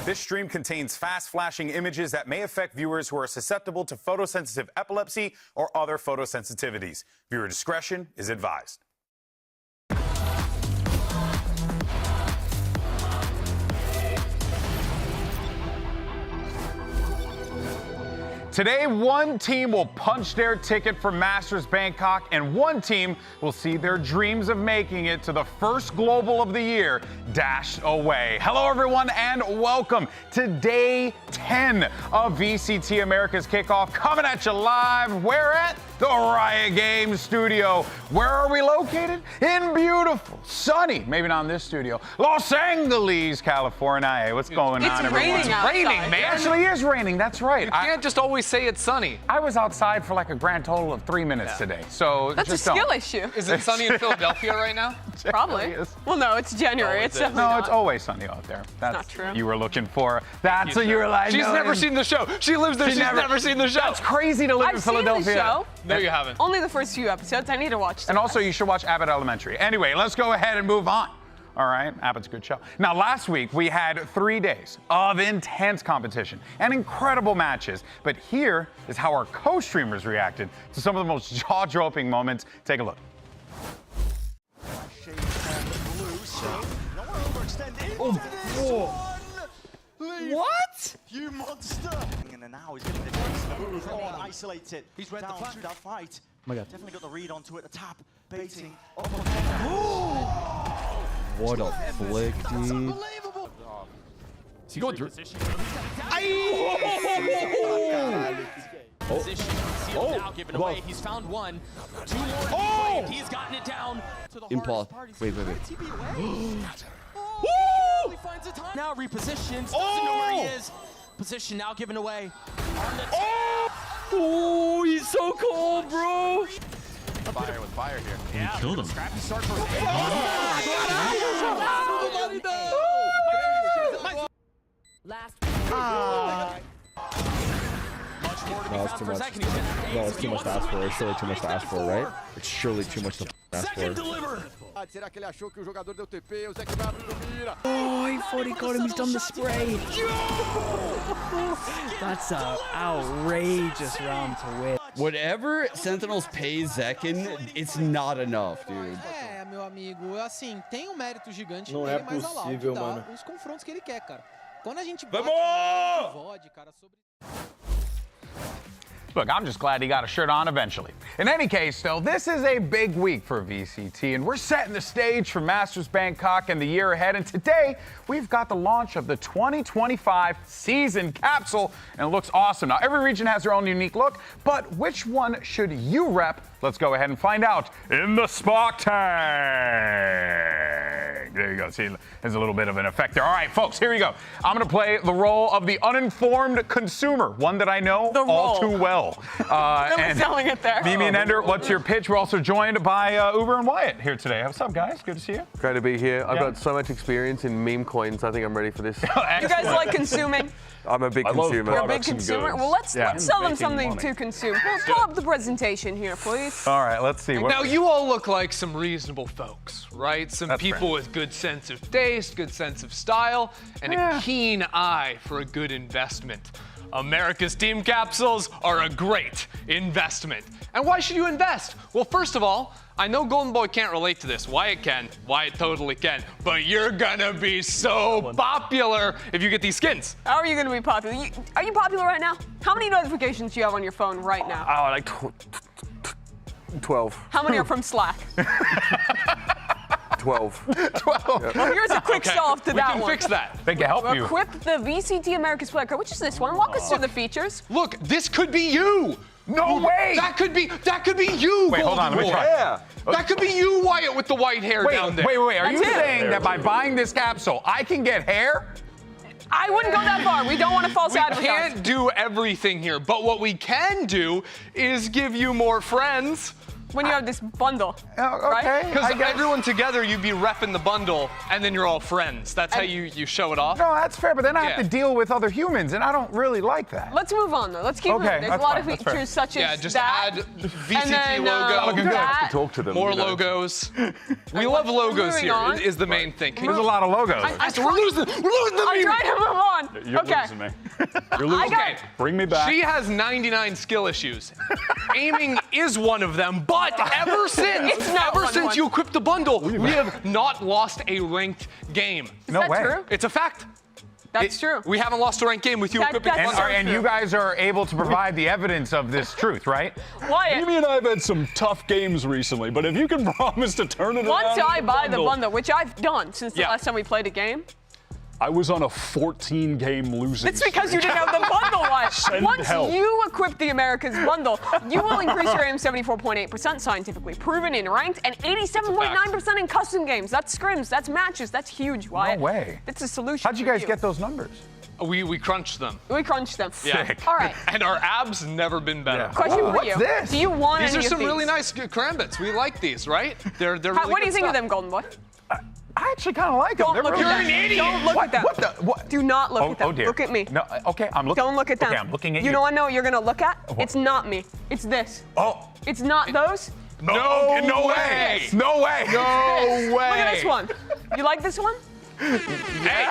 This stream contains fast-flashing images that may affect viewers who are susceptible to photosensitive epilepsy or other photosensitivities. Viewer discretion is advised. Today, one team will punch their ticket for Masters Bangkok, and one team will see their dreams of making it to the first global of the year dashed away. Hello, everyone, and welcome to Day 10 of VCT Americas Kickoff, coming at you live. Where at? The Riot Games studio. Where are we located? In beautiful, sunny, maybe not in this studio, Los Angeles, California. Hey, what's going on, everyone? It's raining, man. It actually is raining, that's right. You can't just always say it's sunny. I was outside for like a grand total of 3 minutes today, so that's just a skill issue. Is it sunny in Philadelphia right now? Probably. Well, no, it's January. It's definitely not. It's always sunny out there. That's not true. You were looking for. That's what you were like. She's never seen the show. She lives there. She's never seen the show. That's crazy to live in Philadelphia. Seen the show. No, you haven't. Only the first few episodes. I need to watch them. And also, you should watch Abbott Elementary. Anyway, let's go ahead and move on. All right, Abbott's a good show. Now, last week, we had 3 days of intense competition and incredible matches. But here is how our co-streamers reacted to some of the most jaw-dropping moments. Take a look. What? You monster! And now he's getting the chance. Oh, isolated. He's read down through that fight. Oh my God. Definitely got the read onto it. The tap, baiting. What a flick, dude. Unbelievable. Is he going through? Now given away. He's found one. 2 more. He's gotten it down. Impulse. Wait. He finds a time. Now repositions. Doesn't know where he is. Position now given away. Oh, he's so cold, bro. Fire with fire here. Yeah, He killed him. Scrappy start for No, it's too much. No, it's too much to ask for. It's surely too much to ask for, right? It's surely too much to ask for. Será que ele achou que o jogador deu TP? O Zé Quebrado domina. Oh, he thought he got him. He's done the spray. That's an outrageous round to win. Whatever Sentinels pay Zekin, it's not enough, dude. É, meu amigo, assim, tem mérito gigante Não nele, é mas olha lá, possível, dá mano. os confrontos que ele quer, cara. Quando a gente bate Vamos! no VOD, cara, sobre... Look, I'm just glad he got a shirt on eventually. In any case, though, this is a big week for VCT, and we're setting the stage for Masters Bangkok and the year ahead. And today, we've got the launch of the 2025 season capsule, and it looks awesome. Now, every region has their own unique look, but which one should you rep? Let's go ahead and find out in the Spock Tank. There you go. See, there's a little bit of an effect there. All right, folks, here we go. I'm going to play the role of the uninformed consumer, one that I know all too well. And selling it there. Mimi and Ender, what's your pitch? We're also joined by Uber and Wyatt here today. What's up, guys? Good to see you. Great to be here. I've got so much experience in meme coins. I think I'm ready for this. You guys like consuming? I'm a big consumer. You're a big consumer? Well, let's sell them something to consume. Well, pull up the presentation here, please. All right, let's see. Now, you all look like some reasonable folks, right? Some people with good sense of taste, good sense of style, and a keen eye for a good investment. America's team capsules are a great investment. And why should you invest? Well, first of all, I know Golden Boy can't relate to this. Wyatt can. Wyatt totally can. But you're gonna be so popular if you get these skins. How are you gonna be popular? Are you popular right now? How many notifications do you have on your phone right now? Oh, like 12. How many are from Slack? 12. 12. Yep. Well, here's a quick solve to that one. We can fix that. They can help you. Equip the VCT Americas player card, which is this one. Walk us through the features. Look, this could be you. No way! That could be you, Wait, hold on, let me try. Yeah. That could be you, Wyatt, with the white hair down there. Wait. Are you That's it. saying that by buying this capsule, I can get hair? I wouldn't go that far. We don't want to false We advertise. can't do everything here, but what we can do is give you more friends. when you have this bundle. Okay. Right? Because everyone together, you'd be repping the bundle, and then you're all friends. That's how you show it off. No, that's fair, but then I have to deal with other humans, and I don't really like that. Let's move on, though. Let's keep moving. There's a lot of features such as just that. add VCT and then, logo. that. Talk to them. More logos. We love logos Moving here, on. is the main thing. There's a lot of logos. We're losing the I'm trying to move on. You're okay. losing me. You're losing got- me. Bring me back. She has 99 skill issues. Aiming is one of them, but ever since you equipped the bundle, we have not lost a ranked game. Is that true? It's a fact. That's true. We haven't lost a ranked game with you equipping the that's bundle. And you guys are able to provide the evidence of this truth, right? Wyatt, Mimi and I have had some tough games recently, but if you can promise to turn it around. once I with buy the bundle, which I've done since the last time we played a game. I was on a 14-game losing It's because you didn't have the bundle, Wyatt. Send Once help. you equip the Americas bundle, you will increase your aim 74.8% scientifically proven in ranked and 87.9% in custom games. That's scrims, that's matches, that's huge, Wyatt. No way. It's a solution. How'd you guys get those numbers? We crunched them. We crunched them. Yeah. All right. And our abs never been better. Question for you. this? Do you want These any are some of these? really nice karambits. We like these, right? They're really What do you good think of stuff. them, Golden Boy? I actually kind of like them. Don't They're look really at them. nice. Don't look at them. What the? What? Do not look at them. Oh dear. Look at me. No. Okay, I'm looking. Don't look at them. Okay, I'm looking at you. You know I know what you're gonna look at? It's not me. It's this. Oh. It's not those. No way. No way. No way. Look at this one. You like this one? Hey!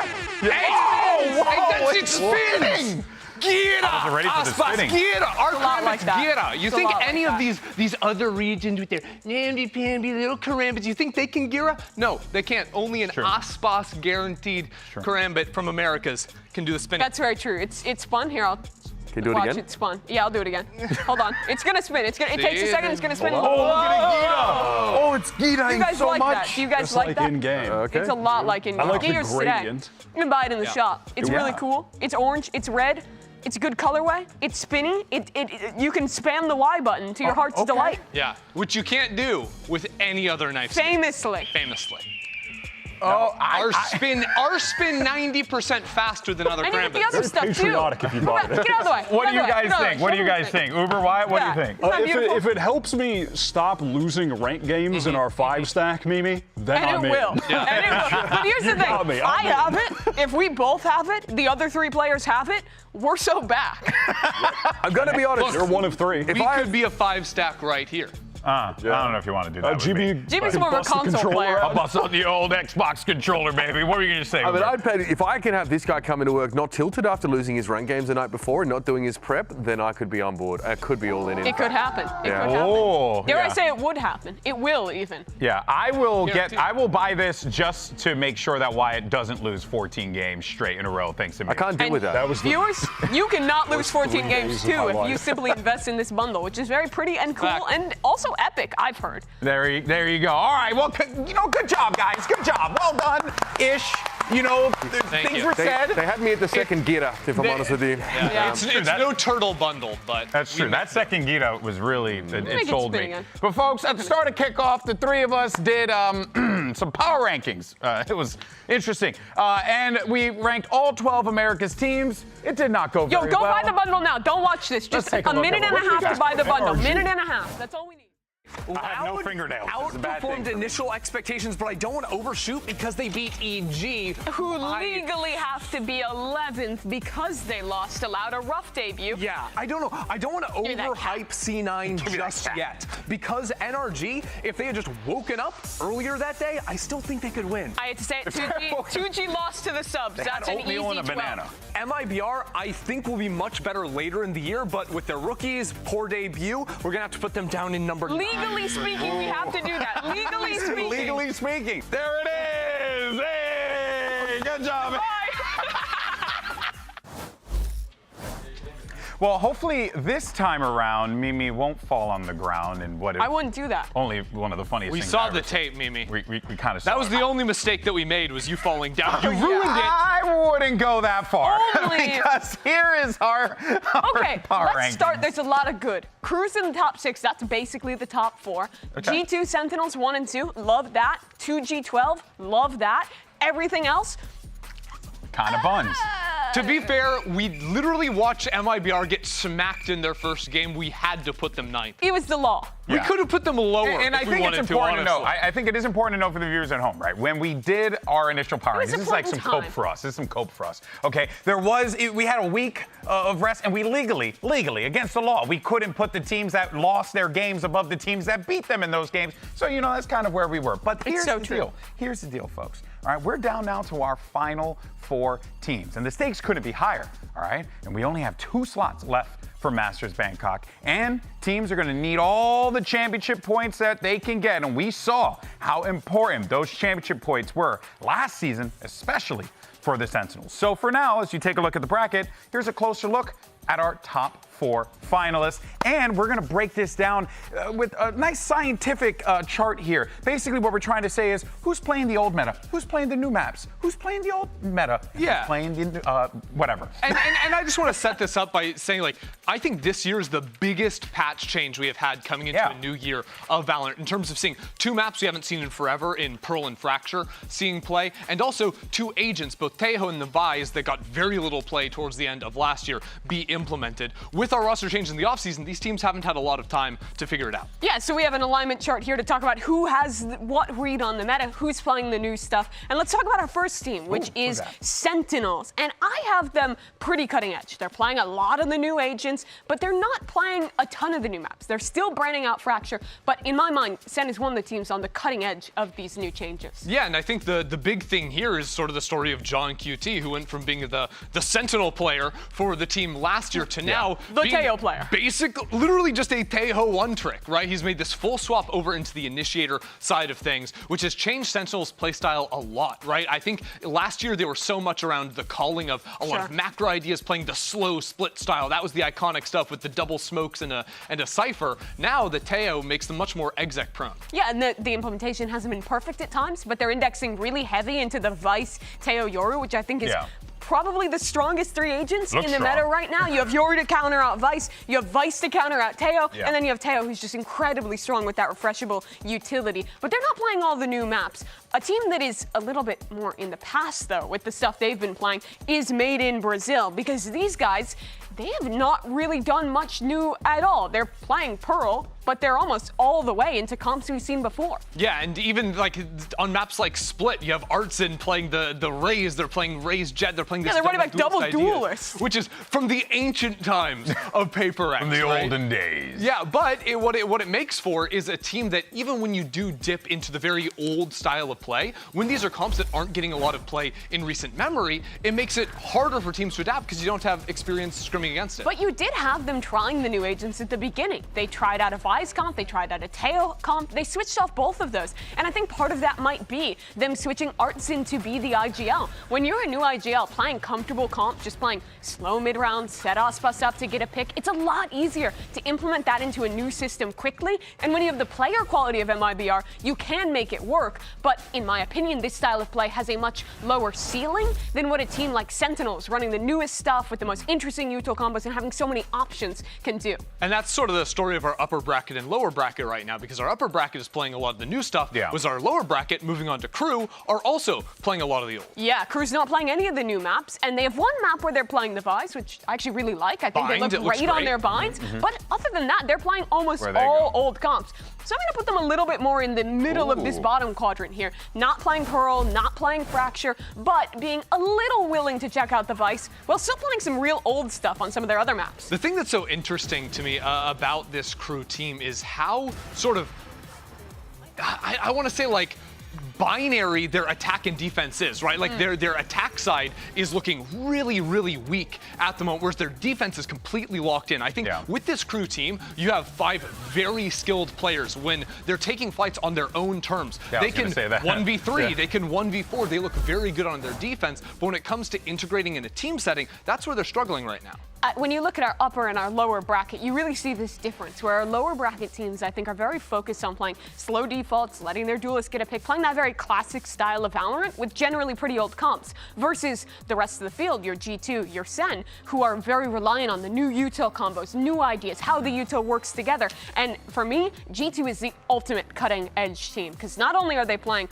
Whoa, It's spinning! Gira! wasn't ready for the spinning. Gira! Our lot like karambits, that. Gira! You It's a think lot any like of these other regions with their namby-pamby little karambits, you think they can Gira? No, they can't. Only an Aspas guaranteed karambit from Americas can do the spinning. That's very true. It's fun. Here, I'll Can you do it watch again? it spin. Yeah, I'll do it again. Hold on. It's gonna spin. It takes a second. It's gonna spin. Oh, look at Gita. Oh, it's You Gita guys so like much. that? Do you guys Just like like that? in game. Okay. It's a lot like in I like the Gears today. gradient. You can buy it in the shop. It's really cool. It's orange. It's red. It's a good colorway. It's spinny. You can spam the Y button to your heart's delight. Yeah, which you can't do with any other knife. Famously. Famously. Oh, Our spin 90% faster than other And you get the karambits. other stuff too. patriotic if you Come buy back, it. Get out of the way. What do you Get out of guys the way. think? What do you guys think? Uber Wyatt, what do you think? Isn't that beautiful? If it helps me stop losing rank games in our 5-stack, Mimi, then And I'm it in. will. And it will. But here's the Got thing. me. I have it. If we both have it, the other three players have it, we're so back. I'm gonna be honest. You're one of three. We could be a 5-stack right here. I don't know if you want to do that. with me. GB's more of a bust the console controller player. I'll bust out the old Xbox controller, baby. What were you going to say? I mean, Uber? I'd pay, if I can have this guy come into work not tilted after losing his rank games the night before and not doing his prep, then I could be on board. I could be all in. It could happen. It Yeah. could happen. Oh, Dare I yeah. say it would happen? It will even. Yeah, I will Guaranteed. I will buy this just to make sure that Wyatt doesn't lose 14 games straight in a row, thanks to me. I can't deal with that. That was the Viewers, you cannot lose 14 3 games days of too my if you life. simply invest in this bundle, which is very pretty and cool Fact. and also epic, I've heard. There you go. All right, well, good job, guys. Good job. Well done-ish. You know, Thank things you. were They said. had me at the second gear, if I'm honest with you. Yeah. It's that- no turtle bundle, but That's true. That second Gita was really, it it sold spin me. again. But folks, at the start of kickoff, the three of us did some power rankings. It was interesting. And we ranked all 12 America's teams. It did not go Yo, very go well. buy the bundle now. Don't watch this. Just take a a look minute at and a what you half guys to buy the put in bundle. RG. Minute and a half. That's all we need. I have no fingernails. It's a bad thing. Outperformed initial expectations, but I don't want to overshoot because they beat EG. Who legally have to be 11th because they lost, allowed a rough debut. Yeah, I don't know. I don't want to me that overhype C9 just yet. Because NRG, if they had just woken up earlier that day, I still think they could win. I had to say it. 2G lost to the subs. That's an easy 12. MIBR, I think, will be much better later in the year, but with their rookies, poor debut, we're going to have to put them down in number 9. Legally speaking, we have to do that. Legally speaking. Legally speaking. There it is. Hey, good job. Bye. Well, hopefully this time around, Mimi won't fall on the ground and what? I wouldn't do that. Only one of the funniest we things. saw I ever the tape, Mimi. We kind of saw That was it. the only mistake that we made was you falling down. You ruined it. I wouldn't go that far. Only- because here is our Okay, power let's rankings. start. There's a lot of good. Cruise in the top 6, that's basically the top 4. Okay. G2 Sentinels 1 and 2, love that. 2G12, love that. Everything else, Kind of buns. To be fair, we literally watched MIBR get smacked in their first game. We had to put them 9th. It was the law. We could have put them lower And if I we think wanted it's important to know. honestly. I think it is important to know for the viewers at home, right? When we did our initial power rankings, this is like some cope for us. This is some cope for us. Okay, we had a week of rest, and we legally, against the law, we couldn't put the teams that lost their games above the teams that beat them in those games. So, you know, that's kind of where we were. But here's the deal. Here's the deal, folks. All right, we're down now to our final 4 teams, and the stakes couldn't be higher. All right, and we only have 2 slots left for Masters Bangkok, and teams are going to need all the championship points that they can get, and we saw how important those championship points were last season, especially for the Sentinels. So for now, as you take a look at the bracket, here's a closer look at our top 4 finalists, and we're going to break this down with a nice scientific chart here. Basically, what we're trying to say is who's playing the old meta, who's playing the new maps, who's playing the old meta, who's playing the whatever. And I just want to set this up by saying, like, I think this year is the biggest patch change we have had coming into a new year of VALORANT in terms of seeing 2 maps we haven't seen in forever in Pearl and Fracture seeing play, and also 2 agents, both Tejo and the Vise, that got very little play towards the end of last year, be implemented. With our roster change in the offseason, these teams haven't had a lot of time to figure it out. Yeah, so we have an alignment chart here to talk about who has what read on the meta, who's playing the new stuff. And let's talk about our first team, which is Sentinels. And I have them pretty cutting edge. They're playing a lot of the new agents, but they're not playing a ton of the new maps. They're still branding out Fracture, but in my mind, Sen is one of the teams on the cutting edge of these new changes. Yeah, and I think the big thing here is sort of the story of John QT, who went from being the Sentinel player for the team last year to now the Tejo player. Literally just a Tejo one trick, right? He's made this full swap over into the initiator side of things, which has changed Sentinel's playstyle a lot, right? I think last year they were so much around the calling of a lot of macro ideas, playing the slow split style. That was the iconic stuff with the double smokes and a Cypher. Now the Tejo makes them much more exec prone. Yeah, and the implementation hasn't been perfect at times, but they're indexing really heavy into the Vice Tejo Yoru, which I think is probably the strongest 3 agents in the meta right now. You have Yoru to counter out Vice, you have Vice to counter out Tejo, and then you have Tejo, who's just incredibly strong with that refreshable utility. But they're not playing all the new maps. A team that is a little bit more in the past, though, with the stuff they've been playing, is Made in Brazil, because these guys, they have not really done much new at all. They're playing Pearl, but they're almost all the way into comps we've seen before. Yeah, and even like on maps like Split, you have Artsin playing the Raze, they're playing Raze Jet, they're playing this they're running back double duelists. Which is from the ancient times of Paper X, from the olden days. Yeah, but what it makes for is a team that even when you do dip into the very old style of play, when these are comps that aren't getting a lot of play in recent memory, it makes it harder for teams to adapt because you don't have experience scrimming against it. But you did have them trying the new agents at the beginning. They tried out a Vise comp, they tried out a Tejo comp, they switched off both of those. And I think part of that might be them switching Artsin to be the IGL. When you're a new IGL playing comfortable comp, just playing slow mid-round, set us up to get a pick, it's a lot easier to implement that into a new system quickly. And when you have the player quality of MIBR, you can make it work. But in my opinion, this style of play has a much lower ceiling than what a team like Sentinels, running the newest stuff with the most interesting util combos and having so many options, can do. And that's sort of the story of our upper bracket and lower bracket right now, because our upper bracket is playing a lot of the new stuff, was our lower bracket, moving on to KRU, are also playing a lot of the old. Yeah, KRU's not playing any of the new maps, and they have one map where they're playing the Vise, which I actually really like. I think they look great on their binds, but other than that, they're playing almost all old comps. So I'm going to put them a little bit more in the middle of this bottom quadrant here. Not playing Pearl, not playing Fracture, but being a little willing to check out the Vice, while still playing some real old stuff on some of their other maps. The thing that's so interesting to me about this KRU team is how sort of, I want to say, like, binary their attack and defense is, right? Like their attack side is looking really, really weak at the moment, whereas their defense is completely locked in. I think with this KRU team, you have 5 very skilled players. When they're taking fights on their own terms, they can 1v3, they can 1v4, they look very good on their defense, but when it comes to integrating in a team setting, that's where they're struggling right now. When you look at our upper and our lower bracket, you really see this difference, where our lower bracket teams, I think, are very focused on playing slow defaults, letting their duelists get a pick, playing that very classic style of VALORANT with generally pretty old comps, versus the rest of the field, your G2, your Sen, who are very reliant on the new util combos, new ideas, how the util works together. And for me, G2 is the ultimate cutting edge team, because not only are they playing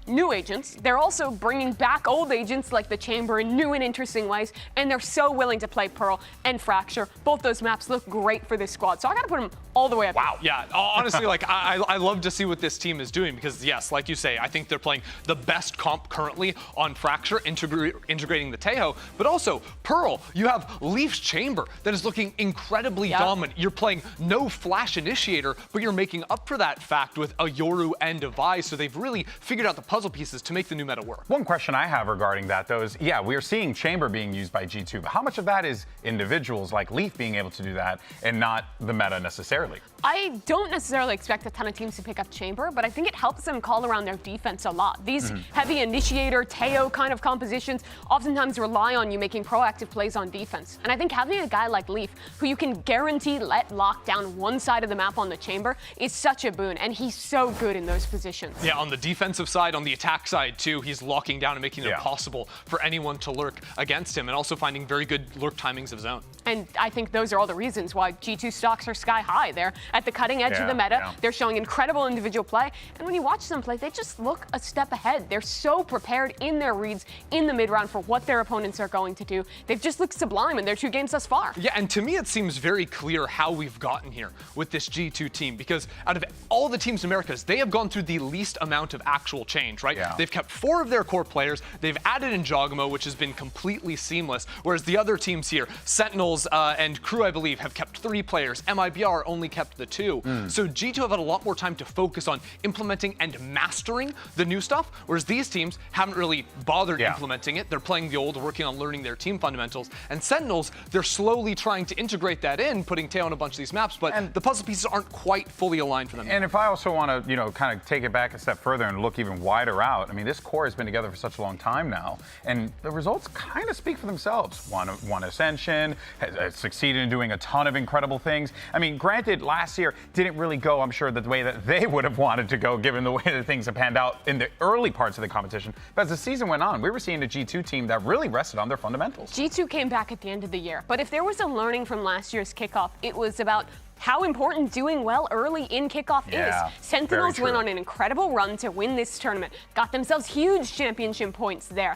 new agents. They're also bringing back old agents like the Chamber in new and interesting ways, and they're so willing to play Pearl and Fracture. Both those maps look great for this squad, so I gotta put them all the way up. Wow. Yeah, honestly, like I love to see what this team is doing because, yes, like you say, I think they're playing the best comp currently on Fracture, integrating the Tejo, but also Pearl. You have Leaf's Chamber that is looking incredibly dominant. You're playing no Flash Initiator, but you're making up for that fact with a Yoru and a Vi, so they've really figured out the puzzle pieces to make the new meta work. One question I have regarding that, though, is, yeah, we're seeing Chamber being used by G2, but how much of that is individuals like Leaf being able to do that and not the meta necessarily? I don't necessarily expect a ton of teams to pick up Chamber, but I think it helps them call around their defense a lot. These heavy initiator, Teo kind of compositions oftentimes rely on you making proactive plays on defense. And I think having a guy like Leaf, who you can guarantee let lock down one side of the map on the Chamber, is such a boon, and he's so good in those positions. Yeah, on the defensive side, on the attack side too, he's locking down and making it impossible for anyone to lurk against him, and also finding very good lurk timings of zone. And I think those are all the reasons why G2 stocks are sky high. They're at the cutting edge of the meta. They're showing incredible individual play. And when you watch them play, they just look a step ahead. They're so prepared in their reads in the mid-round for what their opponents are going to do. They've just looked sublime in their 2 games thus far. Yeah, and to me it seems very clear how we've gotten here with this G2 team, because out of all the teams in Americas, they have gone through the least amount of actual change, right? They've kept 4 of their core players. They've added in Jogamo, which has been completely seamless, whereas the other teams here, Sentinels and KRU, I believe, have kept 3 players. MIBR only kept the 2. So G2 have had a lot more time to focus on implementing and mastering the new stuff, whereas these teams haven't really bothered implementing it. They're playing the old, working on learning their team fundamentals. And Sentinels, they're slowly trying to integrate that in, putting Teo on a bunch of these maps, but the puzzle pieces aren't quite fully aligned for them. And if I also want to, kind of take it back a step further and look even wider out, I mean, this core has been together for such a long time now, and the results kind of speak for themselves. Won Ascension, has succeeded in doing a ton of incredible things. I mean, granted, last year didn't really go, I'm sure, the way that they would have wanted to go, given the way that things have panned out in the early parts of the competition. But as the season went on, we were seeing a G2 team that really rested on their fundamentals. G2 came back at the end of the year, but if there was a learning from last year's kickoff, it was about how important doing well early in kickoff is. Sentinels went on an incredible run to win this tournament, got themselves huge championship points there.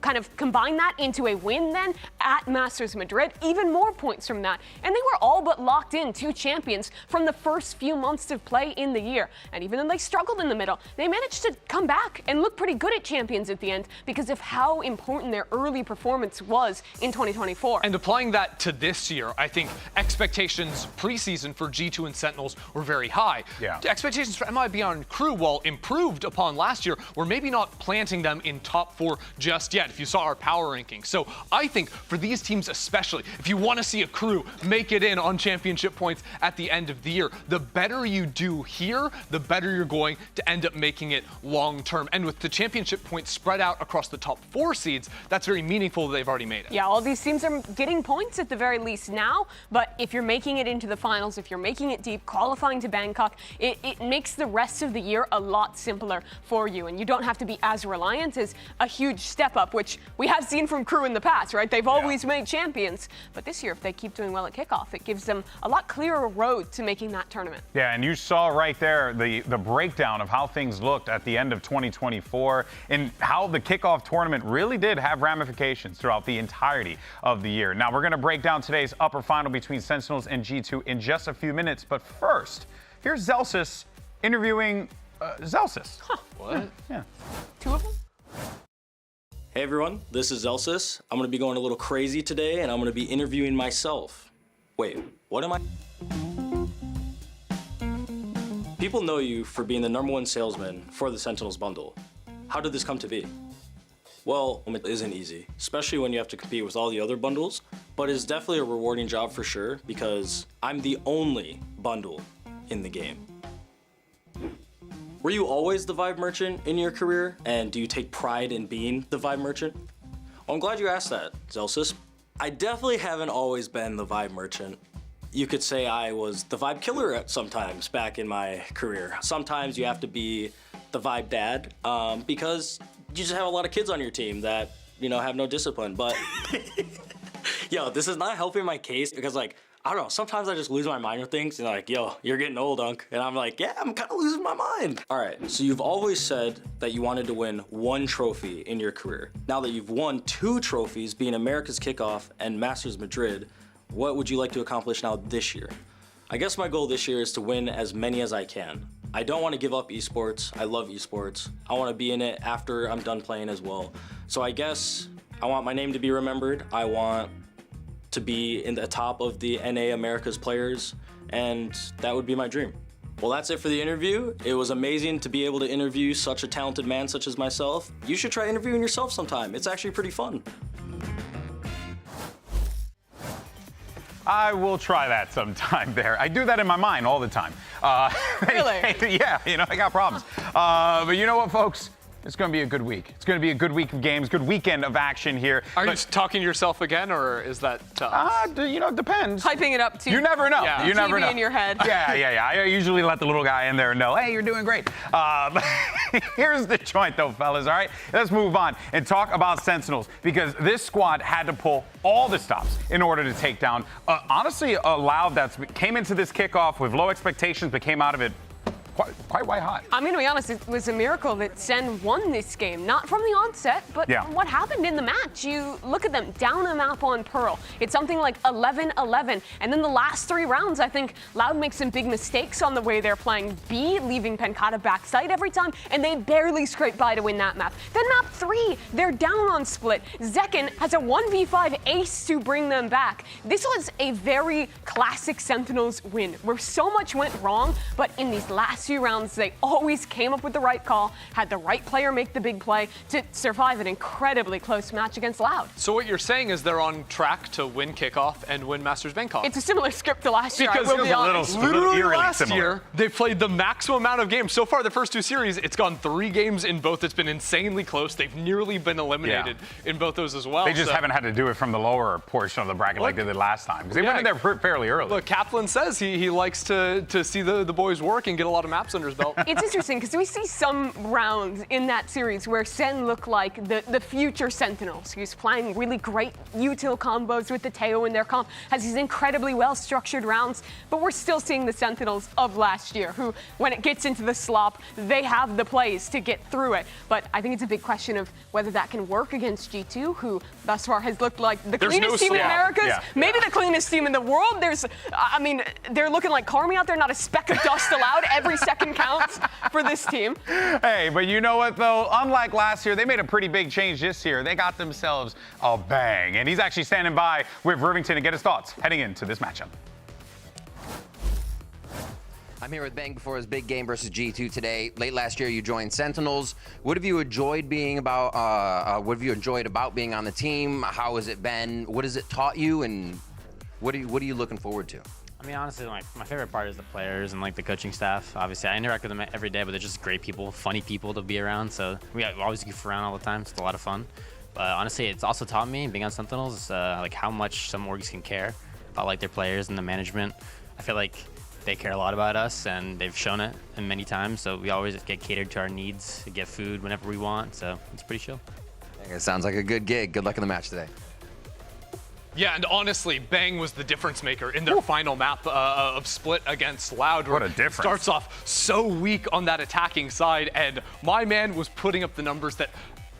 Kind of combine that into a win then at Masters Madrid, even more points from that. And they were all but locked in 2 champions from the first few months of play in the year. And even though they struggled in the middle, they managed to come back and look pretty good at champions at the end because of how important their early performance was in 2024. And applying that to this year, I think expectations preseason for G2 and Sentinels were very high. The expectations for MIBR and KRU, while improved upon last year, were maybe not planting them in top 4 just yet, if you saw our power rankings. So I think for these teams especially, if you want to see a KRU make it in on championship points at the end of the year, the better you do here, the better you're going to end up making it long term. And with the championship points spread out across the top 4 seeds, that's very meaningful that they've already made it. Yeah, all these teams are getting points at the very least now, but if you're making it into the finals, if you're making it deep, qualifying to Bangkok, it makes the rest of the year a lot simpler for you, and you don't have to be as reliant as a huge step up, which we have seen from KRU in the past, right? They've always made champions, but this year, if they keep doing well at kickoff, it gives them a lot clearer road to making that tournament. Yeah, and you saw right there the breakdown of how things looked at the end of 2024 and how the kickoff tournament really did have ramifications throughout the entirety of the year. Now, we're going to break down today's upper final between Sentinels and G2 in just a few minutes, but first, here's Zellsis interviewing Zellsis. What? Yeah. 2 of them? Hey everyone, this is Zellsis. I'm gonna be going a little crazy today and I'm gonna be interviewing myself. Wait, what am I? People know you for being the #1 salesman for the Sentinels bundle. How did this come to be? Well, it isn't easy, especially when you have to compete with all the other bundles, but it's definitely a rewarding job for sure because I'm the only bundle in the game. Were you always the Vibe Merchant in your career? And do you take pride in being the Vibe Merchant? Well, I'm glad you asked that, Zellsis. I definitely haven't always been the Vibe Merchant. You could say I was the Vibe Killer at sometimes back in my career. Sometimes you have to be the Vibe Dad because you just have a lot of kids on your team that, have no discipline. But yo, this is not helping my case because I don't know, sometimes I just lose my mind with things and like, yo, you're getting old, Unk. And I'm like, yeah, I'm kind of losing my mind. All right, so you've always said that you wanted to win 1 trophy in your career. Now that you've won 2 trophies, being America's Kickoff and Masters Madrid, what would you like to accomplish now this year? I guess my goal this year is to win as many as I can. I don't want to give up esports. I love esports. I want to be in it after I'm done playing as well. So I guess I want my name to be remembered. I want to be in the top of the NA Americas players, and that would be my dream. Well, that's it for the interview. It was amazing to be able to interview such a talented man such as myself. You should try interviewing yourself sometime. It's actually pretty fun. I will try that sometime there. I do that in my mind all the time. Really? Yeah, you know, I got problems. But you know what, folks? It's going to be a good week. It's going to be a good week of games, good weekend of action here. Are you talking to yourself again, or is that tough? You know, it depends. Hyping it up too. You never know. Yeah. You never TV know. in your head. Yeah. I usually let the little guy in there know, hey, you're doing great. Here's the joint, though, fellas, all right? Let's move on and talk about Sentinels, because this squad had to pull all the stops in order to take down, honestly, a Loud that came into this kickoff with low expectations, but came out of it quite white hot. I'm going to be honest, it was a miracle that Sen won this game. Not from the onset, but what happened in the match. You look at them down a map on Pearl. It's something like 11-11. And then the last 3 rounds, I think Loud makes some big mistakes on the way they're playing B, leaving Pencata backside every time, and they barely scrape by to win that map. Then map 3, they're down on Split. Zekin has a 1v5 ace to bring them back. This was a very classic Sentinels win, where so much went wrong, but in these last few rounds, they always came up with the right call, had the right player make the big play to survive an incredibly close match against Loud. So what you're saying is they're on track to win Kickoff and win Masters Bangkok. It's a similar script to last year, because I will be honest. Literally last year, they played the maximum amount of games. So far, the first 2 series, it's gone 3 games in both. It's been insanely close. They've nearly been eliminated in both those as well. They just haven't had to do it from the lower portion of the bracket like they did last time, because they went in there fairly early. Look, Kaplan says he likes to see the boys work and get a lot of maps under his belt. It's interesting because we see some rounds in that series where Sen looked like the future Sentinels. He's playing really great util combos with the Teo in their comp, has these incredibly well-structured rounds, but we're still seeing the Sentinels of last year, who, when it gets into the slop, they have the plays to get through it. But I think it's a big question of whether that can work against G2, who thus far has looked like the cleanest team in Americas, maybe the cleanest team in the world. I mean, they're looking like Carmi out there, not a speck of dust allowed. Every second counts for this team. Hey, but you know what, though? Unlike last year, they made a pretty big change this year. They got themselves a Bang, and he's actually standing by with Rivington to get his thoughts heading into this matchup. I'm here with Bang before his big game versus G2 today. Late last year, you joined Sentinels. What have you enjoyed being about? What have you enjoyed about being on the team? How has it been? What has it taught you? And what are you looking forward to? I mean, honestly, like, my favorite part is the players and like the coaching staff. Obviously, I interact with them every day, but they're just great people, funny people to be around. So we always goof around all the time. So it's a lot of fun. But honestly, it's also taught me, being on Sentinels, like how much some orgs can care about like their players and the management. I feel like they care a lot about us, and they've shown it many times. So we always get catered to our needs, to get food whenever we want. So it's pretty chill. It sounds like a good gig. Good luck in the match today. Yeah, and honestly, Bang was the difference maker in their final map of Split against Loud. What a difference. Starts off so weak on that attacking side, and my man was putting up the numbers that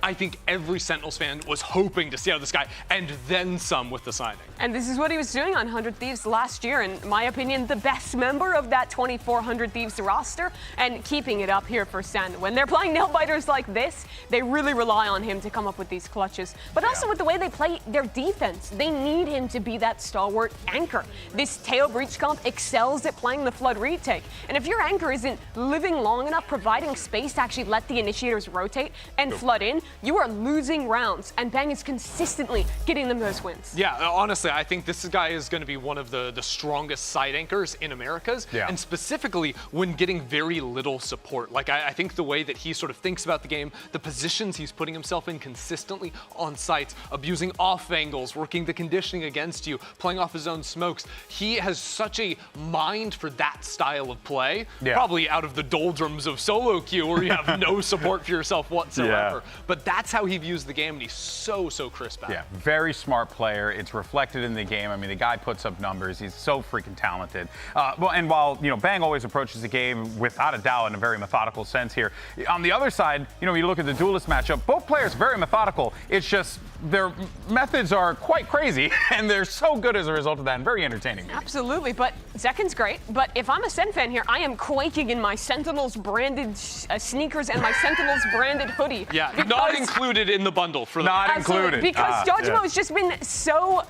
I think every Sentinels fan was hoping to see out of this guy, and then some with the signing. And this is what he was doing on 100 Thieves last year. In my opinion, the best member of that 2400 Thieves roster, and keeping it up here for Sen. When they're playing nail-biters like this, they really rely on him to come up with these clutches. But also with the way they play their defense, they need him to be that stalwart anchor. This Teo Breach comp excels at playing the Flood retake. And if your anchor isn't living long enough, providing space to actually let the initiators rotate and flood in, you are losing rounds, and Bang is consistently getting them those wins. Yeah, honestly, I think this guy is going to be one of the strongest side anchors in Americas, and specifically when getting very little support. Like, I think the way that he sort of thinks about the game, the positions he's putting himself in consistently on sites, abusing off angles, working the conditioning against you, playing off his own smokes. He has such a mind for that style of play, probably out of the doldrums of solo queue where you have no support for yourself whatsoever. But but that's how he views the game, and he's so crisp at it. Yeah, very smart player. It's reflected in the game. I mean, the guy puts up numbers. He's so freaking talented. And while, Bang always approaches the game without a doubt in a very methodical sense here, on the other side, you look at the duelist matchup, both players very methodical. It's just their methods are quite crazy, and they're so good as a result of that, and very entertaining. Absolutely, but Zekken's great. But if I'm a Sen fan here, I am quaking in my Sentinels branded sneakers and my Sentinels branded hoodie. Yeah, not included in the bundle for not included. Because Jojimo has just been so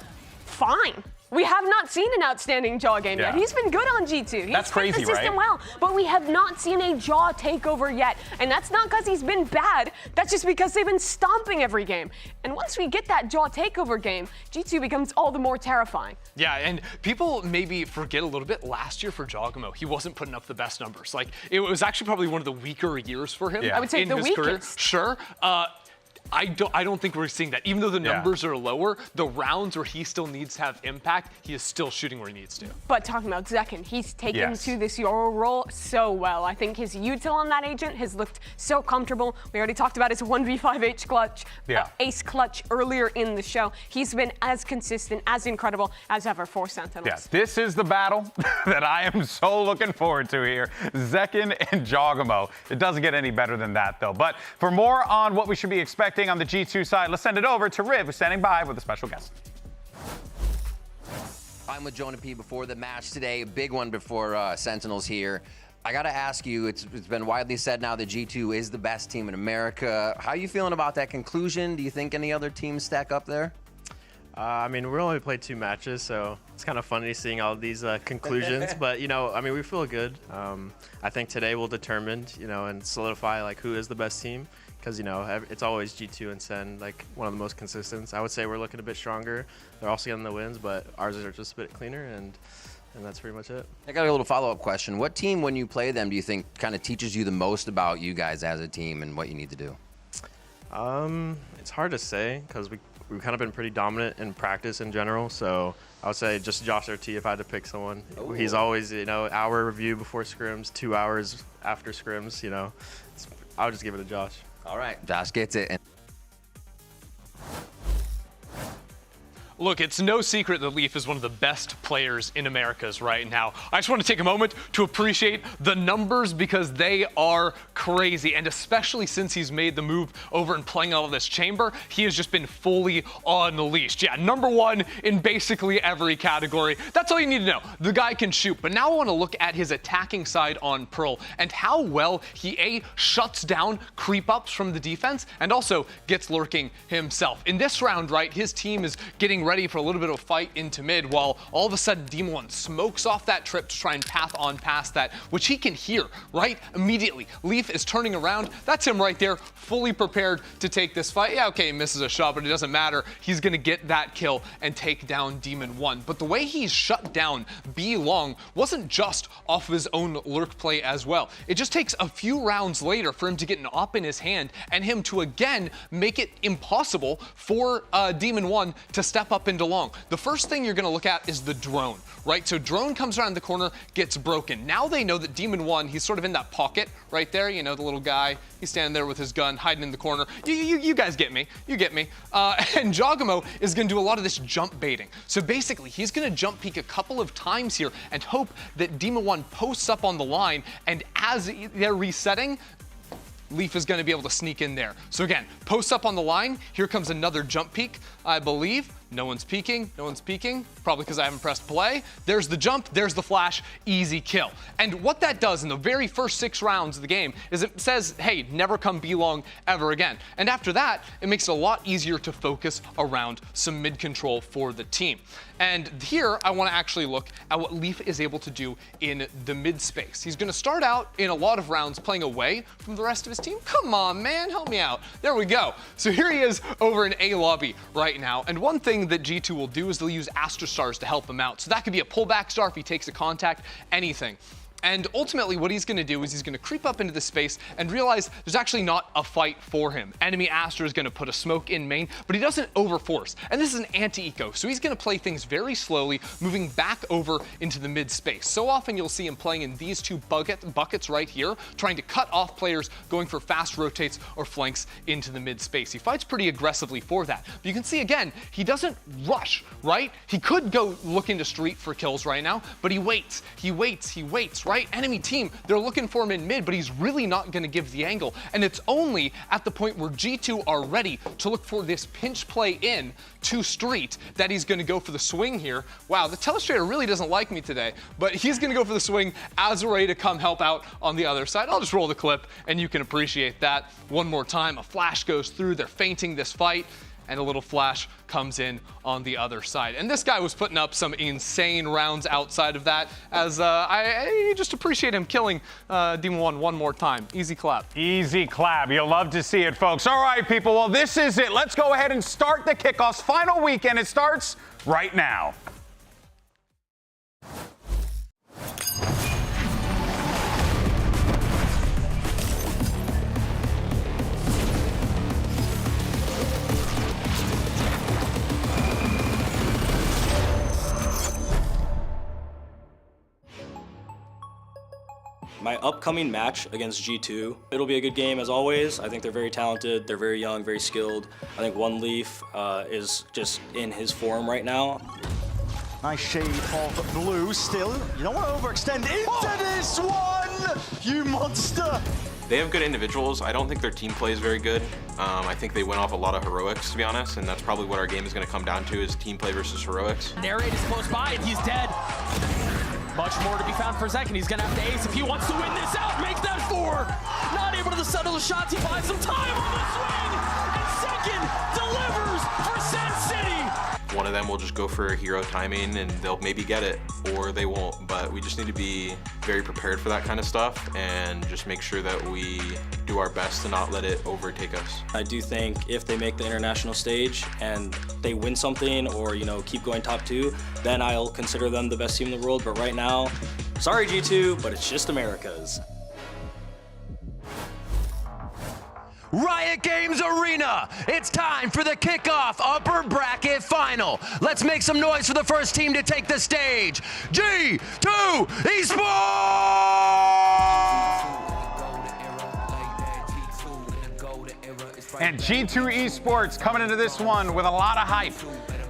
fine. We have not seen an outstanding jaw game yet. He's been good on G2. He's That's crazy, the system well, but we have not seen a jaw takeover yet. And that's not because he's been bad. That's just because they've been stomping every game. And once we get that jaw takeover game, G2 becomes all the more terrifying. Yeah, and people maybe forget a little bit. Last year for Jogamo, he wasn't putting up the best numbers. Like, it was actually probably one of the weaker years for him I would say in the his weakest. career. Sure. I don't think we're seeing that. Even though the numbers are lower, the rounds where he still needs to have impact, he is still shooting where he needs to. But talking about Zekken, he's taken to this Euro role so well. I think his util on that agent has looked so comfortable. We already talked about his 1v5 ace clutch earlier in the show. He's been as consistent, as incredible as ever for Sentinels. Yeah, this is the battle that I am so looking forward to here. Zekken and Jogamo. It doesn't get any better than that, though. But for more on what we should be expecting on the G2 side, let's send it over to Riv, who's standing by with a special guest. I'm with Jonah P before the match today, a big one before Sentinels here. I got to ask you, it's been widely said now that G2 is the best team in America. How are you feeling about that conclusion? Do you think any other teams stack up there? I mean, we only played 2 matches, so it's kind of funny seeing all these conclusions. But, I mean, we feel good. I think today will determine, and solidify, like, who is the best team. Because, it's always G2 and Sen, like, one of the most consistent. I would say we're looking a bit stronger. They're also getting the wins, but ours are just a bit cleaner, and that's pretty much it. I got a little follow-up question. What team, when you play them, do you think kind of teaches you the most about you guys as a team and what you need to do? It's hard to say, because we've kind of been pretty dominant in practice in general. So I would say just Josh RT if I had to pick someone. Ooh. He's always, hour review before scrims, 2 hours after scrims, I would just give it to Josh. All right, Josh gets it. Look, it's no secret that Leaf is one of the best players in Americas right now. I just want to take a moment to appreciate the numbers because they are crazy. And especially since he's made the move over and playing out of this chamber, he has just been fully unleashed. Yeah, #1 in basically every category. That's all you need to know. The guy can shoot. But now I want to look at his attacking side on Pearl and how well he shuts down creep ups from the defense and also gets lurking himself. In this round, right, his team is getting ready for a little bit of a fight into mid while all of a sudden Demon One smokes off that trip to try and path on past that, which he can hear, right? Immediately. Leaf is turning around. That's him right there, fully prepared to take this fight. Yeah, okay, he misses a shot, but it doesn't matter. He's going to get that kill and take down Demon One. But the way he's shut down B Long wasn't just off of his own lurk play as well. It just takes a few rounds later for him to get an op in his hand and him to again make it impossible for Demon One to step up into Long. The first thing you're going to look at is the drone, right? So drone comes around the corner, gets broken. Now they know that Demon One, he's sort of in that pocket right there, the little guy. He's standing there with his gun, hiding in the corner. You guys get me. You get me. And Jogamo is going to do a lot of this jump baiting. So basically, he's going to jump peek a couple of times here and hope that Demon One posts up on the line, and as they're resetting, Leaf is going to be able to sneak in there. So again, post up on the line. Here comes another jump peek, I believe. No one's peeking. No one's peeking. Probably because I haven't pressed play. There's the jump. There's the flash. Easy kill. And what that does in the very first 6 rounds of the game is it says, hey, never come B Long ever again. And after that, it makes it a lot easier to focus around some mid control for the team. And here, I want to actually look at what Leaf is able to do in the mid space. He's going to start out in a lot of rounds playing away from the rest of his team. Come on, man, help me out. There we go. So here he is over in A lobby right now. And one thing that G2 will do is they'll use Astra Stars to help him out. So that could be a pullback star if he takes a contact, anything. And ultimately what he's gonna do is he's gonna creep up into the space and realize there's actually not a fight for him. Enemy Astra is gonna put a smoke in main, but he doesn't overforce. And this is an anti-eco, so he's gonna play things very slowly, moving back over into the mid space. So often you'll see him playing in these two buckets right here, trying to cut off players going for fast rotates or flanks into the mid space. He fights pretty aggressively for that. But you can see again, he doesn't rush, right? He could go look into street for kills right now, but he waits, right? Enemy team, they're looking for him in mid, but he's really not gonna give the angle. And it's only at the point where G2 are ready to look for this pinch play in to street that he's gonna go for the swing here. Wow, the Telestrator really doesn't like me today, but he's gonna go for the swing as we're ready to come help out on the other side. I'll just roll the clip and you can appreciate that. One more time, a flash goes through, they're feinting this fight, and a little flash comes in on the other side. And this guy was putting up some insane rounds outside of that, as I just appreciate him killing Demon one more time. Easy clap. Easy clap. You'll love to see it, folks. All right, people, well, this is it. Let's go ahead and start the kickoff's final weekend. It starts right now. My upcoming match against G2, it'll be a good game as always. I think they're very talented, they're very young, very skilled. I think One Leaf is just in his form right now. Nice shade of blue still. You don't want to overextend into this one, you monster! They have good individuals. I don't think their team play is very good. I think they went off a lot of heroics, to be honest, and that's probably what our game is going to come down to, is team play versus heroics. Narrate is close by and he's dead. Much more to be found for Zek, and he's gonna have to ace if he wants to win this out. Make that 4. Not able to settle the shots. He buys some time on the swing, and second delivers for Sen City. One of them will just go for hero timing and they'll maybe get it, or they won't. But we just need to be very prepared for that kind of stuff and just make sure that we do our best to not let it overtake us. I do think if they make the international stage and they win something, or keep going top 2, then I'll consider them the best team in the world. But right now, sorry G2, but it's just Americas. Riot Games Arena, it's time for the kickoff upper bracket final. Let's make some noise for the first team to take the stage. G2 Esports! And G2 Esports coming into this one with a lot of hype.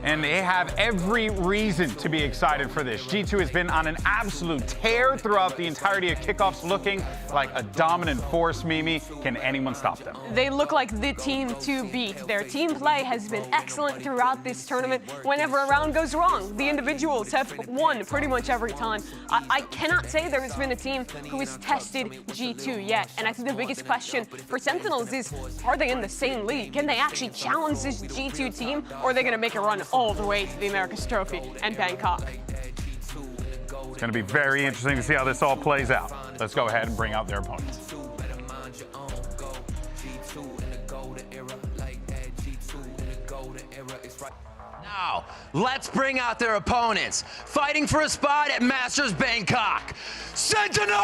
And they have every reason to be excited for this. G2 has been on an absolute tear throughout the entirety of kickoffs, looking like a dominant force, Mimi. Can anyone stop them? They look like the team to beat. Their team play has been excellent throughout this tournament. Whenever a round goes wrong, the individuals have won pretty much every time. I cannot say there has been a team who has tested G2 yet. And I think the biggest question for Sentinels is, are they in the same league? Can they actually challenge this G2 team, or are they going to make a run all the way to the Americas Trophy and Bangkok? It's going to be very interesting to see how this all plays out. Let's go ahead and bring out their opponents. Now, let's bring out their opponents. Fighting for a spot at Masters Bangkok, Sentinels!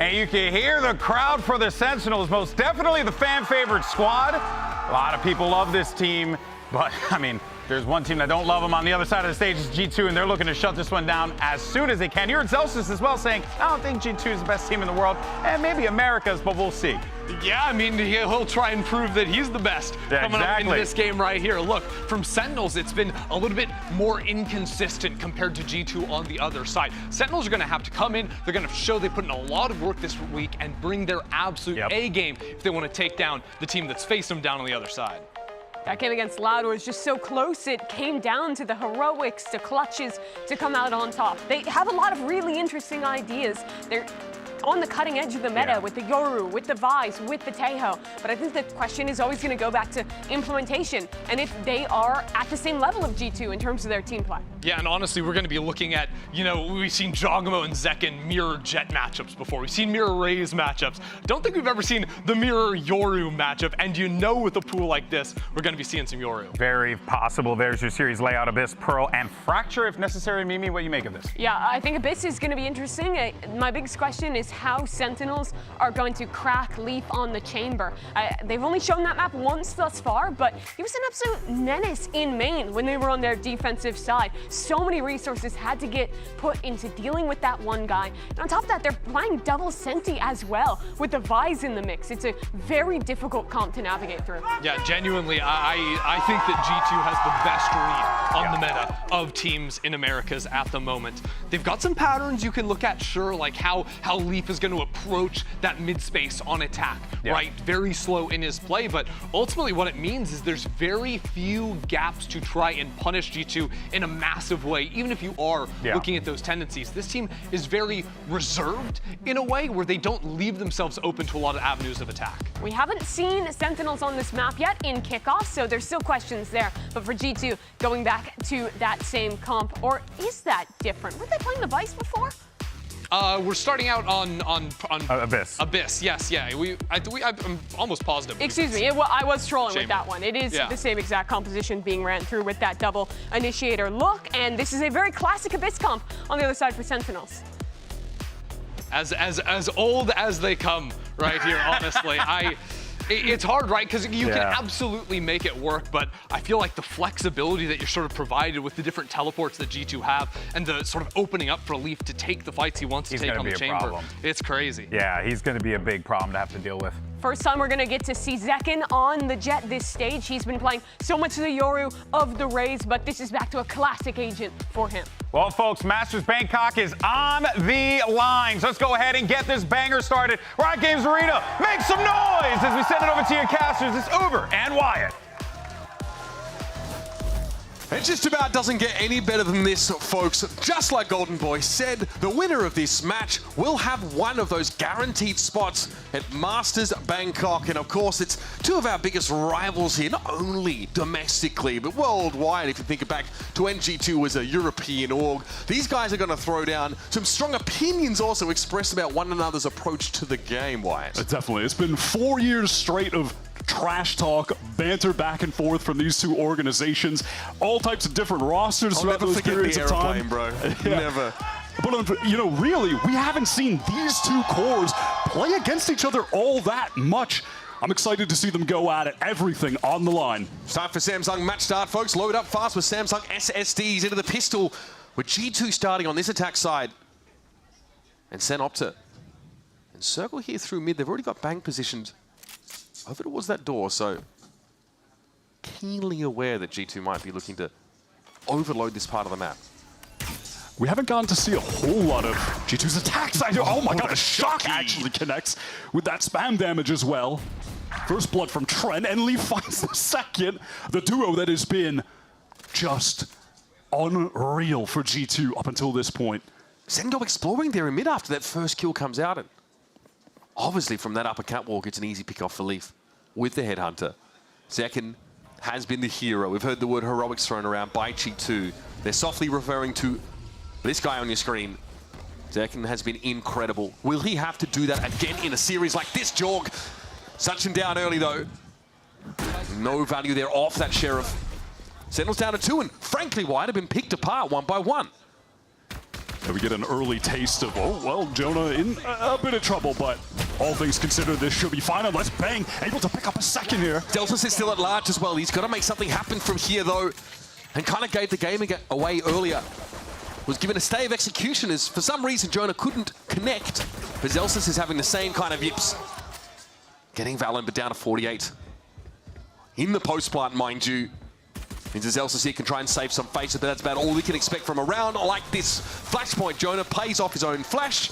And you can hear the crowd for the Sentinels, most definitely the fan favorite squad. A lot of people love this team, but I mean, there's one team that don't love them on the other side of the stage is G2, and they're looking to shut this one down as soon as they can. You heard Zellsis as well saying, I don't think G2 is the best team in the world, and maybe America's, but we'll see. Yeah, I mean, he'll try and prove that he's the best coming up into this game right here. Look, from Sentinels, it's been a little bit more inconsistent compared to G2 on the other side. Sentinels are going to have to come in. They're going to show they put in a lot of work this week and bring their absolute A game if they want to take down the team that's faced them down on the other side. That game against Loud was just so close. It came down to the heroics, the clutches to come out on top. They have a lot of really interesting ideas. They're on the cutting edge of the meta with the Yoru, with the Vise, with the Taeho. But I think the question is always going to go back to implementation and if they are at the same level of G2 in terms of their team play. Yeah, and honestly, we're going to be looking at, we've seen Jogamo and Zekken mirror Jet matchups before. We've seen mirror Raze matchups. Don't think we've ever seen the mirror Yoru matchup. And with a pool like this, we're going to be seeing some Yoru. Very possible. There's your series layout: Abyss, Pearl, and Fracture, if necessary. Mimi, what do you make of this? Yeah, I think Abyss is going to be interesting. My biggest question is how Sentinels are going to crack Leaf on the chamber. They've only shown that map once thus far, but he was an absolute menace in main when they were on their defensive side. So many resources had to get put into dealing with that one guy. And on top of that, they're playing double Senti as well with the Vise in the mix. It's a very difficult comp to navigate through. Yeah, genuinely, I think that G2 has the best read on the meta of teams in Americas at the moment. They've got some patterns you can look at, sure, like how Leaf is going to approach that mid space on attack, right? Very slow in his play, but ultimately what it means is there's very few gaps to try and punish G2 in a massive way, even if you are looking at those tendencies. This team is very reserved in a way where they don't leave themselves open to a lot of avenues of attack. We haven't seen Sentinels on this map yet in Kickoff, so there's still questions there. But for G2, going back to that same comp, or is that different? Were they playing the Vice before? We're starting out on Abyss. Abyss, yes, yeah. I'm almost positive. Excuse me, I was trolling with that one. It is the same exact composition being ran through with that double initiator look, and this is a very classic Abyss comp on the other side for Sentinels. As old as they come right here, honestly. It's hard, right? Because you can absolutely make it work, but I feel like the flexibility that you're sort of provided with the different teleports that G2 have and the sort of opening up for Leaf to take the fights he wants to take on the chamber. It's crazy. Yeah, he's going to be a big problem to have to deal with. First time we're going to get to see Zekken on the Jet this stage. He's been playing so much of the Yoru of the Raze, but this is back to a classic agent for him. Well, folks, Masters Bangkok is on the line. So let's go ahead and get this banger started. Riot Games Arena, make some noise as we send it over to your casters. It's Uber and Wyatt. It just about doesn't get any better than this, folks. Just like Golden Boy said, the winner of this match will have one of those guaranteed spots at Masters Bangkok. And of course, it's two of our biggest rivals here, not only domestically, but worldwide. If you think back to when G2 was a European org, these guys are going to throw down some strong opinions also expressed about one another's approach to the game, Wyatt. Definitely. It's been 4 years straight of trash talk, banter back and forth from these two organizations, all types of different rosters throughout those periods of time. Bro. Never. But, really, we haven't seen these two cores play against each other all that much. I'm excited to see them go at it. Everything on the line. It's time for Samsung match start, folks. Load up fast with Samsung SSDs into the pistol, with G2 starting on this attack side. And Senopta. And Circle here through mid. They've already got Bang positioned over towards that door, so keenly aware that G2 might be looking to overload this part of the map. We haven't gotten to see a whole lot of G2's attacks. Oh my god, a shock actually connects with that spam damage as well. First blood from Trent, and Lee finds the second. The duo that has been just unreal for G2 up until this point. Zen exploring there in mid after that first kill comes out, and obviously from that upper catwalk, it's an easy pick off for Leaf with the Headhunter. Zekken has been the hero. We've heard the word heroics thrown around by G2. They're softly referring to this guy on your screen. Zekken has been incredible. Will he have to do that again in a series like this, Jorg? Such him down early, though. No value there off that Sheriff. Sentinels down to 2, and frankly, Wyatt have been picked apart one by one. And we get an early taste of, oh, well, Jonah in a bit of trouble, but all things considered, this should be fine unless Bang able to pick up a second here. Zellsis is still at large as well. He's got to make something happen from here, though, and kind of gave the game away earlier. Was given a stay of execution as, for some reason, Jonah couldn't connect, but Zellsis is having the same kind of yips. Getting VALORANT, but down to 48. In the post plant, mind you. Means Zellsis here can try and save some face, but that's about all we can expect from a round like this. Flashpoint, Jonah plays off his own flash,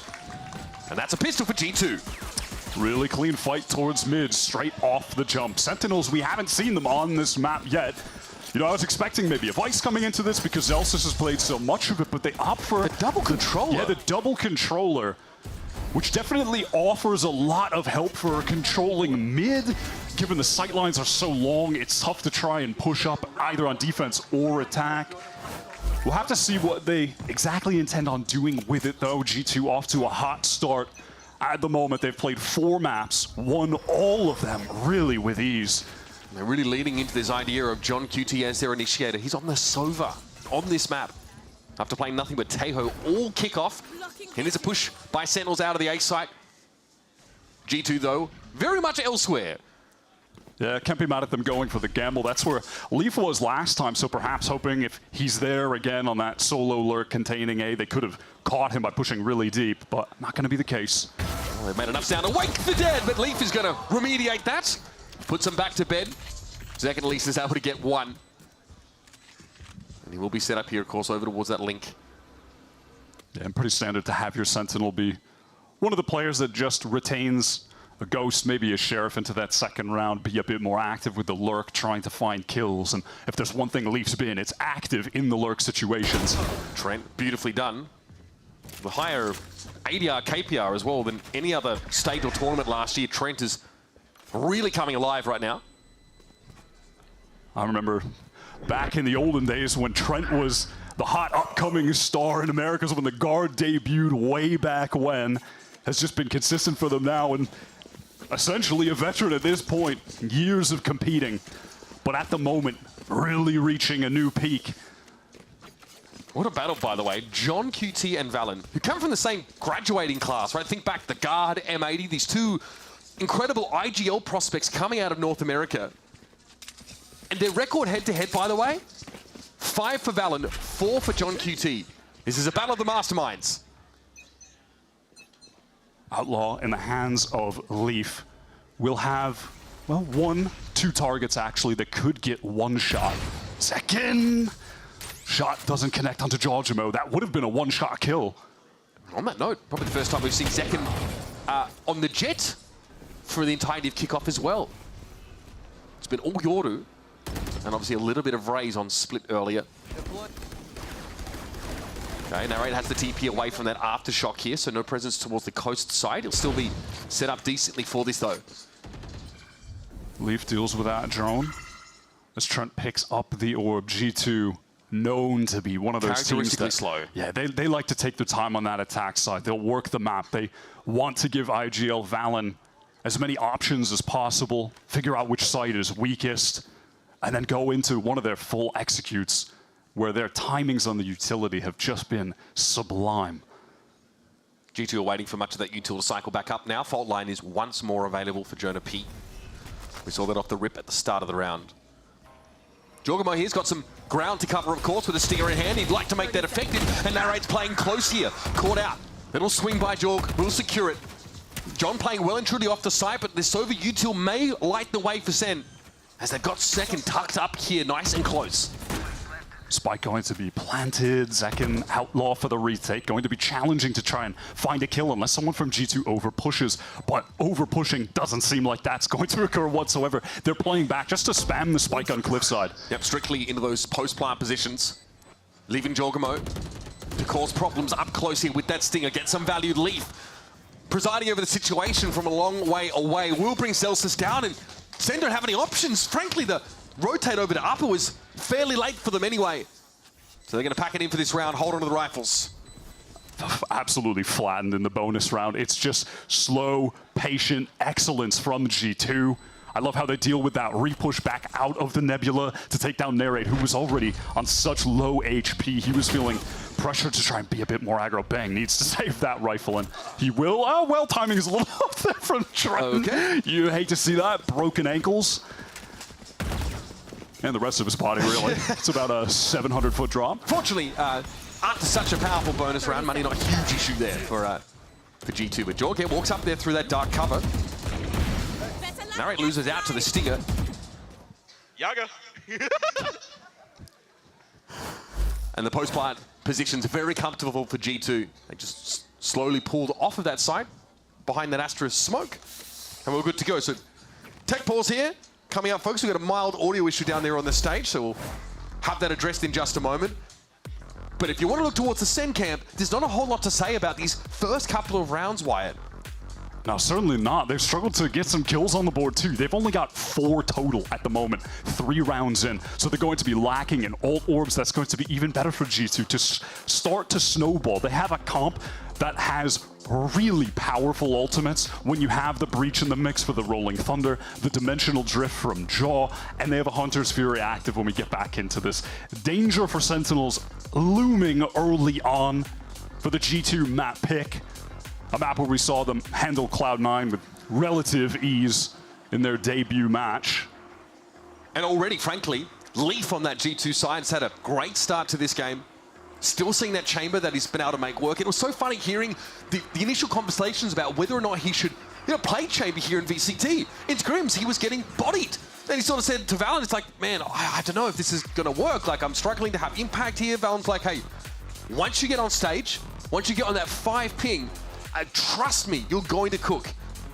and that's a pistol for G2. Really clean fight towards mid, straight off the jump. Sentinels, we haven't seen them on this map yet. You know, I was expecting maybe a Vice coming into this because Zellsis has played so much of it, but they opt for the double controller. Yeah, the double controller. which definitely offers a lot of help for controlling mid. Given the sightlines are so long, it's tough to try and push up either on defense or attack. We'll have to see what they exactly intend on doing with it, though. G2 off to a hot start. At the moment, they've played 4 maps, won all of them really with ease. They're really leaning into this idea of John QT as their initiator. He's on the Sova on this map. After playing nothing but Tejo all kickoff. And there's a push by Sentinels out of the A site. G2, though, very much elsewhere. Yeah, can't be mad at them going for the gamble. That's where Leaf was last time, so perhaps hoping if he's there again on that solo lurk containing A, they could have caught him by pushing really deep, but not going to be the case. Well, they've made enough sound to wake the dead, but Leaf is going to remediate that. Puts them back to bed. Zek at least is able to get one. And he will be set up here, of course, over towards that link. Yeah, and pretty standard to have your Sentinel be one of the players that just retains a ghost, maybe a sheriff into that second round, be a bit more active with the lurk, trying to find kills. And if there's one thing Leaf's been, it's active in the lurk situations. Trent, beautifully done. The higher ADR, KPR as well than any other state or tournament last year. Trent is really coming alive right now. I remember back in the olden days when Trent was the hot upcoming star in Americas when the guard debuted way back when. Has just been consistent for them now, and essentially a veteran at this point, years of competing, but at the moment, really reaching a new peak. What a battle, by the way. John QT and Valen, who come from the same graduating class, right? Think back, the Guard, M80, these two incredible IGL prospects coming out of North America. And their record head-to-head, by the way, 5 for Valen, 4 for John QT. This is a battle of the masterminds. Outlaw in the hands of Leaf will have, well, 1-2 targets actually that could get one shot. Second shot doesn't connect onto Georgimo. That would have been a one-shot kill. On that note, probably the first time we've seen Zekin on the jet for the entirety of kickoff as well. It's been all Yoru, and obviously a little bit of Raze on split earlier. Okay, Narrate has the TP away from that aftershock here, so no presence towards the coast side. He'll still be set up decently for this, though. Leaf deals with that drone as Trent picks up the orb. G2 known to be one of those teams that, slow. Yeah, they like to take their time on that attack side. They'll work the map. They want to give IGL Valen as many options as possible, figure out which side is weakest, and then go into one of their full executes, where their timings on the utility have just been sublime. G2 are waiting for much of that util to cycle back up now. Fault line is once more available for Jonah P. We saw that off the rip at the start of the round. Jorgamo here's got some ground to cover, of course, with a stinger in hand. He'd like to make that effective, and Narrate's playing close here. Caught out. It'll swing by Jorg, will secure it. John playing well and truly off the side, but this over util may light the way for Sen, as they've got second tucked up here, nice and close. Spike going to be planted, Zekin Outlaw for the retake, going to be challenging to try and find a kill unless someone from G2 over pushes, but over pushing doesn't seem like that's going to occur whatsoever. They're playing back just to spam the spike on cliffside. Yep, strictly into those post-plant positions, leaving Jorgamo to cause problems up close here with that stinger, get some valued Leaf. Presiding over the situation from a long way away will bring Zellsis down, and Sen don't have any options. Frankly, the rotate over to upper was fairly late for them anyway. So they're going to pack it in for this round, hold on to the rifles. Absolutely flattened in the bonus round. It's just slow, patient excellence from G2. I love how they deal with that repush back out of the Nebula to take down Narrate, who was already on such low HP. He was feeling pressure to try and be a bit more aggro. Bang needs to save that rifle, and he will. Oh, well, timing is a little off there from Trent. Okay. You hate to see that. Broken ankles. And the rest of his body, really. It's about a 700-foot drop. Fortunately, after such a powerful bonus round, money not a huge issue there for G2. But Jorge walks up there through that dark cover. Narrate loses out to the stinger. Yaga. And the post-plant position's very comfortable for G2. They just slowly pulled off of that site behind that Astra smoke. And we're good to go. So tech pause here. Coming up, folks, we've got a mild audio issue down there on the stage, so we'll have that addressed in just a moment. But if you want to look towards the Sen camp, there's not a whole lot to say about these first couple of rounds, Wyatt. No, certainly not. They've struggled to get some kills on the board too. They've only got 4 total at the moment, 3 rounds in. So they're going to be lacking in ult orbs. That's going to be even better for G2 to start to snowball. They have a comp that has really powerful ultimates when you have the Breach in the mix for the Rolling Thunder, the Dimensional Drift from Jaw, and they have a Hunter's Fury active when we get back into this. Danger for Sentinels looming early on for the G2 map pick. A map where we saw them handle Cloud9 with relative ease in their debut match. And already, frankly, Leaf on that G2 side has had a great start to this game. Still seeing that chamber that he's been able to make work. It was so funny hearing the initial conversations about whether or not he should play chamber here in VCT. In scrims, he was getting bodied. Then he sort of said to Valorant, it's like, man, I don't know if this is going to work. Like, I'm struggling to have impact here. Valorant's like, hey, once you get on stage, once you get on that 5 ping, trust me, you're going to cook.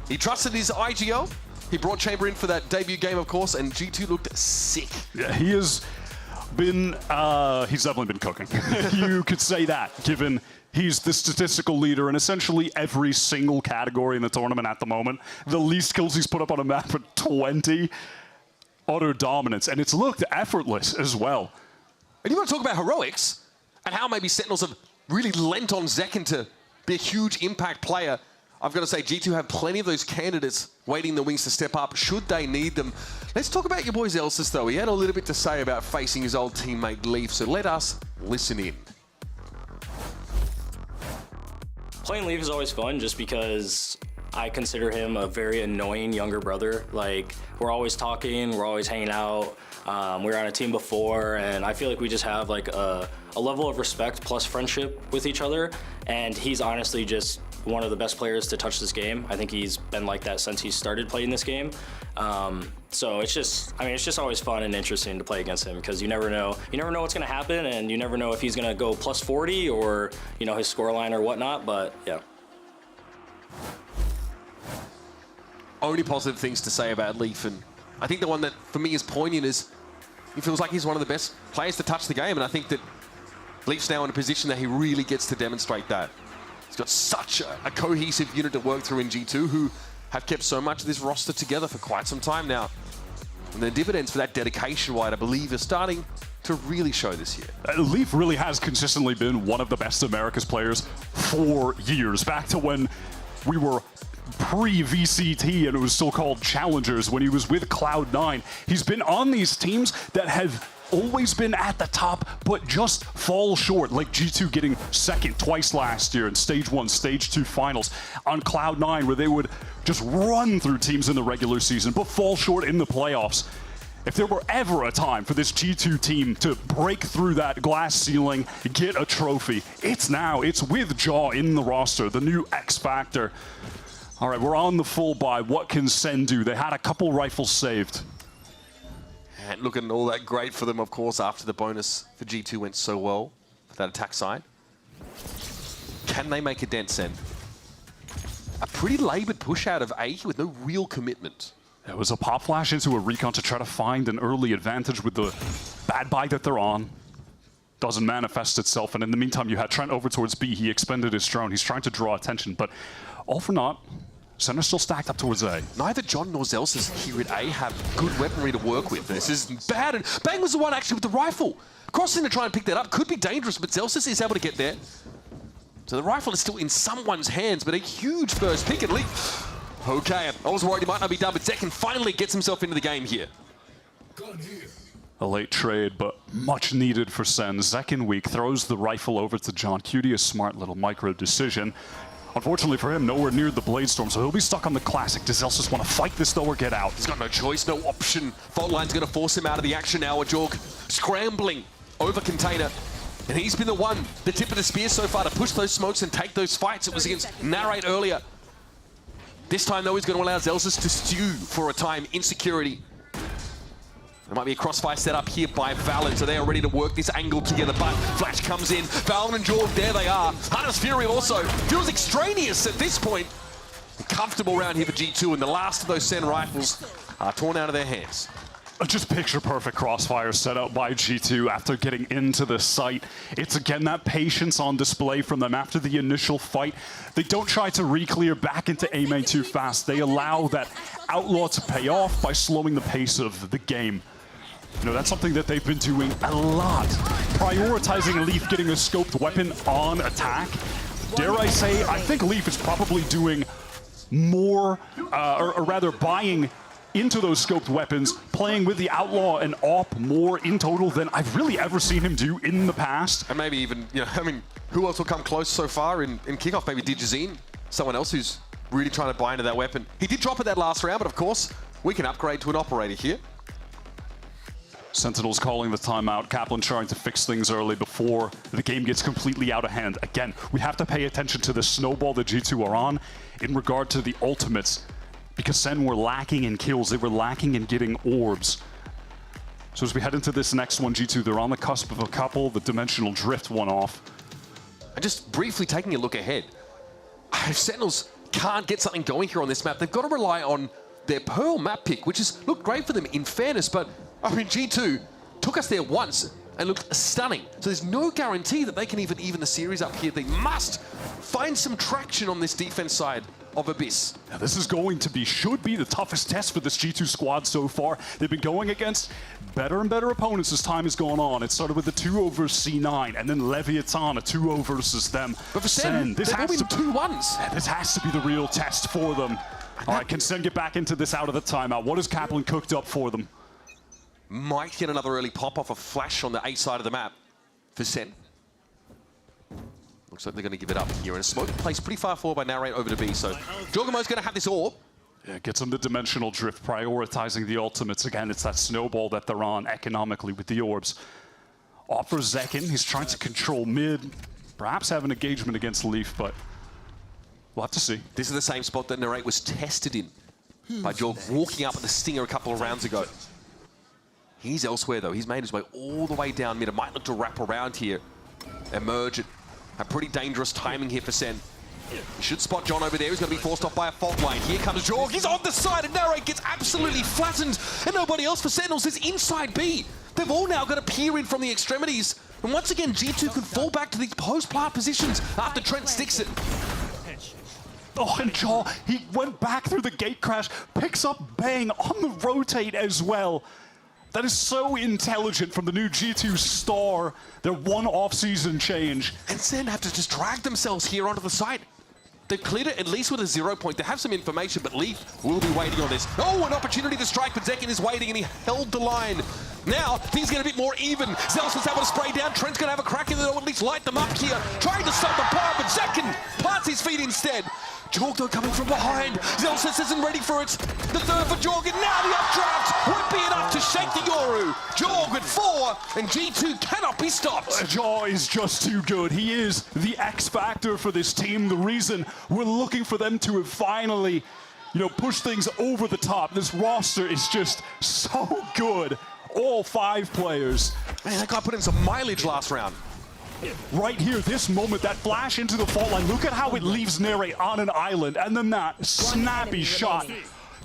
He trusted his IGL. He brought Chamber in for that debut game, of course, and G2 looked sick. Yeah, he has been, he's definitely been cooking. You could say that, given he's the statistical leader in essentially every single category in the tournament at the moment. The least kills he's put up on a map at 20. Utter dominance, and it's looked effortless as well. And you want to talk about heroics, and how maybe Sentinels have really lent on Zekin to be a huge impact player. I've got to say, G2 have plenty of those candidates waiting in the wings to step up should they need them. Let's talk about your boy Zellsis, though. He had a little bit to say about facing his old teammate Leaf, so let us listen in. Playing Leaf is always fun just because I consider him a very annoying younger brother. Like, we're always talking, we're always hanging out. We were on a team before, and I feel like we just have like a level of respect plus friendship with each other. And he's honestly just one of the best players to touch this game. I think he's been like that since he started playing this game. So it's just, I mean, it's just always fun and interesting to play against him because you never know what's gonna happen, and you never know if he's gonna go plus 40 or, you know, his scoreline or whatnot, but yeah. Only positive things to say about Leaf, and I think the one that for me is poignant is he feels like he's one of the best players to touch the game, and I think that Leaf's now in a position that he really gets to demonstrate that. He's got such a cohesive unit to work through in G2 who have kept so much of this roster together for quite some time now. And the dividends for that dedication, White, I believe, are starting to really show this year. Leaf really has consistently been one of the best Americas players for years. Back to when we were pre-VCT and it was still called Challengers, when he was with Cloud9. He's been on these teams that have always been at the top, but just fall short, like G2 getting second twice last year in Stage 1, Stage 2 finals, on Cloud9, where they would just run through teams in the regular season, but fall short in the playoffs. If there were ever a time for this G2 team to break through that glass ceiling, get a trophy, it's now. It's with Jaw in the roster, the new X Factor. All right, we're on the full buy. What can Sen do? They had a couple rifles saved. And looking all that great for them, of course, after the bonus for G2 went so well for that attack side. Can they make a dent, Sen? A pretty laboured push out of A with no real commitment. It was a pop flash into a recon to try to find an early advantage with the bad buy that they're on. Doesn't manifest itself, and in the meantime, you had Trent over towards B. He expended his drone. He's trying to draw attention, but all for naught. Center still stacked up towards A. Neither John nor Zellsis here at A have good weaponry to work with. This is bad, and Bang was the one actually with the rifle. Crossing to try and pick that up could be dangerous, but Zellsis is able to get there. So the rifle is still in someone's hands, but a huge first pick and Leaf. Okay, I was worried he might not be done, but Zekin finally gets himself into the game here. A late trade, but much needed for Sen. Zekin weak, throws the rifle over to John Cutie, a smart little micro decision. Unfortunately for him, nowhere near the Bladestorm, so he'll be stuck on the Classic. Does Zellsis want to fight this though or get out? He's got no choice, no option. Fault line's going to force him out of the action now. Ajorg scrambling over container. And he's been the one, the tip of the spear so far, to push those smokes and take those fights. It was against Narrate earlier. This time though, he's going to allow Zellsis to stew for a time in security. There might be a crossfire set up here by Valen, so they are ready to work this angle together, but Flash comes in. Valen and Jorg, there they are. Hunter's Fury also feels extraneous at this point. Comfortable round here for G2, and the last of those Sen rifles are torn out of their hands. Just picture-perfect crossfire set out by G2 after getting into the site. It's again that patience on display from them after the initial fight. They don't try to re-clear back into A main too fast. They allow that Outlaw to pay off by slowing the pace of the game. You know, that's something that they've been doing a lot. Prioritizing Leaf getting a scoped weapon on attack. Dare I say, I think Leaf is probably doing more, or rather buying into those scoped weapons, playing with the Outlaw and AWP more in total than I've really ever seen him do in the past. And maybe even, you know, I mean, who else will come close so far in Kickoff? Maybe Digizine, someone else who's really trying to buy into that weapon. He did drop it that last round, but of course, we can upgrade to an operator here. Sentinels calling the timeout. Kaplan trying to fix things early before the game gets completely out of hand. Again, we have to pay attention to the snowball that G2 are on in regard to the ultimates, because Sen were lacking in kills. They were lacking in getting orbs. So as we head into this next one, G2, they're on the cusp of a couple. The dimensional drift one off. And just briefly taking a look ahead, if Sentinels can't get something going here on this map, they've got to rely on their Pearl map pick, which has looked great for them in fairness, but I mean, G2 took us there once and looked stunning. So there's no guarantee that they can even the series up here. They must find some traction on this defense side of Abyss. Now, this is going to be, should be the toughest test for this G2 squad so far. They've been going against better and better opponents as time has gone on. It started with the 2-0 versus C9, and then Leviathan, a 2-0 versus them. But for Sen, this has to be 2-1s. This has to be the real test for them. All right, can Sen get back into this out of the timeout? What has Kaplan cooked up for them? Might get another early pop off a flash on the A side of the map for Sen. Looks like they're going to give it up here. And a smoke placed pretty far forward by Narrate over to B. So Jorgamo's going to have this orb. Yeah, gets them the dimensional drift, prioritizing the ultimates. Again, it's that snowball that they're on economically with the orbs. Offers Zekin. He's trying to control mid. Perhaps have an engagement against Leaf, but we'll have to see. This is the same spot that Narrate was tested in by Jorg walking up at the Stinger a couple of rounds ago. He's elsewhere, though. He's made his way all the way down mid. It might look to wrap around here. Emerge at a pretty dangerous timing here for Sen. He should spot John over there. He's going to be forced off by a fault line. Here comes Jorg. He's on the side, and Narrate gets absolutely flattened. And nobody else for Sentinels is inside B. They've all now got to peer in from the extremities. And once again, G2 can fall back to these post-plant positions after Trent sticks it. Oh, and Jaw, he went back through the gate crash, picks up Bang on the rotate as well. That is so intelligent from the new G2 star. Their one off-season change. And Sen have to just drag themselves here onto the site. They've cleared it at least with a 0 point. They have some information, but Leaf will be waiting on this. Oh, an opportunity to strike, but Zekin is waiting, and he held the line. Now, things get a bit more even. Zellsis able to spray down. Trent's going to have a crack in it, or at least light them up here. Trying to stop the power, but Zekin plants his feet instead. Jorg, though, coming from behind. Zellsis isn't ready for it. The third for Jorg, and now the updraft won't be enough to shake the Yoru. Jorg with 4, and G2 cannot be stopped. Jaw is just too good. He is the X factor for this team. The reason we're looking for them to have finally, you know, push things over the top. This roster is just so good. All 5 players. Man, that guy put in some mileage last round. Right here, this moment, that flash into the fault line. Look at how it leaves Narrate on an island, and then that snappy shot.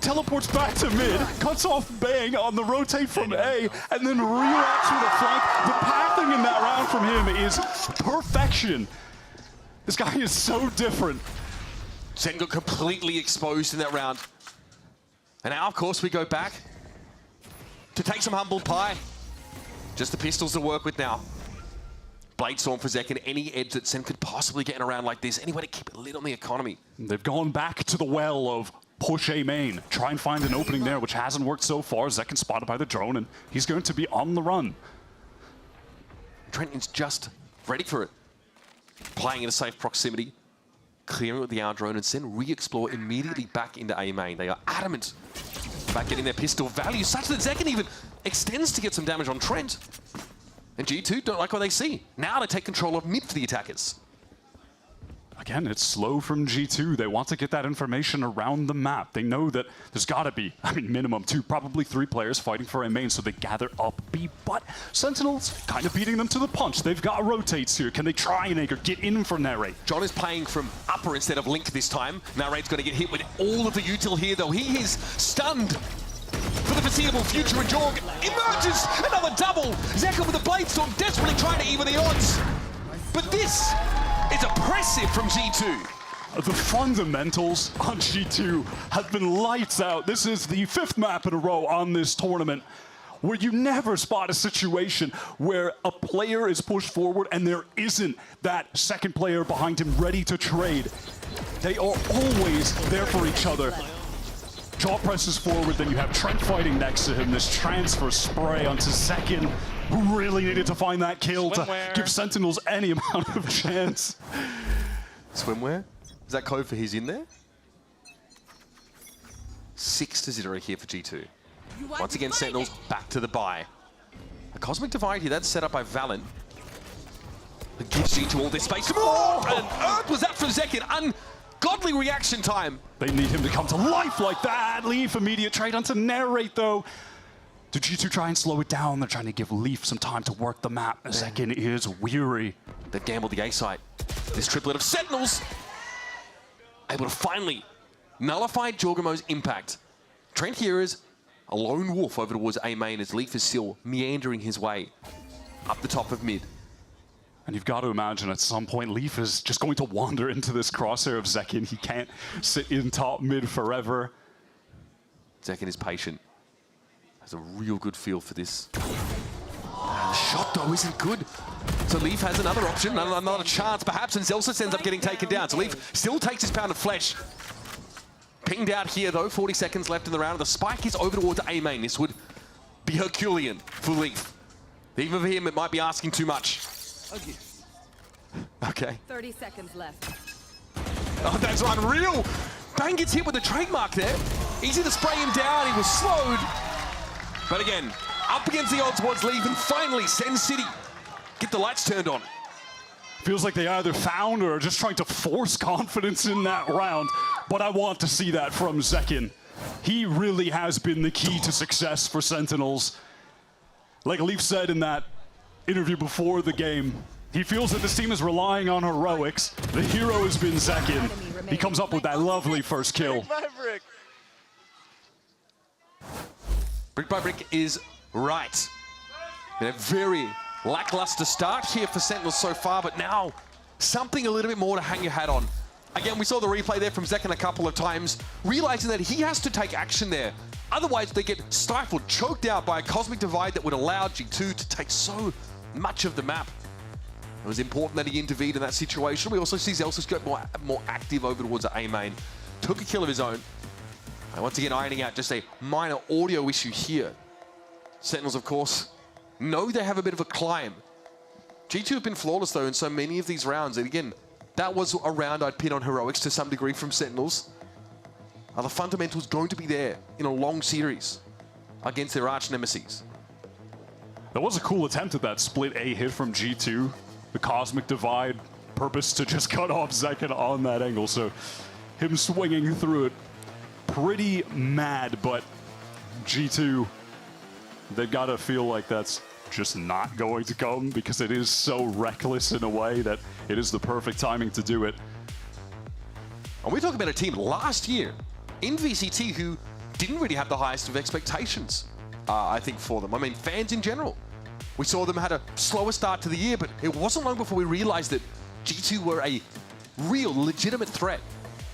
Teleports back to mid, cuts off Bang on the rotate from A, and then reacts with a flank. The pathing in that round from him is perfection. This guy is so different. Sen got completely exposed in that round. And now, of course, we go back to take some humble pie. Just the pistols to work with now. Bladestorm for Zekin, any edge that Sen could possibly get in a round like this, any way to keep a lid on the economy. They've gone back to the well of push A main, try and find an opening there, which hasn't worked so far. Zekin spotted by the drone, and he's going to be on the run. Trenton's just ready for it. Playing in a safe proximity, clearing with the hour drone, and Sen re-explore immediately back into A main. They are adamant about getting their pistol value, such that Zekin even extends to get some damage on Trent. And G2 don't like what they see. Now they take control of mid for the attackers. Again, it's slow from G2. They want to get that information around the map. They know that there's got to be, I mean, minimum 2, probably 3 players fighting for a main, so they gather up B. But Sentinels kind of beating them to the punch. They've got rotates here. Can they try and get in for Narrate? John is playing from upper instead of Link this time. Narrate's going to get hit with all of the util here, though. He is stunned for the foreseeable future. And Jorg emerges, another double. Zeka with the Blade Storm, desperately trying to even the odds. But this is oppressive from G2. The fundamentals on G2 have been lights out. This is the 5th map in a row on this tournament where you never spot a situation where a player is pushed forward and there isn't that second player behind him ready to trade. They are always there for each other. Jaw presses forward, then you have Trent fighting next to him. This transfer spray onto Zekin, who really needed to find that kill to give Sentinels any amount of chance. Swimwear? Is that code for he's in there? 6-0 here for G2. Once again, Sentinels back to the buy. A Cosmic Divide here, that's set up by VALORANT. It gives G2 all this space. Oh, and Earth was that from Zekin. Ungodly reaction time. They need him to come to life like that. Leaf, immediate trade onto Narrate, though. Do G2 try and slow it down? They're trying to give Leaf some time to work the map. Zekin is weary. They've gambled the A site. This triplet of Sentinels able to finally nullify Jorgamo's impact. Trent here is a lone wolf over towards A main as Leaf is still meandering his way up the top of mid. And you've got to imagine at some point Leaf is just going to wander into this crosshair of Zekin. He can't sit in top mid forever. Zekin is patient. Has a real good feel for this. The shot though isn't good. So Leaf has another option, another chance perhaps, and Zellsis ends up getting taken down. So Leaf still takes his pound of flesh. Pinged out here though, 40 seconds left in the round. The spike is over towards A main. This would be Herculean for Leaf. Even for him, it might be asking too much. Okay. 30 seconds left. Oh, that's unreal. Bang gets hit with a trademark there. Easy to spray him down. He was slowed. But again, up against the odds was Leaf, and finally Sen City get the lights turned on. Feels like they either found or are just trying to force confidence in that round. But I want to see that from Zekin. He really has been the key to success for Sentinels. Like Leaf said in that interview before the game, he feels that this team is relying on heroics. The hero has been Zekin. He comes up with that lovely first kill. Brick by Brick is right. Been a very lackluster start here for Sentinels so far, but now something a little bit more to hang your hat on. Again, we saw the replay there from Zekin a couple of times, realizing that he has to take action there. Otherwise, they get stifled, choked out by a Cosmic Divide that would allow G2 to take so much of the map. It was important that he intervened in that situation. We also see Zellsis get more active over towards the A main. Took a kill of his own. And once again, ironing out just a minor audio issue here. Sentinels, of course, know they have a bit of a climb. G2 have been flawless, though, in so many of these rounds. And again, that was a round I'd pin on heroics to some degree from Sentinels. Are the fundamentals going to be there in a long series against their arch nemesis? That was a cool attempt at that split A hit from G2. The Cosmic Divide purpose to just cut off Zekin on that angle. So him swinging through it, pretty mad, but G2, they've got to feel like that's just not going to come because it is so reckless in a way that it is the perfect timing to do it. And we're talking about a team last year in VCT who didn't really have the highest of expectations, I think, for them. I mean, fans in general. We saw them had a slower start to the year, but it wasn't long before we realized that G2 were a real, legitimate threat.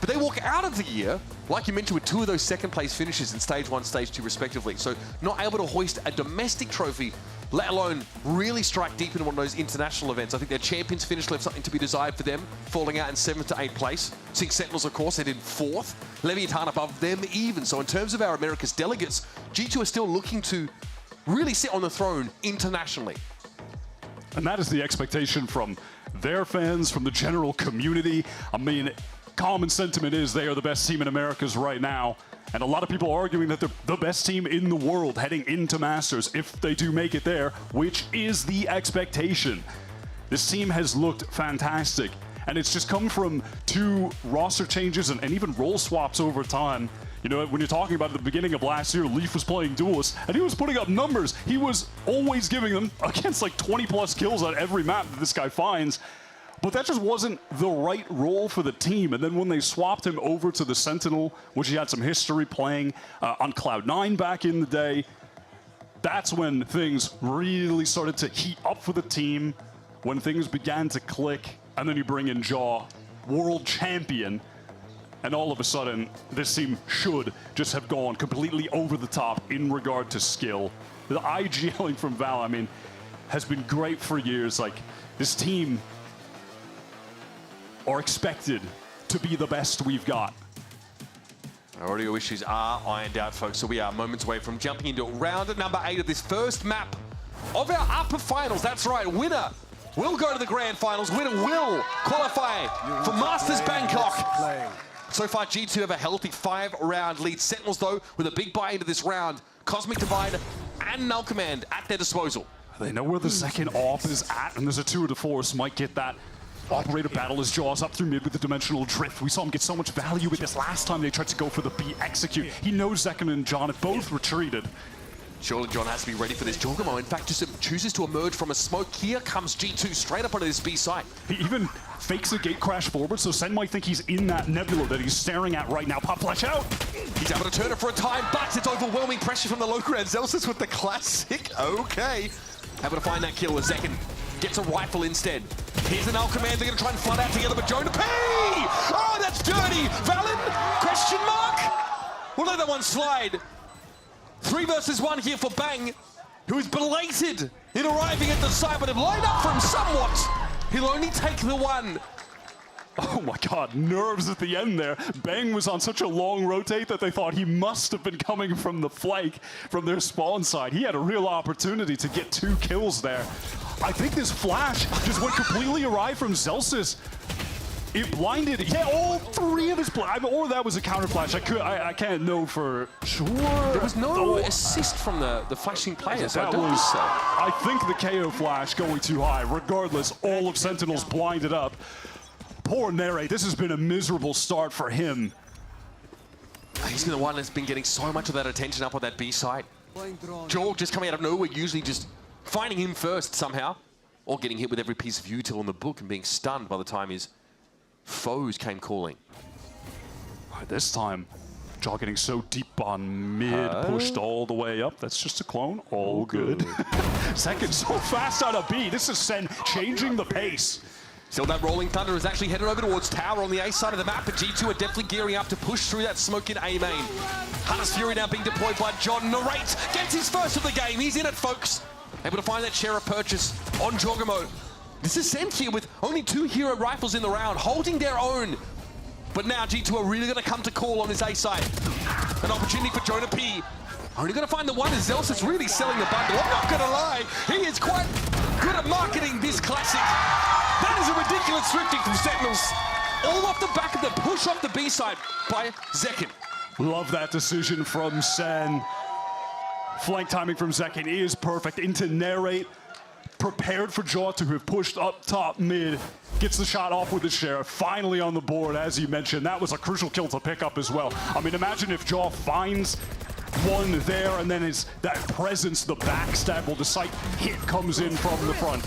But they walk out of the year, like you mentioned, with 2 of those second place finishes in Stage 1, Stage 2 respectively. So not able to hoist a domestic trophy, let alone really strike deep into one of those international events. I think their champions finish left something to be desired for them, falling out in 7th to 8th place. Seeing Sentinels, of course, they're in 4th. Leviathan above them even. So in terms of our Americas delegates, G2 are still looking to really sit on the throne internationally. And that is the expectation from their fans, from the general community. I mean, common sentiment is they are the best team in Americas right now. And a lot of people are arguing that they're the best team in the world heading into Masters if they do make it there, which is the expectation. This team has looked fantastic. And it's just come from 2 roster changes and even role swaps over time. You know, when you're talking about at the beginning of last year, Leaf was playing duelist, and he was putting up numbers. He was always giving them against like 20-plus kills on every map that this guy finds. But that just wasn't the right role for the team. And then when they swapped him over to the Sentinel, which he had some history playing on Cloud9 back in the day, That's when things really started to heat up for the team, when things began to click, and then you bring in Jaw, world champion, and all of a sudden, this team should just have gone completely over the top in regard to skill. The IGLing from Val, I mean, has been great for years. Like, this team are expected to be the best we've got. Our audio issues are ironed out, folks, so we are moments away from jumping into round number 8 of this first map of our upper finals. That's right, winner will go to the grand finals. Winner will qualify for Masters Bangkok. So far, G2 have a healthy 5-round lead. Sentinels, though, with a big buy into this round. Cosmic Divide and Null Command at their disposal. They know where the second op is at, and there's a tour de force. Might get that operator battle as Jaws up through mid with the dimensional drift. We saw him get so much value with this last time they tried to go for the B execute. He knows Zekin and John have both retreated. Surely John has to be ready for this. Jorgamo, in fact, just chooses to emerge from a smoke. Here comes G2 straight up onto this B site. He even fakes a gate crash forward, so Sen might think he's in that nebula that he's staring at right now. Pop flash out! He's able to turn it for a time, but it's overwhelming pressure from the low ground. Zellsis with the classic. Okay. Able to find that kill as Zekin gets a rifle instead. Here's an Null Command. They're going to try and flood out together, but Jonah P! Oh, that's dirty! Valen? Question mark? We'll let that one slide. 3 versus 1 here for Bang, who is belated in arriving at the site, but have lined up for him somewhat. He'll only take the one. Oh my god, nerves at the end there. Bang was on such a long rotate that they thought he must have been coming from the flank, from their spawn side. He had a real opportunity to get 2 kills there. I think this flash just went completely awry from Zellsis. It blinded, yeah, all 3 of his or that was a counter flash. I can't know for sure. There was no assist from the flashing players. That was, I think the KO flash going too high. Regardless, all of Sentinels blinded up. Poor Nere, this has been a miserable start for him. He's been the one that's been getting so much of that attention up on that B site. Jorg just coming out of nowhere, usually just finding him first somehow, or getting hit with every piece of util in the book and being stunned by the time his foes came calling. Right, this time, Jaw getting so deep on mid, pushed all the way up. That's just a clone. All good. Second, so fast out of B. This is Sen changing the pace. Still, that Rolling Thunder is actually headed over towards Tower on the A side of the map, but G2 are definitely gearing up to push through that smoke in A main. Hunter's Fury now being deployed by John. Narrate gets his first of the game. He's in it, folks. Able to find that share of purchase on Jorgamo. This is Sent here with only 2 hero rifles in the round, holding their own. But now G2 are really going to come to call on his A side. An opportunity for Jonah P. Only going to find the one as Zellsis really selling the bundle. I'm not going to lie, he is quite good at marketing this classic. That is a ridiculous thrifting from Sentinels. All off the back of the push off the B side by Zekin. Love that decision from Sen. Flank timing from Zekin is perfect into Narrate. Prepared for Jaw to have pushed up top mid. Gets the shot off with the sheriff. Finally on the board, as you mentioned. That was a crucial kill to pick up as well. I mean, imagine if Jaw finds one there and then is that presence, the backstab, while the sight hit comes in from the front.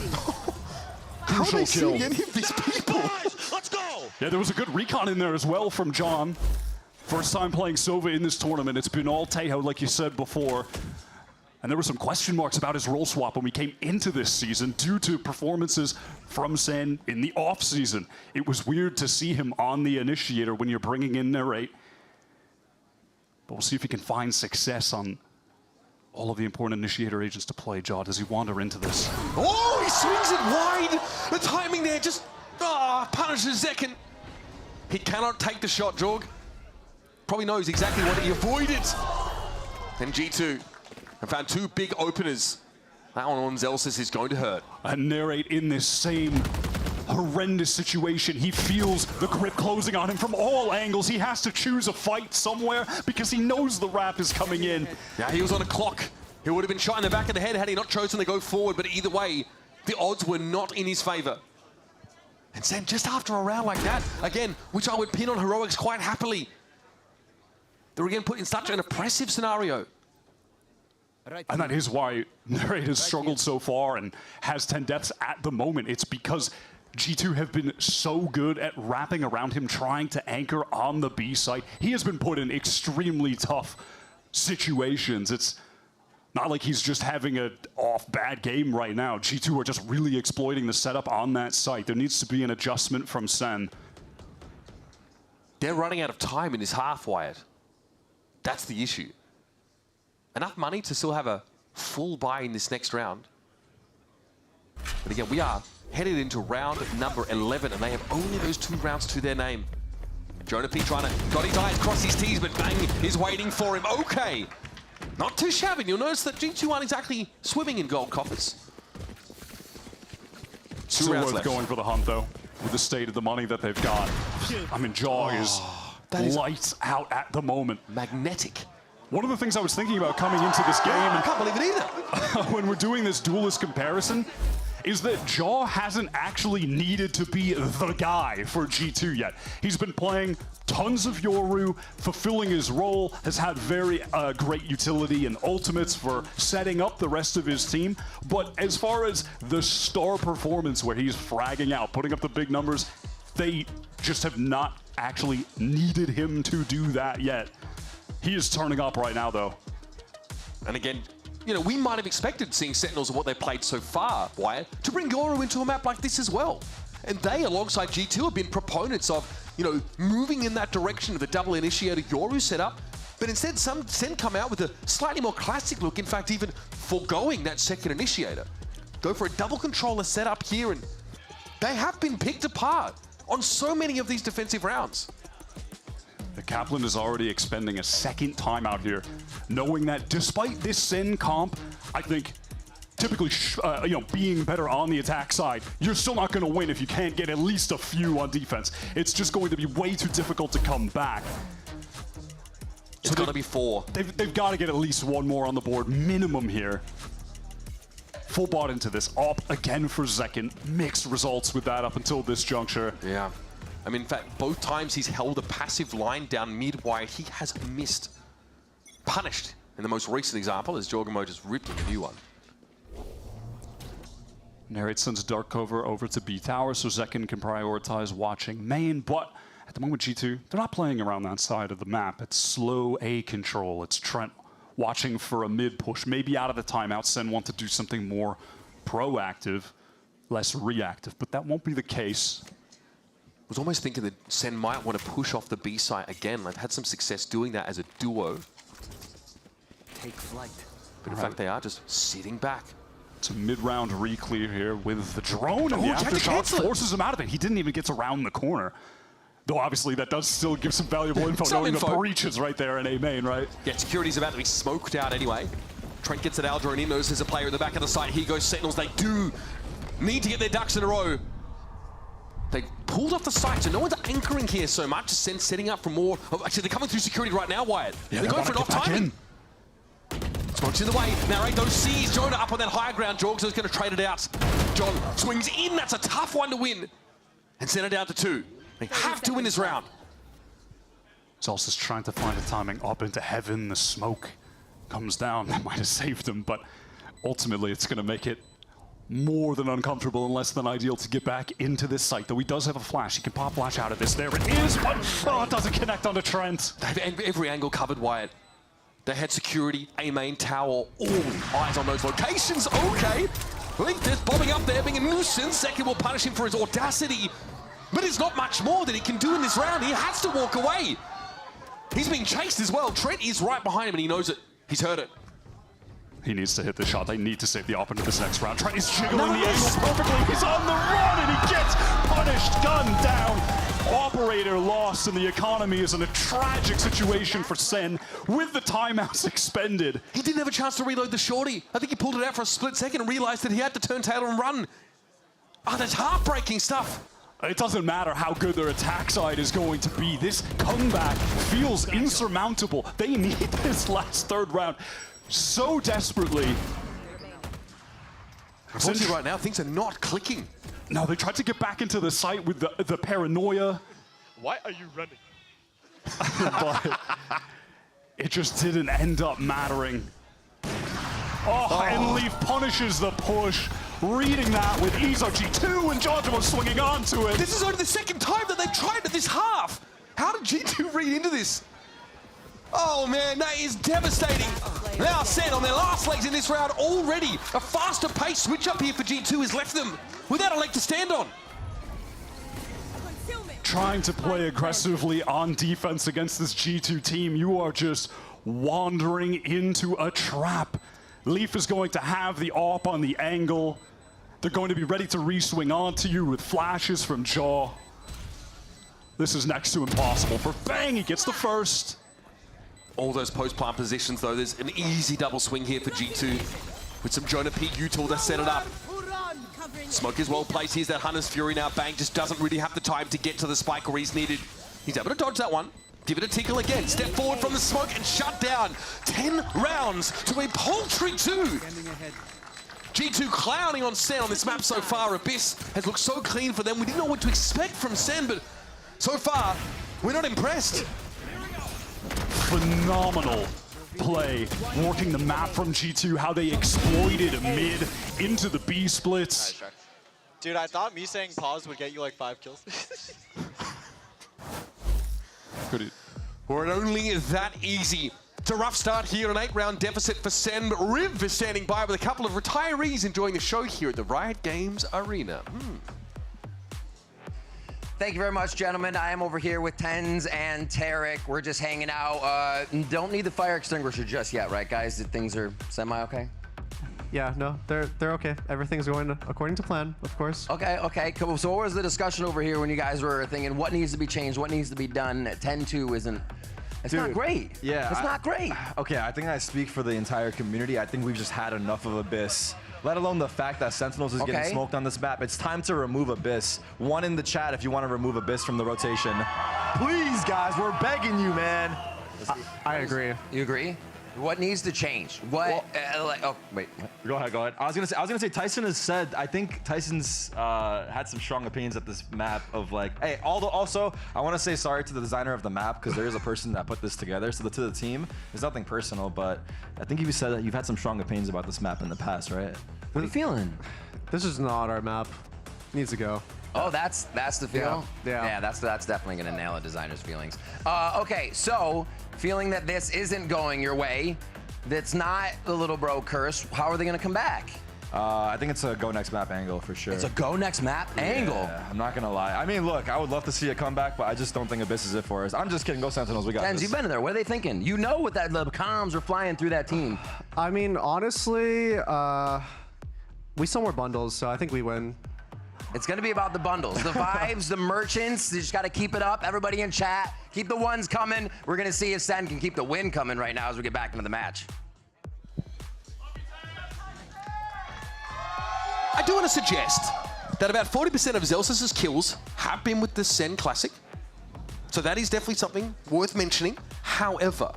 Crucial kill. Any of these people? Let's go! Yeah, there was a good recon in there as well from John. First time playing Sova in this tournament. It's been all Tejo, like you said before. And there were some question marks about his role swap when we came into this season due to performances from Sen in the off-season. It was weird to see him on the initiator when you're bringing in Narrate. But we'll see if he can find success on all of the important initiator agents to play. Jaw, does he wander into this? Oh, he swings it wide! The timing there just punishes Zekin. He cannot take the shot, Jorg. Probably knows exactly what he avoided. Then G2 have found 2 big openers. That one on Zellsis is going to hurt. And Narrate in this same horrendous situation. He feels the grip closing on him from all angles. He has to choose a fight somewhere because he knows the wrap is coming in. Yeah, he was on a clock. He would have been shot in the back of the head had he not chosen to go forward, but either way, the odds were not in his favor. And Sen, just after a round like that, again, which I would pin on Heroics quite happily, they're again put in such an oppressive scenario. And that is why Narrate has struggled so far and has 10 deaths at the moment. It's because G2 have been so good at wrapping around him, trying to anchor on the B site. He has been put in extremely tough situations. It's Not like he's just having a bad game right now. G2 are just really exploiting the setup on that site. There needs to be an adjustment from Sen. They're running out of time in this half, Wyatt. That's the issue. Enough money to still have a full buy in this next round. But again, we are headed into round number 11, and they have only those 2 rounds to their name. Jonah P trying to dot his I's, cross his T's, but Bang is waiting for him. Okay. Not too shabby. You'll notice that G2 aren't exactly swimming in gold coffers. 2 Still rounds worth left. going for the hunt, though, with the state of the money that they've got. I mean, Jaw is lights out at the moment. Magnetic. One of the things I was thinking about coming into this game, I can't believe it either. when we're doing this duelist comparison, is that Jaw hasn't actually needed to be the guy for G2 yet. He's been playing tons of Yoru, fulfilling his role, has had very great utility and ultimates for setting up the rest of his team. But as far as the star performance where he's fragging out, putting up the big numbers, they just have not actually needed him to do that yet. He is turning up right now, though. And again, you know, we might have expected seeing Sentinels and what they've played so far, Wyatt, to bring Yoru into a map like this as well. And they, alongside G2, have been proponents of, you know, moving in that direction of the double initiator Yoru setup. But instead, some Sen come out with a slightly more classic look, in fact, even foregoing that second initiator. Go for a double controller setup here, and they have been picked apart on so many of these defensive rounds. The Kaplan is already expending a second timeout here, knowing that despite this Sen comp, I think typically, you know, being better on the attack side, you're still not going to win if you can't get at least a few on defense. It's just going to be way too difficult to come back. It's got to be 4. They've got to get at least 1 more on the board, minimum here. Full bought into this. Op again for Zekin. Mixed results with that up until this juncture. Yeah. I mean, in fact, both times he's held a passive line down mid-wire, he has missed. Punished in the most recent example as Jorgamo just ripped him a new one. Narrate sends Dark Cover over to B Tower so Zekin can prioritize watching main, but at the moment G2, they're not playing around that side of the map. It's slow A control. It's Trent watching for a mid push, maybe out of the timeout. Sen want to do something more proactive, less reactive, but that won't be the case. I was almost thinking that Sen might want to push off the B site again. They've had some success doing that as a duo. Take flight. But in fact, they are just sitting back. It's a mid-round re-clear here with the drone, and the tried to aftershock cancel it. forces him out of it. He didn't even get around the corner. Though obviously that does still give some valuable info, knowing the breach is right there in A main, right? Yeah, security's about to be smoked out anyway. Trent gets it out, drone in, knows there's a player at the back of the site. Here goes Sentinels. They do need to get their ducks in a row. They pulled off the site, so no one's anchoring here so much. Just setting up for more. Oh, actually, they're coming through security right now, Wyatt. Yeah, they're going for an off-timing. Smokes in the way. Narrate those C's. Jonah up on that higher ground. Jorgs is going to trade it out. John swings in. That's a tough one to win. And send it down to 2. They have to win this round. Zellsis trying to find the timing up into heaven. The smoke comes down. That might have saved him, but ultimately it's going to make it more than uncomfortable and less than ideal to get back into this site. Though he does have a flash. He can pop flash out of this. There it is, but oh, it doesn't connect onto Trent. They have every angle covered, Wyatt. They had security, A main, tower, all eyes on those locations. Okay. Link is bombing up there, being a nuisance. Second will punish him for his audacity. But there's not much more that he can do in this round. He has to walk away. He's being chased as well. Trent is right behind him and he knows it. He's heard it. He needs to hit the shot. They need to save the op into this next round. Trent is jiggling the angles perfectly. He's on the run and he gets punished. Gun down. Operator lost, and the economy is in a tragic situation for Sen with the timeouts expended. He didn't have a chance to reload the shorty. I think he pulled it out for a split second and realized that he had to turn tail and run. Oh, that's heartbreaking stuff. It doesn't matter how good their attack side is going to be. This comeback feels insurmountable. They need this last third round so desperately. Unfortunately, right now, things are not clicking. No, they tried to get back into the site with the paranoia. Why are you running? But it just didn't end up mattering. Oh, and Leaf punishes the push, reading that with Ezo G2 and Giorgio swinging onto it. This is only the second time that they've tried it this half. How did G2 read into this? Oh man, that is devastating. Now Sen on their last legs in this round already. A faster pace switch up here for G2 has left them without a leg to stand on. Trying to play aggressively on defense against this G2 team, you are just wandering into a trap. Leaf is going to have the AWP on the angle. They're going to be ready to re-swing onto you with flashes from Jaw. This is next to impossible for Bang. He gets the first. All those post-plant positions, though, there's an easy double swing here for G2 with some Jonah Peak U-tool to set it up. Smoke is well placed. Here's that Hunter's Fury now. Bang just doesn't really have the time to get to the spike where he's needed. He's able to dodge that one. Give it a tickle again. Step forward from the smoke and shut down. 10 rounds to a paltry 2. G2 clowning on Sen on this map so far. Abyss has looked so clean for them. We didn't know what to expect from Sen, but so far, we're not impressed. Phenomenal play, working the map from G2, how they exploited mid into the B splits. Dude, I thought me saying pause would get you like 5 kills. Were it only that easy. It's a rough start here, an 8-round deficit for Sen, but Riv is standing by with a couple of retirees enjoying the show here at the Riot Games Arena. Thank you very much, gentlemen. I am over here with Tens and Tarek. We're just hanging out. Don't need the fire extinguisher just yet, right, guys? Things are semi-okay? Yeah, no, they're okay. Everything's going according to plan, of course. Okay, cool. So what was the discussion over here when you guys were thinking what needs to be changed, what needs to be done? 10-2 isn't... It's not great. Yeah. It's not great. Okay, I think I speak for the entire community. I think we've just had enough of Abyss. Let alone the fact that Sentinels is getting smoked on this map. It's time to remove Abyss. One in the chat if you want to remove Abyss from the rotation. Please, guys, we're begging you, man. I agree. You agree? What needs to change? What? Oh, wait. What? Go ahead. I was gonna say Tyson has said. I think Tyson's had some strong opinions at this map of like. Hey, also I want to say sorry to the designer of the map because there is a person that put this together. So to the team, it's nothing personal, but I think you said that you've had some strong opinions about this map in the past, right? What are you feeling? This is not our map. Needs to go. Oh, that's the feel? Yeah. That's definitely gonna nail a designer's feelings. Okay, so feeling that this isn't going your way, that's not the little bro curse, how are they gonna come back? I think it's a go next map angle for sure. It's a go next map angle? I'm not gonna lie. I mean, look, I would love to see a comeback, but I just don't think Abyss is it for us. I'm just kidding. Go Sentinels. We got Tens, this. you've been in there. What are they thinking? You know what the comms are flying through that team. I mean, honestly, we sell more bundles, so I think we win. It's gonna be about the bundles, the vibes, the merchants. You just gotta keep it up. Everybody in chat, keep the ones coming. We're gonna see if Sen can keep the win coming right now as we get back into the match. I do want to suggest that about 40% of Zellsis' kills have been with the Sen Classic. So that is definitely something worth mentioning. However,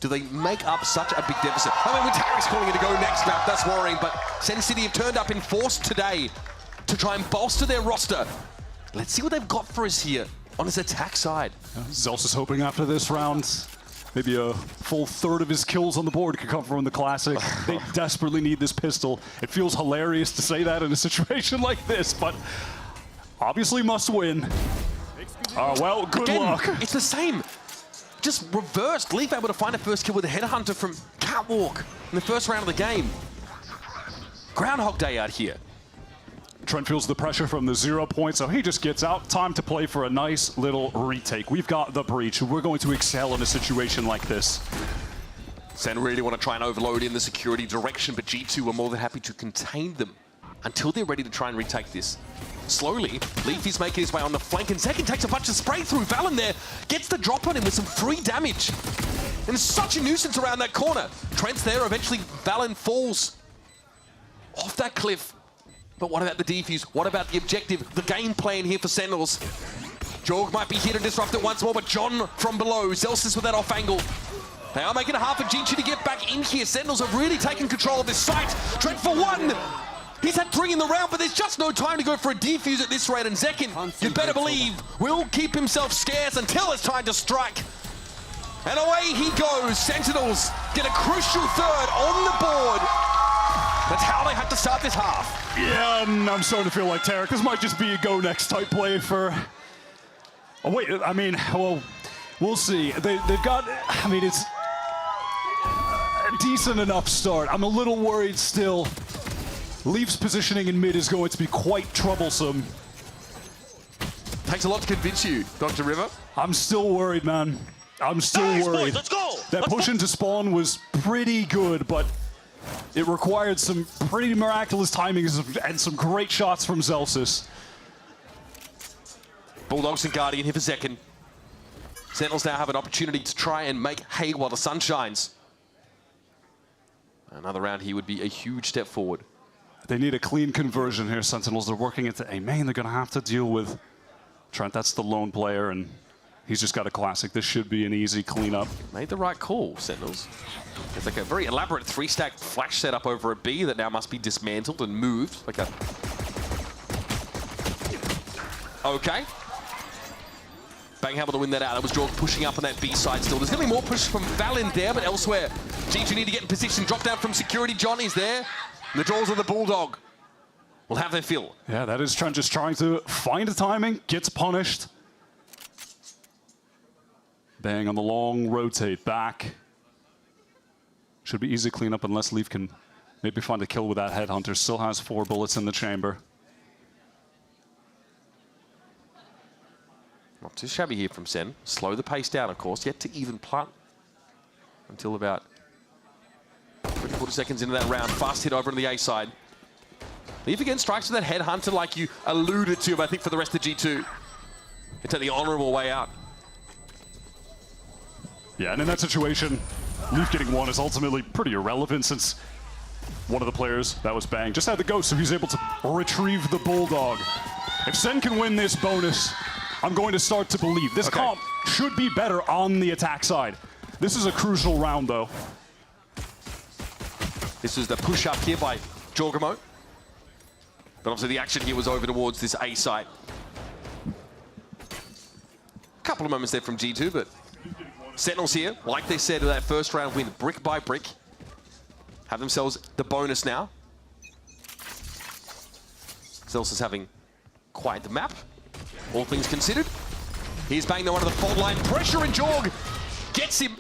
do they make up such a big deficit? I mean, when Tarek's calling it a go next map, that's worrying, but Sen City have turned up in force today to try and bolster their roster. Let's see what they've got for us here on his attack side. Zellsis hoping after this round, maybe a full third of his kills on the board could come from the Classic. They desperately need this pistol. It feels hilarious to say that in a situation like this, but obviously must win. Well, good luck. It's the same. Just reversed. Leaf able to find a first kill with a headhunter from Catwalk in the first round of the game. Groundhog Day out here. Trent feels the pressure from the 0 point, so he just gets out. Time to play for a nice little retake. We've got the breach. We're going to excel in a situation like this. Sen really want to try and overload in the security direction, but G2 are more than happy to contain them until they're ready to try and retake this. Slowly, Leaf is making his way on the flank, and Second takes a bunch of spray through. Valen there gets the drop on him with some free damage. And it's such a nuisance around that corner. Trent's there, eventually Valen falls off that cliff. But what about the defuse? What about the objective? The game plan here for Sentinels. Jorg might be here to disrupt it once more, but John from below. Zellsis with that off angle. They are making it hard for G2 to get back in here. Sentinels have really taken control of this site. Trent for one. He's had 3 in the round, but there's just no time to go for a defuse at this rate. And Zekin, you better believe, will keep himself scarce until it's time to strike. And away he goes. Sentinels get a crucial third on the board. That's how they had to start this half. Yeah, and I'm starting to feel like Tarek. This might just be a go next type play for... Oh, wait, I mean, well, we'll see. They've got... I mean, decent enough start. I'm a little worried still. Leaf's positioning in mid is going to be quite troublesome. Takes a lot to convince you, Dr. River. I'm still worried, man. I'm still worried. Boys, let's go. That push into spawn was pretty good, but it required some pretty miraculous timings and some great shots from Zellsis. Bulldogs and Guardian here for second. Sentinels now have an opportunity to try and make hay while the sun shines. Another round here would be a huge step forward. They need a clean conversion here, Sentinels. They're working into A main. They're going to have to deal with Trent. That's the lone player, and he's just got a classic. This should be an easy cleanup. Made the right call, Sentinels. It's like a very elaborate 3-stack flash setup over a B that now must be dismantled and moved. Like a... Okay. Bang able to win that out. That was Jorg pushing up on that B side still. There's going to be more push from Val in there, but elsewhere. G2 need to get in position. Drop down from security. Johnny's there. And the draws of the Bulldog will have their fill. Yeah, that is Trent just trying to find the timing. Gets punished. Bang on the long rotate back. Should be easy cleanup unless Leaf can maybe find a kill with that Headhunter. Still has 4 bullets in the chamber. Not too shabby here from Sen. Slow the pace down, of course. Yet to even plant until about 40 seconds into that round. Fast hit over to the A side. Leaf again strikes with that Headhunter like you alluded to, but I think for the rest of G2. They take the honorable way out. Yeah, and in that situation, Leaf getting 1 is ultimately pretty irrelevant since one of the players, that was Bang, just had the ghost, so he's able to retrieve the Bulldog. If Sen can win this bonus, I'm going to start to believe. This comp should be better on the attack side. This is a crucial round, though. This was the push-up here by Jorgamo. But obviously the action here was over towards this A site. Couple of moments there from G2, but Sentinels here, like they said in that first round win, brick by brick. Have themselves the bonus now. Zellsis having quite the map, all things considered. Here's Bang, the one of the fault line. Pressure, and Jorg gets him.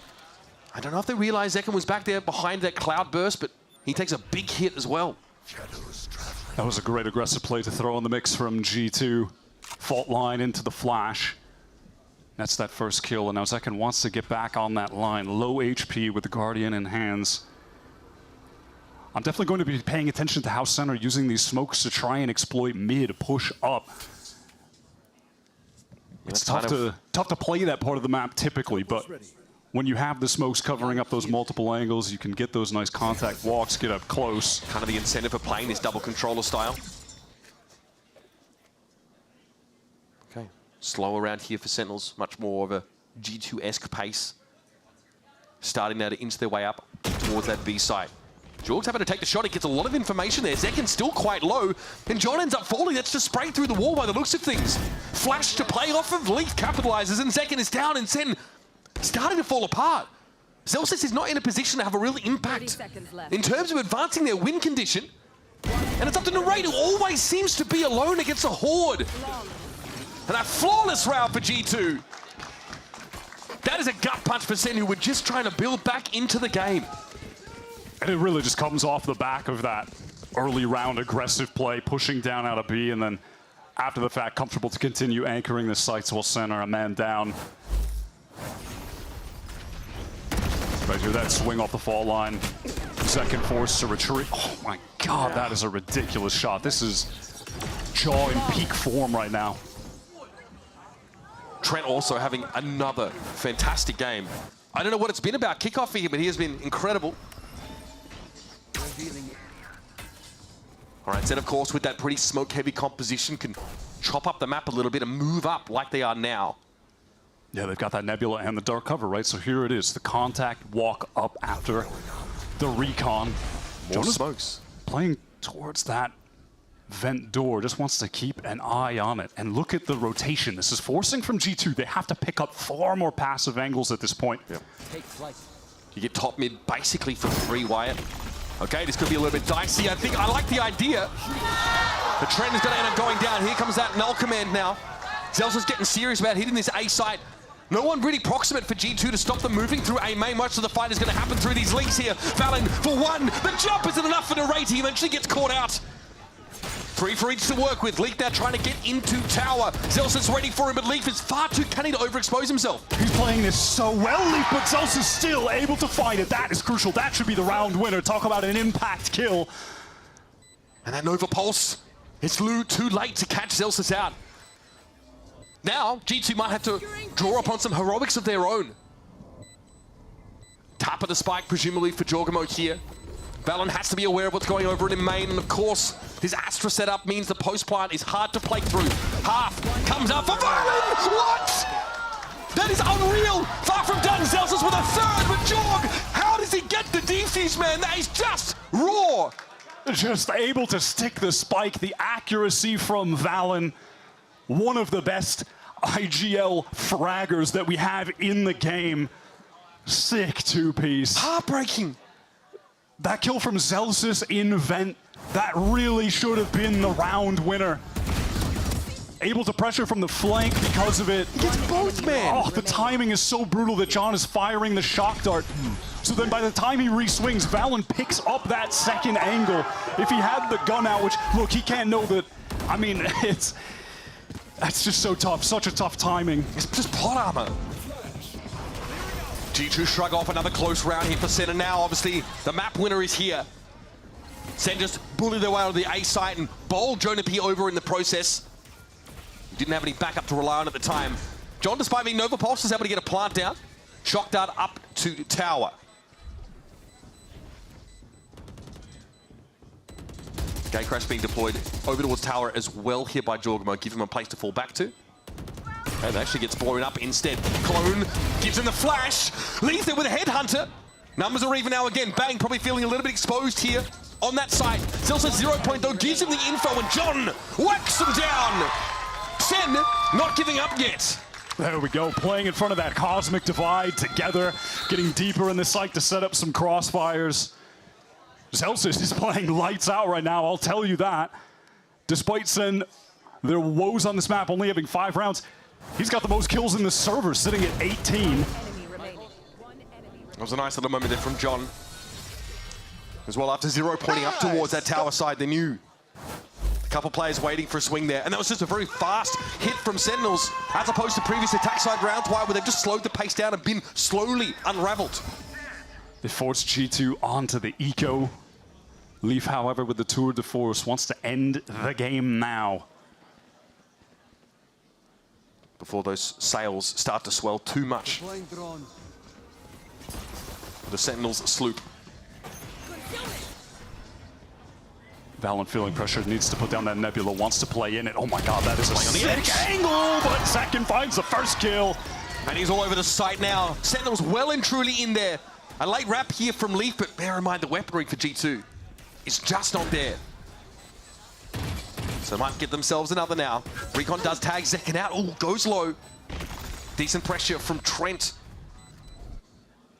I don't know if they realized Zekken was back there behind that cloud burst, but he takes a big hit as well. That was a great aggressive play to throw in the mix from G2. Fault line into the flash. That's that first kill, and now Zekken wants to get back on that line. Low HP with the Guardian in hands. I'm definitely going to be paying attention to how Sen are using these smokes to try and exploit mid, push up. It's tough to play that part of the map typically, but when you have the smokes covering up those multiple angles, you can get those nice contact walks, get up close. Kind of the incentive for playing this double controller style. Okay, slow around here for Sentinels, much more of a G2-esque pace. Starting now to inch their way up towards that B site. Jorg's having to take the shot. He gets a lot of information there. Zekken's still quite low, and John ends up falling. That's just sprayed through the wall by the looks of things. Flash to play off of Leaf capitalizes, and Zekken is down, and Sen starting to fall apart. Zellsis is not in a position to have a real impact in terms of advancing their win condition. And it's up to Narrate, who always seems to be alone against a horde. And a flawless round for G2. That is a gut punch for Sen, who were just trying to build back into the game. And it really just comes off the back of that early round aggressive play, pushing down out of B, and then after the fact, comfortable to continue anchoring the sites while Sen are a man down. Right here, that swing off the fall line. Second forced to retreat. Oh my God, that is a ridiculous shot. This is Jaw in peak form right now. Trent also having another fantastic game. I don't know what it's been about Kickoff for him, but he has been incredible. All right, Sen, of course, with that pretty smoke-heavy composition, can chop up the map a little bit and move up like they are now. Yeah, they've got that Nebula and the dark cover, right? So here it is, the contact walk up after the recon. More smokes. Playing towards that vent door, just wants to keep an eye on it. And look at the rotation. This is forcing from G2. They have to pick up far more passive angles at this point. Yep. You get top mid basically for free, Wyatt. Okay, this could be a little bit dicey. I like the idea. The trend is going to end up going down. Here comes that null command now. Zellsis getting serious about hitting this A site. No one really proximate for G2 to stop them moving through A main. Much of the fight is going to happen through these links here. Valen for one. The jump isn't enough for Narrate. He eventually gets caught out. 3 for each to work with. Leaf now trying to get into tower. Zellsis ready for him, but Leaf is far too cunning to overexpose himself. He's playing this so well, Leaf, but Zellsis still able to find it. That is crucial. That should be the round winner. Talk about an impact kill. And that Nova Pulse, it's too late to catch Zellsis out. Now, G2 might have to draw upon some heroics of their own. Tap of the spike, presumably for Jorgamo here. Valen has to be aware of what's going over in main, and of course, his Astra setup means the post plant is hard to play through. Half comes up for Valen! What? That is unreal! Far from done, Zellsis with a third, but Jorg, how does he get the defuse, man? That is just raw! Just able to stick the spike, the accuracy from Valen. One of the best IGL fraggers that we have in the game. Sick two-piece. Heartbreaking. That kill from Zellsis in Vent, that really should have been the round winner. Able to pressure from the flank because of it. He gets both, man. Oh, the timing is so brutal that John is firing the shock dart. So then by the time he re-swings, Valen picks up that second angle. If he had the gun out, which, look, he can't know that. I mean, that's just so tough, such a tough timing. It's just plot armor. G2 shrug off another close round here for Sen, and now obviously the map winner is here. Sen just bullied their way out of the A site and bowled Jonah P over in the process. He didn't have any backup to rely on at the time. John, despite being Nova Pulse, is able to get a plant down. Shock dart up to tower. Gatecrash being deployed over towards tower as well here by Jorgamo, give him a place to fall back to. And actually gets blown up instead. Clone gives him the flash. Leaves it with a headhunter. Numbers are even now again. Bang probably feeling a little bit exposed here on that side. Zellsis 0 point though gives him the info, and John whacks him down. Sen not giving up yet. There we go, playing in front of that cosmic divide together, getting deeper in the site to set up some crossfires. Zellsis is playing lights out right now, I'll tell you that. Despite Sen, their woes on this map only having 5 rounds, he's got the most kills in the server, sitting at 18. That was a nice little moment there from John. As well, after 0 pointing up towards that tower side, they knew. A couple players waiting for a swing there, and that was just a very fast hit from Sentinels, as opposed to previous attack side rounds, where they've just slowed the pace down and been slowly unraveled. They forced G2 onto the eco. Leaf, however, with the tour de force, wants to end the game now. Before those sails start to swell too much. The Sentinels sloop. Valen feeling pressure, needs to put down that Nebula, wants to play in it. Oh my god, that is a sick angle, but Second finds the first kill. And he's all over the site now. Sentinels well and truly in there. A late wrap here from Leaf, but bear in mind the weaponry for G2 is just not there. So might get themselves another now. Recon does tag Zekin out. Oh, goes low. Decent pressure from Trent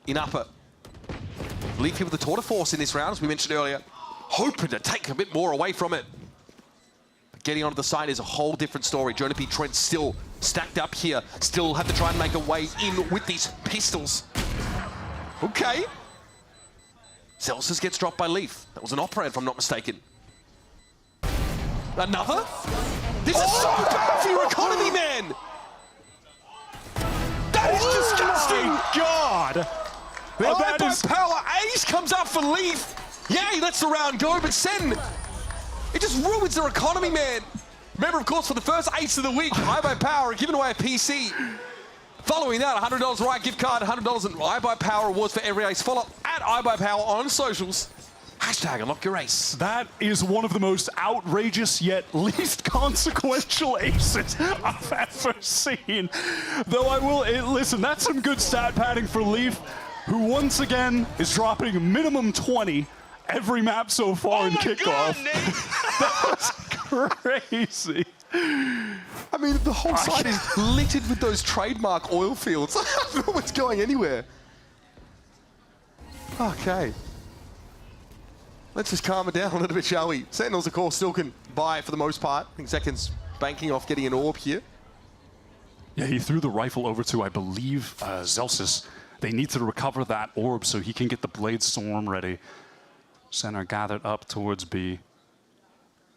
in upper. Leaf here with the tour de force in this round, as we mentioned earlier. Hoping to take a bit more away from it. But getting onto the side is a whole different story. Jonah P. Trent still stacked up here. Still have to try and make a way in with these pistols. Okay. Zellsis gets dropped by Leaf. That was an operator, if I'm not mistaken. Another? This is so bad for your economy, man! That is disgusting! God! The iBuyPower ace comes up for Leaf. Yay, lets the round go, but Sen, it just ruins their economy, man. Remember, of course, for the first ace of the week, iBuyPower giving away a PC. Following that, $100 Riot gift card, $100 in iBuyPower rewards for every ace. Follow at iBuyPower on socials. Hashtag unlock your ace. That is one of the most outrageous yet least consequential aces I've ever seen. Though I will, listen, that's some good stat padding for Leaf, who once again is dropping minimum 20 every map so far in Kickoff. That was crazy. I mean, the whole site is littered with those trademark oil fields. I don't know what's going anywhere. Okay. Let's just calm it down a little bit, shall we? Sentinels, of course, still can buy for the most part. I think Zekin's banking off getting an orb here. Yeah, he threw the rifle over to, I believe, Zellsis. They need to recover that orb so he can get the Blade Storm ready. Center gathered up towards B.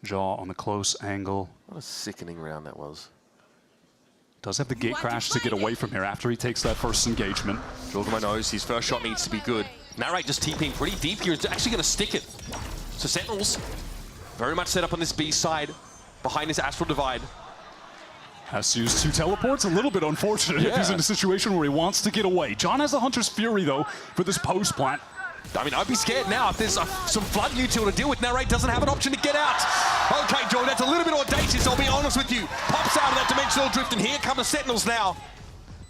Jaw on the close angle. What a sickening round that was. Does have the gate crash to get away from here after he takes that first engagement. Jorgamo knows his first shot needs to be good. Narrate just TPing pretty deep here. It's actually going to stick it. So Sentinels very much set up on this B side behind this Astral Divide. Has to use 2 teleports. A little bit unfortunate if he's in a situation where he wants to get away. John has a Hunter's Fury, though, for this post plant. I mean, I'd be scared now if there's some flood util to deal with. Narrate doesn't have an option to get out. Okay, Jordan, that's a little bit audacious, I'll be honest with you. Pops out of that Dimensional Drift, and here come the Sentinels now.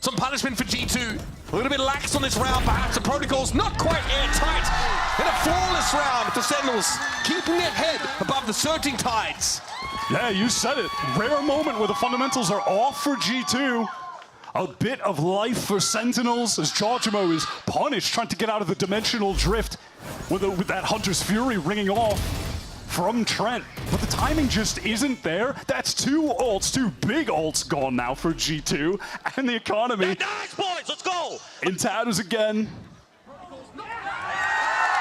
Some punishment for G2. A little bit lax on this round, perhaps. The protocol's not quite airtight. And a flawless round for Sentinels, keeping their head above the surging tides. Yeah, you said it. Rare moment where the fundamentals are off for G2. A bit of life for Sentinels as Jorgamo is punished, trying to get out of the Dimensional Drift with that Hunter's Fury ringing off from Trent. But the timing just isn't there. That's 2 ults, 2 big ults gone now for G2. And the economy Nice, boys, let's go! in tatters again.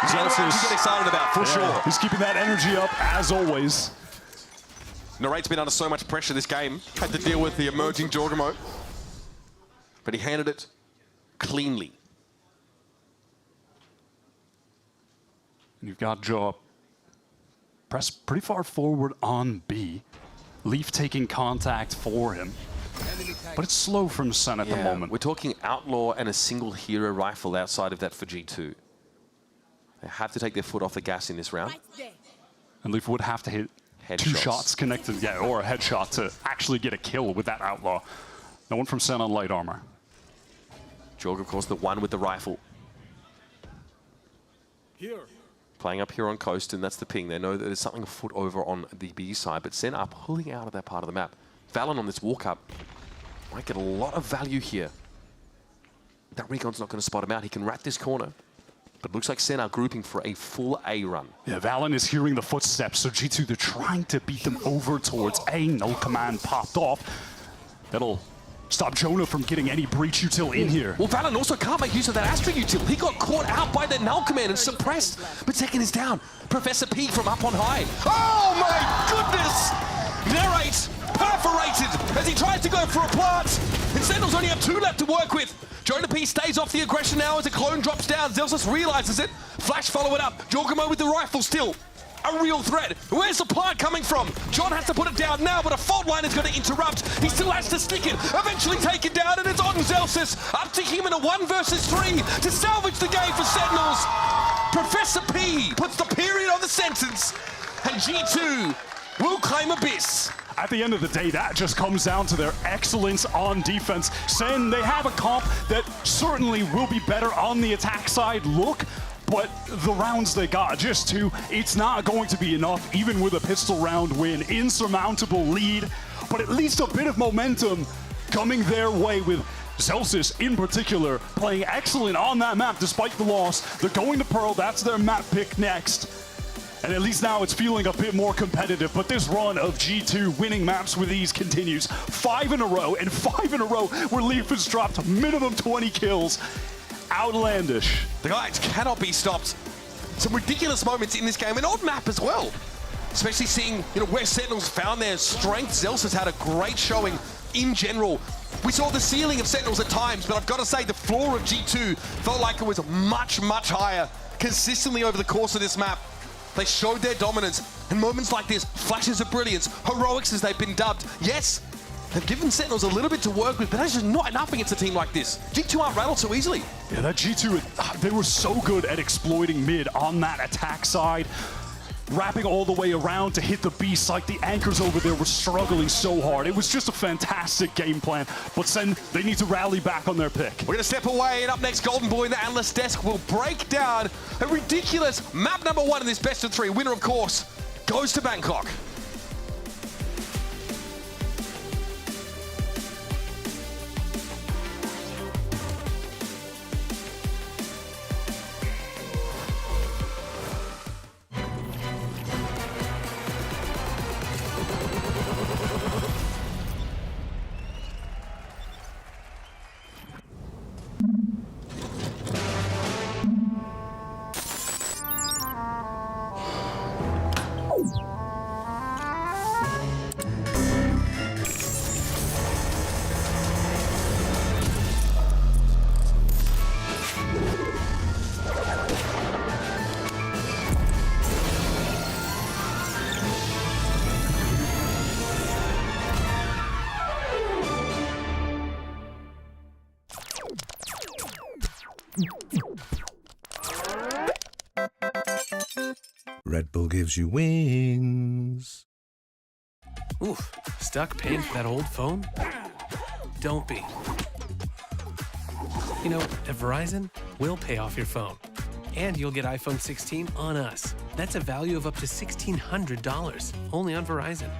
Zellsis to get excited about, for sure. He's keeping that energy up, as always. Narrate's been under so much pressure this game. Had to deal with the emerging Jorgamo. But he handled it cleanly. And you've got Jaw pressed pretty far forward on B. Leaf taking contact for him. But it's slow from Sen at the moment. We're talking Outlaw and a single hero rifle outside of that for G2. They have to take their foot off the gas in this round. And Leaf would have to hit 2 shots connected, or a headshot to actually get a kill with that Outlaw. No one from Sen on light armor. Jorg, of course, the one with the rifle. Here. Playing up here on coast, and that's the ping. They know that there's something afoot over on the B side, but Sen are pulling out of that part of the map. Valen on this walk-up might get a lot of value here. That Recon's not going to spot him out. He can rat this corner. But looks like Sen are grouping for a full A run. Yeah, Valen is hearing the footsteps, so G2, they're trying to beat them over towards A. Null command popped off. That'll stop Jonah from getting any breach util in here. Well, Valen also can't make use of that Astra util. He got caught out by that null command and suppressed. But second is down. Professor P from up on high. Oh my goodness! Narrate perforated as he tries to go for a plant. And Sentinels only have 2 left to work with. Jonah P stays off the aggression now as a clone drops down. Zellsis realizes it. Flash follow it up. Jorgamo with the rifle still. A real threat. Where's the plant coming from? John has to put it down now, but a fault line is going to interrupt. He still has to stick it. Eventually take it down, and it's on Zellsis. Up to him in a 1 versus 3 to salvage the game for Sentinels. Professor P puts the period on the sentence, and G2 will claim Abyss. At the end of the day, that just comes down to their excellence on defense. Sen, they have a comp that certainly will be better on the attack side. Look, but the rounds they got, just 2, it's not going to be enough, even with a pistol round win. Insurmountable lead, but at least a bit of momentum coming their way with Zellsis in particular playing excellent on that map despite the loss. They're going to Pearl, that's their map pick next. And at least now it's feeling a bit more competitive, but this run of G2 winning maps with ease continues. 5 in a row, and 5 in a row where Leaf has dropped minimum 20 kills. Outlandish. The guys cannot be stopped. Some ridiculous moments in this game, an odd map as well. Especially seeing where Sentinels found their strength. Zellsis had a great showing in general. We saw the ceiling of Sentinels at times, but I've got to say the floor of G2 felt like it was much, much higher consistently over the course of this map. They showed their dominance, and moments like this, flashes of brilliance, heroics as they've been dubbed. Yes, they've given Sentinels a little bit to work with, but that's just not enough against a team like this. G2 aren't rattled so easily. Yeah, that G2, they were so good at exploiting mid on that attack side. Wrapping all the way around to hit the beast, like the anchors over there were struggling so hard. It was just a fantastic game plan, but then they need to rally back on their pick. We're gonna step away, and up next, Golden Boy in the analyst desk will break down a ridiculous map number 1 in this best of 3. Winner, of course, goes to Bangkok. Red Bull gives you wings. Oof, stuck paying for that old phone? Don't be. You know, at Verizon, we'll pay off your phone. And you'll get iPhone 16 on us. That's a value of up to $1,600, only on Verizon.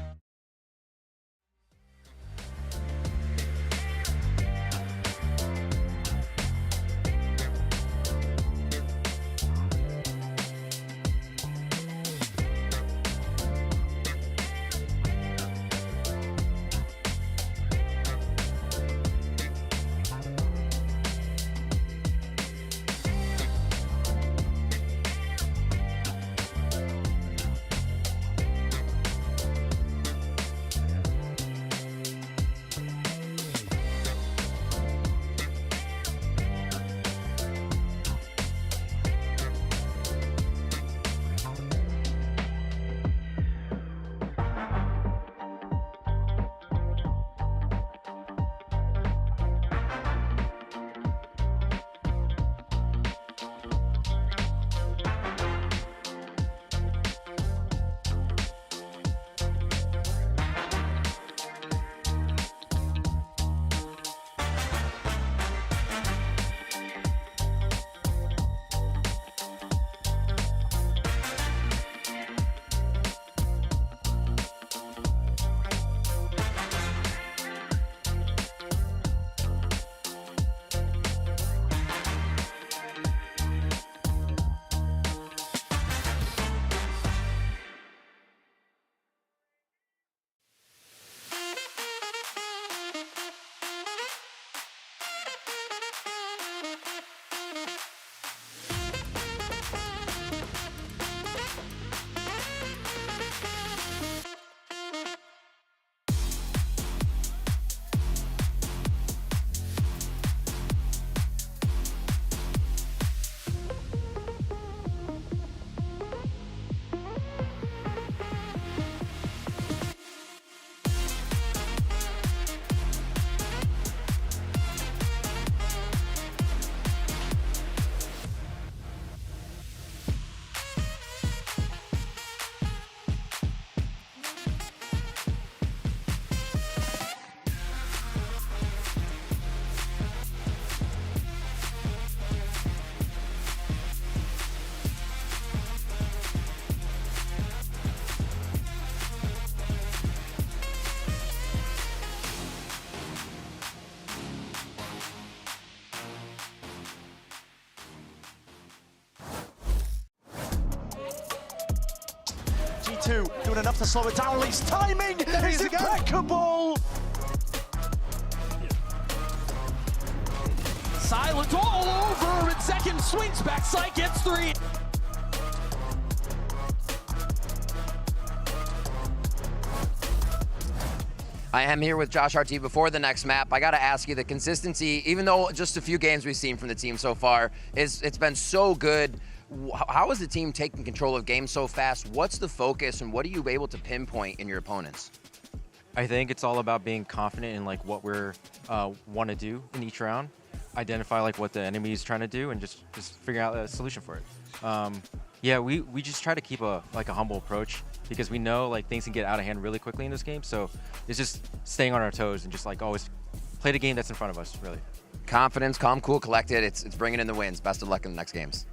G2 doing enough to slow it down. Lee's timing is impeccable. Silent all over, and second swings back, side gets 3. I am here with Josh RT before the next map. I got to ask you, the consistency, even though just a few games we've seen from the team so far, it's been so good. How is the team taking control of games so fast? What's the focus, and what are you able to pinpoint in your opponents? I think it's all about being confident in like what we're want to do in each round. Identify like what the enemy is trying to do, and just figure out a solution for it. Yeah, we just try to keep a humble approach, because we know like things can get out of hand really quickly in this game. So it's just staying on our toes and just like always play the game that's in front of us, really. Confidence, calm, cool, collected. It's bringing in the wins. Best of luck in the next games.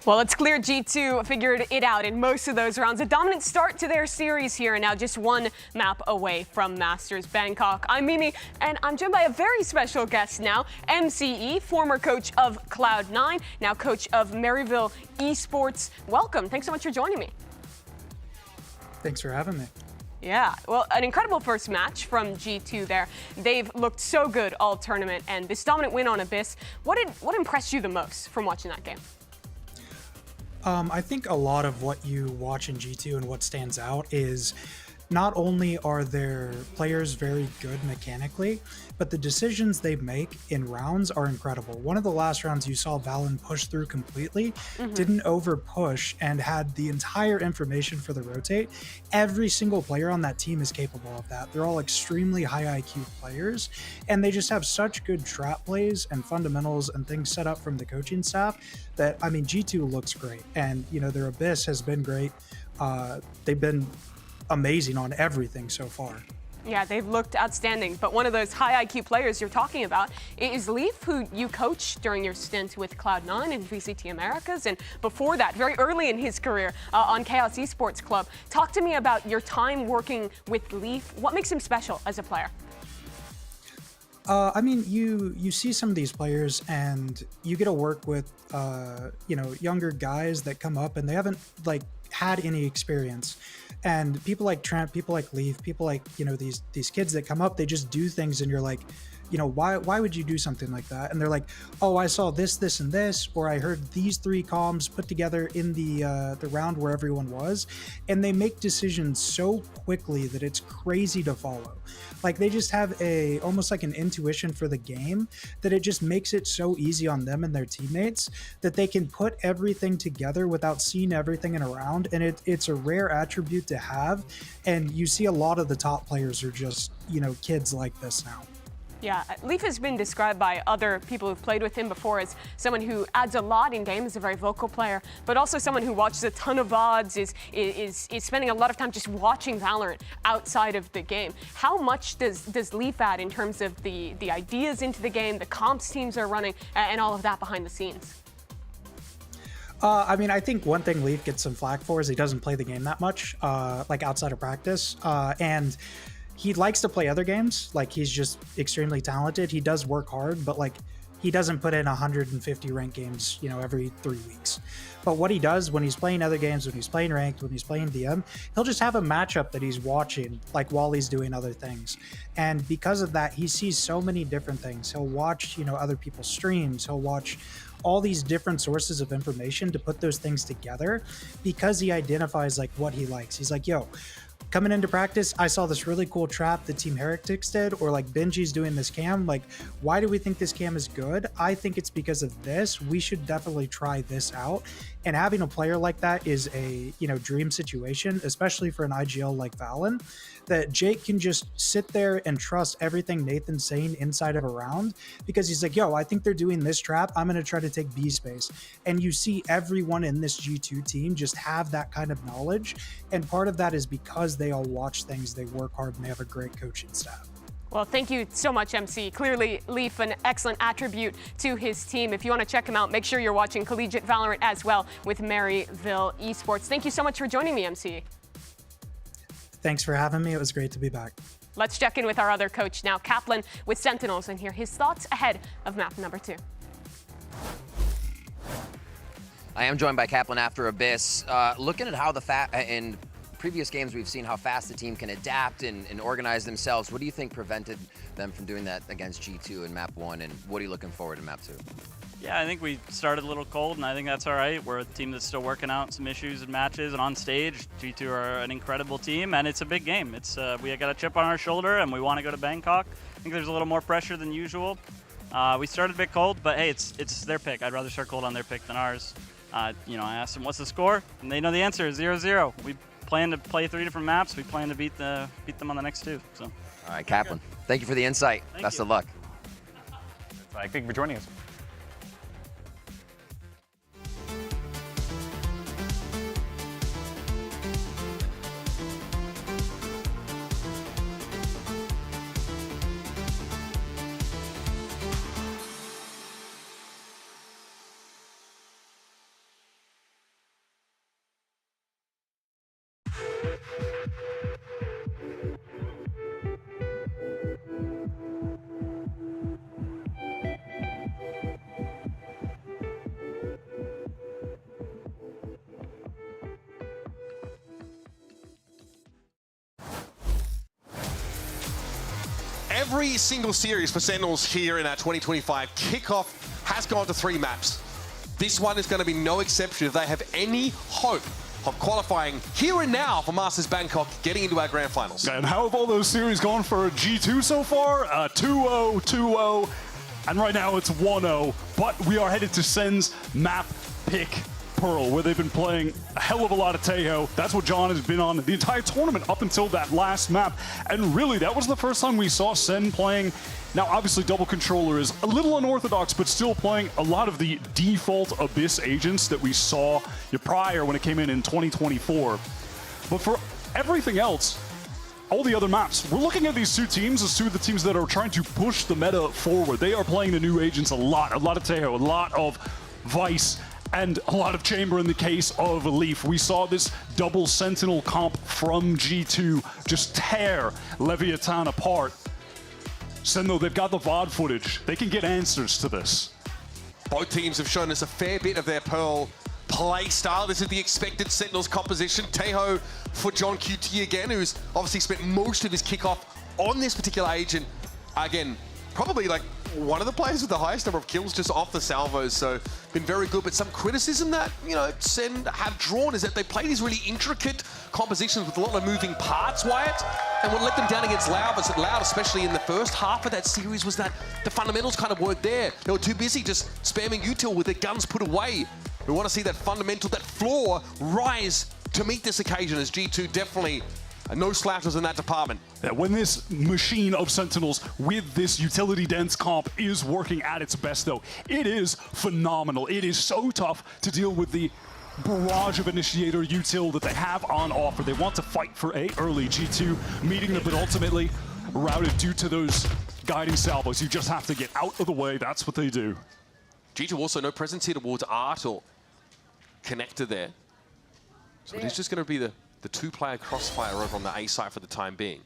Well, it's clear G2 figured it out in most of those rounds. A dominant start to their series here, and now just one map away from Masters Bangkok. I'm Mimi, and I'm joined by a very special guest now, MCE, former coach of Cloud9, now coach of Maryville Esports. Welcome. Thanks so much for joining me. Thanks for having me. Yeah, well, an incredible first match from G2 there. They've looked so good all tournament, and this dominant win on Abyss. What impressed you the most from watching that game? I think a lot of what you watch in G2 and what stands out is not only are their players very good mechanically, but the decisions they make in rounds are incredible. One of the last rounds you saw VALORANT push through completely, didn't over push, and had the entire information for the rotate. Every single player on that team is capable of that. They're all extremely high IQ players, and they just have such good trap plays and fundamentals and things set up from the coaching staff that, I mean, G2 looks great. And, you know, their Abyss has been great. They've been amazing on everything so far. Yeah, they've looked outstanding. But one of those high IQ players you're talking about is Leaf, who you coached during your stint with Cloud9 and VCT Americas, and before that, very early in his career on Chaos Esports Club. Talk to me about your time working with Leaf. What makes him special as a player? I mean, you see some of these players and you get to work with, you know, younger guys that come up and they haven't like had any experience. And people like Trent, people like Leaf, people like, you know, these kids that come up, they just do things and you're like, you know, why would you do something like that? And they're like, oh, I saw this, this, and this, or I heard these 3 comms put together in the round where everyone was. And they make decisions so quickly that it's crazy to follow. Like they just have almost like an intuition for the game that it just makes it so easy on them and their teammates that they can put everything together without seeing everything in a round. And it's a rare attribute to have. And you see a lot of the top players are just, you know, kids like this now. Yeah, Leaf has been described by other people who've played with him before as someone who adds a lot in game, is a very vocal player, but also someone who watches a ton of VODs, is spending a lot of time just watching VALORANT outside of the game. How much does Leaf add in terms of the ideas into the game, the comps teams are running, and all of that behind the scenes? I mean, I think one thing Leaf gets some flack for is he doesn't play the game that much, like outside of practice, and he likes to play other games. Like he's just extremely talented. He does work hard, but like he doesn't put in 150 ranked games, you know, every 3 weeks. But what he does when he's playing other games, when he's playing ranked, when he's playing DM, he'll just have a matchup that he's watching, like while he's doing other things. And because of that, he sees so many different things. He'll watch, you know, other people's streams. He'll watch all these different sources of information to put those things together because he identifies like what he likes. He's like, yo, coming into practice, I saw this really cool trap that Team Heretics did, or like Benji's doing this cam. Like, why do we think this cam is good? I think it's because of this. We should definitely try this out. And having a player like that is a, you know, dream situation, especially for an IGL like VALORANT, that Jake can just sit there and trust everything Nathan's saying inside of a round because he's like, yo, I think they're doing this trap. I'm going to try to take B space. And you see everyone in this G2 team just have that kind of knowledge. And part of that is because they all watch things, they work hard, and they have a great coaching staff. Well, thank you so much, MC. Clearly, Leaf, an excellent attribute to his team. If you want to check him out, make sure you're watching Collegiate VALORANT as well with Maryville Esports. Thank you so much for joining me, MC. Thanks for having me. It was great to be back. Let's check in with our other coach now, Kaplan with Sentinels, and hear his thoughts ahead of map number 2. I am joined by Kaplan after Abyss. Looking at how in previous games we've seen how fast the team can adapt and organize themselves. What do you think prevented them from doing that against G2 in map 1, and what are you looking forward to map 2? Yeah, I think we started a little cold, and I think that's all right. We're a team that's still working out some issues in matches and on stage. G2 are an incredible team, and it's a big game. It's we got a chip on our shoulder, and we want to go to Bangkok. I think there's a little more pressure than usual. We started a bit cold, but hey, it's their pick. I'd rather start cold on their pick than ours. You know, I asked them what's the score, and they know the answer is 0-0. We plan to play 3 different maps. We plan to beat them on the next 2. So. All right, Kaplan. Thank you for the insight. Best of luck. Thank you for joining us. Every single series for Sentinels here in our 2025 kickoff has gone to 3 maps. This one is going to be no exception if they have any hope of qualifying here and now for Masters Bangkok, getting into our grand finals. And how have all those series gone for G2 so far? 2-0, 2-0, and right now it's 1-0. But we are headed to Sen's map pick Pearl, where they've been playing a hell of a lot of Taeho. That's what John has been on the entire tournament up until that last map. And really, that was the first time we saw Sen playing. Now, obviously, Double Controller is a little unorthodox, but still playing a lot of the default Abyss agents that we saw prior when it came in 2024. But for everything else, all the other maps, we're looking at these two teams as two of the teams that are trying to push the meta forward. They are playing the new agents a lot of Taeho, a lot of Vice, and a lot of Chamber in the case of Leaf. We saw this double Sentinel comp from G2 just tear Leviathan apart. Sen, though, they've got the VOD footage. They can get answers to this. Both teams have shown us a fair bit of their Pearl play style. This is the expected Sentinels composition. Taeho for John QT again, who's obviously spent most of his kickoff on this particular agent. Again, probably like one of the players with the highest number of kills just off the salvos, so been very good. But some criticism that, you know, Sen have drawn is that they play these really intricate compositions with a lot of moving parts, Wyatt. And what let them down against Loud, especially in the first half of that series, was that the fundamentals kind of weren't there. They were too busy just spamming util with their guns put away. We want to see that fundamental, that floor rise to meet this occasion, as G2 definitely no slouches in that department. Yeah, when this machine of Sentinels with this utility dense comp is working at its best, though, it is phenomenal. It is so tough to deal with the barrage of initiator util that they have on offer. They want to fight for A early, G2 meeting them, but ultimately routed due to those guiding salvos. You just have to get out of the way. That's what they do. G2 also no presence here towards Art or Connector there. So it is just going to be the two-player crossfire over on the A side for the time being.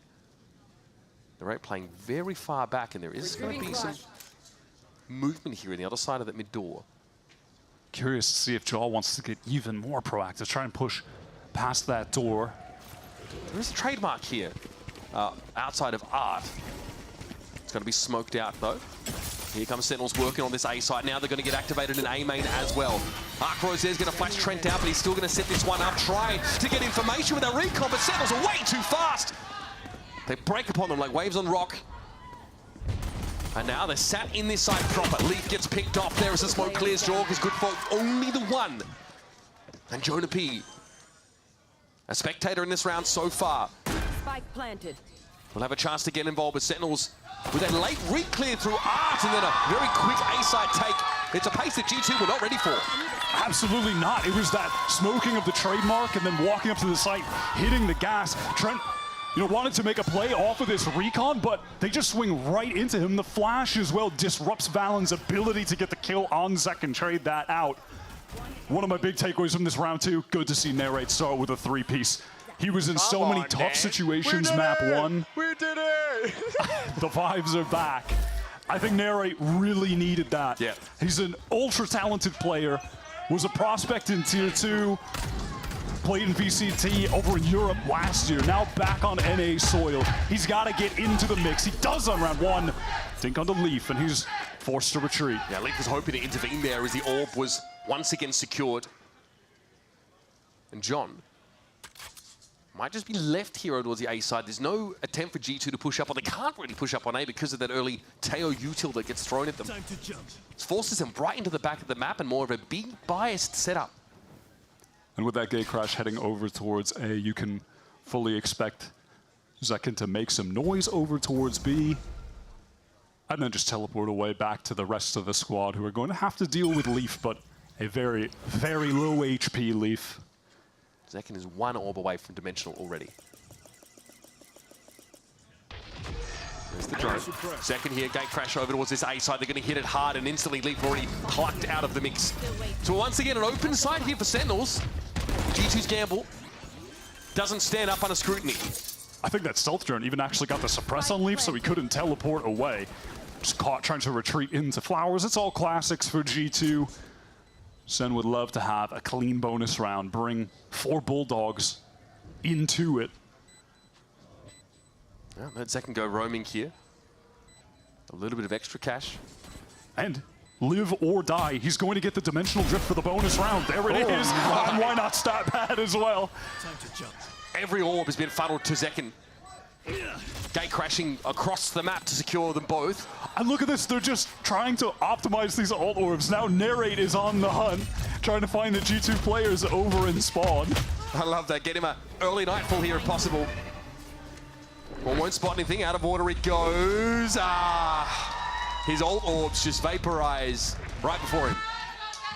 They're right playing very far back, and there is going to be some movement here in the other side of that mid door. Curious to see if Jaw wants to get even more proactive, try and push past that door. There is a trademark here outside of Art. It's going to be smoked out, though. Here comes Sentinels working on this A side. Now they're going to get activated in A main as well. Arcrose there's going to flash Trent out, but he's still going to set this one up, trying to get information with a recon, but Sentinels are way too fast. They break upon them like waves on rock. And now they're sat in this side proper. Leaf gets picked off there as the smoke clears. Jorg is good for only the one. And Jonah P, a spectator in this round so far. Spike planted. We'll have a chance to get involved with Sentinels with a late re-clear through Art and then a very quick A-side take. It's a pace that G2 were not ready for. Absolutely not. It was that smoking of the trademark and then walking up to the site, hitting the gas. Trent, wanted to make a play off of this recon, but they just swing right into him. The flash as well disrupts Valen's ability to get the kill on Zek and trade that out. One of my big takeaways from this round two, good to see Narrate start with a three-piece. He was in so many tough situations, map one. We did it! The vibes are back. I think Narrate really needed that. Yeah. He's an ultra-talented player, was a prospect in Tier 2, played in VCT over in Europe last year, now back on NA soil. He's got to get into the mix. He does on round one. Dink onto Leaf, and he's forced to retreat. Yeah, Leaf was hoping to intervene there as the orb was once again secured. And John might just be left here towards the A side. There's no attempt for G2 to push up, or they can't really push up on A because of that early Taeho util that gets thrown at them. It forces them right into the back of the map and more of a big biased setup. And with that gate crash heading over towards A, you can fully expect Zekin to make some noise over towards B, and then just teleport away back to the rest of the squad, who are going to have to deal with Leaf, but a very, very low HP Leaf. Zekin is one orb away from Dimensional already. There's the drone. Zekin here, gate crash over towards this A side. They're going to hit it hard, and instantly Leaf already plucked out of the mix. So once again, an open side here for Sentinels. G2's gamble doesn't stand up under scrutiny. I think that stealth drone even actually got the suppress on Leaf, so he couldn't teleport away. Just caught trying to retreat into Flowers. It's all classics for G2. Sen would love to have a clean bonus round, bring 4 Bulldogs into it. Yeah, that second go roaming here. A little bit of extra cash. And live or die. He's going to get the dimensional drift for the bonus round. There it is. And why not stat pad as well? Time to jump. Every orb has been funneled to Zekken. Gate crashing across the map to secure them both. And look at this, they're just trying to optimize these ult orbs. Now Narrate is on the hunt, trying to find the G2 players over in spawn. I love that. Get him an early nightfall here if possible. Well, won't spot anything. Out of order it goes. His ult orbs just vaporize right before him.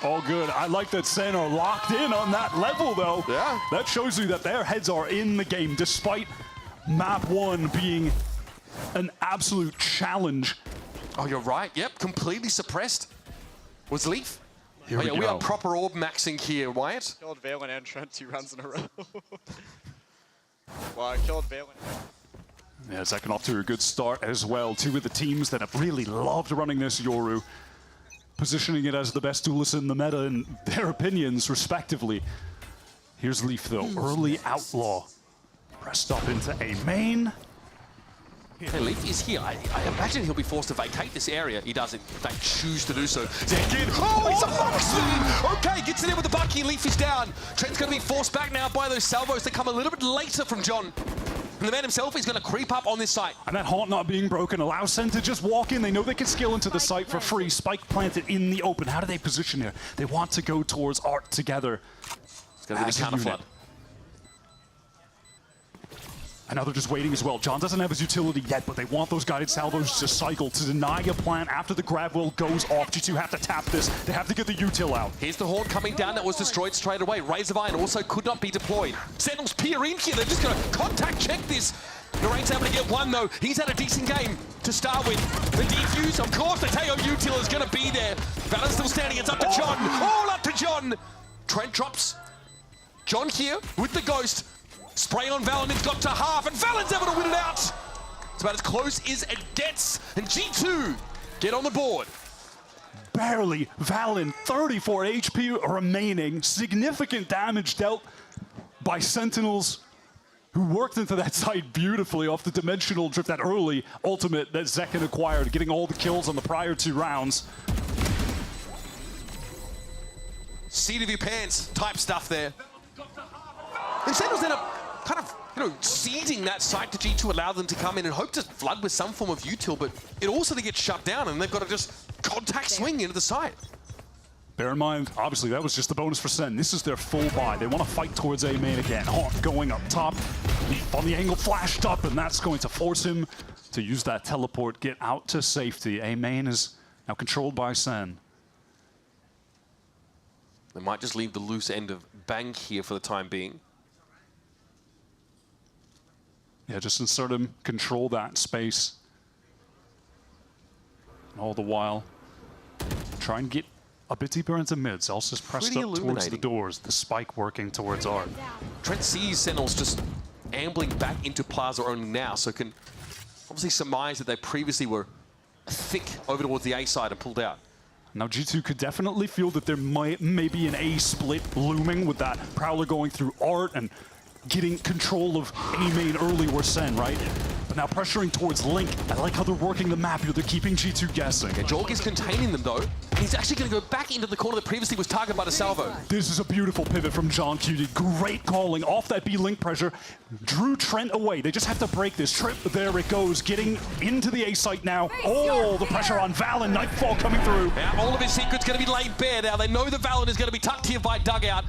All good. I like that Sen are locked in on that level, though. Yeah. That shows you that their heads are in the game, despite map 1 being an absolute challenge. Oh, you're right. Yep, completely suppressed. Was Leaf? Here we go. are proper orb maxing here, Wyatt. Killed Valen and Trent 2 rounds in a row. Well, I killed Valen. Yeah, Zekken off to a good start as well. Two of the teams that have really loved running this Yoru, positioning it as the best duelist in the meta in their opinions, respectively. Here's Leaf, though. Early Outlaw. Pressed up into a main. Hey, Leaf is here. I imagine he'll be forced to vacate this area. He doesn't, in fact, choose to do so. Zekken, he's a marksman! Okay, gets it in with the Bucky. Leaf is down. Trent's going to be forced back now by those salvos that come a little bit later from John. And the man himself is going to creep up on this site. And that haunt not being broken allows Sen to just walk in. They know they can skill into the site for free. Spike planted in the open. How do they position here? They want to go towards Art together. It's going to be the counter flood. And now they're just waiting as well. John doesn't have his utility yet, but they want those guided salvos to cycle to deny a plant after the grab wheel goes off. G2 have to tap this. They have to get the util out. Here's the haunt coming down that was destroyed straight away. Razor Vine also could not be deployed. Sentinels peer in here. They're just going to contact check this. Narain's able to get one, though. He's had a decent game to start with. The defuse, of course, the Teo util is going to be there. Valor's still standing. It's up to John. All up to John. Trent drops. John here with the ghost. Spray on Valen, it's got to half, and Valen's able to win it out. It's about as close as it gets, and G2 get on the board. Barely. Valen, 34 HP remaining. Significant damage dealt by Sentinels, who worked into that site beautifully off the dimensional drift, that early ultimate that Zekken acquired, getting all the kills on the prior 2 rounds. Seat of your pants type stuff there. And Sentinels end up kind of, seeding that site to G2, allow them to come in and hope to flood with some form of util, but it also to get shut down, and they've got to just contact swing into the site. Bear in mind, obviously, that was just the bonus for Sen. This is their full buy. They want to fight towards A main again. Haunt going up top. Leaf on the angle flashed up, and that's going to force him to use that teleport, get out to safety. A main is now controlled by Sen. They might just leave the loose end of Bang here for the time being. Yeah, just insert him, control that space. All the while, try and get a bit deeper into mid. Zellsis pressed up towards the doors, the spike working towards Art. Trent sees Sentinels just ambling back into Plaza only now, so can obviously surmise that they previously were thick over towards the A side and pulled out. Now G2 could definitely feel that there may be an A split looming with that Prowler going through Art and getting control of A main early were Sen, right? But now pressuring towards Link. I like how they're working the map here. They're keeping G2 guessing. Yeah, Jorg is containing them though. And he's actually going to go back into the corner that previously was targeted by the salvo. This is a beautiful pivot from John QD. Great calling off that B Link pressure. Drew Trent away. They just have to break this trip. There it goes. Getting into the A site now. Oh, the pressure on Valen. Nightfall coming through. Yeah, all of his secrets going to be laid bare now. They know the Valen is going to be tucked here by Dugout.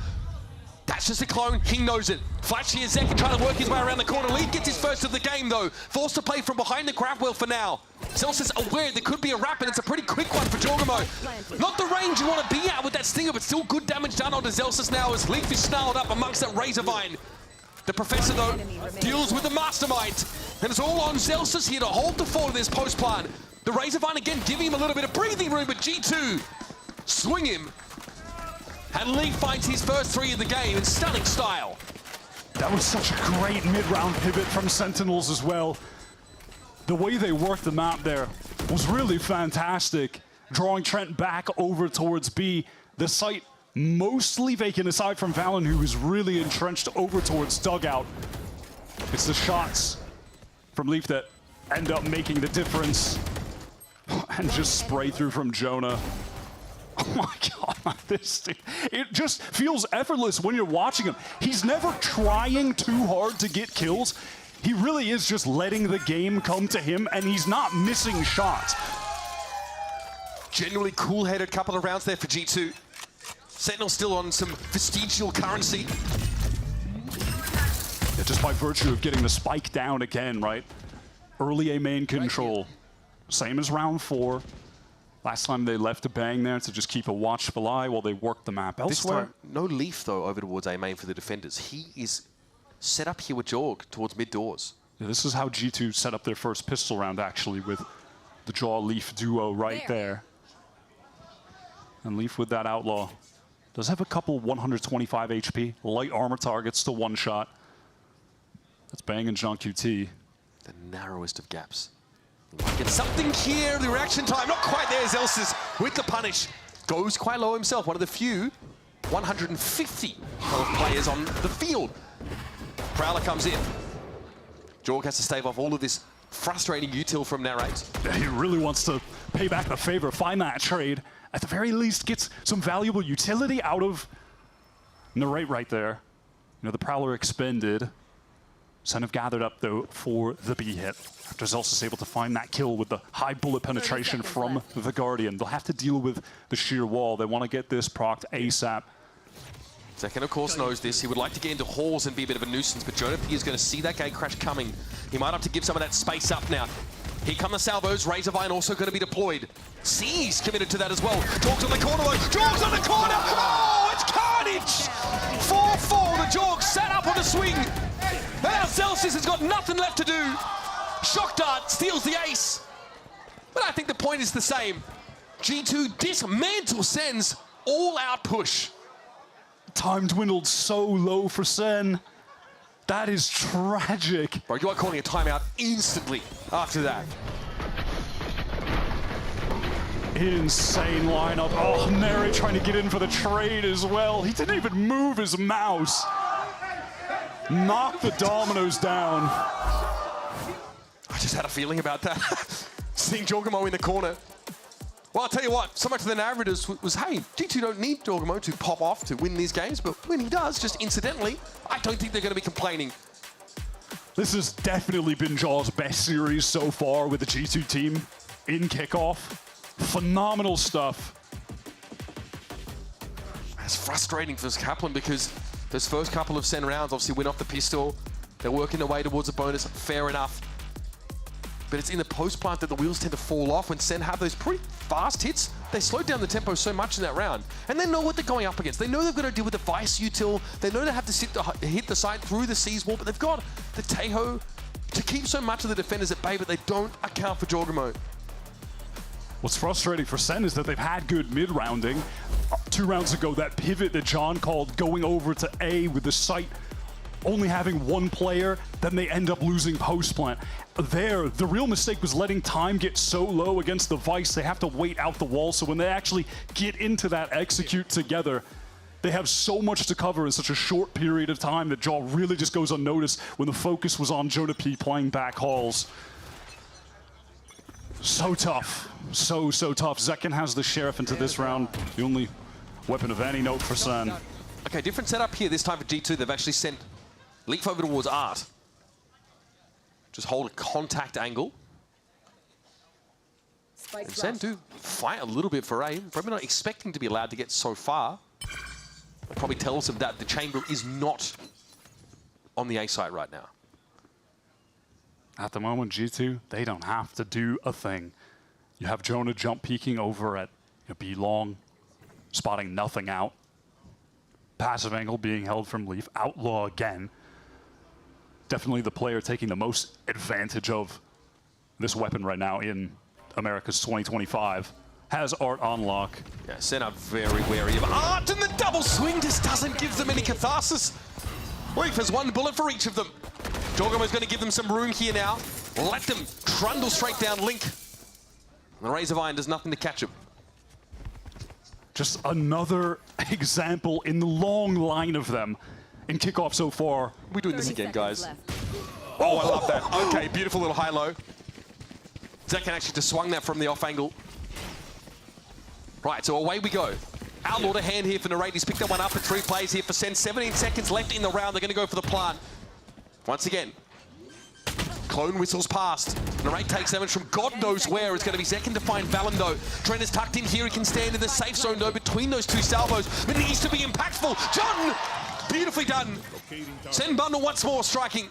That's just a clone, he knows it. Flash here, Zekken trying to work his way around the corner. Lead gets his first of the game though. Forced to play from behind the grab wheel for now. Zellsis aware there could be a wrap, and it's a pretty quick one for Jorgamo. Not the range you want to be at with that stinger, but still good damage done onto Zellsis now as Leaf is snarled up amongst that Razor Vine. The Professor though deals with the Mastermind, and it's all on Zellsis here to hold the fort of this post plant. The Razor Vine again giving him a little bit of breathing room, but G2 swing him. And Lee finds his first 3 of the game in stunning style. That was such a great mid-round pivot from Sentinels as well. The way they worked the map there was really fantastic. Drawing Trent back over towards B. The site mostly vacant aside from Valen, who was really entrenched over towards Dugout. It's the shots from Leaf that end up making the difference. And just spray through from Jonah. Oh my god, this thing, it just feels effortless when you're watching him. He's never trying too hard to get kills. He really is just letting the game come to him, and he's not missing shots. Genuinely cool-headed couple of rounds there for G2. Sentinel still on some vestigial currency. Yeah, just by virtue of getting the spike down again, right? Early A main control. Same as round 4. Last time they left a bang there to just keep a watchful eye while they work the map elsewhere. This time, no Leaf, though, over towards A main for the defenders. He is set up here with Jorg towards mid doors. Yeah, this is how G2 set up their first pistol round, actually, with the Jaw Leaf duo right there. And Leaf with that Outlaw. Does have a couple 125 HP, light armor targets to one shot. That's Bang and Jean QT. The narrowest of gaps. Get something here, the reaction time, not quite there. Zellsis with the punish. Goes quite low himself, one of the few 150 health players on the field. Prowler comes in. Jorg has to stave off all of this frustrating util from Narrate. Yeah, he really wants to pay back the favor, find that trade. At the very least, gets some valuable utility out of Narrate right there. You know, the Prowler expended. Sen have gathered up, though, for the B hit. After Zellsis is able to find that kill with the high bullet penetration from the Guardian. They'll have to deal with the sheer wall. They want to get this procced ASAP. Zekken, of course, knows this. He would like to get into halls and be a bit of a nuisance, but Jonah P is going to see that gate crash coming. He might have to give some of that space up now. Here come the salvos. Razorvine also going to be deployed. C's committed to that as well. Jorg's on the corner, though. Jorg's on the corner! Oh, it's carnage! 4-4, the Jorg sat up on the swing. And now Zellsis has got nothing left to do. Shock Dart steals the ace. But I think the point is the same. G2 dismantle Sen's all-out push. Time dwindled so low for Sen. That is tragic. Bro, you are calling a timeout instantly after that. Insane lineup. Oh, Neri trying to get in for the trade as well. He didn't even move his mouse. Knock the dominoes down. I just had a feeling about that. Seeing Jorgamo in the corner. Well, I'll tell you what, so much of the narratives was, hey, G2 don't need Jorgamo to pop off to win these games, but when he does, just incidentally, I don't think they're going to be complaining. This has definitely been Jaw's best series so far with the G2 team in Kickoff. Phenomenal stuff. It's frustrating for Kaplan because those first couple of Sen rounds obviously went off the pistol. They're working their way towards a bonus, fair enough. But it's in the post-plant that the wheels tend to fall off. When Sen have those pretty fast hits, they slow down the tempo so much in that round. And they know what they're going up against. They know they've got to deal with the Vice util. They know they have to hit the side through the Seas wall, but they've got the Tejo to keep so much of the defenders at bay, but they don't account for Jorgamo. What's frustrating for Sen is that they've had good mid-rounding. 2 rounds ago, that pivot that John called going over to A with the site only having one player, then they end up losing post-plant. There, the real mistake was letting time get so low against the Vice, they have to wait out the wall, so when they actually get into that execute together, they have so much to cover in such a short period of time that Jaw really just goes unnoticed when the focus was on Jonah P playing back halls. So tough. So tough. Zekken has the Sheriff into this round, the only weapon of any note for Sen. Okay, different setup here. This time for G2, they've actually sent Leaf over towards Art. Just hold a contact angle. And Sen do fight a little bit for A. Probably not expecting to be allowed to get so far. That probably tells them that the chamber is not on the A site right now. At the moment, G2, they don't have to do a thing. You have Jonah jump peeking over at B long, spotting nothing out. Passive angle being held from Leaf. Outlaw again. Definitely the player taking the most advantage of this weapon right now in Americas 2025. Has Art on lock. Yeah, Sen are very wary of Art, and the double swing just doesn't give them any catharsis. Leaf has 1 bullet for each of them. Jorgamo's going to give them some room here now. Let them trundle straight down Link. And the Razor Vine does nothing to catch him. Just another example in the long line of them in Kickoff so far. We're doing this again, guys. Oh, I love that. Okay, beautiful little high-low. Zekken actually just swung that from the off angle. Right, so away we go. Outlaw to hand here for Narrate. He's picked that one up at 3 plays here for Sen. 17 seconds left in the round. They're going to go for the plant. Once again, Clone whistles past. Narrate takes damage from God knows where. It's going to be second to find Valen though. Trent is tucked in here. He can stand in the safe zone though between those two salvos. But it needs to be impactful. John! Beautifully done. Sen bundle once more striking.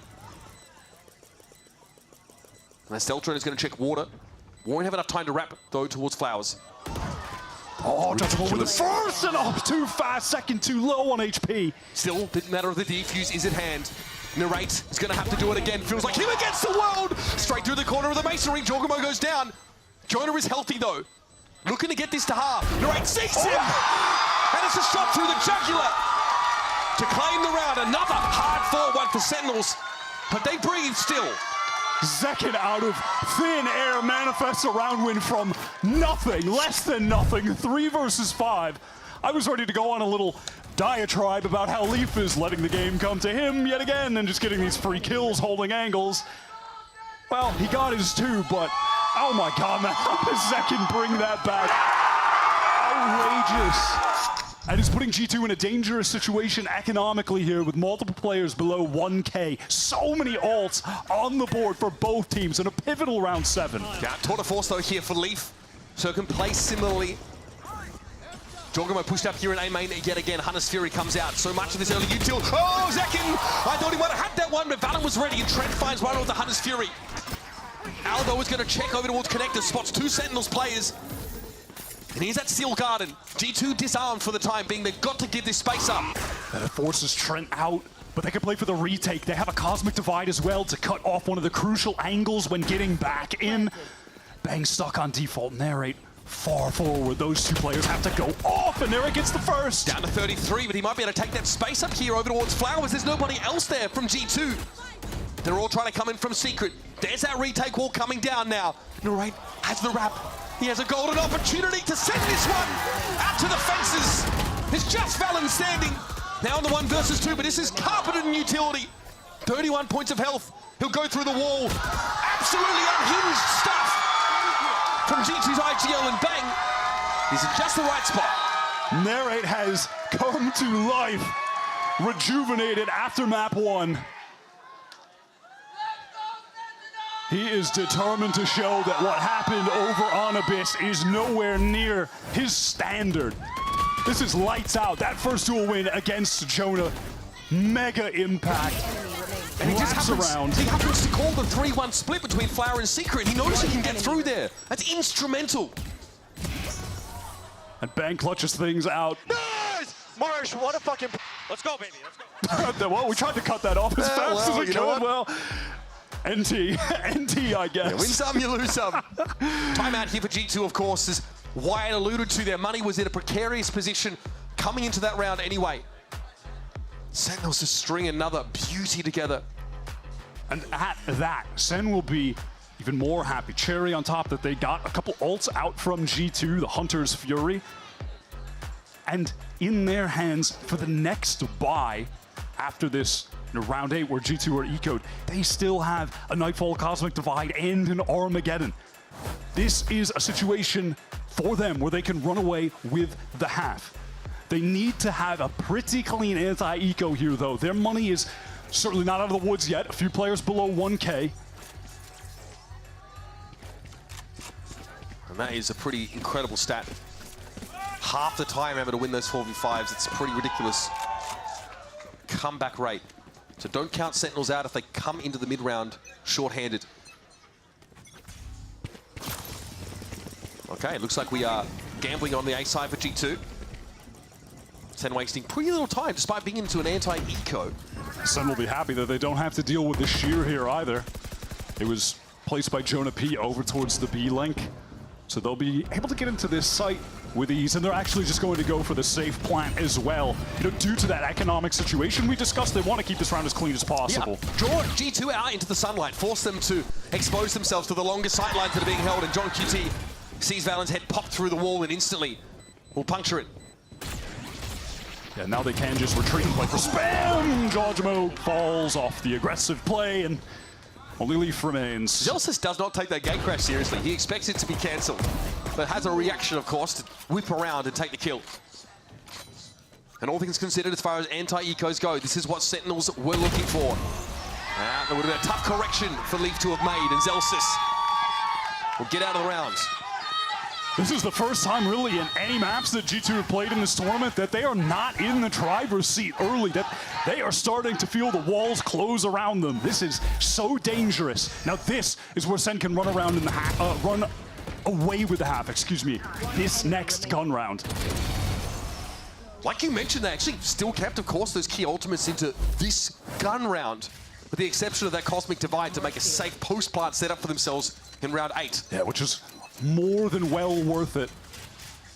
And Steltron is going to check water. Won't have enough time to wrap though towards Flowers. Oh, Judgeable with the first and up too fast, second too low on HP. Still, the matter of the defuse is at hand. Narrate is going to have to do it again. Feels like him against the world. Straight through the corner of the masonry. Jorgamo goes down. Jonah is healthy though. Looking to get this to half. Narrate sees him. And it's a shot through the jugular to claim the round. Another hard-fought one for Sentinels. But they breathe still. Zekin out of thin air manifests a round win from nothing, less than nothing, 3 versus 5. I was ready to go on a little diatribe about how Leaf is letting the game come to him yet again and just getting these free kills, holding angles. Well, he got his 2, but oh my god, man, how does Zekin bring that back? Outrageous. And it's putting G2 in a dangerous situation economically here with multiple players below 1K. So many ults on the board for both teams in a pivotal round 7. Yeah, tour de force though here for Leaf. So it can play similarly. Jorgamo pushed up here in A main yet again. Hunter's Fury comes out. So much of this early util. Oh, Zekin! I thought he might have had that one, but Valen was ready and Trent finds one with the Hunter's Fury. Aldo is going to check over towards Connector, spots 2 Sentinels players. And he's at Steel Garden. G2 disarmed for the time being. They've got to give this space up. That forces Trent out, but they can play for the retake. They have a Cosmic Divide as well to cut off one of the crucial angles when getting back in. Bang stuck on default. Narrate far forward. Those 2 players have to go off, and Narrate gets the first. Down to 33, but he might be able to take that space up here over towards Flowers. There's nobody else there from G2. They're all trying to come in from Secret. There's that retake wall coming down now. Narrate has the wrap. He has a golden opportunity to send this one out to the fences. It's just Valen standing. Now on the 1 versus 2, but this is carpeted in utility. 31 points of health. He'll go through the wall. Absolutely unhinged stuff from G2's IGL, and Bang. He's in just the right spot. Narrate has come to life. Rejuvenated after map 1. He is determined to show that what happened over on Abyss is nowhere near his standard. This is lights out. That first duel win against Jonah, mega impact. And he just happens to call the 3-1 split between Flower and Secret. He knows he can get through there. That's instrumental. And Bang clutches things out. Nice! Marsh, what a fucking... Let's go, baby. Let's go. Well, we tried to cut that off as fast as we could. Well, NT, I guess. Yeah, win some, you lose some. Timeout here for G2, of course, as Wyatt alluded to. Their money was in a precarious position coming into that round anyway. Sentinels to string another beauty together. And at that, Sen will be even more happy. Cherry on top that they got a couple ults out from G2, the Hunter's Fury. And in their hands for the next buy after this round 8 where G2 are ecoed, they still have a Nightfall Cosmic Divide and an Armageddon. This is a situation for them where they can run away with the half. They need to have a pretty clean anti-eco here though. Their money is certainly not out of the woods yet. A few players below 1K. And that is a pretty incredible stat. Half the time able to win those 4v5s. It's pretty ridiculous comeback rate. So don't count Sentinels out if they come into the mid-round short-handed. Okay, looks like we are gambling on the A side for G2. Sen wasting pretty little time despite being into an anti-eco. Sen will be happy that they don't have to deal with the shear here either. It was placed by Jonah P over towards the B link. So they'll be able to get into this site with ease, and they're actually just going to go for the safe plant as well. You know, due to that economic situation we discussed, they want to keep this round as clean as possible. Yeah. Draw G2 out into the sunlight, force them to expose themselves to the longer sight lines that are being held, and John QT sees Valen's head pop through the wall and instantly will puncture it. Yeah, now they can just retreat and play for spam. Jorgamo falls off the aggressive play, and only Leaf remains. Zellsis does not take that gate crash seriously. He expects it to be cancelled. but has a reaction, of course, to whip around and take the kill. And all things considered, as far as anti-ecos go, this is what Sentinels were looking for. That would have been a tough correction for Leaf to have made, and Zellsis will get out of the rounds. This is the first time really in any maps that G2 have played in this tournament that they are not in the driver's seat early, that they are starting to feel the walls close around them. This is so dangerous. Now this is where Sen can run around in the run away with the half, excuse me, this next gun round. Like you mentioned, they actually still kept, of course, those key ultimates into this gun round, with the exception of that Cosmic Divide to make a safe post-plant setup for themselves in round 8. Yeah, which is more than well worth it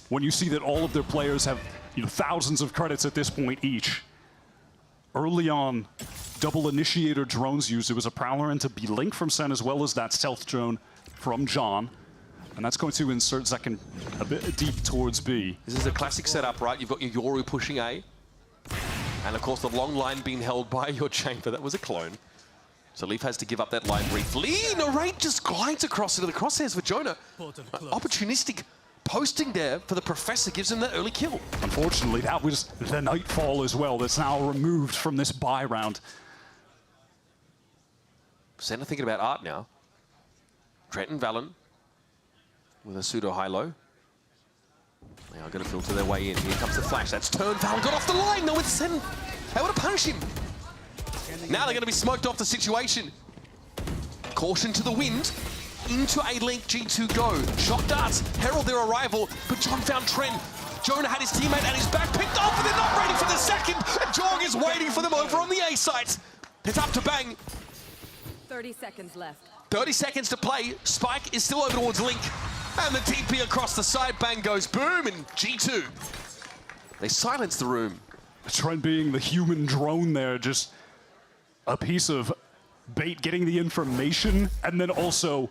when you see that all of their players have thousands of credits at this point each. Early on, double initiator drones used. It was a Prowler into B-Link from Sen, as well as that stealth drone from John. And that's going to insert Zekken a bit deep towards B. This is a classic setup, right? You've got your Yoru pushing A. And of course the long line being held by your chamber. That was a clone. So Leaf has to give up that line briefly. Narrate just glides across into the crosshairs for Jonah. Opportunistic posting there for the Professor gives him that early kill. Unfortunately, that was the Nightfall as well. That's now removed from this buy round. Senna thinking about art now. Trenton Valen with a pseudo high-low. They are going to filter their way in. Here comes the flash. That's turned. Valen got off the line though with Sen. They would have punished him. Now they're going to be smoked off the situation. Caution to the wind. Into a link, G2 go. Shock darts herald their arrival, but John found Trent. Jonah had his teammate at his back, picked off, and they're not ready for the second. And Jorg is waiting for them over on the A site. It's up to Bang. 30 seconds left. 30 seconds to play. Spike is still over towards Link. And the TP across the side. Bang goes boom, and G2. They silence the room. Trent being the human drone there, just a piece of bait, getting the information, and then also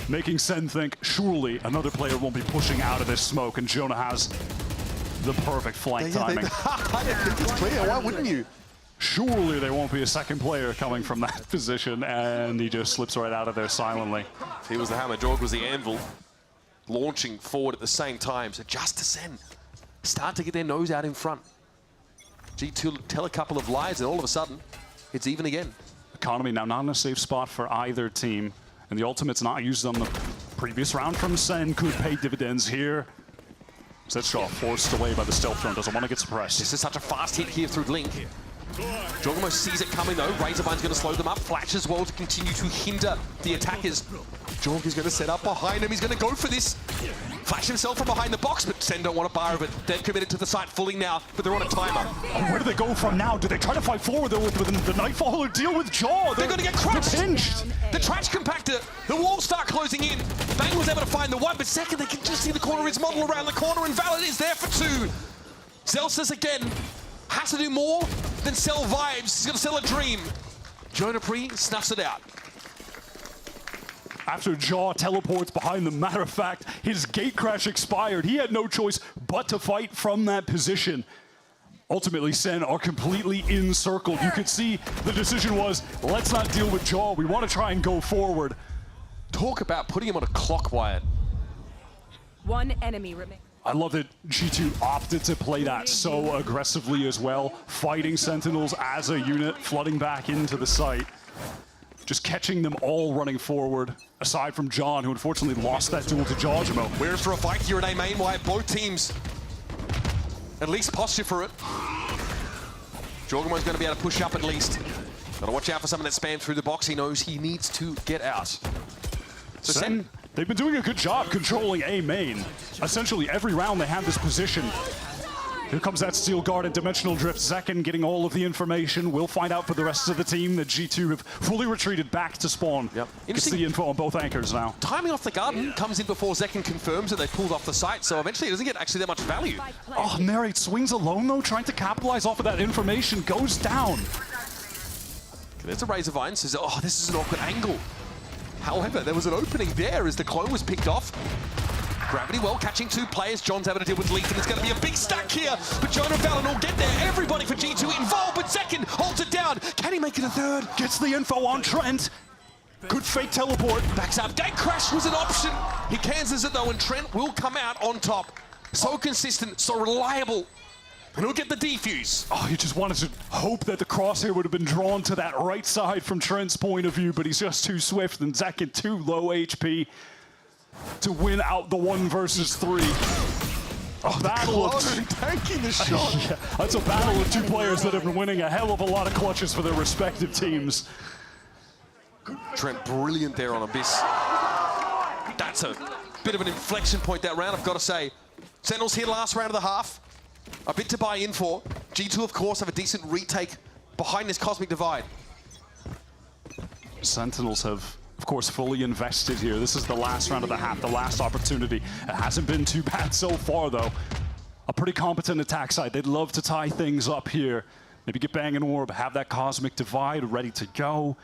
making Sen think, surely another player won't be pushing out of this smoke, and Jonah has the perfect flank timing. I think it's clear, why wouldn't you? Surely there won't be a second player coming from that position, and he just slips right out of there silently. If he was the hammer, Jorg was the anvil, launching forward at the same time. So just to Sen start to get their nose out in front. G2 tell a couple of lies, and all of a sudden, it's even again. Economy now not in a safe spot for either team, and the ultimates not used on the previous round from Sen could pay dividends here. Zetshaw forced away by the stealth drone, doesn't want to get suppressed. This is such a fast hit here through Link. Jorg almost sees it coming though. Razorbine's going to slow them up. Flash as well to continue to hinder the attackers. Jorg is going to set up behind him. He's going to go for this. Flash himself from behind the box, but Sen don't want a bar of it. They're committed to the site fully now, but they're on a timer. Oh, where do they go from now? Do they try to fight forward though with the Nightfall or deal with Jaw? They're going to get crushed. They're pinched. The trash compactor, the walls start closing in. Bang was able to find the one, but second they can just see the corner of his model around the corner, and Valid is there for two. Zellsis again has to do more than sell vibes. He's going to sell a dream. Jonah Pre snuffs it out. After Jaw teleports behind them, matter of fact, his gate crash expired. He had no choice but to fight from that position. Ultimately, Sen are completely encircled. You could see the decision was, let's not deal with Jaw. We want to try and go forward. Talk about putting him on a clock, Wyatt. One enemy remains. I love that G2 opted to play that so aggressively as well, fighting Sentinels as a unit, flooding back into the site. Just catching them all running forward, aside from John, who unfortunately lost that duel to Jawjimo. We're for a fight here at A main, Wyatt. Both teams at least posture for it. Jorgamo's going to be able to push up at least. Got to watch out for someone that spammed through the box. He knows he needs to get out. So Sen, they've been doing a good job controlling A main. Essentially every round they have this position. Here comes that Steel Guard and Dimensional Drift. Zekken getting all of the information. We'll find out for the rest of the team that G2 have fully retreated back to spawn. Yep. Gets the info on both anchors now. Timing off the garden comes in before Zekken confirms that they pulled off the site, so eventually it doesn't get actually that much value. Oh, Narrate swings alone though, trying to capitalize off of that information, goes down. There's a Razorvine, says, oh, this is an awkward angle. However, there was an opening there as the clone was picked off. Gravity well catching two players. John's able to deal with Leaf, and it's going to be a big stack here. But Jonah and Valen will get there. Everybody for G2 involved, but Zekken holds it down. Can he make it a third? Gets the info on Trent. Good fake teleport. Backs up. Gate crash was an option. He cancels it though, and Trent will come out on top. So consistent, so reliable. And he'll get the defuse. Oh, he just wanted to hope that the crosshair would have been drawn to that right side from Trent's point of view, but he's just too swift and Zekin too low HP to win out the 1 versus 3. Oh, battle of tanking the shot. Yeah, that's a battle of 2 players that have been winning a hell of a lot of clutches for their respective teams. Trent brilliant there on Abyss. That's a bit of an inflection point that round, I've got to say. Sentinels here last round of the half. A bit to buy in for. G2, of course, have a decent retake behind this Cosmic Divide. Sentinels have, of course, fully invested here. This is the last round of the half, the last opportunity. It hasn't been too bad so far, though. A pretty competent attack side. They'd love to tie things up here. Maybe get Bang and Orb, have that Cosmic Divide ready to go.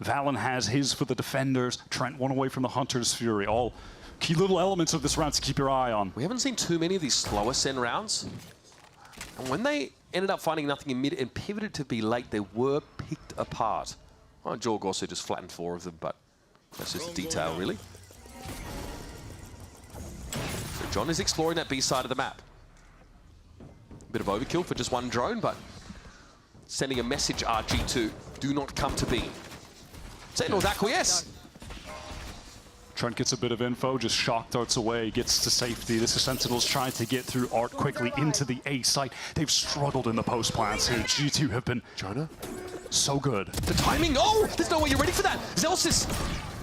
Valen has his for the defenders. Trent one away from the Hunter's Fury. All key little elements of this round to keep your eye on. We haven't seen too many of these slower Sen rounds. And when they ended up finding nothing in mid and pivoted to be late, they were picked apart. Well, Jorg also just flattened 4 of them, but that's just a detail, really. So John is exploring that B side of the map. A bit of overkill for just 1 drone, but sending a message, RG2, do not come to B. Sentinels acquiesce. Trent gets a bit of info, just shock darts away, gets to safety. This is Sentinels trying to get through Art quickly into the A site. They've struggled in the post plants here. G2 have been so good. The timing, oh, there's no way you're ready for that. Zellsis,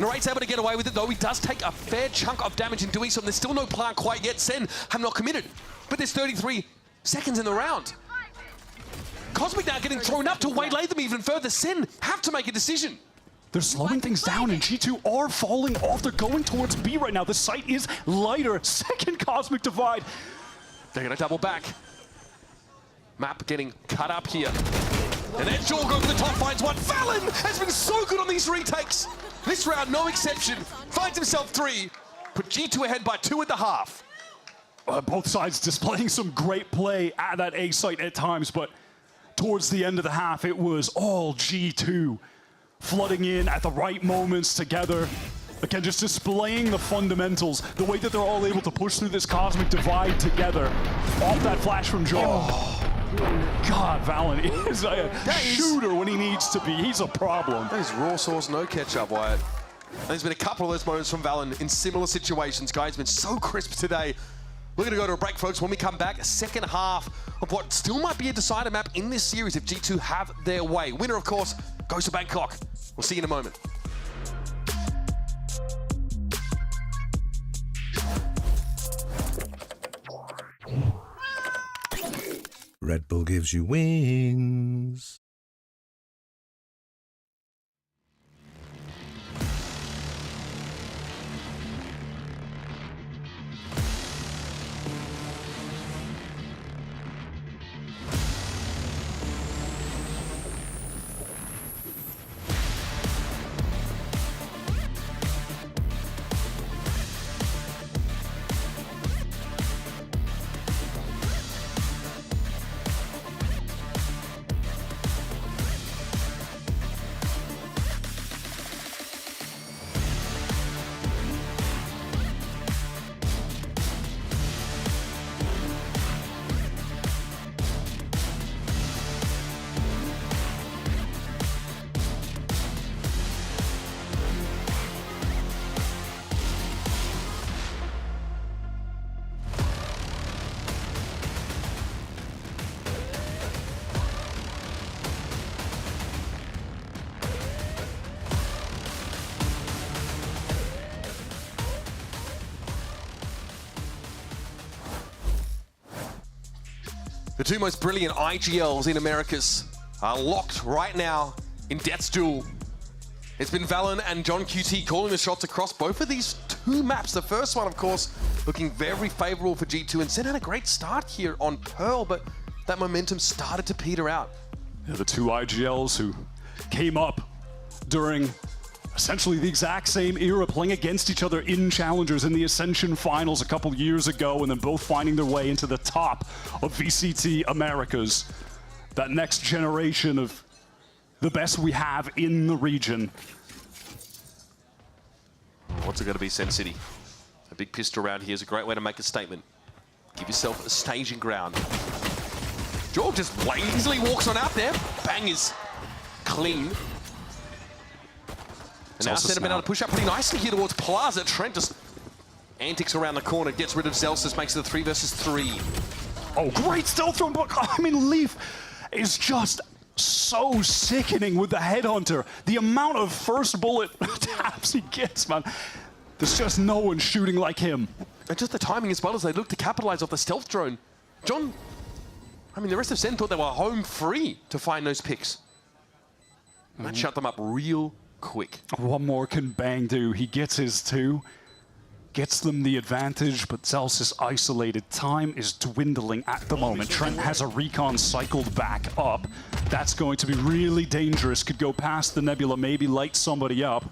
Narrate's able to get away with it though. He does take a fair chunk of damage in doing so, and there's still no plant quite yet. Sen have not committed, but there's 33 seconds in the round. Cosmic now getting thrown up to waylay them even further. Sen have to make a decision. They're slowing things down, and G2 are falling off. They're going towards B right now. The site is lighter. Second Cosmic Divide. They're going to double back. Map getting cut up here. And then Jorg over the top finds one. Valen has been so good on these retakes. This round, no exception. Finds himself 3. Put G2 ahead by 2 at the half. Both sides displaying some great play at that A site at times, but towards the end of the half, it was all G2. Flooding in at the right moments together. Again, just displaying the fundamentals, the way that they're all able to push through this Cosmic Divide together. Off that flash from Joe. Oh. God, Valen is a shooter when he needs to be. He's a problem. That is raw sauce, no ketchup, Wyatt. And there's been a couple of those moments from Valen in similar situations. Guy's been so crisp today. We're going to go to a break, folks. When we come back, a second half of what still might be a decider map in this series if G2 have their way. Winner, of course, goes to Bangkok. We'll see you in a moment. Red Bull gives you wings. The 2 most brilliant IGLs in Americas are locked right now in Death's Duel. It's been Valen and John QT calling the shots across both of these 2 maps. The first one, of course, looking very favorable for G2, and Sen had a great start here on Pearl, but that momentum started to peter out. Yeah, the 2 IGLs who came up during essentially the exact same era, playing against each other in Challengers in the Ascension Finals a couple years ago, and then both finding their way into the top of VCT Americas. That next generation of the best we have in the region. What's it going to be, Sen City? A big pistol around here is a great way to make a statement. Give yourself a staging ground. Jorg just lazily walks on out there. Bang is clean. And now Sen been able to push up pretty nicely here towards Plaza. Trent just antics around the corner, gets rid of Zellsis, makes it a 3 versus 3. Oh, great stealth from... I mean, Leaf is just so sickening with the headhunter. The amount of first bullet taps he gets, man. There's just no one shooting like him. And just the timing as well as they look to capitalize off the stealth drone. John, I mean, the rest of Sen thought they were home free to find those picks. And that shut them up real quick. What more can Bang do? He gets his 2. Gets them the advantage, but Zellsis isolated. Time is dwindling at the moment. Trent has a recon cycled back up. That's going to be really dangerous. Could go past the Nebula, maybe light somebody up.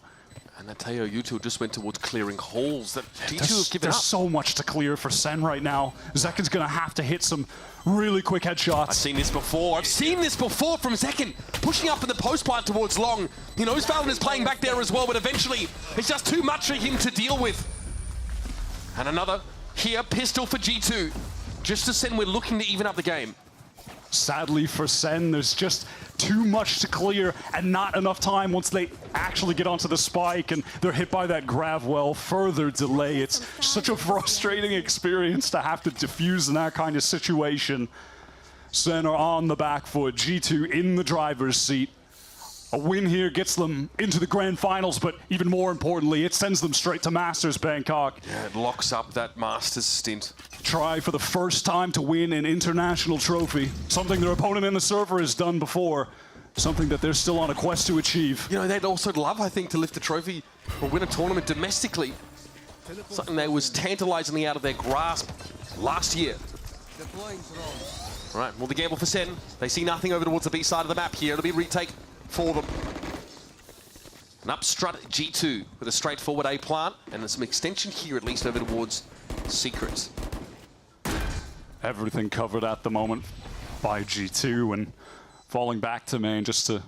And I tell you, U2 just went towards clearing holes that G2 have given There's up. so much to clear for Sen right now. Zekin's going to have to hit some really quick headshots. I've seen this before. I've seen this before from Zekin. Pushing up in the post plant towards long. He knows VALORANT is playing back there as well, but eventually it's just too much for him to deal with. And another here, pistol for G2. Just to Sen, we're looking to even up the game. Sadly for Sen, there's just too much to clear and not enough time once they actually get onto the spike and they're hit by that grav well. Further delay. It's such a frustrating experience to have to defuse in that kind of situation. Sen are on the back foot. G2 in the driver's seat. A win here gets them into the grand finals, but even more importantly, it sends them straight to Masters Bangkok. Yeah, it locks up that Masters stint. Try for the first time to win an international trophy, something their opponent in the server has done before, something that they're still on a quest to achieve. You know, they'd also love, I think, to lift the trophy or win a tournament domestically. Something that was tantalizingly out of their grasp last year. All right, well, the gamble for Sen. They see nothing over towards the B side of the map here. It'll be retake for them. An upstrut G2 with a straightforward A plant, and there's some extension here at least over towards Secrets. Everything covered at the moment by G2 and falling back to main just to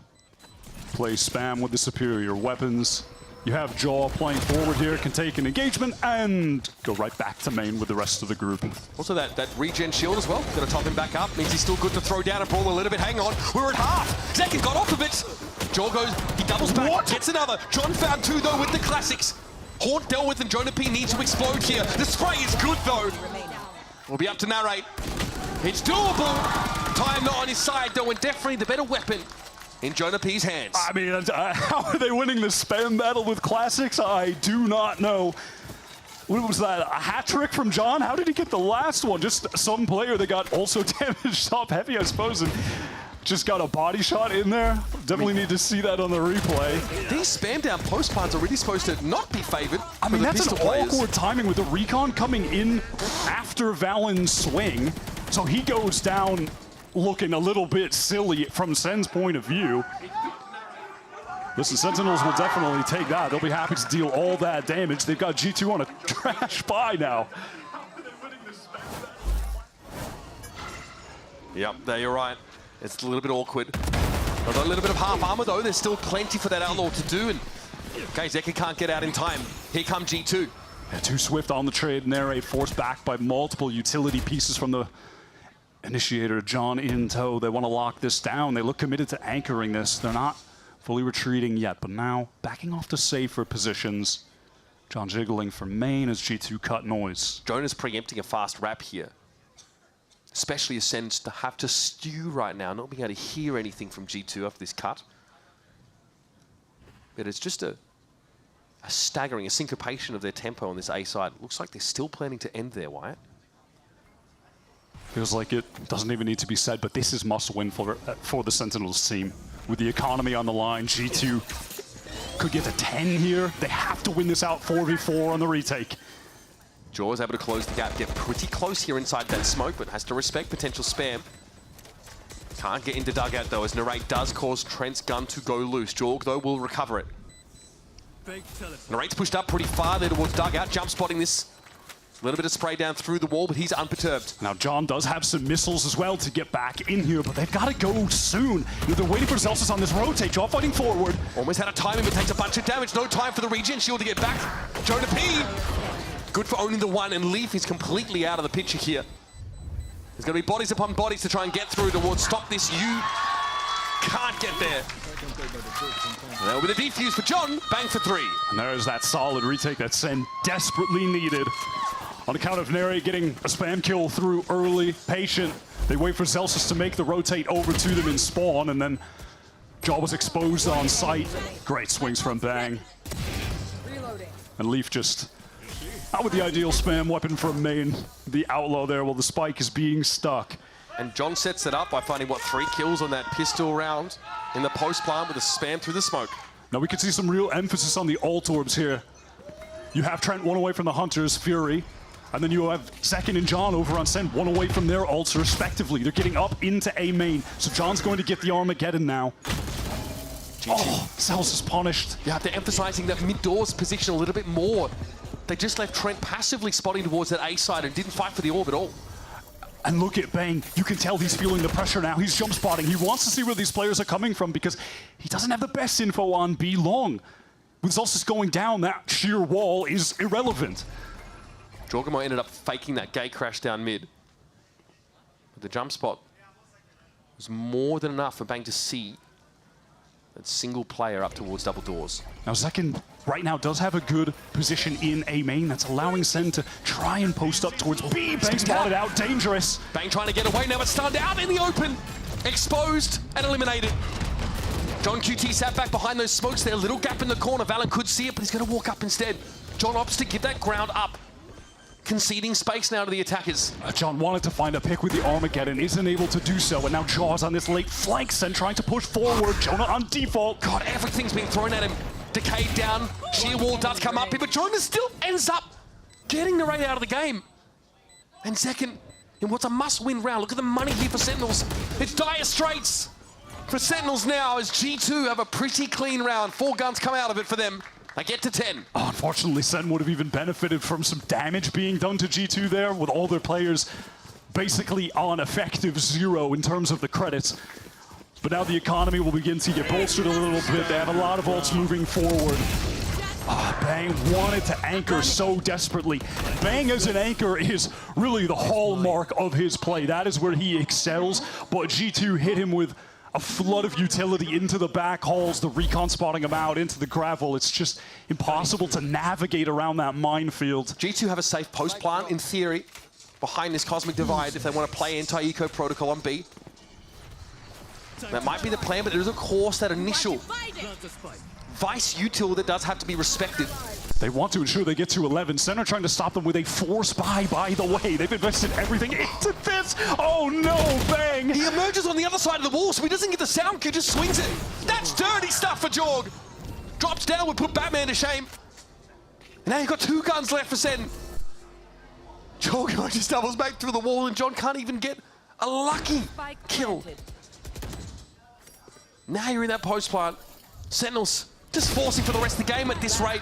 play spam with the superior weapons. You have Jaw playing forward here, can take an engagement and go right back to main with the rest of the group. Also that regen shield as well, gonna top him back up, means he's still good to throw down and brawl a little bit. Hang on, we're at half. Zekin got off of it. Jaw goes, he doubles back, gets another. John found 2 though with the classics. Haunt dealt with and Jonah P needs to explode here. The spray is good though. We'll be up to narrate. It's doable. Time not on his side though, and definitely the better weapon in Jonah P's hands. I mean, how are they winning the spam battle with classics? I do not know. What was that, a hat trick from John? How did he get the last one? Just some player that got also damaged top heavy, I suppose, and just got a body shot in there. Definitely need to see that on the replay. These spam down post plants are really supposed to not be favored. I mean, that's an players. awkward timing with the recon coming in after Valen's swing. So he goes down looking a little bit silly from Sen's point of view. Listen, Sentinels will definitely take that. They'll be happy to deal all that damage. They've got G2 on a trash buy now. Yep, there you're right. It's a little bit awkward. But a little bit of half armor though. There's still plenty for that Outlaw to do. And okay, Zeki can't get out in time. Here come G2. Yeah, too swift on the trade. Nere forced back by multiple utility pieces from the initiator, John in tow. They want to lock this down. They look committed to anchoring this. They're not fully retreating yet, but now backing off to safer positions. John jiggling for main as G2 cut noise. Jonah's preempting a fast wrap here. Especially as Sen's to have to stew right now, not being able to hear anything from G2 after this cut. But it's just a staggering, a syncopation of their tempo on this A side. Looks like they're still planning to end there, Wyatt. Feels like it doesn't even need to be said, but this is must-win for the Sentinels team. With the economy on the line, G2 could get to 10 here. They have to win this out 4v4 on the retake. Jaw is able to close the gap, get pretty close here inside that smoke, but has to respect potential spam. Can't get into dugout though, as Narrate does cause Trent's gun to go loose. Jorg though will recover it. Narrate's pushed up pretty far there towards dugout, jump spotting this A little bit of spray down through the wall, but he's unperturbed. Now, John does have some missiles as well to get back in here, but they've got to go soon. They're waiting for Zellsis on this rotate. John fighting forward. Almost had a timing, but takes a bunch of damage. No time for the regen shield to get back. Jonah P. Good for owning the one, and Leaf is completely out of the picture here. There's going to be bodies upon bodies to try and get through towards stop this. You can't get there. There with a defuse for John. Bang for 3. And there's that solid retake that Sen desperately needed. On account of Neri getting a spam kill through early, patient. They wait for Zellsis to make the rotate over to them in spawn, and then Jaw was exposed on sight. Great swings from Bang. And Leaf just out with the ideal spam weapon from main. The outlaw there while the spike is being stuck. And John sets it up by finding, what, 3 kills on that pistol round in the post plant with a spam through the smoke. Now we can see some real emphasis on the ult orbs here. You have Trent 1 away from the Hunters, Fury, and then you have Second and John over on Sen, 1 away from their ults respectively. They're getting up into A main, so John's going to get the Armageddon now. Oh, Zellsis is punished. Yeah, they're emphasizing that mid-doors position a little bit more. They just left Trent passively spotting towards that A side and didn't fight for the orb at all. And look at Bang. You can tell he's feeling the pressure now. He's jump spotting. He wants to see where these players are coming from because he doesn't have the best info on B long. With Zellsis going down, that sheer wall is irrelevant. Jorgamo ended up faking that gate crash down mid. But the jump spot was more than enough for Bang to see that single player up towards double doors. Now Zekin right now does have a good position in A main. That's allowing Sen to try and post up towards B. Bang spotted out, dangerous. Bang trying to get away now, but stunned out in the open. Exposed and eliminated. John QT sat back behind those smokes there. Little gap in the corner. Valen could see it, but he's going to walk up instead. John opts to give that ground up. Conceding space now to the attackers. John wanted to find a pick with the Armageddon, isn't able to do so, and now Jaws on this late flank, Sen trying to push forward. Jonah on default. God, everything's being thrown at him. Decayed down, sheer wall does come up here, but Jonah still ends up getting the raid out of the game. And second, in what's a must-win round, look at the money here for Sentinels. It's dire straits for Sentinels now as G2 have a pretty clean round. 4 guns come out of it for them. They get to 10. Oh, unfortunately, Sen would have even benefited from some damage being done to G2 there, with all their players basically on effective 0 in terms of the credits. But now the economy will begin to get bolstered a little bit. They have a lot of ults moving forward. Oh, Bang wanted to anchor so desperately. Bang as an anchor is really the hallmark of his play. That is where he excels, but G2 hit him with a flood of utility into the back halls, the recon spotting him out into the gravel. It's just impossible to navigate around that minefield. G2 have a safe post plant, in theory, behind this Cosmic Divide if they want to play anti-eco protocol on B. That might be the plan, but there is, of course, that initial Vice util that does have to be respected. They want to ensure they get to 11. Sen are trying to stop them with a force buy, by the way. They've invested everything into this. Oh no, Bang! He emerges on the other side of the wall, so he doesn't get the sound cue, just swings it. That's dirty stuff for Jorg. Drops down, would put Batman to shame. And now you've got 2 guns left for Sen. Jorg just doubles back through the wall, and John can't even get a lucky kill. Now you're in that post plant. Sentinels just forcing for the rest of the game at this rate.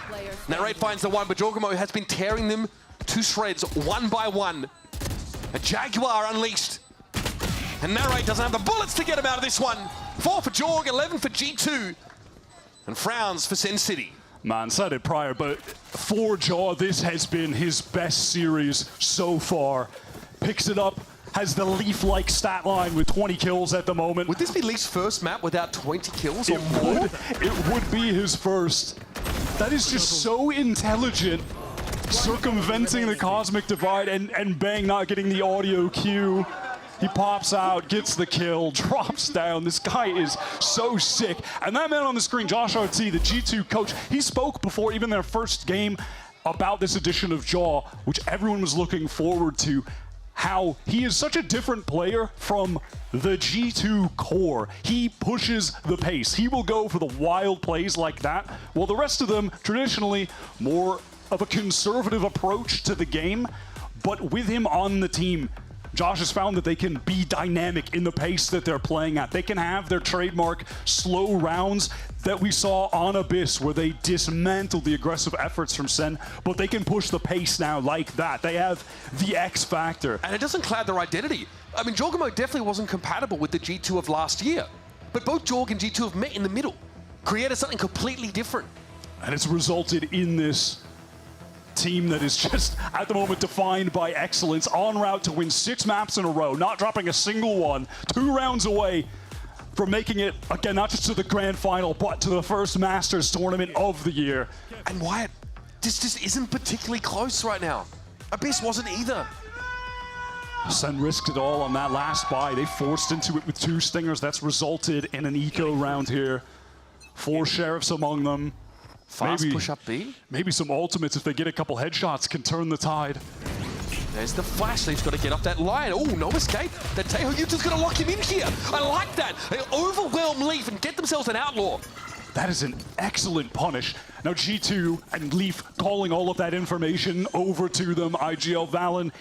Narrate finds the one, but Jorgamo has been tearing them to shreds one by one. A Jaguar unleashed. And Narrate doesn't have the bullets to get him out of this one. 4 for Jorg, 11 for G2. And frowns for Sen City. Man, said it prior, but for Jaw, this has been his best series so far. Picks it up, has the Leaf-like stat line with 20 kills at the moment. Would this be Leaf's first map without 20 kills or more? It would be his first. That is just so intelligent, circumventing the Cosmic Divide and Bang not getting the audio cue. He pops out, gets the kill, drops down. This guy is so sick. And that man on the screen, Josh RT, the G2 coach, he spoke before even their first game about this edition of Jaw, which everyone was looking forward to. How he is such a different player from the G2 core. He pushes the pace. He will go for the wild plays like that, while the rest of them, traditionally, more of a conservative approach to the game. But with him on the team, Josh has found that they can be dynamic in the pace that they're playing at. They can have their trademark slow rounds that we saw on Abyss, where they dismantled the aggressive efforts from Sen, but they can push the pace now like that. They have the X factor. And it doesn't cloud their identity. I mean, Jorgamo definitely wasn't compatible with the G2 of last year, but both Jorg and G2 have met in the middle, created something completely different. And it's resulted in this team that is just, at the moment, defined by excellence, en route to win 6 maps in a row, not dropping a single one, 2 rounds away from making it, again, not just to the grand final, but to the first Masters tournament of the year. And Wyatt, this just isn't particularly close right now. Abyss wasn't either. Sen risked it all on that last buy. They forced into it with 2 stingers. That's resulted in an eco round here. 4 sheriffs among them. Fast push up B. Maybe some ultimates, if they get a couple headshots, can turn the tide. There's the flash. Leaf's got to get up that line. Oh, no escape. The Teho Yuta's going to lock him in here. I like that. They overwhelm Leaf and get themselves an outlaw. That is an excellent punish. Now G2 and Leaf calling all of that information over to them. IGL Valen,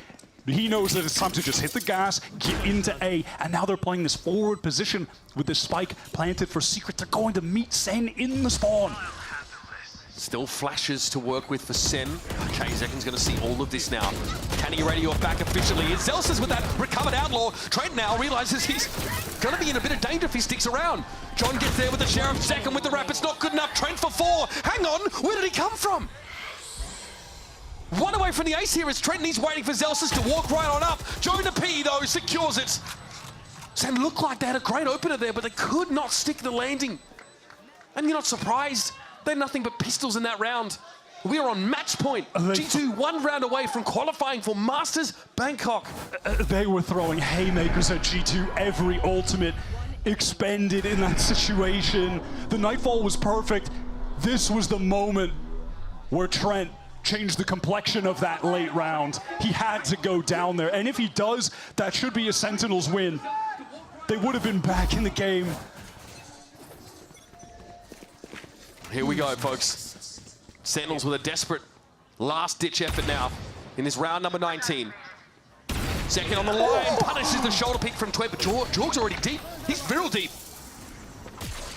he knows that it's time to just hit the gas, get into A, and now they're playing this forward position with this spike planted for Secret. They're going to meet Sen in the spawn. Still flashes to work with for Sen. Okay, Zekken's going to see all of this now. Can he ready off back efficiently? It's Zellsis with that recovered outlaw. Trent now realizes he's going to be in a bit of danger if he sticks around. John gets there with the Sheriff. Zekken with the wrap. It's not good enough. Trent for 4. Hang on, where did he come from? One away from the ace here is Trent, and he's waiting for Zellsis to walk right on up. Jonah P, though, secures it. Sen looked like they had a great opener there, but they could not stick the landing. And you're not surprised. They're nothing but pistols in that round. We are on match point. G2 1 round away from qualifying for Masters Bangkok. They were throwing haymakers at G2. Every ultimate expended in that situation. The Nightfall was perfect. This was the moment where Trent changed the complexion of that late round. He had to go down there. And if he does, that should be a Sentinels win. They would have been back in the game. Here we go, folks. Sentinels with a desperate last-ditch effort now in this round number 19. Second on the line, punishes the shoulder pick from Tweb, but Jorg's already deep. He's real deep.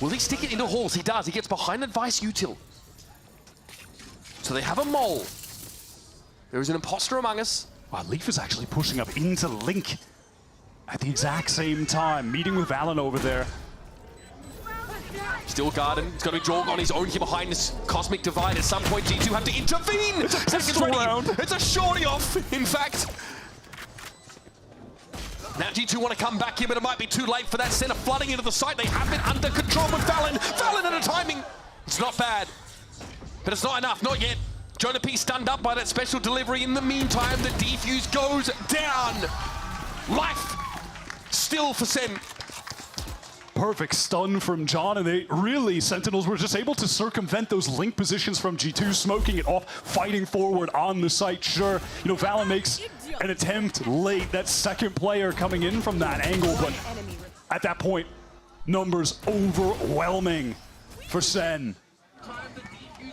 Will he stick it into Halls? He does. He gets behind Advice Util. So they have a mole. There is an imposter among us. Wow, Leaf is actually pushing up into Link at the exact same time, meeting with Valen over there. Still Garden. It's going to be Jorg on his own here behind this Cosmic Divide. At some point, G2 have to intervene. It's a pistol round. It's a shorty off, in fact. Now G2 want to come back here, but it might be too late for that center flooding into the site. They have it under control with Valen. Valen at a timing. It's not bad, but it's not enough. Not yet. Jonah P stunned up by that special delivery. In the meantime, the defuse goes down. Life still for Sen. Perfect stun from John, and they really, Sentinels were just able to circumvent those link positions from G2, smoking it off, fighting forward on the site. Sure, you know, Valen makes an attempt late, that second player coming in from that angle, but at that point, numbers overwhelming for Sen.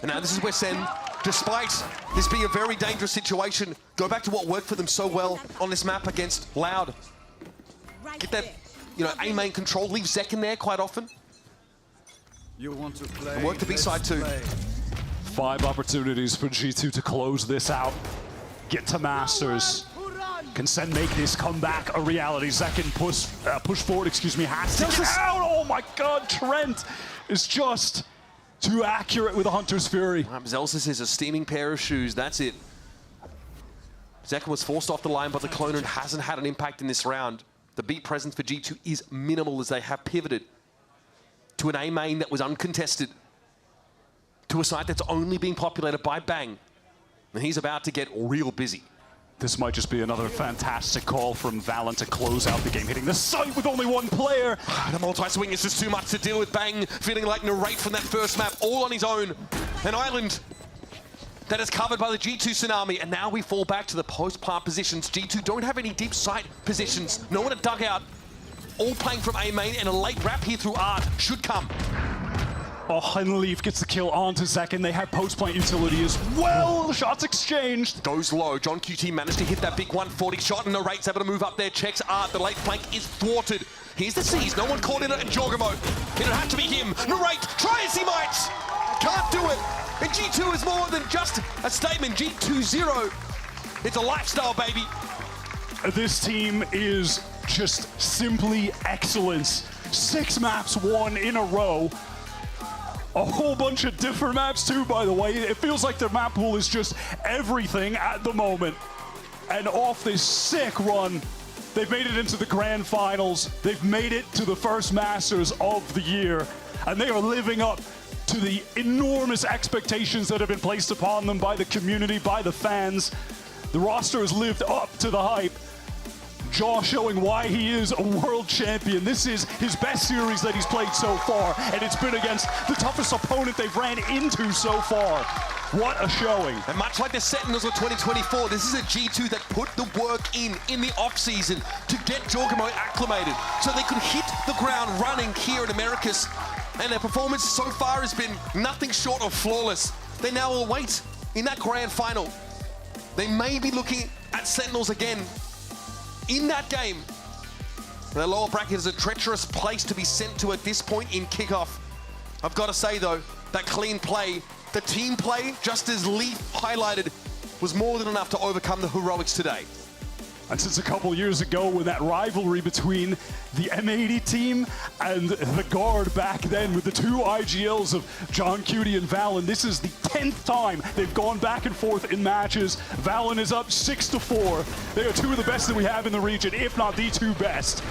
And now this is where Sen, despite this being a very dangerous situation, go back to what worked for them so well on this map against Loud. Get that, you know, A main control, leave Zekken there quite often. You want to play, and work the B side too. 5 opportunities for G2 to close this out. Get to Masters. Can Sen make this comeback a reality? Zekken push forward, excuse me, has to get out. Oh my God, Trent is just too accurate with a Hunter's Fury. Zellsis is a steaming pair of shoes, that's it. Zekken was forced off the line, but the clone and hasn't had an impact in this round. The beat presence for G2 is minimal as they have pivoted to an A main that was uncontested, to a site that's only being populated by Bang. And he's about to get real busy. This might just be another fantastic call from Valen to close out the game, hitting the site with only 1 player. The multi-swing is just too much to deal with. Bang feeling like Narrate from that first map, all on his own. An island that is covered by the G2 tsunami, and now we fall back to the post-plant positions. G2 don't have any deep site positions. No one at dugout. All playing from A main, and a late wrap here through Art should come. Oh, and Leaf gets the kill onto second. They have post-plant utility as well. The shots exchanged. Goes low. John QT managed to hit that big 140 shot, and Narate's able to move up there. Checks Art. The late flank is thwarted. Here's the C's. No one caught in it, and Jorgamo. It'll have to be him. Narate, try as he might. Can't do it. And G2 is more than just a statement. G2-0. It's a lifestyle, baby. This team is just simply excellence. 6 maps won in a row. A whole bunch of different maps too, by the way. It feels like their map pool is just everything at the moment. And off this sick run, they've made it into the grand finals. They've made it to the first Masters of the year. And they are living up to the enormous expectations that have been placed upon them by the community, by the fans. The roster has lived up to the hype. Jaw showing why he is a world champion. This is his best series that he's played so far, and it's been against the toughest opponent they've ran into so far. What a showing. And much like the Sentinels of 2024, this is a G2 that put the work in the off-season to get Jorgamo acclimated so they could hit the ground running here in Americas. And their performance so far has been nothing short of flawless. They now will wait in that grand final. They may be looking at Sentinels again in that game. The lower bracket is a treacherous place to be sent to at this point in kickoff. I've got to say though, that clean play, the team play, just as Leaf highlighted, was more than enough to overcome the heroics today. And since a couple years ago when that rivalry between the M80 team and the Guard back then with the 2 IGLs of John Cutie and Valen, this is the 10th time they've gone back and forth in matches. Valen is up 6-4. They are 2 of the best that we have in the region, if not the 2 best.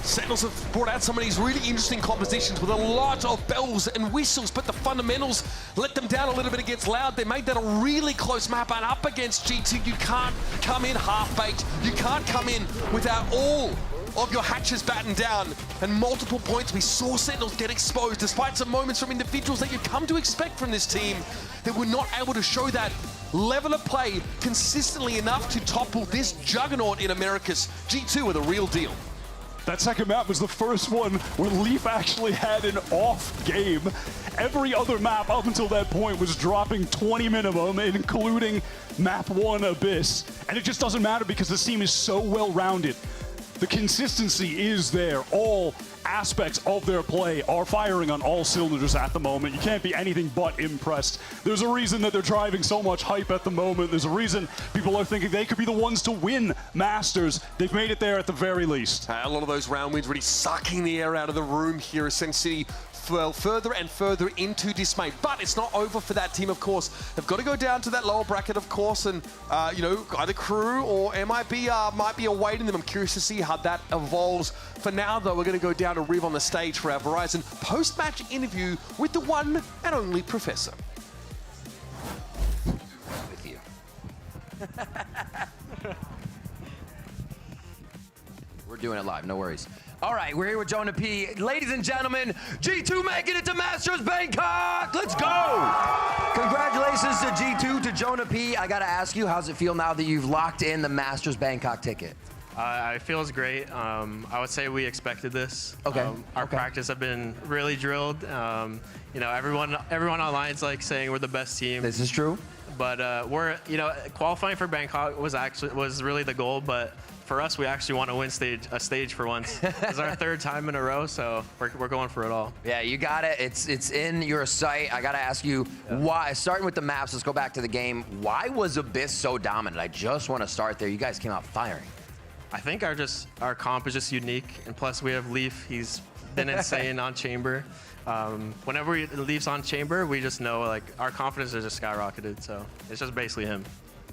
Sentinels have brought out some of these really interesting compositions with a lot of bells and whistles, but the fundamentals let them down a little bit against Loud. They made that a really close map, and up against G2, you can't come in half-baked. You can't come in without all of your hatches battened down. And multiple points, we saw Sentinels get exposed, despite some moments from individuals that you've come to expect from this team. They were not able to show that level of play consistently enough to topple this juggernaut in Americas. G2 are the real deal. That second map was the first one where Leaf actually had an off game. Every other map up until that point was dropping 20 minimum, including map 1 Abyss. And it just doesn't matter because this team is so well-rounded. The consistency is there. All aspects of their play are firing on all cylinders at the moment. You can't be anything but impressed. There's a reason that they're driving so much hype at the moment. There's a reason people are thinking they could be the ones to win Masters. They've made it there at the very least. A lot of those round wins really sucking the air out of the room here as Sen City fell further and further into dismay. But it's not over for that team, of course. They've got to go down to that lower bracket, of course, and, you know, either KRU or MIBR might be awaiting them. I'm curious to see how that evolves. For now, though, we're going to go down to Riv on the stage for our Verizon post-match interview with the one and only Professor. With you. We're doing it live, no worries. All right, we're here with Jonah P. Ladies and gentlemen, G2 making it to Masters Bangkok. Let's go. Congratulations to G2, to Jonah P. I got to ask you, how's it feel now that you've locked in the Masters Bangkok ticket? It feels great. I would say we expected this. Okay. Our practice have been really drilled. You know, everyone online is like saying we're the best team. This is true. But we're, you know, qualifying for Bangkok was really the goal. But for us, we actually want to win a stage for once. It's our 3rd time in a row, so we're going for it all. Yeah, you got it. It's in your sight. I got to ask you why. Starting with the maps, let's go back to the game. Why was Abyss so dominant? I just want to start there. You guys came out firing. I think our comp is just unique, and plus we have Leaf. He's been insane on Chamber. Whenever Leaf's on Chamber, we just know like our confidence is just skyrocketed. So it's just basically him.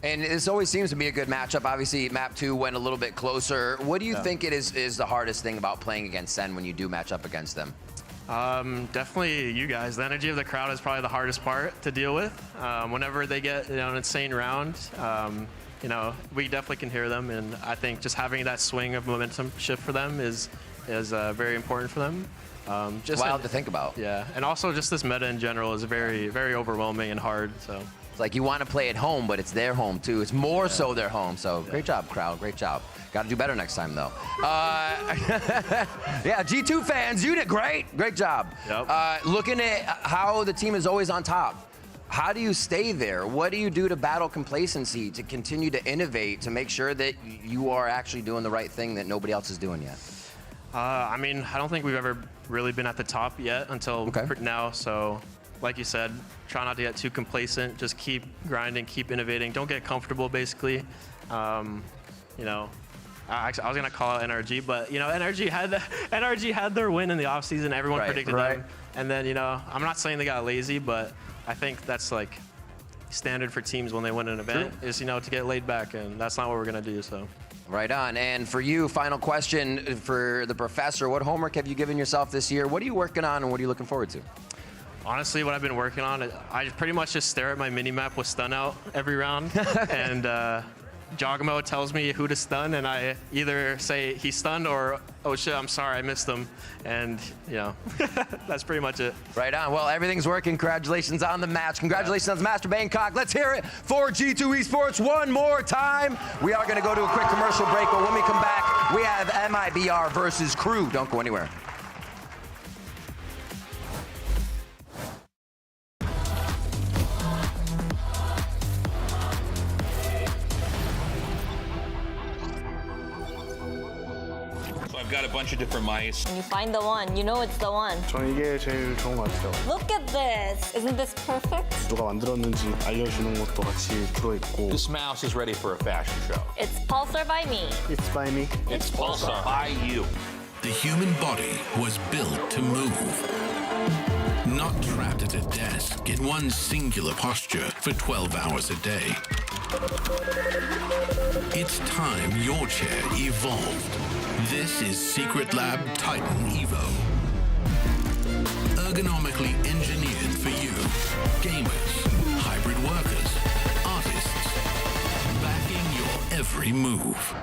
And this always seems to be a good matchup. Obviously, map 2 went a little bit closer. What do you think it is the hardest thing about playing against Sen when you do match up against them? Definitely you guys. The energy of the crowd is probably the hardest part to deal with. Whenever they get an insane round, you know, we definitely can hear them, and I think just having that swing of momentum shift for them is is very important for them. Just wild to think about. Yeah, and also just this meta in general is very, very overwhelming and hard. So it's like you want to play at home, but it's their home too. It's more so their home. So great job, crowd. Great job. Got to do better next time, though. Yeah, G2 fans, you did great. Great job. Yep. Looking at how the team is always on top, how do you stay there? What do you do to battle complacency, to continue to innovate, to make sure that you are actually doing the right thing that nobody else is doing yet? I mean, I don't think we've ever really been at the top yet until now. So, like you said, try not to get too complacent. Just keep grinding, keep innovating. Don't get comfortable, basically. You know, I was gonna call out NRG, but you know, NRG had their win in the offseason. Everyone predicted them, and then you know, I'm not saying they got lazy, but I think that's like standard for teams when they win an event is, you know, to get laid back, and that's not what we're gonna do. So. Right on. And for you, final question for the professor: what homework have you given yourself this year? What are you working on, and what are you looking forward to? Honestly, what I've been working on, I pretty much just stare at my mini-map with stun out every round, and Jogamo tells me who to stun, and I either say he's stunned or, oh shit, I'm sorry, I missed him. And, you know, that's pretty much it. Right on. Well, everything's working. Congratulations on the match. Congratulations on Masters Bangkok. Let's hear it for G2 Esports one more time. We are going to go to a quick commercial break, but when we come back, we have MIBR versus KRU. Don't go anywhere. I've got a bunch of different mice. When you find the one, you know it's the one. 저는 이게 제일 좋은 것 같아요. Look at this! Isn't this perfect? 누가 만들었는지 알려주는 것도 같이 들어있고. This mouse is ready for a fashion show. It's Pulsar by me. It's by me. It's Pulsar by you. The human body was built to move. Not trapped at a desk in one singular posture for 12 hours a day. It's time your chair evolved. This is Secretlab Titan Evo. Ergonomically engineered for you. Gamers, hybrid workers, artists. Backing your every move.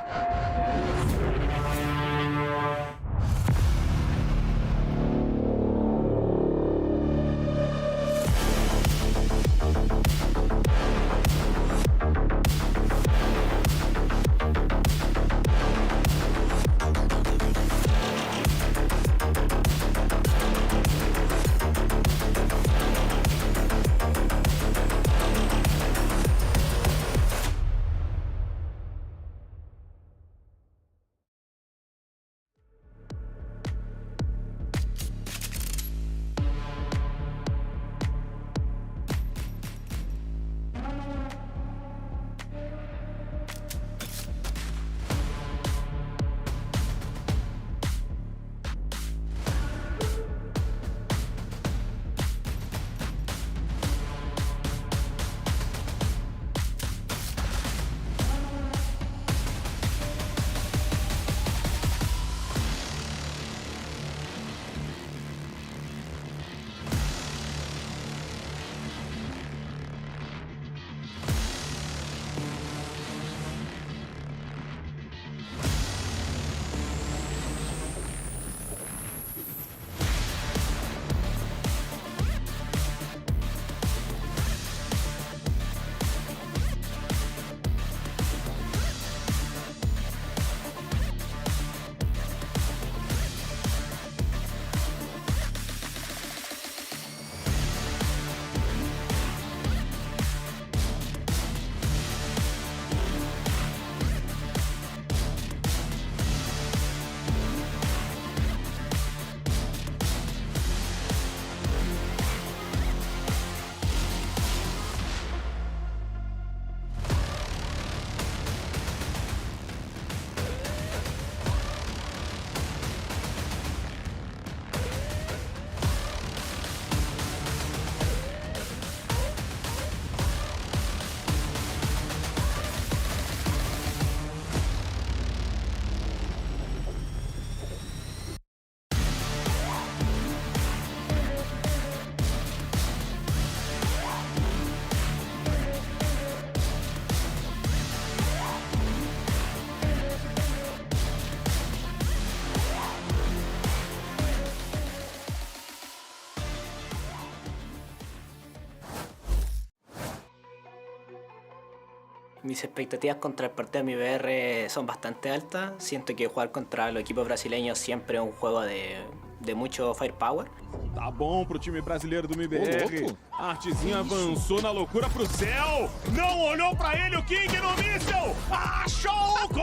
Mis expectativas contra el partido de MIBR son bastante altas. Siento que jugar contra los equipos brasileños siempre es un juego de mucho firepower. Tá bom pro time brasileiro do MIBR. Artezinho avançou na loucura pro céu. Não olhou pra ele o King no míssil. Achou o gol!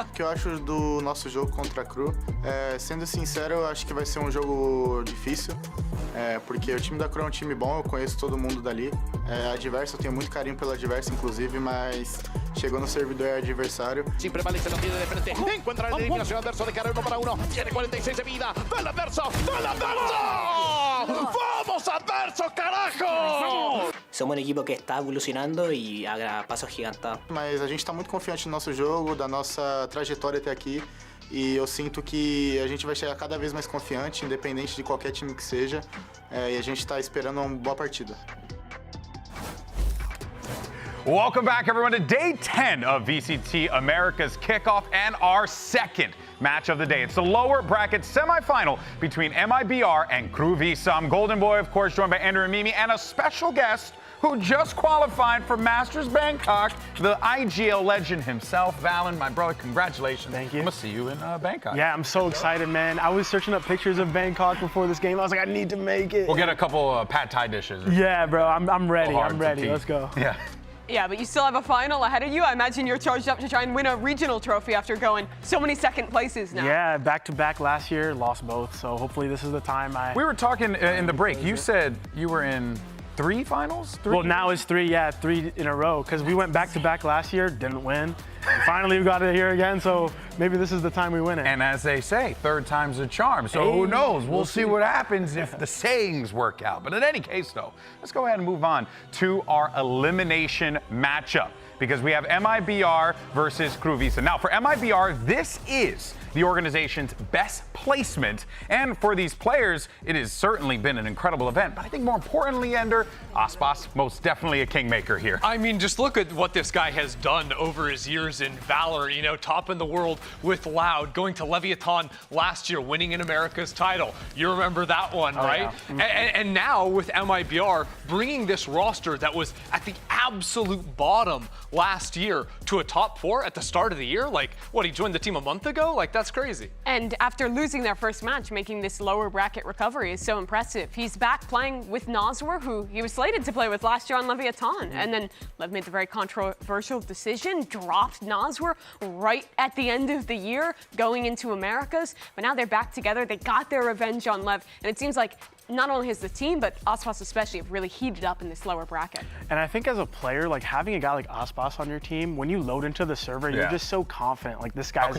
O que eu acho do nosso jogo contra a KRU, sendo sincero, eu acho que vai ser um jogo difícil. Porque o time da KRU é um time bom, eu conheço todo mundo dali. Adverso, eu tenho muito carinho pelo adverso, inclusive, mas chegou no servidor adversário. Sin prevalece la tiene de frente. Encuentra la eliminación adverso de KRU 1 para 1. Tiene 46 de vida. ¡Del adverso! ¡Del adverso! ¡Vamos, adverso, carajo! Somos um equipo que está evolucionando e a passos gigantados. Mas a gente está muito confiante no nosso jogo, da nossa trajetória até aqui. E eu sinto que a gente vai chegar cada vez mais confiante, independente de qualquer time que seja. E a gente está esperando uma boa partida. Welcome back, everyone, to day 10 of VCT Americas Kickoff and our second match of the day. It's the lower bracket semifinal between MIBR and KRU Visa. I'm Golden Boy, of course, joined by Andrew and Mimi, and a special guest who just qualified for Masters Bangkok, the IGL legend himself, Valen, my brother, congratulations. Thank you. I'm gonna see you in Bangkok. Yeah, I'm so excited, man. I was searching up pictures of Bangkok before this game. I was like, I need to make it. We'll get a couple pad thai dishes. Yeah, bro, I'm ready. I'm ready. Let's go. Yeah. Yeah, but you still have a final ahead of you. I imagine you're charged up to try and win a regional trophy after going so many second places now. Yeah, back-to-back last year, lost both. So hopefully this is the time We were talking in the break. You said you were in 3 finals? Well, now it's 3 in a row, because we went back-to-back last year, didn't win. And finally, we got it here again, so maybe this is the time we win it. And as they say, third time's a charm. So who knows? We'll see what happens if the sayings work out. But in any case, though, let's go ahead and move on to our elimination matchup, because we have MIBR versus KRU Visa. Now, for MIBR, this is the organization's best placement. And for these players, it has certainly been an incredible event. But I think more importantly, Ender, Aspas, most definitely a kingmaker here. I mean, just look at what this guy has done over his years in Valor, you know, top in the world with Loud, going to Leviathan last year, winning an America's title. You remember that one, right? Yeah. And now with MIBR, bringing this roster that was at the absolute bottom last year to a top 4 at the start of the year. Like, what, he joined the team a month ago? Like, that's crazy. And after losing their first match, making this lower bracket recovery is so impressive. He's back playing with Noswer, who he was slated to play with last year on Leviathan. And then Lev made the very controversial decision, dropped Noswer right at the end of the year, going into Americas. But now they're back together. They got their revenge on Lev. And it seems like not only has the team, but Aspas especially have really heated up in this lower bracket. And I think as a player, like having a guy like Aspas on your team, when you load into the server, you're just so confident. Like this guy's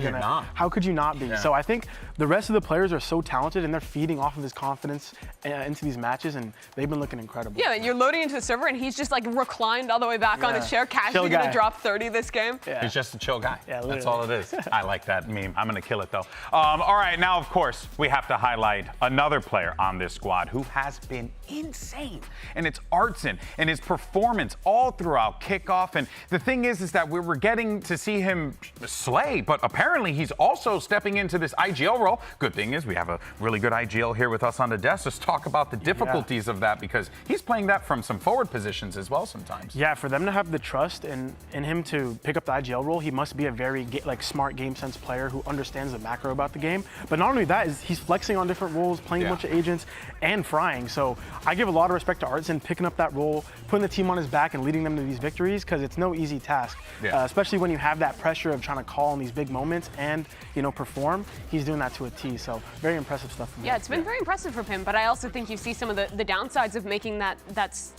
how could you not be? Yeah. So I think the rest of the players are so talented and they're feeding off of his confidence into these matches, and they've been looking incredible. Yeah, and you're loading into the server and he's just like reclined all the way back on his chair, casually gonna drop 30 this game. Yeah. He's just a chill guy. Yeah, that's all it is. I like that meme. I'm gonna kill it though. All right, now of course we have to highlight another player on this squad who has been insane, and it's Artson and his performance all throughout kickoff. And the thing is that we were getting to see him slay, but apparently he's also stepping into this IGL role. Good thing is we have a really good IGL here with us on the desk. Let's talk about the difficulties of that, because he's playing that from some forward positions as well sometimes. Yeah, for them to have the trust in him to pick up the IGL role, he must be a very smart game sense player who understands the macro about the game. But not only that, he's flexing on different roles, playing a bunch of agents and frying. So I give a lot of respect to Artson picking up that role, putting the team on his back and leading them to these victories, because it's no easy task, especially when you have that pressure of trying to call in these big moments and, you know, perform. He's doing that to a T, so very impressive stuff from him. Yeah, it's been very impressive from him, but I also think you see some of the downsides of making that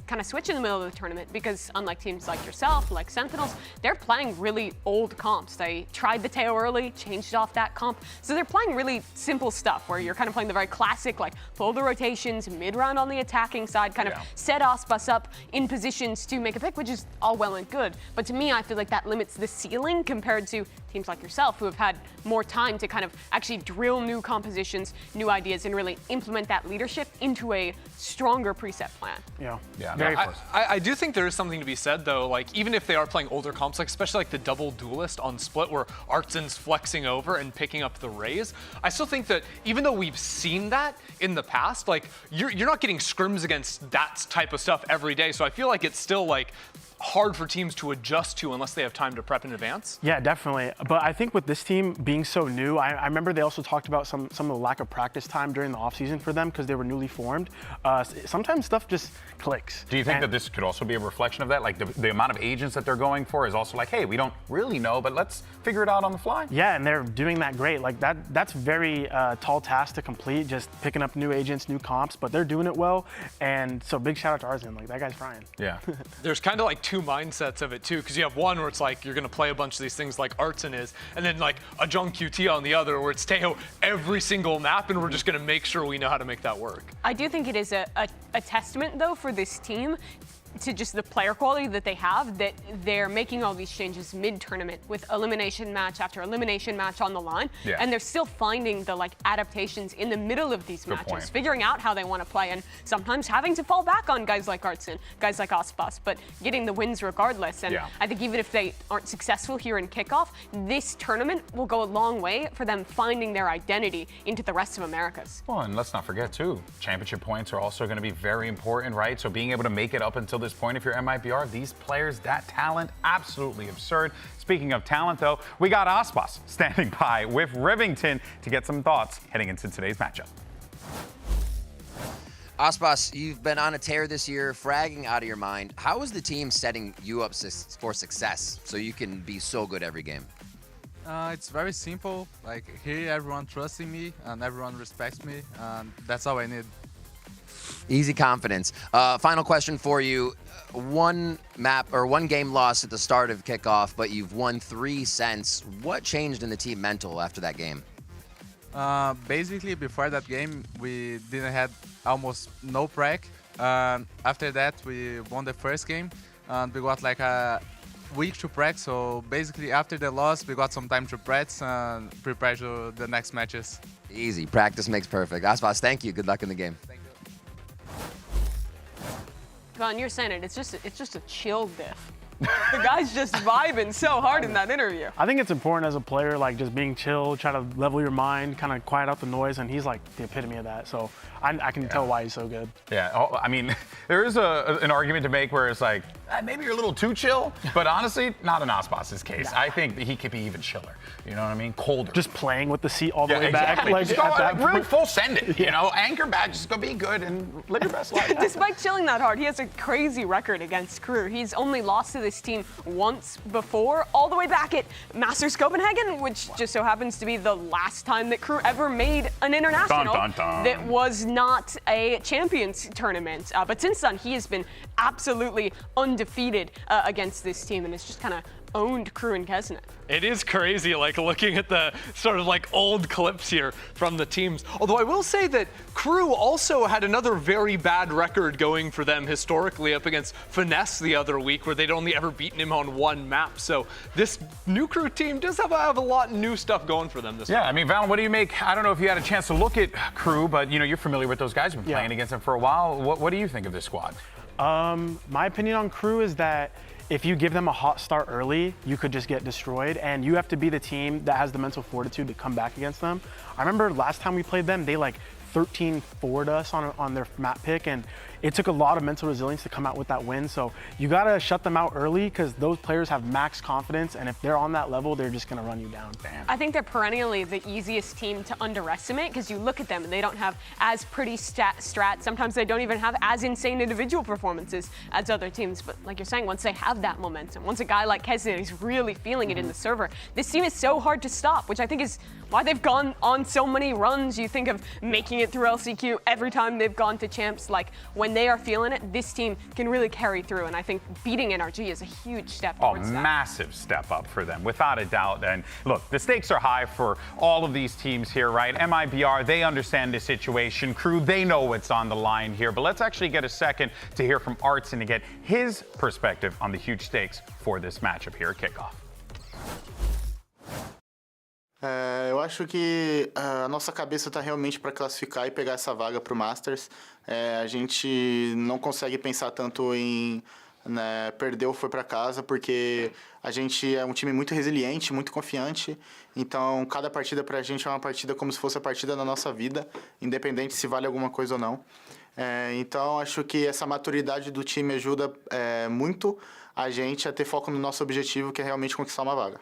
kind of switch in the middle of the tournament, because unlike teams like yourself, like Sentinels, they're playing really old comps. They tried the Teo early, changed off that comp, so they're playing really simple stuff where you're kind of playing the very classic, like pull the rotations, mid-round on the attacking side, kind of set Aspas up in positions to make a pick, which is all well and good. But to me, I feel like that limits the ceiling compared to teams like yourself, who have had more time to kind of actually drill new compositions, new ideas, and really implement that leadership into a stronger preset plan. Yeah. Very I do think there is something to be said, though, like even if they are playing older comps, like especially like the double duelist on Split, where Artson's flexing over and picking up the raise, I still think that even though we've seen that in the past, like you're not getting scrims against that type of stuff every day. So I feel like it's still like hard for teams to adjust to unless they have time to prep in advance? Yeah, definitely. But I think with this team being so new, I remember they also talked about some of the lack of practice time during the offseason for them because they were newly formed. Sometimes stuff just clicks. Do you think that this could also be a reflection of that? Like the amount of agents that they're going for is also like, hey, we don't really know, but let's figure it out on the fly? Yeah, and they're doing that great. Like that's very tall task to complete, just picking up new agents, new comps, but they're doing it well. And so big shout out to Arzin. Like that guy's frying. Yeah. There's kind of like two mindsets of it too, because you have one where it's like you're going to play a bunch of these things like Artsin is, and then like a Jung QT on the other where it's Teo every single map, and we're just going to make sure we know how to make that work. I do think it is a testament, though, for this team to just the player quality that they have, that they're making all these changes mid-tournament with elimination match after elimination match on the line, and they're still finding the like adaptations in the middle of these matches, figuring out how they want to play, and sometimes having to fall back on guys like Artsin, guys like Aspas, but getting the wins regardless. And I think even if they aren't successful here in kickoff, this tournament will go a long way for them finding their identity into the rest of Americas. Well, and let's not forget too, championship points are also going to be very important, right? So being able to make it up until this point, if you're MIBR, these players, that talent, absolutely absurd. Speaking of talent, though, we got Aspas standing by with Rivington to get some thoughts heading into today's matchup. Aspas, you've been on a tear this year, fragging out of your mind. How is the team setting you up for success so you can be so good every game? It's very simple. Like here, everyone trusts in me and everyone respects me, and that's all I need. Easy confidence. Final question for you. One game loss at the start of kickoff, but you've won 3 since. What changed in the team mental after that game? Basically, before that game, we didn't have almost no prac. After that, we won the first game, and we got like a week to prac. So basically, after the loss, we got some time to practice and prepare to the next matches. Easy. Practice makes perfect. Aspas, thank you. Good luck in the game. Vaughn, you're saying it. It's just a chill diff. The guy's just vibing so hard in that interview. I think it's important as a player, like just being chill, try to level your mind, kind of quiet out the noise, and he's like the epitome of that. So I can tell why he's so good. Yeah, I mean, there is an argument to make where it's like, maybe you're a little too chill, but honestly, not in Aspas' case. I think he could be even chiller. You know what I mean? Colder. Just playing with the seat all the way exactly. back. Like, just go, really full send it, you know? Anchor back, just go be good and live your best life. Despite chilling that hard, he has a crazy record against KRU. He's only lost to this team once before, all the way back at Masters Copenhagen, which just so happens to be the last time that KRU ever made an international that was not a champions tournament. But since then, he has been absolutely undefeated against this team, and it's just kind of owned KRU and Kesnet. It is crazy, like looking at the sort of like old clips here from the teams. Although I will say that KRU also had another very bad record going for them historically up against Finesse the other week, where they'd only ever beaten him on 1 map. So this new KRU team does have a lot of new stuff going for them this week. I mean, Val, what do you make? I don't know if you had a chance to look at KRU, but you know, you're familiar with those guys. You've been playing against them for a while. What do you think of this squad? My opinion on KRU is that if you give them a hot start early, you could just get destroyed, and you have to be the team that has the mental fortitude to come back against them. I remember last time we played them, they like 13-4'd us on their map pick, and it took a lot of mental resilience to come out with that win. So you gotta shut them out early, because those players have max confidence, and if they're on that level, they're just gonna run you down. I think they're perennially the easiest team to underestimate, because you look at them and they don't have as pretty strats. Sometimes they don't even have as insane individual performances as other teams. But like you're saying, once they have that momentum, once a guy like Kesnet is really feeling it in the server, this team is so hard to stop, which I think is why they've gone on so many runs. You think of making it through LCQ every time they've gone to champs. Like when they are feeling it, this team can really carry through, and I think beating NRG is a huge step towards that. Massive step up for them, without a doubt. And look, the stakes are high for all of these teams here, right? MIBR, they understand the situation. KRU, they know what's on the line here. But let's actually get a second to hear from Artsin to get his perspective on the huge stakes for this matchup here at Kickoff. Eu acho que a nossa cabeça está realmente para classificar e pegar essa vaga para o Masters. A gente não consegue pensar tanto em perder ou foi para casa, porque a gente é um time muito resiliente, muito confiante. Então, cada partida para a gente é uma partida como se fosse a partida da nossa vida, independente se vale alguma coisa ou não. Então, acho que essa maturidade do time ajuda muito a gente a ter foco no nosso objetivo, que é realmente conquistar uma vaga.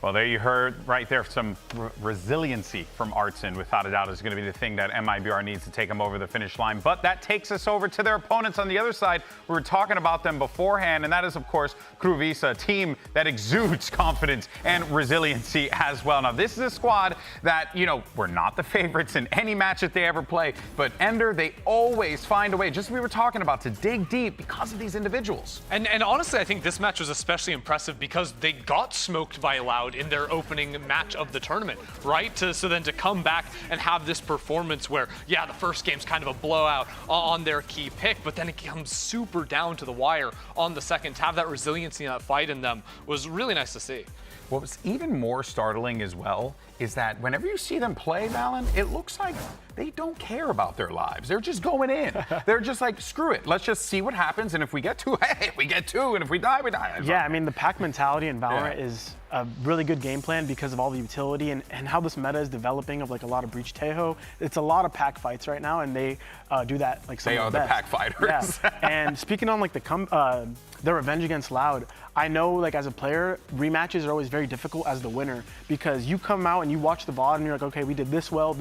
Well, there you heard right there some resiliency from Artson. Without a doubt, is going to be the thing that MIBR needs to take them over the finish line. But that takes us over to their opponents on the other side. We were talking about them beforehand, and that is, of course, KRU, a team that exudes confidence and resiliency as well. Now, this is a squad that, you know, were not the favorites in any match that they ever play, but Ender, they always find a way, just as we were talking about, to dig deep because of these individuals. And honestly, I think this match was especially impressive because they got smoked by Loud in their opening match of the tournament, right? So then to come back and have this performance where, yeah, the first game's kind of a blowout on their key pick, but then it comes super down to the wire on the second. To have that resiliency in that fight in them was really nice to see. What was even more startling as well is that whenever you see them play, Valen, it looks like they don't care about their lives. They're just going in. They're just like, screw it. Let's just see what happens. And if we get two, hey, we get two. And if we die, we die. Yeah, I mean, the pack mentality in VALORANT is a really good game plan because of all the utility and how this meta is developing of like a lot of Breach Teho. It's a lot of pack fights right now, and they do that like some They of are the the best. pack fighters. Yeah. And speaking on like the revenge against Loud, I know like as a player, rematches are always very difficult as the winner because you come out and you watch the VOD and you're like, okay, we did this well,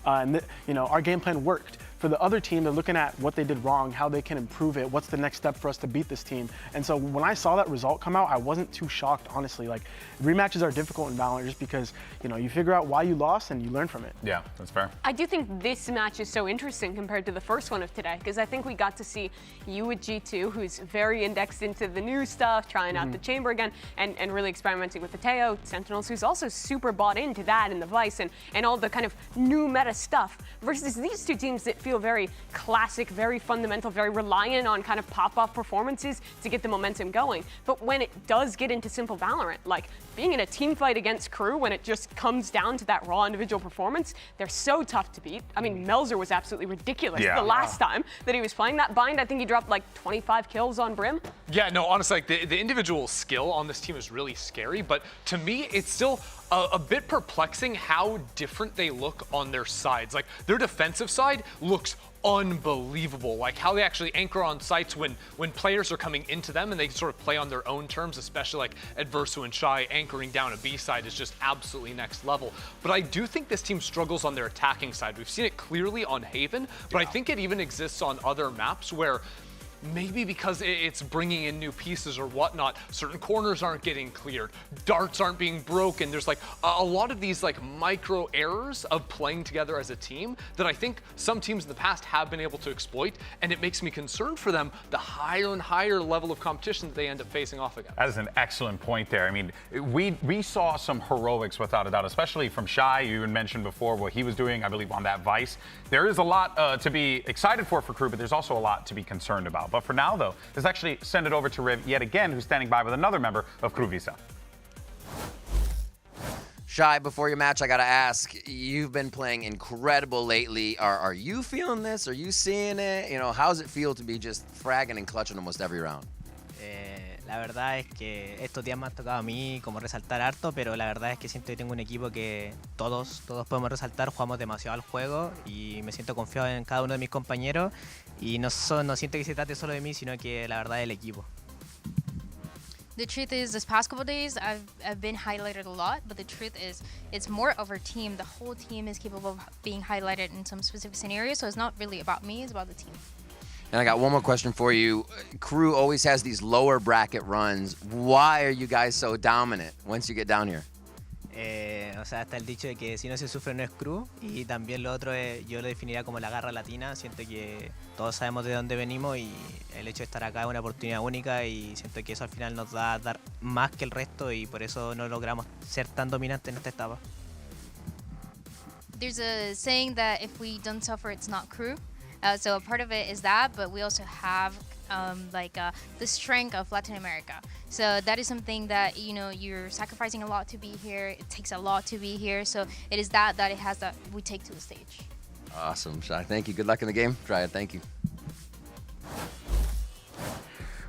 and you know, our game plan worked. For the other team, they're looking at what they did wrong, how they can improve it, what's the next step for us to beat this team. And so when I saw that result come out, I wasn't too shocked, honestly. Like, rematches are difficult in VALORANT just because, you know, you figure out why you lost and you learn from it. Yeah, that's fair. I do think this match is so interesting compared to the first one of today, because I think we got to see you with G2, who's very indexed into the new stuff, trying out the chamber again, and really experimenting with the Teo, Sentinels, who's also super bought into that and the Vice and all the kind of new meta stuff, versus these two teams that feel very classic, very fundamental, very reliant on kind of pop-off performances to get the momentum going. But when it does get into simple VALORANT, like being in a team fight against KRU, when it just comes down to that raw individual performance, they're so tough to beat. I mean, Melzer was absolutely ridiculous the last time that he was playing that bind. I think he dropped like 25 kills on Brim. Yeah, no, honestly, like the individual skill on this team is really scary, but to me, it's still a bit perplexing how different they look on their sides. Like, their defensive side looks unbelievable, like how they actually anchor on sites when players are coming into them and they sort of play on their own terms, especially like Adverso and Shy anchoring down a B side is just absolutely next level. But I do think this team struggles on their attacking side. We've seen it clearly on Haven, but I think it even exists on other maps where maybe because it's bringing in new pieces or whatnot, certain corners aren't getting cleared, darts aren't being broken. There's like a lot of these like micro errors of playing together as a team that I think some teams in the past have been able to exploit, and it makes me concerned for them the higher and higher level of competition that they end up facing off against. That is an excellent point there. I mean, we saw some heroics without a doubt, especially from Shy. You even mentioned before what he was doing, I believe, on that Vice. There is a lot to be excited for KRU, but there's also a lot to be concerned about. But for now, though, let's actually send it over to Riv yet again, who's standing by with another member of KRU. Shy, before your match, I gotta ask, you've been playing incredible lately. Are you feeling this? Are you seeing it? You know, how does it feel to be just fragging and clutching almost every round? La verdad es que estos días me han tocado a mí como resaltar harto, pero la verdad es que siento que tengo un equipo que todos podemos resaltar, jugamos demasiado al juego y me siento confiado en cada uno de mis compañeros y no siento que se trate solo de mí, sino que la verdad del equipo. The truth is, this past couple days, I've been highlighted a lot, but the truth is, it's more of our team. The whole team is capable of being highlighted in some specific scenarios, so it's not really about me, it's about the team. And I got one more question for you. KRU always has these lower bracket runs. Why are you guys so dominant once you get down here? O sea, está el dicho de que si no se sufre no es KRU, y también lo otro es, yo lo definiría como la garra latina. Siento que todos sabemos de dónde venimos y el hecho de estar acá es una oportunidad única y siento que eso al final nos va a dar más que el resto y por eso no logramos ser tan dominantes en esta etapa. There's a saying that if we don't suffer, it's not KRU. So a part of it is that, but we also have the strength of Latin America. So that is something that, you know, you're sacrificing a lot to be here. It takes a lot to be here. So it is that it has that we take to the stage. Awesome, Shy. Thank you. Good luck in the game. Try it. Thank you.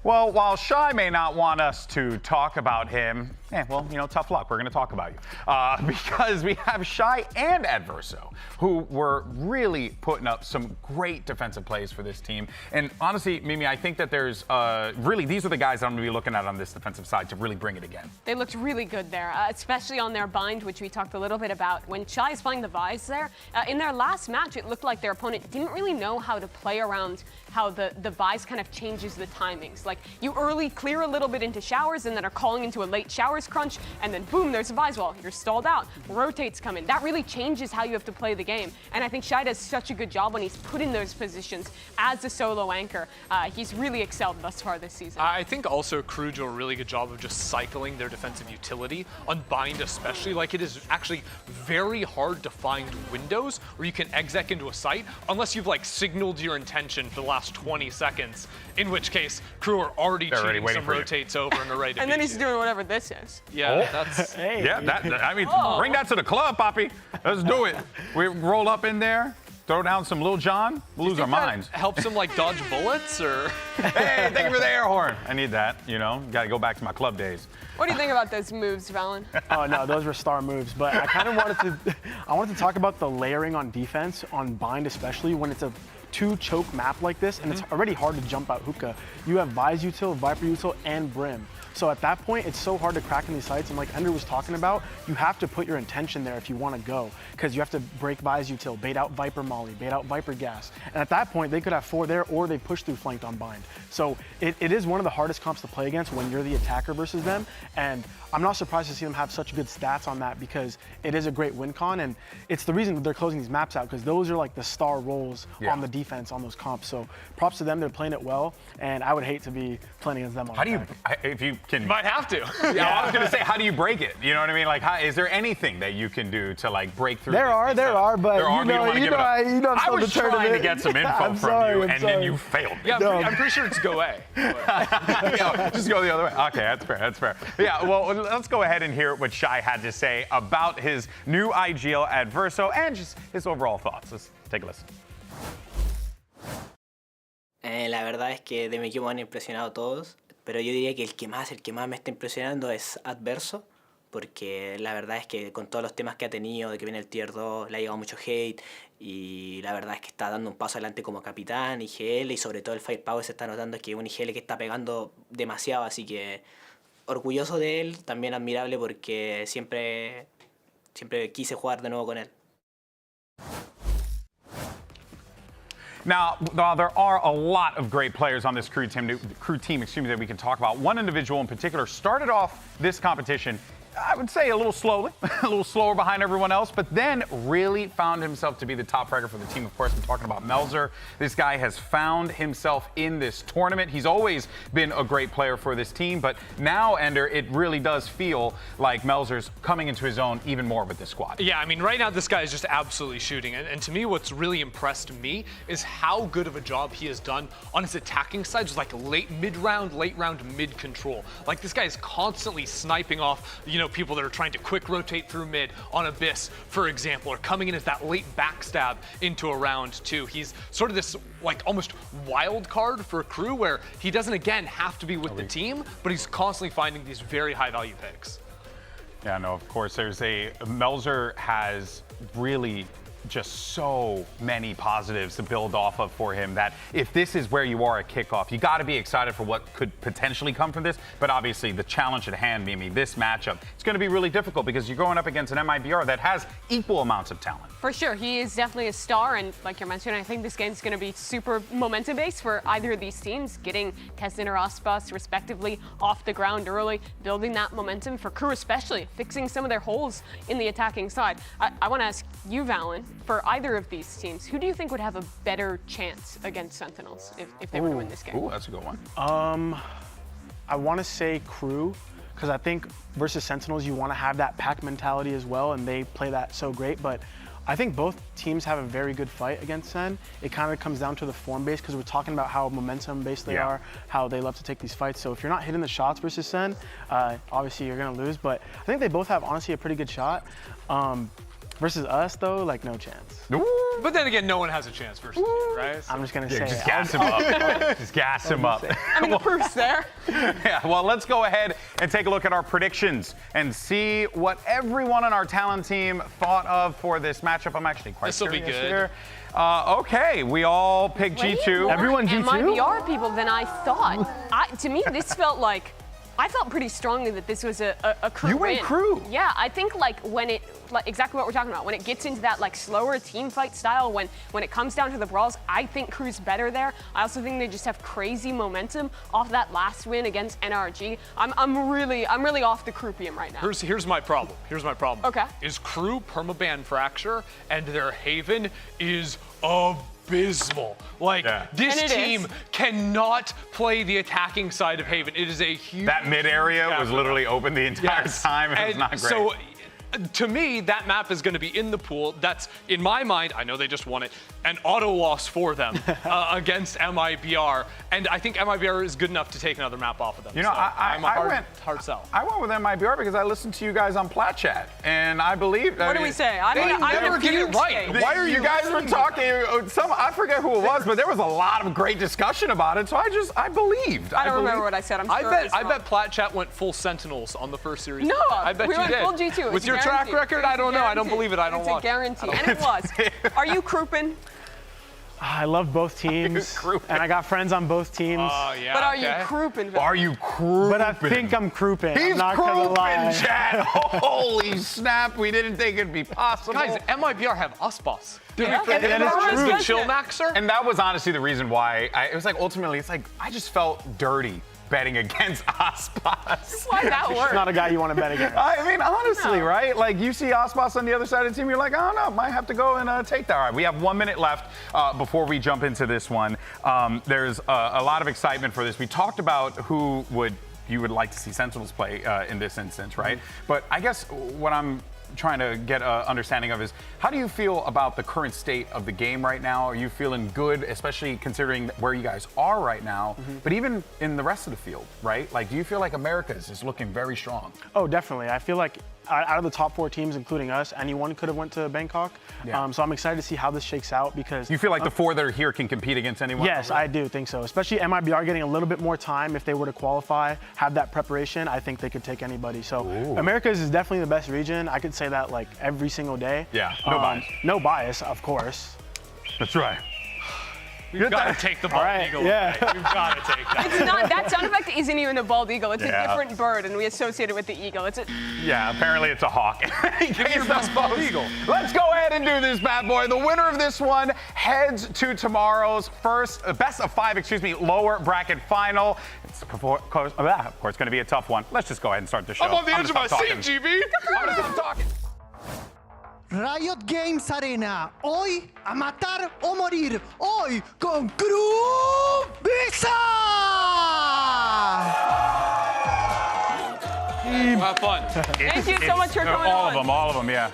Well, while Shy may not want us to talk about him, well, tough luck. We're going to talk about you. Because we have Shy and Adverso, who were really putting up some great defensive plays for this team. And honestly, Mimi, I think that there's these are the guys that I'm going to be looking at on this defensive side to really bring it again. They looked really good there, especially on their bind, which we talked a little bit about. When Shy is playing the Vise there, in their last match, it looked like their opponent didn't really know how to play around how the Vise kind of changes the timings. Like, you early clear a little bit into showers and then are calling into a late showers crunch, and then boom, there's a Vise wall. You're stalled out. Rotates come in. That really changes how you have to play the game. And I think Shy does such a good job when he's put in those positions as a solo anchor. He's really excelled thus far this season. I think also KRU do a really good job of just cycling their defensive utility on bind especially. Like, it is actually very hard to find windows where you can exec into a site unless you've like signaled your intention for the last 20 seconds, in which case KRU are already cheating some rotates over and are ready to and then he's doing whatever this is. Yeah, that's... Hey. Yeah, bring that to the club, Poppy. Let's do it. We roll up in there, throw down some Lil Jon, we'll lose our minds. Helps him like dodge bullets, or? Hey, thank you for the air horn. I need that, Gotta go back to my club days. What do you think about those moves, Valen? Oh no, those were star moves. But I kind of wanted to talk about the layering on defense, on bind especially, when it's a 2-choke map like this, and it's already hard to jump out hookah. You have Vise util, Viper util, and Brim. So at that point, it's so hard to crack in these sites, and like Ender was talking about, you have to put your intention there if you want to go, because you have to break Vise util, bait out Viper Molly, bait out Viper Gas. And at that point, they could have 4 there, or they push through flanked on bind. So it is one of the hardest comps to play against when you're the attacker versus them, and I'm not surprised to see them have such good stats on that, because it is a great win con, and it's the reason they're closing these maps out, because those are like the star roles on the defense on those comps. So props to them, they're playing it well, and I would hate to be playing against them on if you can... Might have to. Yeah, I was going to say, how do you break it? You know what I mean? Like, is there anything that you can do to like break through? There are, but I was trying to get some info from you, and then you failed. Yeah, I'm pretty sure it's go A. Just go the other way. Okay, that's fair. Yeah, well, let's go ahead and hear what Shy had to say about his new IGL Adverso and just his overall thoughts. Let's take a listen. La verdad es que de mi equipo han impresionado todos, pero yo diría que el que más me está impresionando es Adverso, porque la verdad es que con todos los temas que ha tenido, de que viene el Tier 2, le ha llegado mucho hate, y la verdad es que está dando un paso adelante como capitán, IGL, y sobre todo el Firepower se está notando que es un IGL que está pegando demasiado, así que orgulloso de él, también admirable porque siempre quise jugar de nuevo con él. Now, while there are a lot of great players on this KRU team, that we can talk about, one individual in particular started off this competition, I would say a little slowly, a little slower behind everyone else, but then really found himself to be the top fragger for the team. Of course, I'm talking about Melzer. This guy has found himself in this tournament. He's always been a great player for this team, but now, Ender, it really does feel like Melzer's coming into his own even more with this squad. Yeah, I mean, right now this guy is just absolutely shooting, and to me, what's really impressed me is how good of a job he has done on his attacking side, just like late round, mid control. Like, this guy is constantly sniping off, people that are trying to quick rotate through mid on Abyss, for example, or coming in as that late backstab into a round 2. He's sort of this like almost wild card for KRU where he doesn't again have to be with the team, but he's constantly finding these very high value picks. Yeah, no, of course Melzer has really just so many positives to build off of for him that if this is where you are at kickoff, you got to be excited for what could potentially come from this. But obviously the challenge at hand, Mimi, this matchup, it's going to be really difficult because you're going up against an MIBR that has equal amounts of talent. For sure, he is definitely a star, and like you're mentioning, I think this game's going to be super momentum-based for either of these teams, getting Tesin or Aspas respectively off the ground early, building that momentum for KRU especially, fixing some of their holes in the attacking side. I want to ask you, Valen, for either of these teams, who do you think would have a better chance against Sentinels if they were to win this game? Ooh, that's a good one. I want to say KRU, because I think versus Sentinels, you want to have that pack mentality as well, and they play that so great, but I think both teams have a very good fight against Sen. It kind of comes down to the form base because we're talking about how momentum-based they are, how they love to take these fights. So if you're not hitting the shots versus Sen, obviously you're going to lose. But I think they both have, honestly, a pretty good shot. Versus us, though, like, no chance. But then again, no one has a chance versus you, right? I'm just going to say just gas him up. Just gas him up. I mean, the proof's there. Yeah, well, let's go ahead and take a look at our predictions and see what everyone on our talent team thought of for this matchup. I'm actually quite This'll be curious good. here. Okay, we all picked G2. Everyone G2? MIBR people than I thought. To me, this felt like, I felt pretty strongly that this was a crew You went win. crew. Yeah, I think like when it, like exactly what we're talking about, when it gets into that like slower team fight style, when it comes down to the brawls, I think crew's better there. I also think they just have crazy momentum off that last win against NRG. I'm really off the crewpium right now. Here's my problem. Okay. Is crew permaban fracture and their Haven is abysmal. Like this team cannot play the attacking side of Haven. It is a huge. That mid area was literally open the entire time. It was not great. So, to me, that map is going to be in the pool. That's, in my mind, I know they just won it, an auto loss for them against MIBR. And I think MIBR is good enough to take another map off of them. You know, so I'm a hard sell. I went with MIBR because I listened to you guys on Plat Chat, and I believe. What do we say? I never get it right. Why are you guys were talking? I forget who it was, but there was a lot of great discussion about it. So I believed. I don't remember what I said. I bet Plat Chat went full Sentinels on the first series. No, I bet we you went did. full G2. With your track record, I don't know. I don't believe it. I don't watch. It's a guarantee, and it was. Are you crouping? I love both teams, and I got friends on both teams. Oh, yeah. But are you crouping? Are you crouping? But I think I'm crouping. He's I'm not gonna lie. crouping, chat. Holy snap! We didn't think it'd be possible. Guys, MIBR have Usboss. Did we forget that is true. Chill Maxer? And that was honestly the reason why it was like ultimately it's like I just felt dirty betting against Ospas. Why that work? He's not a guy you want to bet against. I mean, honestly, right? Like you see Ospas on the other side of the team, you're like, I don't know, might have to go and take that. All right, we have 1 minute left before we jump into this one. There's a lot of excitement for this. We talked about who you would like to see Sentinels play in this instance, right? But I guess what I'm trying to get an understanding of is how do you feel about the current state of the game right now? Are you feeling good, especially considering where you guys are right now, but even in the rest of the field, right? Like, do you feel like Americas is looking very strong? Oh, definitely. I feel like out of the top 4 teams, including us, anyone could have went to Bangkok. Yeah. So I'm excited to see how this shakes out because you feel like the 4 that are here can compete against anyone? Yes, I do think so. Especially MIBR getting a little bit more time if they were to qualify, have that preparation. I think they could take anybody. So Americas is definitely the best region. I could say that like every single day. Yeah, no bias. No bias, of course. That's right. You've got to take the bald eagle. Yeah. Away. You've got to take that. It's not, that sound effect isn't even a bald eagle. It's a different bird, and we associate it with the eagle. Yeah, apparently it's a hawk. Give me your best bald eagle. Let's go ahead and do this bad boy. The winner of this one heads to tomorrow's best of 5, lower bracket final. It's of course going to be a tough one. Let's just go ahead and start the show. I'm on the edge of my seat, GB. I'm going to stop talking. Riot Games Arena, hoy a matar o morir, hoy con KRU VCT. Have fun. Thank you so much for coming on. All of them, yeah.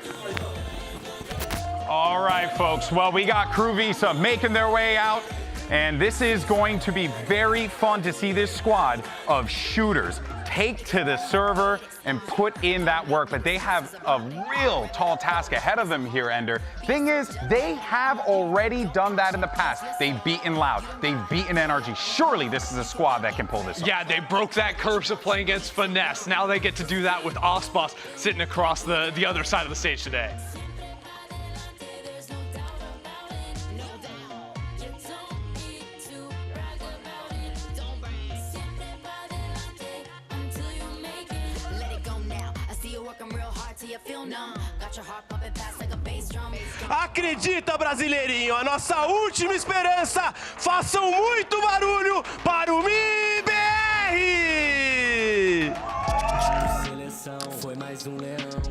All right, folks. Well, we got KRU VCT making their way out. And this is going to be very fun to see this squad of shooters take to the server and put in that work. But they have a real tall task ahead of them here, Ender. Thing is, they have already done that in the past. They've beaten Loud. They've beaten NRG. Surely this is a squad that can pull this off. Yeah, they broke that curse of playing against Finesse. Now they get to do that with Ospas sitting across the other side of the stage today. Acredita, brasileirinho, a nossa última esperança. Façam muito barulho para o MIBR!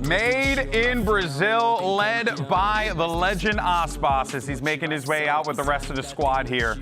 Made in Brazil, led by the legend Ospas as he's making his way out with the rest of the squad here.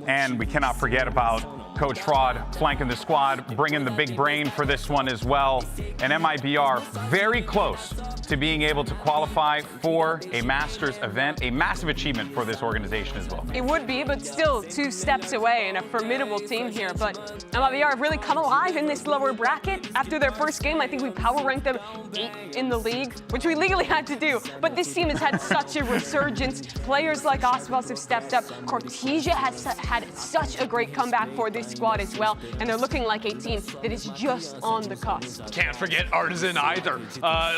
And we cannot forget about Coach Fraud flanking the squad, bringing the big brain for this one as well. And MIBR very close to being able to qualify for a Masters event, a massive achievement for this organization as well. It would be, but still 2 steps away and a formidable team here. But MIBR have really come alive in this lower bracket. After their first game, I think we power ranked them 8th in the league, which we legally had to do. But this team has had such a resurgence. Players like Osvald have stepped up. Cortesia has had such a great comeback for this squad as well. And they're looking like a team that is just on the cusp. Can't forget Artisan either,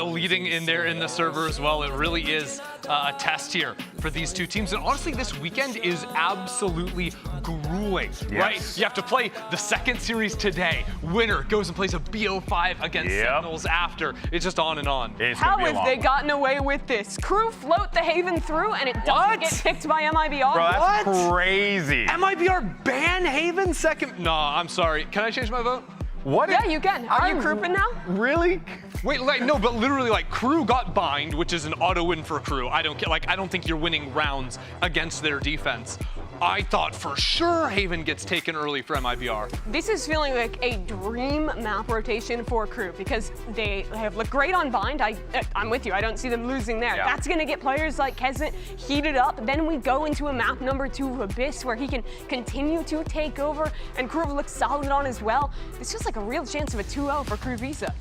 leading in there in the server as well. It really is a test here for these 2 teams. And honestly, this weekend is absolutely grueling, right? You have to play the second series today. Winner goes and plays a BO5 against Sentinels after. It's just on and on. How have they gotten away with this? KRU float the Haven through and it doesn't get picked by MIBR? Bro, that's crazy. MIBR ban Haven second? No, I'm sorry. Can I change my vote? What? Yeah, you can. Are you KRUping now? Really? Wait, like no, but literally, like KRU got bind, which is an auto win for KRU. I don't think you're winning rounds against their defense. I thought for sure Haven gets taken early for MIBR. This is feeling like a dream map rotation for KRU because they have looked great on bind. I'm with you. I don't see them losing there. That's going to get players like Kesnet heated up. Then we go into a map number 2 of Abyss where he can continue to take over, and KRU looks solid on as well. This feels like a real chance of a 2-0 for KRU Visa.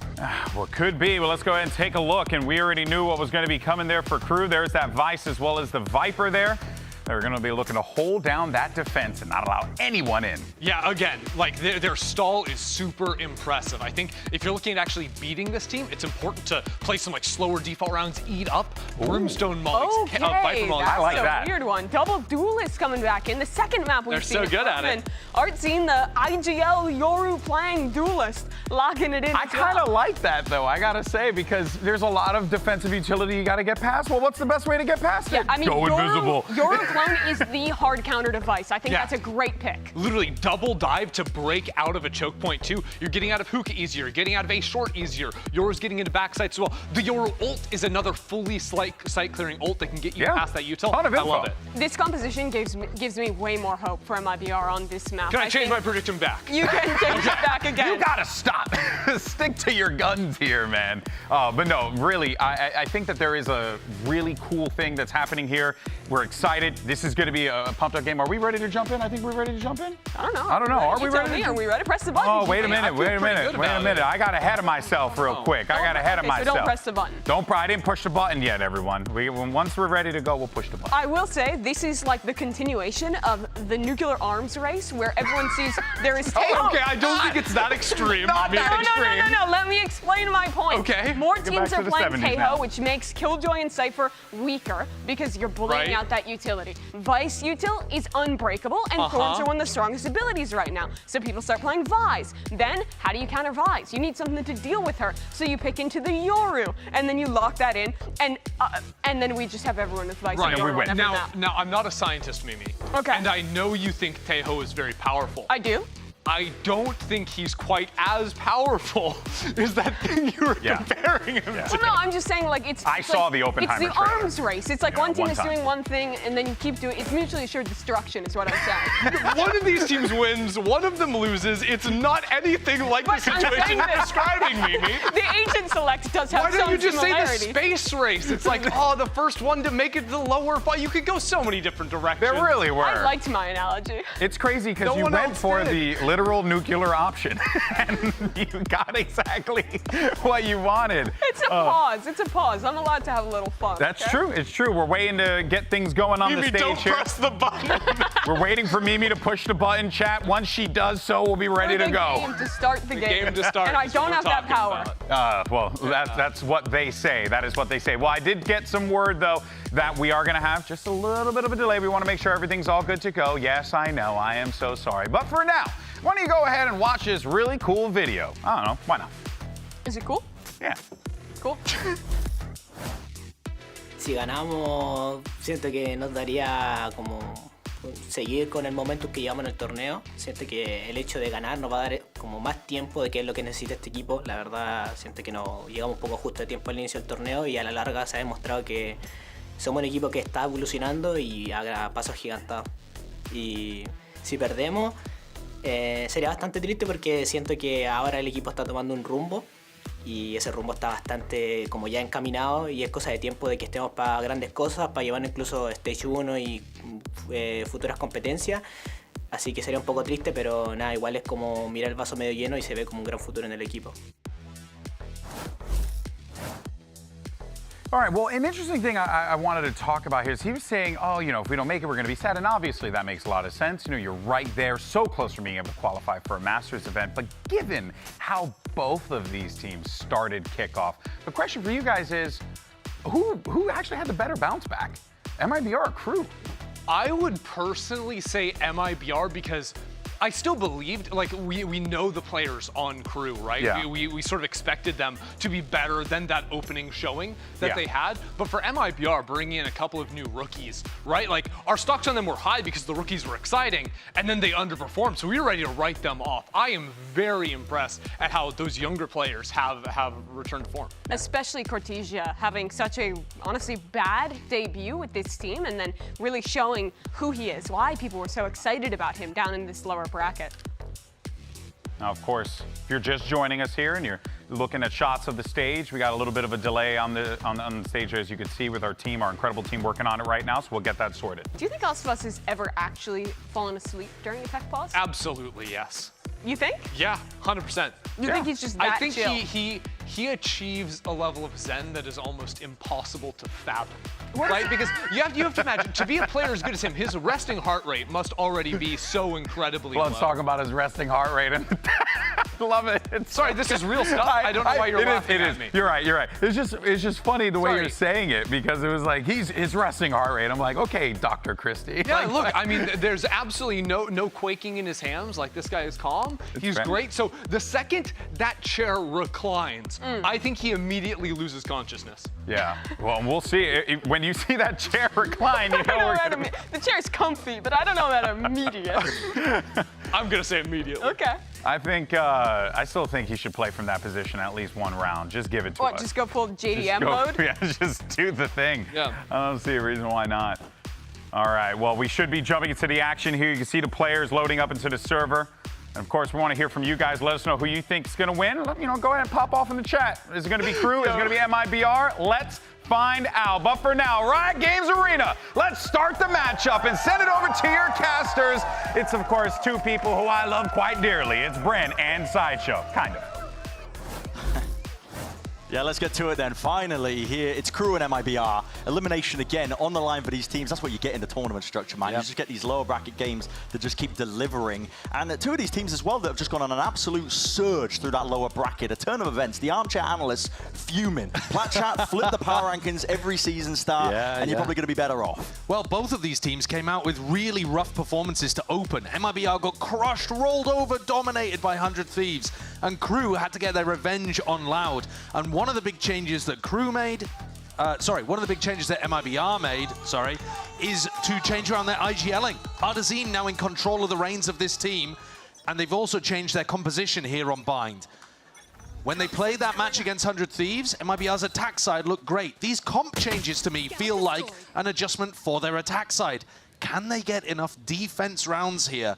Well, could be. Well, let's go ahead and take a look. And we already knew what was going to be coming there for KRU. There's that Vice as well as the Viper there. They're going to be looking to hold down that defense and not allow anyone in. Yeah, again, like their stall is super impressive. I think if you're looking at actually beating this team, it's important to play some like slower default rounds, eat up, Brimstone mollies, Viper mollies. I like that. That's a weird one. Double Duelist coming back in. The second map we've seen. They're so good at it. Art seen the IGL Yoru playing Duelist, locking it in. I kind of like that, though, I got to say, because there's a lot of defensive utility you got to get past. Well, what's the best way to get past it? I mean, Go invisible. Yoru Clone is the hard counter device. I think that's a great pick. Literally double dive to break out of a choke point too. You're getting out of hookah easier, getting out of a short easier. Yoru's getting into backside as well. The Yoru ult is another fully site clearing ult that can get you past that util. I love it. This composition gives me way more hope for MIBR on this map. Can I change my prediction back? You can change it back again. You gotta stop. Stick to your guns here, man. But no, really, I think that there is a really cool thing that's happening here. We're excited. This is going to be a pumped up game. Are we ready to jump in? I think we're ready to jump in. I don't know. I don't know. Are we ready? Are we ready? Press the button. Oh, wait a minute. Wait a minute. I got ahead of myself real quick. I got ahead of myself. So don't press the button. I didn't push the button yet, everyone. Once we're ready to go, we'll push the button. I will say this is like the continuation of the nuclear arms race where everyone sees there is Teo. Okay, I don't think it's that extreme. Not that extreme. No. Let me explain my point. Okay. More teams are playing Teho, now. which makes Killjoy and Cypher weaker because you're bullying out that utility. Vice util is unbreakable, and Thorns are one of the strongest abilities right now. So people start playing Vise. Then, how do you counter Vise? You need something to deal with her. So you pick into the Yoru, and then you lock that in, and then we just have everyone with Vice. Right, and Yoru and we win. Now, I'm not a scientist, Mimi. Okay. And I know you think Teho is very powerful. I do. I don't think he's quite as powerful as that thing you were comparing him to. Well, no, I'm just saying, like, I saw the Oppenheimer It's the trailer. arms race. It's like one team is doing one thing, and then you keep doing. It's mutually assured destruction, is what I'm saying. One of these teams wins, one of them loses. It's not anything like the situation you're describing, Mimi. The agent select does have some Why don't you just say the similarity. space race? It's like, oh, the first one to make it to the lower fight. You could go so many different directions. There really were. I liked my analogy. It's crazy because you went for the literal nuclear option, and you got exactly what you wanted. It's a pause. It's a pause. I'm allowed to have a little fun. That's true. It's true. We're waiting to get things going on the Mimi, stage don't here. press the button. We're waiting for Mimi to push the button, chat. Once she does so, we'll be ready to go. Game to start the game. To start. And I don't have that power. Well, that's what they say. That is what they say. Well, I did get some word, though, that we are going to have just a little bit of a delay. We want to make sure everything's all good to go. Yes, I know. I am so sorry. But for now, why don't you go ahead and watch this really cool video? I don't know. Why not? Is it cool? Yeah. Cool. Si ganamos, siento que nos daría como seguir con el momentum que llevamos en el torneo. Siento que el hecho de ganar nos va a dar como más tiempo de qué es lo que necesita este equipo. La verdad, siento que nos llegamos un poco justo de tiempo al inicio del torneo y a la larga se ha demostrado que somos un equipo que está evolucionando y a pasos gigantados. Y si perdemos, sería bastante triste porque siento que ahora el equipo está tomando un rumbo y ese rumbo está bastante como ya encaminado y es cosa de tiempo de que estemos para grandes cosas, para llevar incluso Stage 1 y futuras competencias. Así que sería un poco triste, pero nada, igual es como mirar el vaso medio lleno y se ve como un gran futuro en el equipo. All right, well, an interesting thing I wanted to talk about here is he was saying, oh, you know, if we don't make it, we're going to be sad. And obviously that makes a lot of sense. You know, you're right there, so close from being able to qualify for a Masters event. But given how both of these teams started kickoff, the question for you guys is, who actually had the better bounce back? MIBR or KRU? I would personally say MIBR because I still believed, like, we know the players on KRU, right? Yeah. We sort of expected them to be better than that opening showing that they had. But for MIBR, bringing in a couple of new rookies, right? Like, our stocks on them were high because the rookies were exciting, and then they underperformed, so we were ready to write them off. I am very impressed at how those younger players have returned to form. Especially Cortesia having such a, honestly, bad debut with this team and then really showing who he is, why people were so excited about him down in this lower bracket. Now, of course, if you're just joining us here and you're looking at shots of the stage, we got a little bit of a delay on the stage, as you can see, with our team, our incredible team working on it right now, so we'll get that sorted. Do you think Osvas has ever actually fallen asleep during a tech pause? Absolutely, yes. You think? Yeah, 100%. You think he's just that I think chill? he achieves a level of zen that is almost impossible to fathom. Right? Because you have to imagine, to be a player as good as him, his resting heart rate must already be so incredibly low. Let's talk about his resting heart rate. Love it. Sorry, this is real stuff. I don't know why you're laughing at me. You're right. It's just funny the way you're saying it, because it was like his resting heart rate. I'm like, okay, Dr. Christie. Yeah, like, look, I mean, there's absolutely no quaking in his hams. Like, this guy is calm. He's great. So the second that chair reclines, I think he immediately loses consciousness. Yeah. Well, we'll see. When you see that chair recline, you know we're gonna be... The chair's comfy, but I don't know about immediate. I'm gonna say immediately. Okay. I think I still think he should play from that position at least one round. Just give it to us. What? Just go full JDM mode? Yeah, just do the thing. Yeah. I don't see a reason why not. All right. Well, we should be jumping into the action here. You can see the players loading up into the server. And of course, we want to hear from you guys. Let us know who you think is going to win. You know, go ahead and pop off in the chat. Is it going to be KRU? Is it going to be MIBR? Let's find out. But for now, Riot Games Arena, let's start the matchup and send it over to your casters. It's, of course, two people who I love quite dearly. It's Bren and Sideshow, kind of. Yeah, let's get to it then. Finally, here, it's KRU and MIBR. Elimination again on the line for these teams. That's what you get in the tournament structure, man. You just get these lower bracket games that just keep delivering. And two of these teams as well that have just gone on an absolute surge through that lower bracket. A turn of events. The armchair analysts fuming. Plat Chat flip the power rankings every season start, and you're probably going to be better off. Well, both of these teams came out with really rough performances to open. MIBR got crushed, rolled over, dominated by 100 Thieves. And KRU had to get their revenge on Loud. And one of the big changes that KRU made, one of the big changes that MIBR made, is to change around their IGLing. Artazine now in control of the reins of this team, and they've also changed their composition here on Bind. When they played that match against 100 Thieves, MIBR's attack side looked great. These comp changes to me feel like an adjustment for their attack side. Can they get enough defense rounds here?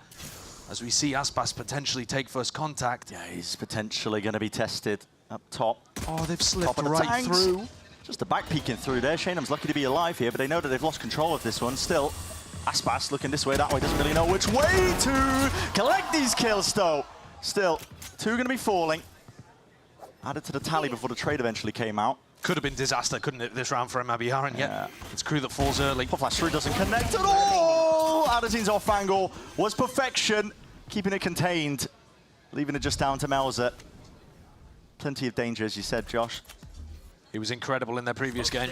As we see Aspas potentially take first contact. Yeah, he's potentially going to be tested up top. Oh, they've slipped top of the right tanks. through. Just a back peeking through there. Shaneham's lucky to be alive here, but they know that they've lost control of this one. Still, Aspas looking this way, that way, doesn't really know which way to collect these kills, though. Still, two going to be falling. Added to the tally before the trade eventually came out. Could have been disaster, couldn't it, this round for MIBR, and yet it's KRU that falls early. Pop Flash 3 doesn't connect at all! Adazine's off angle was perfection, keeping it contained, leaving it just down to Melzer. Plenty of danger, as you said, Josh. He was incredible in their previous game.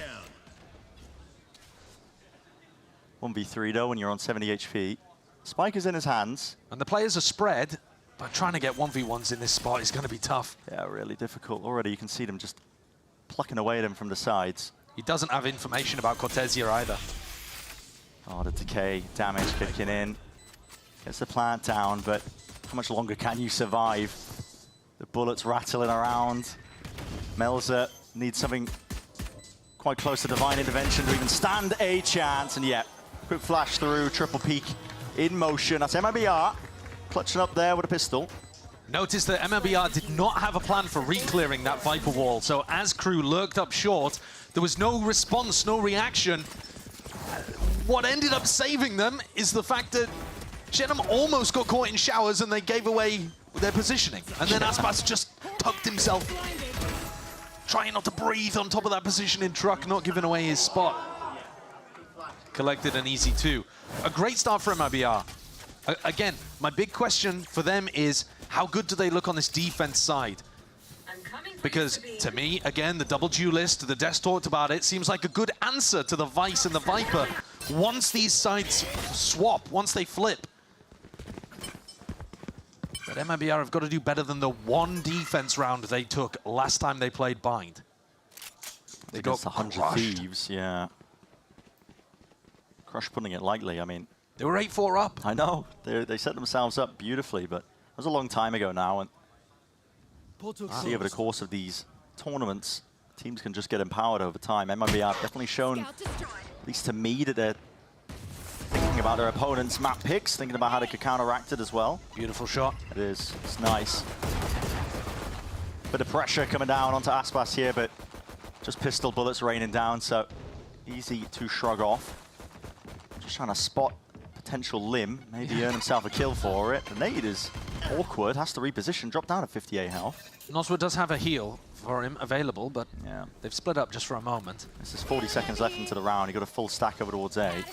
1v3 though, when you're on 70 HP. Spike is in his hands. And the players are spread, but trying to get 1v1s in this spot is going to be tough. Yeah, really difficult. Already you can see them just plucking away at him from the sides. He doesn't have information about Cortesia either. Oh, the decay, damage kicking in. Gets the plant down, but how much longer can you survive? The bullets rattling around. Melzer needs something quite close to divine intervention to even stand a chance. And yeah, quick flash through, triple peek in motion. That's MIBR clutching up there with a pistol. Notice that MIBR did not have a plan for re-clearing that Viper wall, so as KRU lurked up short, there was no response, no reaction. What ended up saving them is the fact that Shenum almost got caught in showers and they gave away their positioning. And then Aspas just tucked himself, trying not to breathe on top of that positioning truck, not giving away his spot. Collected an easy 2. A great start for MIBR. Again, my big question for them is, how good do they look on this defense side? Because to me, again, the double duelist, the Des talked about it, seems like a good answer to the Vice and the Viper. Once these sides swap, once they flip. But MIBR have got to do better than the one defense round they took last time they played Bind. They got 100 crushed. Thieves, yeah. Crush putting it lightly, I mean. They were 8-4 up. I know, they set themselves up beautifully, but it was a long time ago now. And see, over the course of these tournaments, teams can just get empowered over time. MIBR have definitely shown, at least to me, that they're thinking about their opponent's map picks, thinking about how they could counteract it as well. Beautiful shot. It is. It's nice. Bit of pressure coming down onto Aspas here, but just pistol bullets raining down, so easy to shrug off. Just trying to spot potential limb, maybe earn himself a kill for it. The nade is awkward, has to reposition, drop down to 58 health. Noswa does have a heal for him available, but yeah, they've split up just for a moment. This is 40 seconds left into the round. He got a full stack over towards A.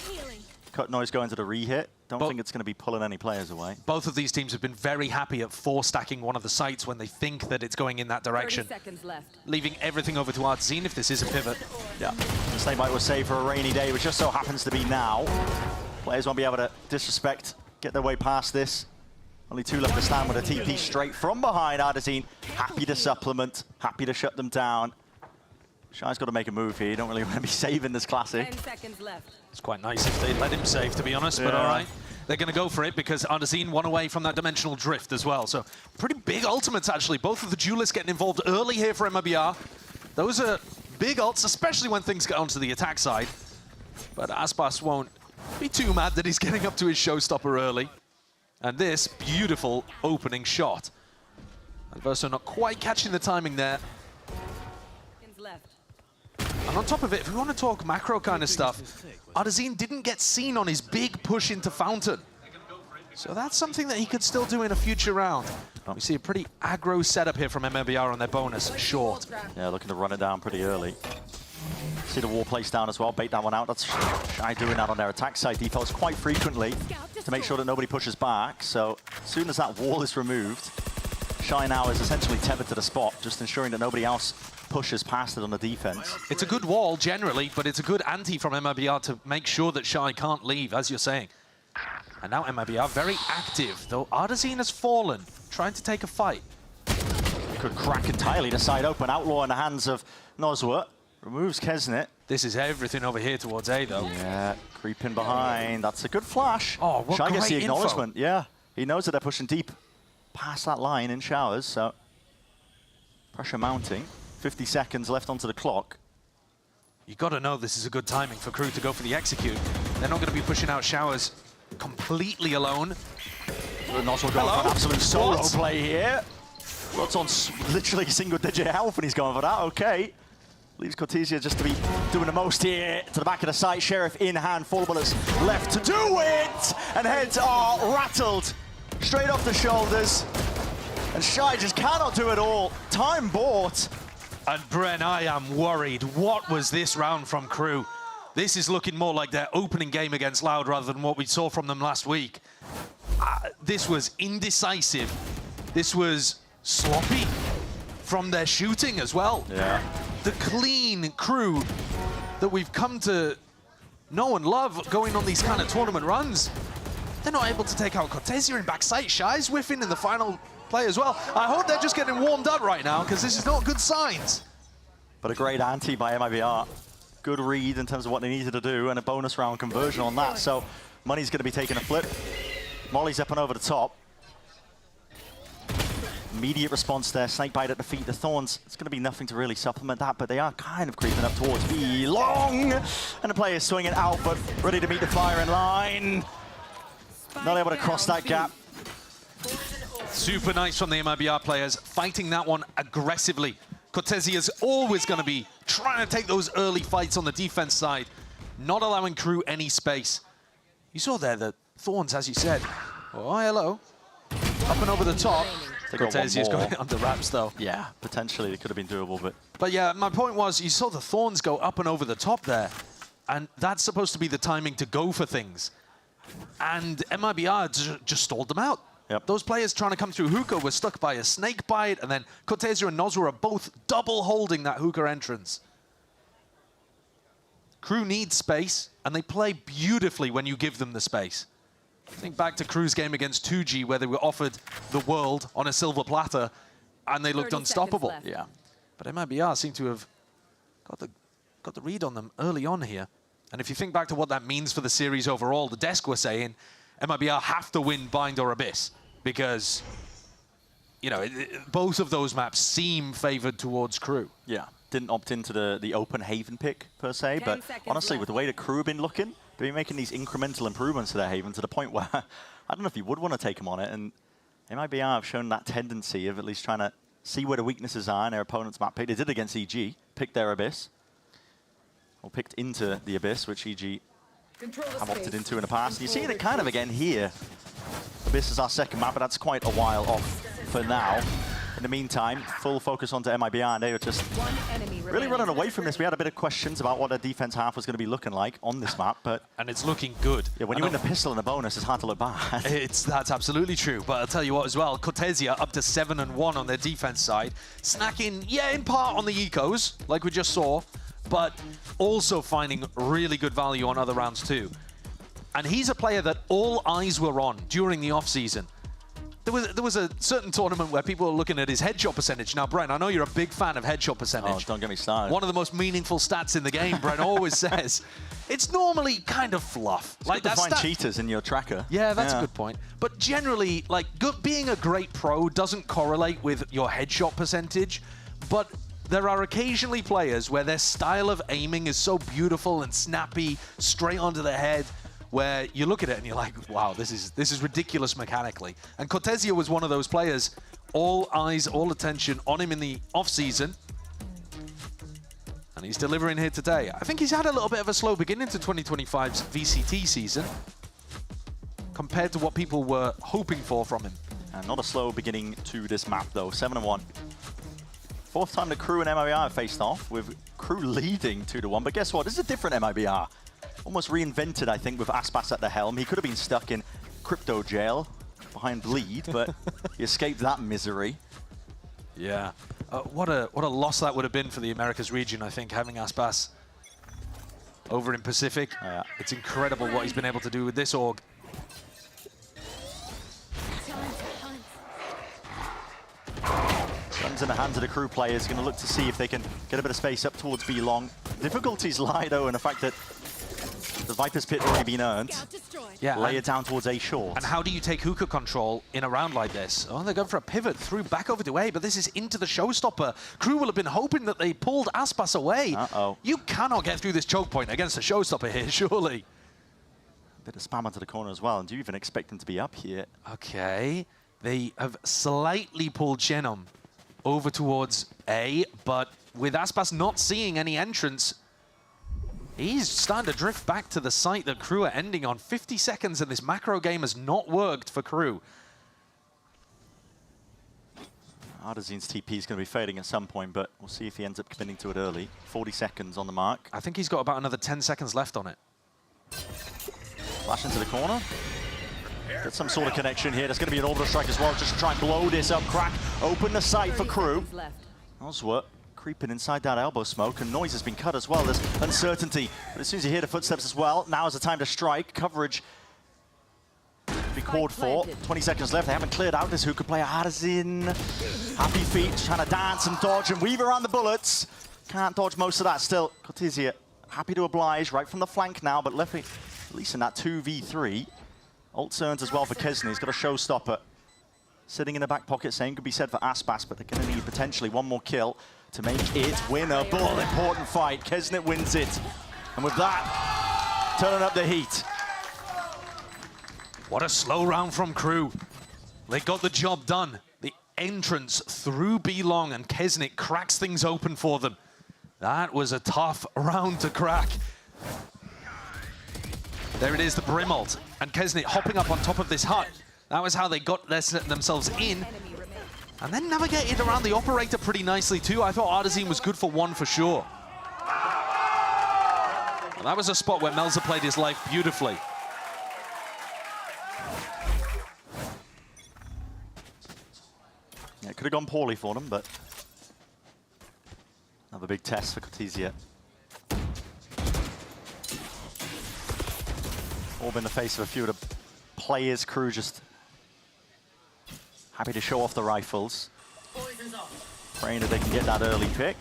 Cut noise going to the re-hit. Don't think it's going to be pulling any players away. Both of these teams have been very happy at 4-stacking one of the sites when they think that it's going in that direction. 30 seconds left. Leaving everything over to Artzine if this is a pivot. Yeah, the Snakebite was saved for a rainy day, which just so happens to be now. Players won't be able to disrespect, get their way past this. Only 2 left to stand with a TP straight from behind. Artzine happy to supplement, happy to shut them down. Shy's got to make a move here. You don't really want to be saving this classic. 10 seconds left. It's quite nice if they let him save, to be honest, but all right. They're going to go for it because Artzine won away from that dimensional drift as well. So pretty big ultimates, actually. Both of the duelists getting involved early here for MIBR. Those are big ults, especially when things get onto the attack side. But Aspas won't be too mad that he's getting up to his showstopper early. And this beautiful opening shot. Adverso not quite catching the timing there. Left. And on top of it, if we want to talk macro kind of stuff, Artzine didn't get seen on his big push into Fountain. So that's something that he could still do in a future round. We see a pretty aggro setup here from MIBR on their bonus, short. Yeah, looking to run it down pretty early. See the wall placed down as well, bait that one out. That's Shy doing that on their attack side defaults quite frequently to make sure that nobody pushes back. So as soon as that wall is removed, Shy now is essentially tethered to the spot, just ensuring that nobody else pushes past it on the defense. It's a good wall generally, but it's a good ante from MIBR to make sure that Shy can't leave, as you're saying. And now MIBR very active, though Artzine has fallen, trying to take a fight. Could crack entirely the side open. Outlaw in the hands of Noswa. Removes Kesnet. This is everything over here towards A, though. Yeah, creeping behind. That's a good flash. Oh, what Shy gets the great acknowledgement. info. Yeah, he knows that they're pushing deep past that line in showers, so pressure mounting. 50 seconds left onto the clock. You got to know this is a good timing for KRU to go for the execute. They're not going to be pushing out showers completely alone. Noswa going for an absolute solo play here. What's on literally single-digit health, and he's going for that. Okay. Leaves Cortesia just to be doing the most here. To the back of the site, Sheriff in hand, 4 bullets left to do it! And heads are rattled straight off the shoulders. And Shy just cannot do it all. Time bought. And Bren, I am worried. What was this round from KRU? This is looking more like their opening game against Loud rather than what we saw from them last week. This was indecisive. This was sloppy from their shooting as well. Yeah. The clean KRU that we've come to know and love going on these kind of tournament runs. They're not able to take out Cortesia in backside. Shy's whiffing in the final play as well. I hope they're just getting warmed up right now because this is not good signs. But a great ante by MIBR. Good read in terms of what they needed to do and a bonus round conversion on that. So money's going to be taking a flip. Molly's up and over the top. Immediate response there. Snakebite at the feet. The Thorns, it's going to be nothing to really supplement that, but they are kind of creeping up towards B. Long! And the player is swinging out, but ready to meet the firing line. Not able to cross that gap. Super nice from the MIBR players, fighting that one aggressively. Cortesia is always going to be trying to take those early fights on the defense side, not allowing KRU any space. You saw there the Thorns, as you said. Oh, hello. Up and over the top. Cortesia's got it under wraps, though. Yeah, potentially it could have been doable, But yeah, my point was, you saw the Thorns go up and over the top there, and that's supposed to be the timing to go for things. And MIBR just stalled them out. Yep. Those players trying to come through hookah were stuck by a snake bite, and then Cortesia and Nozra are both double holding that hookah entrance. KRU needs space, and they play beautifully when you give them the space. Think back to KRU's game against 2G, where they were offered the world on a silver platter, and they looked unstoppable. Yeah. But MIBR seem to have got the read on them early on here. And if you think back to what that means for the series overall, the desk were saying MIBR have to win Bind or Abyss because, you know, both of those maps seem favored towards KRU. Yeah, didn't opt into the open Haven pick per se, but honestly, with the way the KRU have been looking, they've been making these incremental improvements to their Haven to the point where I don't know if you would want to take them on it, and MIBR have shown that tendency of at least trying to see where the weaknesses are in their opponent's map pick. They did against EG, picked their Abyss, or picked into the Abyss, which EG have opted into in the past. You see it kind of again here. Abyss is our second map, but that's quite a while off for now. In the meantime, full focus onto MIBR, and they were just really running away from this. We had a bit of questions about what their defense half was going to be looking like on this map, but... And it's looking good. Yeah, when you win the pistol and the bonus, it's hard to look bad. That's absolutely true, but I'll tell you what as well, Cortesia up to 7-1 on their defense side, snacking, yeah, in part on the ecos, like we just saw, but also finding really good value on other rounds too. And he's a player that all eyes were on during the off-season. There was a certain tournament where people were looking at his headshot percentage. Now, Brent, I know you're a big fan of headshot percentage. Oh, don't get me started. One of the most meaningful stats in the game, Brent always says. It's normally kind of fluff. It's like good to find cheaters in your tracker. Yeah, that's a good point. But generally, like, being a great pro doesn't correlate with your headshot percentage, but there are occasionally players where their style of aiming is so beautiful and snappy, straight onto the head, where you look at it and you're like, wow, this is ridiculous mechanically. And Cortesia was one of those players. All eyes, all attention on him in the off-season. And he's delivering here today. I think he's had a little bit of a slow beginning to 2025's VCT season compared to what people were hoping for from him. And not a slow beginning to this map, though. 7-1. Fourth time the KRU and MIBR have faced off, with KRU leading 2-1. But guess what? This is a different MIBR. Almost reinvented, I think, with Aspas at the helm. He could have been stuck in crypto jail behind Bleed, but he escaped that misery. Yeah. What a loss that would have been for the Americas region, I think, having Aspas over in Pacific. It's incredible what he's been able to do with this org. Guns in the hands of the KRU players, going to look to see if they can get a bit of space up towards B long. Difficulties lie, though, in the fact that the Viper's Pit already been earned. Yeah, lay it down towards A short. And how do you take hookah control in a round like this? Oh, they're going for a pivot through back over to A, but this is into the showstopper. KRU will have been hoping that they pulled Aspas away. You cannot get through this choke point against a showstopper here, surely. A bit of spam onto the corner as well, and do you even expect them to be up here? Okay, they have slightly pulled Chenom over towards A, but with Aspas not seeing any entrance, he's starting to drift back to the site that KRU are ending on. 50 seconds and this macro game has not worked for KRU. Ardazine's TP is going to be fading at some point, but we'll see if he ends up committing to it early. 40 seconds on the mark. I think he's got about another 10 seconds left on it. Flash into the corner. Get some sort of connection here. There's going to be an orbital strike as well, just to try and blow this up. Crack, open the site for KRU. Oswert creeping inside that elbow smoke, and noise has been cut as well. There's uncertainty, but as soon as you hear the footsteps as well, now is the time to strike. Coverage to be called for. 20 seconds left. They haven't cleared out this hookah player. Ardazine, happy feet, trying to dance and dodge and weave around the bullets. Can't dodge most of that still. Cortesia happy to oblige right from the flank now, but left at least in that 2v3. Ult turns as well for Kesney. He's got a showstopper sitting in the back pocket. Same could be said for Aspas, but they're going to need potentially one more kill to make it winnable. Important fight. Kesnet wins it. And with that, turning up the heat. What a slow round from KRU. They got the job done. The entrance through B long, and Kesnit cracks things open for them. That was a tough round to crack. There it is, the Brimalt, and Kesnit hopping up on top of this hut. That was how they got themselves in. And then navigated around the operator pretty nicely too. I thought Artezine was good for one for sure. And that was a spot where Melzer played his life beautifully. Yeah, it could have gone poorly for them, but another big test for Cortesia. Orb in the face of a few of the players. KRU just happy to show off the rifles. Praying that they can get that early pick.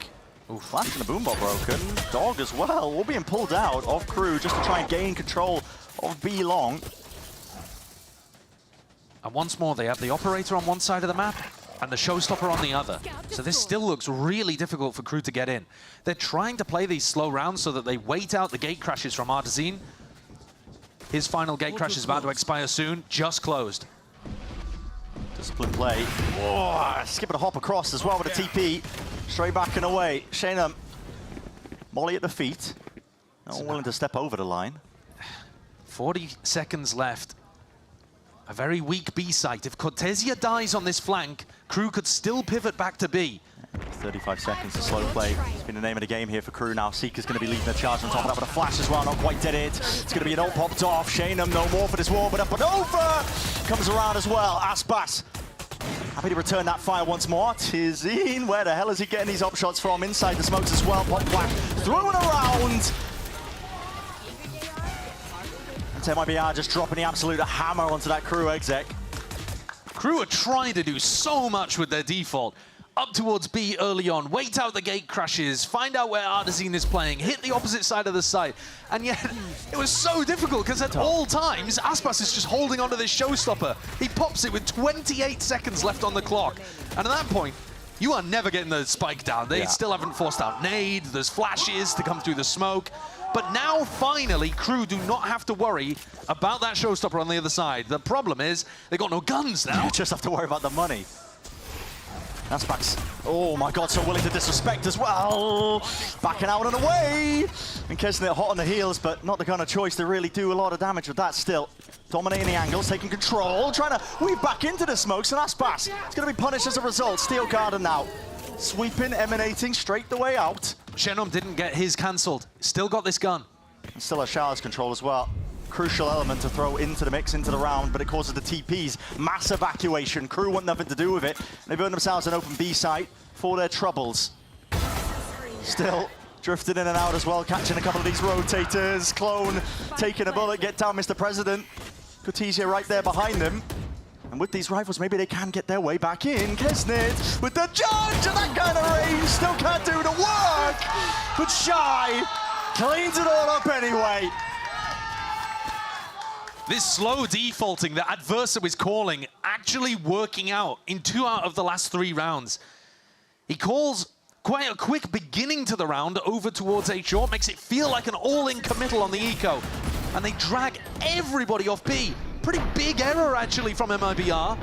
Ooh, Flash and the boombot broken. Dog as well, all being pulled out of KRU just to try and gain control of B long. And once more, they have the operator on one side of the map and the showstopper on the other. So this still looks really difficult for KRU to get in. They're trying to play these slow rounds so that they wait out the gate crashes from Artezine. His final gate crash is about to expire soon, just closed. Discipline play. Oh, skipping a hop across as well with a TP. Straight back and away. Shayna, Molly at the feet. Not willing to step over the line. 40 seconds left. A very weak B site. If Cortesia dies on this flank, KRU could still pivot back to B. 35 seconds to slow play. It's been the name of the game here for KRU now. Seeker's going to be leading the charge on top of that with a flash as well. Not quite did it. It's going to be an ult popped off. Shaynham, no more for this war, but up and over. Comes around as well. Aspas happy to return that fire once more. Tizine, where the hell is he getting these up shots from? Inside the smokes as well. Pop black through and around. And MIBR just dropping the absolute hammer onto that KRU exec. KRU are trying to do so much with their default. Up towards B early on, wait out the gate crashes, find out where Artezine is playing, hit the opposite side of the site. And yet, it was so difficult because at all times, Aspas is just holding onto this showstopper. He pops it with 28 seconds left on the clock. And at that point, you are never getting the spike down. They still haven't forced out nade, there's flashes to come through the smoke. But now, finally, KRU do not have to worry about that showstopper on the other side. The problem is, they've got no guns now. You just have to worry about the money. That's back. Oh my God, so willing to disrespect as well. Backing out and away. And Kesnit hot on the heels, but not the kind of choice to really do a lot of damage with that still. Dominating the angles, taking control, trying to weave back into the smokes, and Aspas. It's going to be punished as a result. Steel Garden now. Sweeping, emanating straight the way out. Shenom didn't get his cancelled. Still got this gun. And still has Showers control as well. Crucial element to throw into the mix, into the round, but it causes the TPs. Mass evacuation. KRU want nothing to do with it. They burn themselves an open B site for their troubles. Still drifting in and out as well, catching a couple of these rotators. Clone taking a bullet. Get down, Mr. President. Cortesia right there behind them. And with these rifles, maybe they can get their way back in. Kesnit with the judge and that kind of range. Still can't do the work. But Shy cleans it all up anyway. This slow defaulting that Adversa was calling actually working out in 2 out of the last 3 rounds. He calls quite a quick beginning to the round over towards A short, makes it feel like an all-in committal on the eco. And they drag everybody off B. Pretty big error actually from MIBR.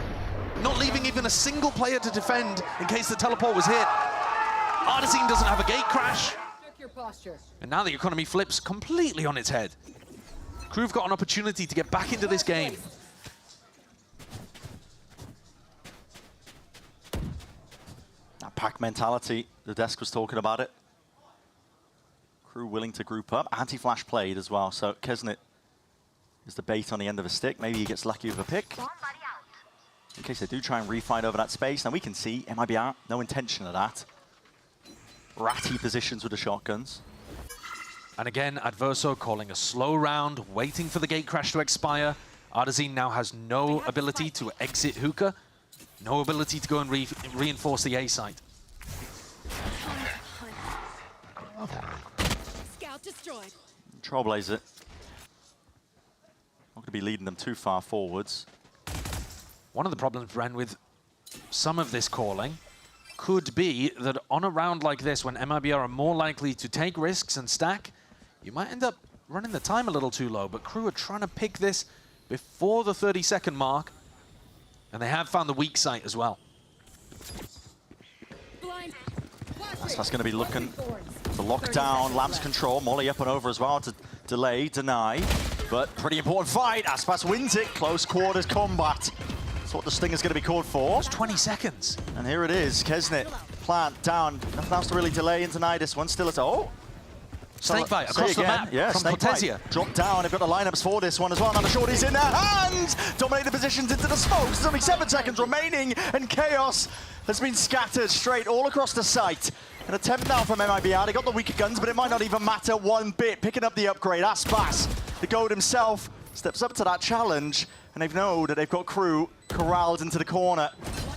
Not leaving even a single player to defend in case the teleport was hit. Artezine doesn't have a gate crash. And now the economy flips completely on its head. KRU have got an opportunity to get back into this game. That pack mentality, the desk was talking about it. KRU willing to group up. Anti-flash played as well, so Kesnit is the bait on the end of a stick. Maybe he gets lucky with a pick. In case they do try and refind over that space. Now we can see MIBR, no intention of that. Ratty positions with the shotguns. And again, Adverso calling a slow round, waiting for the gate crash to expire. Artezine now has no ability to exit hookah, no ability to go and reinforce the A site. Scout destroyed. Trailblazer. Not going to be leading them too far forwards. One of the problems, Bren, with some of this calling could be that on a round like this, when MIBR are more likely to take risks and stack, you might end up running the time a little too low, but KRU are trying to pick this before the 30-second mark. And they have found the weak site as well. That's going to be looking to lock down Lamps control. Molly up and over as well to delay, deny. But pretty important fight. Aspas wins it. Close quarters combat. That's what the Stinger's going to be called for. It's 20 seconds. And here it is. Kesnit, plant, down. Nothing else to really delay and deny this one. Still at oh. Snakebite across the map from Cortesia. Drop down. They've got the lineups for this one as well. Now the shorty's in their hands. Dominated positions into the smokes. There's only 7 seconds remaining, and chaos has been scattered straight all across the site. An attempt now from MIBR. They got the weaker guns, but it might not even matter one bit. Picking up the upgrade. Aspas, the goat himself, steps up to that challenge, and they know that they've got KRU corralled into the corner.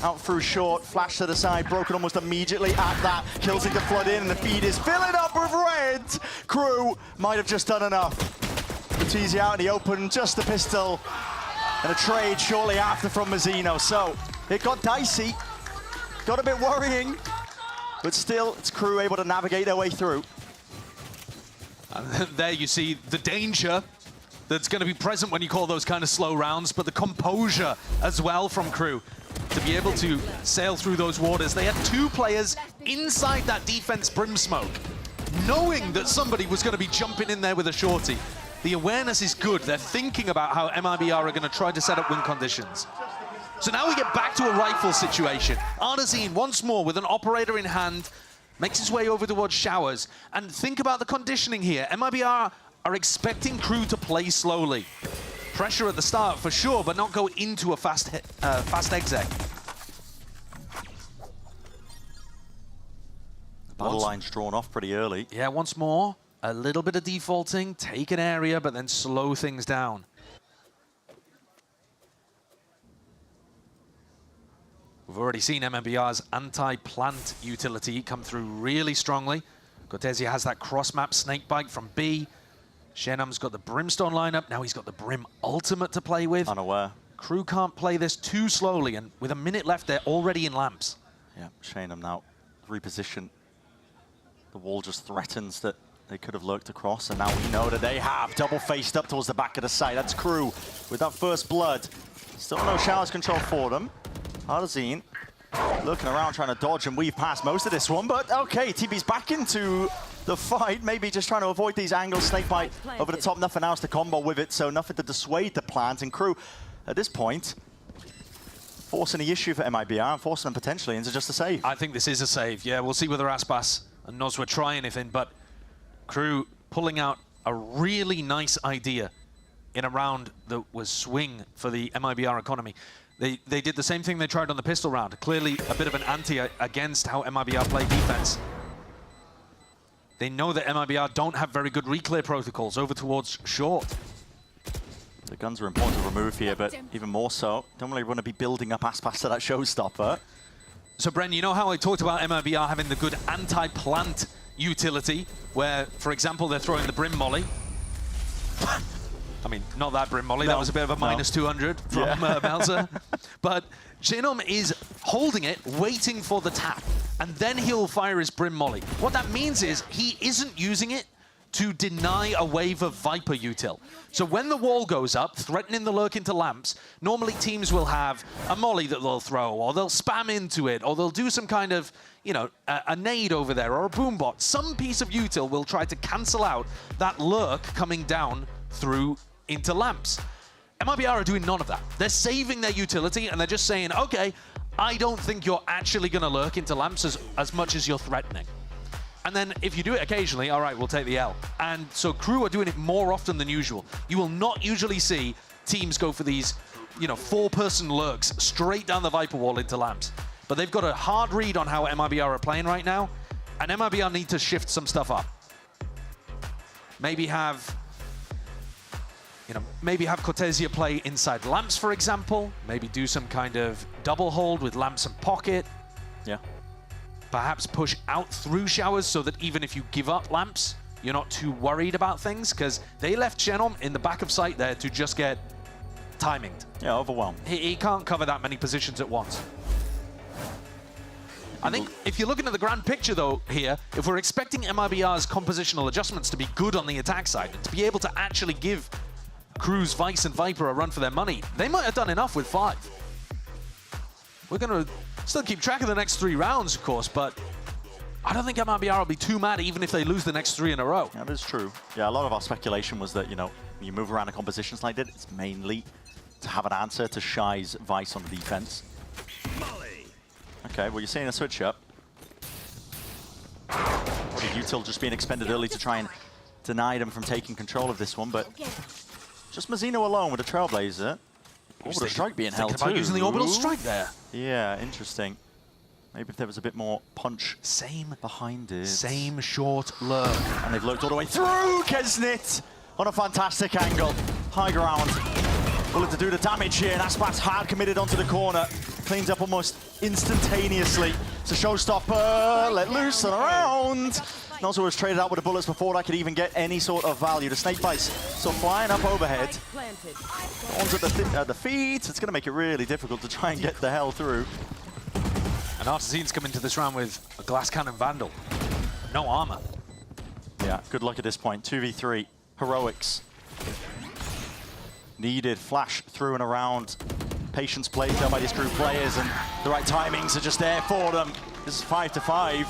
Out through short, flash to the side, broken almost immediately at that. Kills it to flood in, and the feed is filling up with red. KRU might have just done enough. Cortesia out in the open, just the pistol, and a trade shortly after from Mazzino. So it got dicey, got a bit worrying, but still, it's KRU able to navigate their way through. And there you see the danger that's going to be present when you call those kind of slow rounds, but the composure as well from KRU to be able to sail through those waters. They had 2 players inside that defense brim smoke, knowing that somebody was going to be jumping in there with a shorty. The awareness is good. They're thinking about how MIBR are going to try to set up win conditions. So now we get back to a rifle situation. Artazine once more with an operator in hand, makes his way over towards Showers. And think about the conditioning here. MIBR are expecting KRU to play slowly. Pressure at the start for sure, but not go into a fast exec. Battle line's drawn off pretty early. Yeah, once more, a little bit of defaulting, take an area, but then slow things down. We've already seen MIBR's anti-plant utility come through really strongly. Cortesia has that cross-map snakebite from B. Shenam's got the Brimstone lineup. Now he's got the Brim Ultimate to play with. Unaware. KRU can't play this too slowly, and with a minute left, they're already in lamps. Yeah, Shenam now reposition. The wall just threatens that they could have lurked across, and now we know that they have double-faced up towards the back of the site. That's KRU with that first blood. Still no Showers control for them. Artazine looking around, trying to dodge and weave past most of this one, but okay, TB's back into the fight, maybe just trying to avoid these angles. Snakebite over the top, nothing else to combo with it, so nothing to dissuade the plant. And KRU, at this point, forcing the issue for MIBR and forcing them potentially into just a save. I think this is a save, yeah. We'll see whether Aspas and Nozwa try anything, but KRU pulling out a really nice idea in a round that was swing for the MIBR economy. They did the same thing they tried on the pistol round. Clearly a bit of an anti against how MIBR play defense. They know that MIBR don't have very good reclear protocols over towards short. The guns are important to remove here, but even more so, don't really want to be building up Aspas to that showstopper. So Bren, you know how I talked about MIBR having the good anti-plant utility, where, for example, they're throwing the Brim Molly. I mean, not that Brim Molly, that was a bit of a minus 200 from Melzer. But Shenam is holding it, waiting for the tap, and then he'll fire his Brim Molly. What that means is he isn't using it to deny a wave of Viper util. So when the wall goes up, threatening the lurk into lamps, normally teams will have a Molly that they'll throw, or they'll spam into it, or they'll do some kind of, you know, a nade over there, or a boom bot. Some piece of util will try to cancel out that lurk coming down through into lamps. MIBR are doing none of that. They're saving their utility, and they're just saying, okay, I don't think you're actually going to lurk into lamps as much as you're threatening. And then if you do it occasionally, all right, we'll take the L. And so KRU are doing it more often than usual. You will not usually see teams go for these, you know, 4-person lurks straight down the Viper wall into lamps. But they've got a hard read on how MIBR are playing right now, and MIBR need to shift some stuff up. Maybe have Cortesia play inside lamps, for example. Maybe do some kind of double hold with lamps and pocket. Yeah. Perhaps push out through Showers so that even if you give up lamps, you're not too worried about things, because they left Shenam in the back of sight there to just get timinged. Yeah, overwhelmed. He can't cover that many positions at once. I think if you're looking at the grand picture, though, here, if we're expecting MIBR's compositional adjustments to be good on the attack side, and to be able to actually give KRU's Vice and Viper a run for their money, they might have done enough with 5. We're going to still keep track of the next 3 rounds, of course, but I don't think MIBR will be too mad even if they lose the next 3 in a row. That is true. Yeah, a lot of our speculation was that, you know, when you move around in compositions like that, it's mainly to have an answer to Shy's Vice on the defense. Okay, well, you're seeing a switch up. The util just being expended early to try and deny them from taking control of this one, but just Mazzino alone with a Trailblazer. Orbital Strike being held too. About using the Orbital Strike there. Yeah, interesting. Maybe if there was a bit more punch behind it. Same short lurk. And they've lurked all the way through. Kesnit on a fantastic angle. High ground. Willing to do the damage here, and Aspas hard committed onto the corner. Cleans up almost instantaneously. It's a showstopper, let loose and around. And also was traded out with the bullets before that could even get any sort of value. The snake bites still flying up overhead. Onto the feet. It's going to make it really difficult to try and get the hell through. And Artisan's come into this round with a glass cannon Vandal. No armor. Yeah, good luck at this point. 2v3. Heroics. Needed flash through and around. Patience played done by these crew players, and the right timings are just there for them. This is 5-5.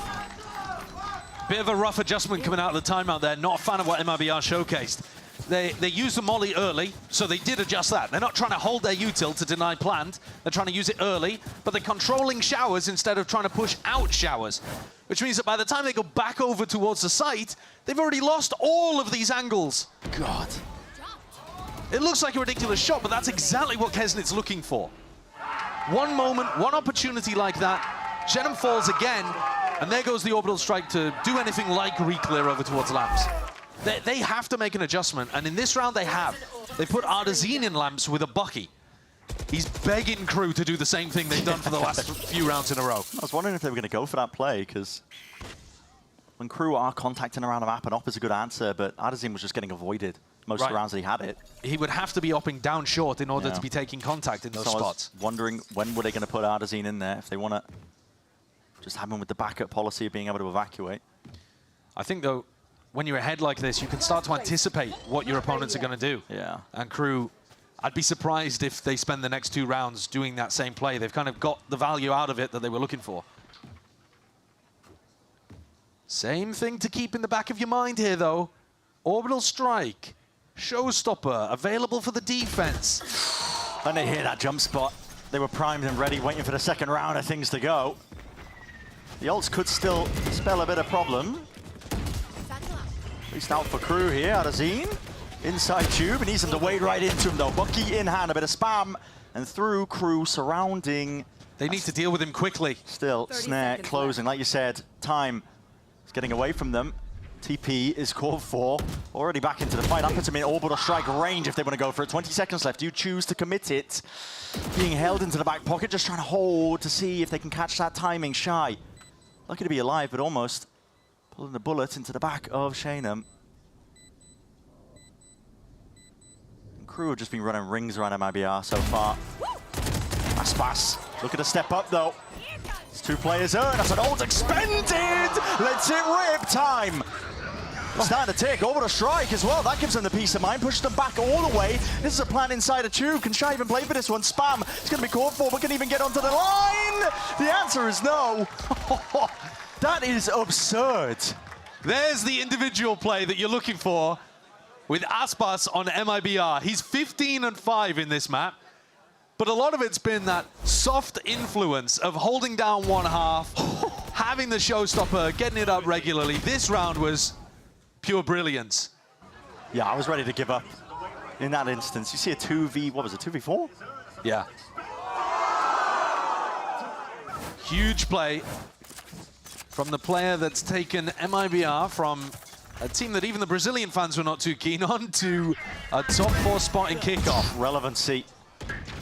Bit of a rough adjustment coming out of the timeout there. Not a fan of what MIBR showcased. They used the molly early, so they did adjust that. They're not trying to hold their util to deny plant. They're trying to use it early, but they're controlling showers instead of trying to push out showers. Which means that by the time they go back over towards the site, they've already lost all of these angles. God. It looks like a ridiculous shot, but that's exactly what Kesnit's looking for. One moment, one opportunity like that. Shenum falls again, and there goes the Orbital Strike to do anything like re-clear over towards Lamps. They have to make an adjustment, and in this round they have. They put Artesine in Lamps with a Bucky. He's begging crew to do the same thing they've done for the last few rounds in a row. I was wondering if they were going to go for that play, because when crew are contacting around the map, an op is a good answer, but Artesine was just getting avoided most of the rounds that he had it. He would have to be upping down short in order to be taking contact in those spots. I was wondering when were they going to put Artesine in there, if they want to just have him with the backup policy of being able to evacuate. I think, though, when you're ahead like this, you can start to anticipate what your opponents are going to do. Yeah. And crew, I'd be surprised if they spend the next 2 rounds doing that same play. They've kind of got the value out of it that they were looking for. Same thing to keep in the back of your mind here, though. Orbital Strike, Showstopper, available for the defense. And they hear that jump spot. They were primed and ready, waiting for the second round of things to go. The ults could still spell a bit of problem. At least out for crew here, Artesine. Inside tube, and needs him to wade right into him though. Bucky in hand, a bit of spam, and through crew surrounding. They need to deal with him quickly. Still, snare closing. Like you said, time is getting away from them. TP is called for. Already back into the fight. That puts him in Orbital Strike range if they want to go for it. 20 seconds left. Do you choose to commit it? Being held into the back pocket, just trying to hold to see if they can catch that timing. Shy. Lucky to be alive, but almost pulling the bullet into the back of Shenum. Crew have just been running rings around MIBR so far. Aspas looking to step up though. It's 2 players earned. That's an ult expended. Let's it rip. Time. Starting to tick. Orbital Strike as well. That gives them the peace of mind. Pushes them back all the way. This is a plan inside a tube. Can Shy even play for this one? Spam. It's going to be called for, but can even get onto the line? The answer is no. That is absurd. There's the individual play that you're looking for with Aspas on MIBR. He's 15-5 in this map, but a lot of it's been that soft influence of holding down one half, having the showstopper, getting it up regularly. This round was pure brilliance. Yeah, I was ready to give up in that instance. You see a 2v, what was it, 2v4? Yeah. Huge play from the player that's taken MIBR from a team that even the Brazilian fans were not too keen on to a top 4 spot in kickoff. Relevancy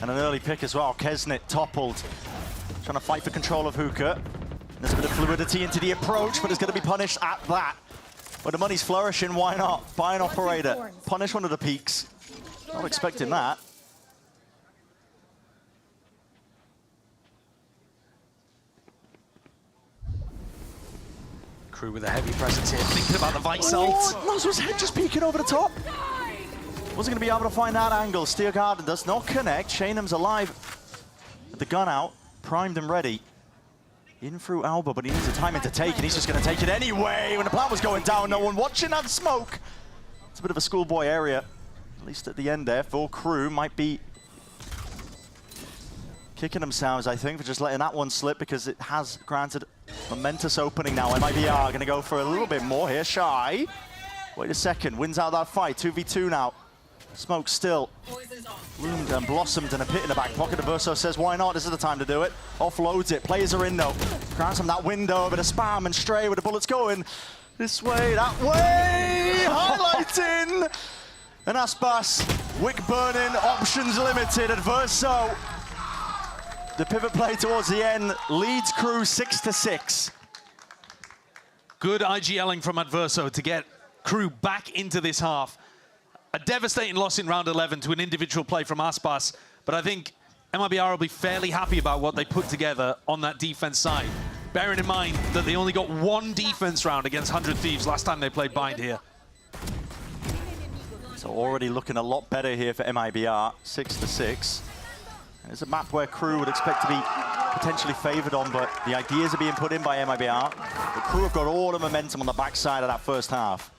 and an early pick as well. Kesnit toppled, trying to fight for control of Hookah. There's a bit of fluidity into the approach, but it's going to be punished at that. When the money's flourishing, why not? Buy an operator, punish one of the peaks. Not expecting that. Crew with a heavy presence here, thinking about the Vice ult. Nozzle's head just peeking over the top. Wasn't going to be able to find that angle. Steer Garden does not connect. Shenum's alive with the gun out. primed and ready. In through Alba, but he needs the timing to take, and he's just going to take it anyway. When the plan was going down, no one watching that smoke. It's a bit of a schoolboy area, at least at the end there. For KRU might be kicking themselves, I think, for just letting that one slip, because it has granted momentous opening now. MIBR going to go for a little bit more here. Shy. Wait a second, wins out that fight. 2v2 now. Smoke still bloomed and blossomed in a pit in the back pocket. Verso says, why not? This is the time to do it. Offloads it. Players are in though. Grabs from that window, a bit of spam and stray with the bullets going this way, that way. Highlighting. And Aspas, wick burning, options limited. Adverso, the pivot play towards the end, leads KRU 6-6. Good IGLing from Adverso to get KRU back into this half. A devastating loss in round 11 to an individual play from Aspas, but I think MIBR will be fairly happy about what they put together on that defense side. Bearing in mind that they only got one defense round against 100 Thieves last time they played Bind here. So already looking a lot better here for MIBR, 6-6. It's a map where KRU would expect to be potentially favored on, but the ideas are being put in by MIBR. The KRU have got all the momentum on the backside of that first half.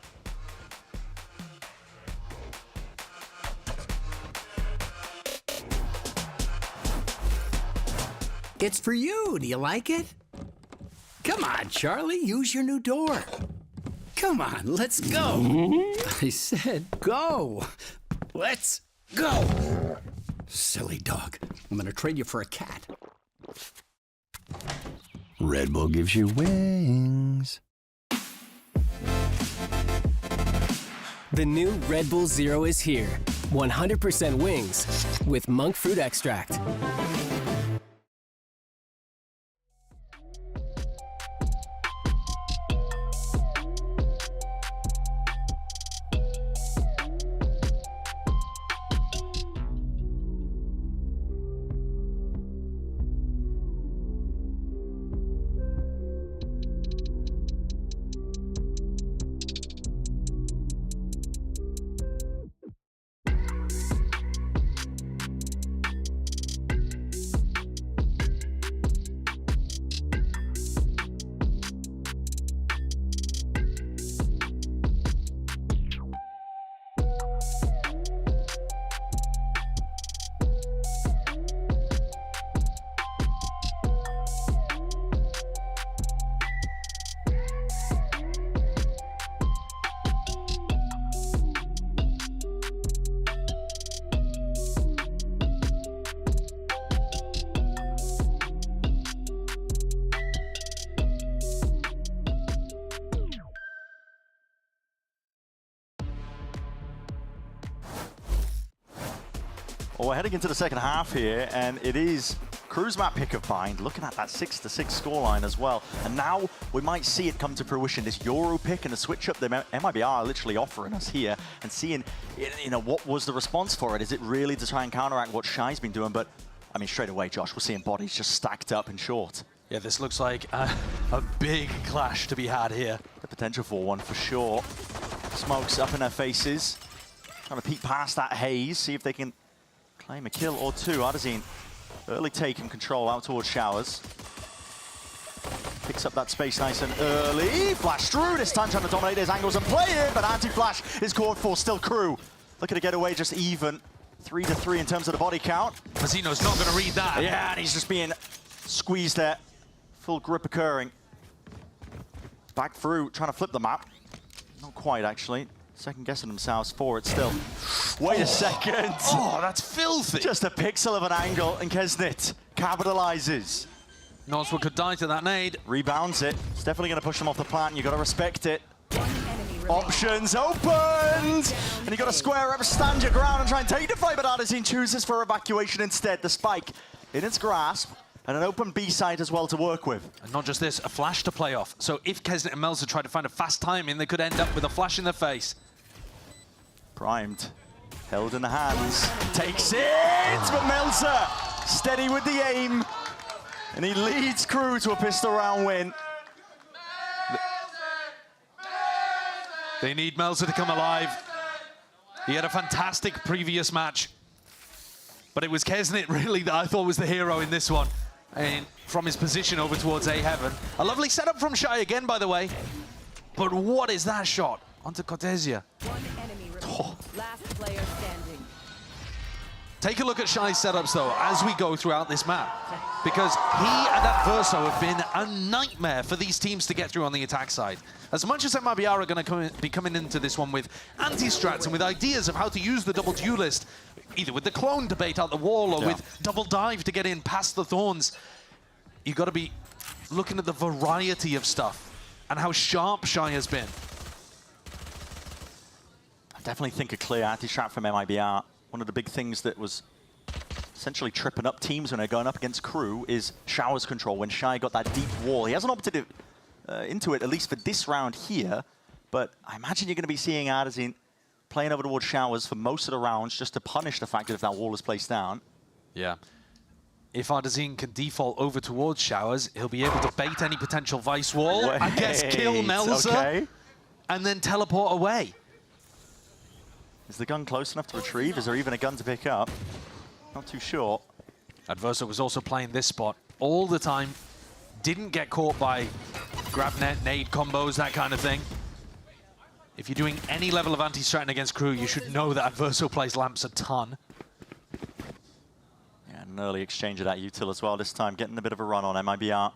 It's for you. Do you like it? Come on, Charlie, use your new door. Come on, let's go. I said go. Let's go. Silly dog. I'm gonna trade you for a cat. Red Bull gives you wings. The new Red Bull Zero is here. 100% wings with monk fruit extract. Well, we're heading into the second half here, and it is KRU's map pick of Bind, looking at that 6-6 scoreline as well. And now we might see it come to fruition, this Euro pick and the switch up that MIBR are literally offering us here, and seeing, you know, what was the response for it? Is it really to try and counteract what Shy's been doing? But, I mean, straight away, Josh, we're seeing bodies just stacked up in short. Yeah, this looks like a big clash to be had here. The potential for one, for sure. Smokes up in their faces. Trying to peek past that haze, see if they can claim a kill or two. Adazine, early take and control out towards Showers. Picks up that space nice and early. Flash through, this time trying to dominate his angles and play it, but anti-flash is caught for. Still KRU looking to get away just even. 3-3 in terms of the body count. Mazino's not going to read that. Yeah, and he's just being squeezed there. Full grip occurring. Back through, trying to flip the map. Not quite, actually. Second guessing themselves for it still. Wait a second. Oh, that's filthy. Just a pixel of an angle, and Kesnit capitalizes. Noswood could die to that nade. Rebounds it. It's definitely going to push them off the plant. You got to respect it. Options opened! And you got to square up, stand your ground, and try and take the fight, but Adazine chooses for evacuation instead. The spike in its grasp, and an open B side as well to work with. And not just this, a flash to play off. So if Kesnit and Melzer try to find a fast timing, they could end up with a flash in their face. Primed, held in the hands, takes it, but Melzer steady with the aim, and he leads KRU to a pistol round win. They need Melzer to come alive. He had a fantastic previous match, but it was Kesnit really that I thought was the hero in this one. And from his position over towards A Heaven. A lovely setup from Shy again, by the way. But what is that shot onto Cortesia? Last player standing. Take a look at Shy's setups, though, as we go throughout this map. Because he and Adverso have been a nightmare for these teams to get through on the attack side. As much as MIBR are going to be coming into this one with anti-strats and with ideas of how to use the double duelist, either with the clone to bait out the wall or with double dive to get in past the thorns, you've got to be looking at the variety of stuff and how sharp Shy has been. I definitely think a clear anti-strat from MIBR. One of the big things that was essentially tripping up teams when they're going up against KRU is Shower's control. When Shy got that deep wall, he hasn't opted into it, at least for this round here, but I imagine you're going to be seeing Artazine playing over towards Showers for most of the rounds just to punish the fact that if that wall is placed down. Yeah. If Artazine can default over towards Showers, he'll be able to bait any potential Vice wall, I guess kill Melza, and then teleport away. Is the gun close enough to retrieve? Is there even a gun to pick up? Not too sure. Adverso was also playing this spot all the time. Didn't get caught by grab net, nade combos, that kind of thing. If you're doing any level of anti-stratting against KRU, you should know that Adverso plays lamps a ton. Yeah, an early exchange of that util as well this time, getting a bit of a run on MIBR.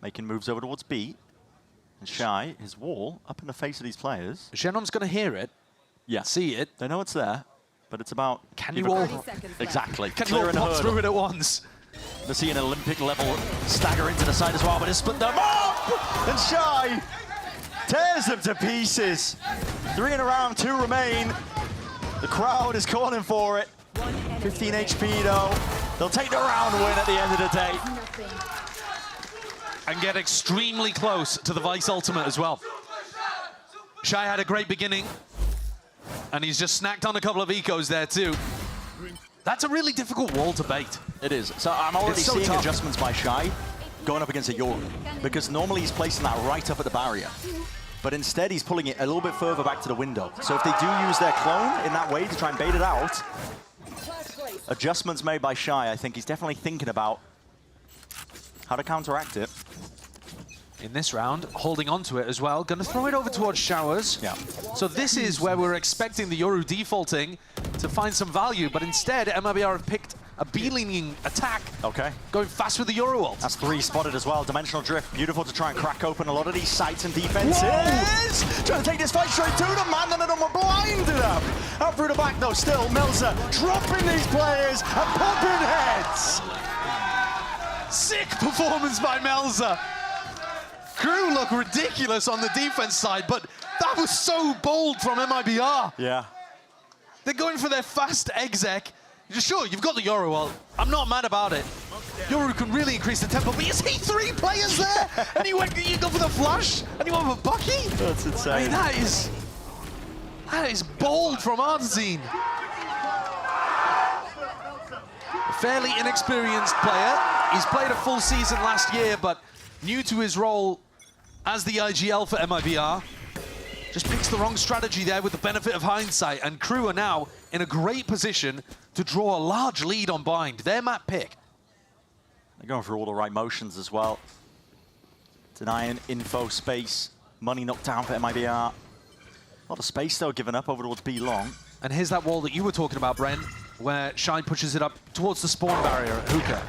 Making moves over towards B. And Shy, his wall, up in the face of these players. Xenon's going to hear it. Yeah. See it. They know it's there, but it's about... Can you all... Exactly. Can you all pop through it at once? They're seeing an Olympic level stagger into the side as well, but it's split them up! And Shy tears them to pieces. 3 in a round, 2 remain. The crowd is calling for it. 15 HP though. They'll take the round win at the end of the day. And get extremely close to the Vice ultimate as well. Shy had a great beginning, and he's just snacked on a couple of ecos there too. That's a really difficult wall to bait. It is. So I'm already seeing adjustments by Shy going up against a Yoru, because normally he's placing that right up at the barrier. But instead he's pulling it a little bit further back to the window. So if they do use their clone in that way to try and bait it out, adjustments made by Shy, I think he's definitely thinking about how to counteract it. In this round, holding on to it as well. Gonna throw it over towards Showers. Yeah. So this is where we're expecting the Yoru defaulting to find some value, but instead MIBR have picked a B-leaning attack. Okay. Going fast with the Yoru ult. That's 3 spotted as well. Dimensional drift, beautiful to try and crack open a lot of these sights and defenses. Trying to take this fight straight to them, man, and then we're blinded up. Out through the back though, still Melza dropping these players and popping heads. Sick performance by Melza. KRU look ridiculous on the defense side, but that was so bold from MIBR. Yeah. They're going for their fast exec. Sure, you've got the Yoru ult. I'm not mad about it. Yoru can really increase the tempo, but you see 3 players there, and you go for the flush, and you went for Bucky? That's insane. I mean, that is bold from Artazine. A fairly inexperienced player. He's played a full season last year, but new to his role as the IGL for MIBR. Just picks the wrong strategy there with the benefit of hindsight, and KRU are now in a great position to draw a large lead on Bind. Their map pick. They're going for all the right motions as well. Denying info, space, money knocked down for MIBR. A lot of space though given up over towards B long. And here's that wall that you were talking about, Bren, where Shine pushes it up towards the spawn barrier at Hookah.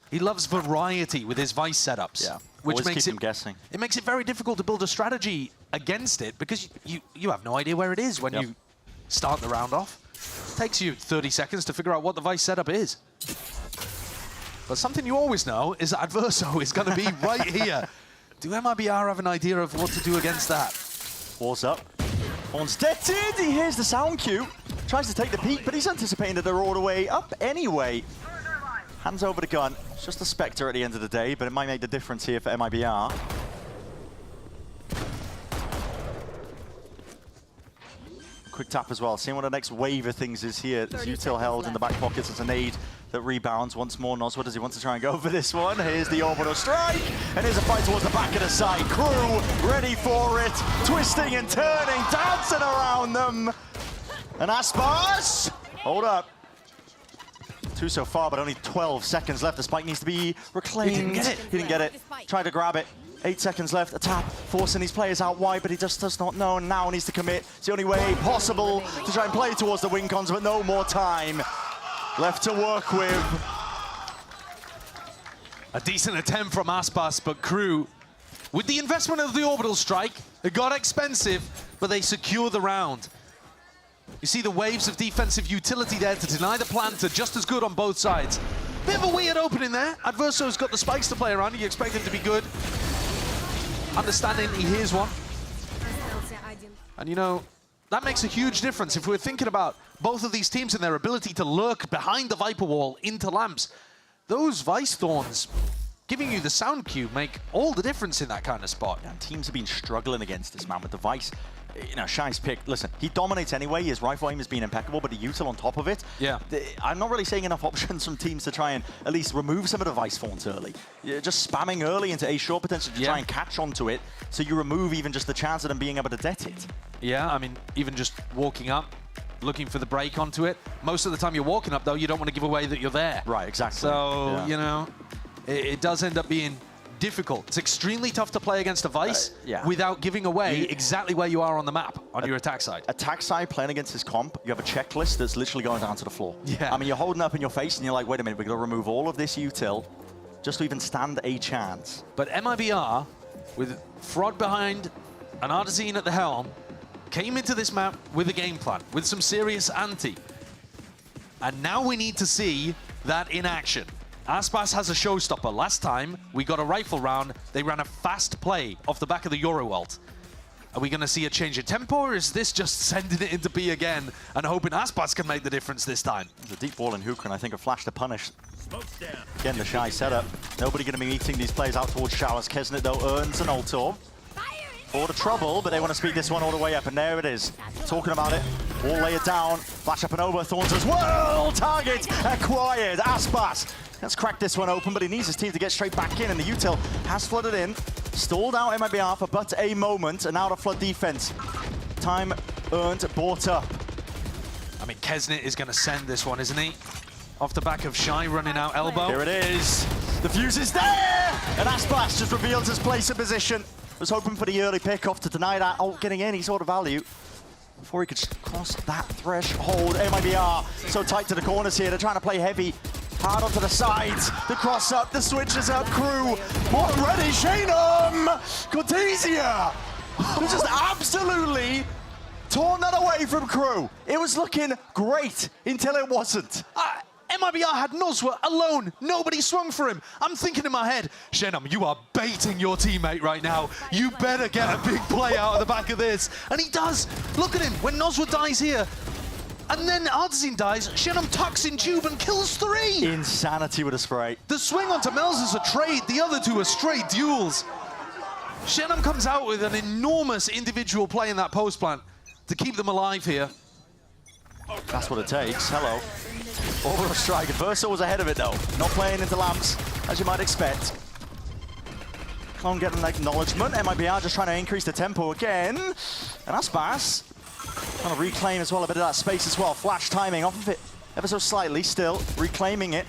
He loves variety with his Vice setups. Yeah, which always makes keep him guessing. It makes it very difficult to build a strategy against it, because you have no idea where it is when you start the round off. It takes you 30 seconds to figure out what the Vice setup is. But something you always know is that Adverso is going to be right here. Do MIBR have an idea of what to do against that? Wall's up. Horn's detted. He hears the sound cue. Tries to take the peek, but he's anticipating that they're all the way up anyway. Hands over the gun. It's just a Spectre at the end of the day, but it might make the difference here for MIBR. Quick tap as well, seeing what the next wave of things is here. There's util held in the back pockets as a nade that rebounds once more. Noswa, does he want to try and go for this one? Here's the orbital strike, and here's a fight towards the back of the side. KRU ready for it, twisting and turning, dancing around them. And Aspas, hold up. 2 so far, but only 12 seconds left. The spike needs to be reclaimed. He didn't get it. He didn't get it. Tried to grab it. 8 seconds left. A tap, forcing these players out wide, but he just does not know, and now needs to commit. It's the only way possible to try and play towards the win cons, but no more time left to work with. A decent attempt from Aspas, but KRU, with the investment of the orbital strike, it got expensive, but they secure the round. You see the waves of defensive utility there to deny the planter, just as good on both sides. Bit of a weird opening there. Adverso's got the spikes to play around. You expect him to be good. Understanding he hears one. And you know, that makes a huge difference. If we're thinking about both of these teams and their ability to lurk behind the Viper wall into lamps, those Vice Thorns giving you the sound cue make all the difference in that kind of spot. Yeah, and teams have been struggling against this man with the Vice. You know, Shy's pick, listen, he dominates anyway. His rifle aim has been impeccable, but the util on top of it. Yeah. I'm not really seeing enough options from teams to try and at least remove some of the Vice Thorns early. You're just spamming early into A short potential to try and catch onto it, so you remove even just the chance of them being able to det it. Yeah, I mean, even just walking up, looking for the break onto it. Most of the time you're walking up, though, you don't want to give away that you're there. Right, exactly. So, you know, it does end up being difficult. It's extremely tough to play against a Vice without giving away exactly where you are on the map on your attack side. Attack side, playing against his comp, you have a checklist that's literally going down to the floor. Yeah. I mean, you're holding up in your face and you're like, wait a minute, we're going to remove all of this util just to even stand a chance. But MIBR, with Frod behind and Artesine at the helm, came into this map with a game plan, with some serious ante. And now we need to see that in action. Aspas has a showstopper. Last time we got a rifle round, they ran a fast play off the back of the Euro ult. Are we going to see a change of tempo, or is this just sending it into B again and hoping Aspas can make the difference this time? The deep ball in Hookran, I think, a flash to punish. Again, the Shy setup. Nobody going to be meeting these players out towards Showers. Kesnet, though, earns an ult for the trouble, but they want to speed this one all the way up, and there it is. Talking about it. All lay it down. Flash up and over. Thorns as well. Target acquired. Aspas. Let's crack this one open, but he needs his team to get straight back in, and the util has flooded in. Stalled out MIBR for but a moment, and now the flood defense. Time earned, bought up. I mean, Kesnet is going to send this one, isn't he? Off the back of Shy running out elbow. Here it is. The fuse is there! And Aspas just reveals his place and position. Was hoping for the early pickoff to deny that ult getting any sort of value before he could cross that threshold. MIBR so tight to the corners here. They're trying to play heavy. Hard onto the sides. The cross up, the switch is up. KRU, what ready? Shanum! Cortesia! Who just absolutely torn that away from KRU. It was looking great until it wasn't. MIBR had Nozwa alone. Nobody swung for him. I'm thinking in my head, Shenum, you are baiting your teammate right now. You better get a big play out of the back of this. And he does. Look at him. When Nozwa dies here, and then Artesine dies, Shenum tucks in tube and kills 3. Insanity with a spray. The swing onto Mel's is a trade. The other 2 are straight duels. Shenum comes out with an enormous individual play in that post plant to keep them alive here. That's what it takes. Hello. Over a strike. Verso was ahead of it, though. Not playing into lamps, as you might expect. Clone getting an acknowledgement. MIBR just trying to increase the tempo again. And Aspas trying to reclaim as well a bit of that space as well. Flash timing off of it ever so slightly. Still reclaiming it.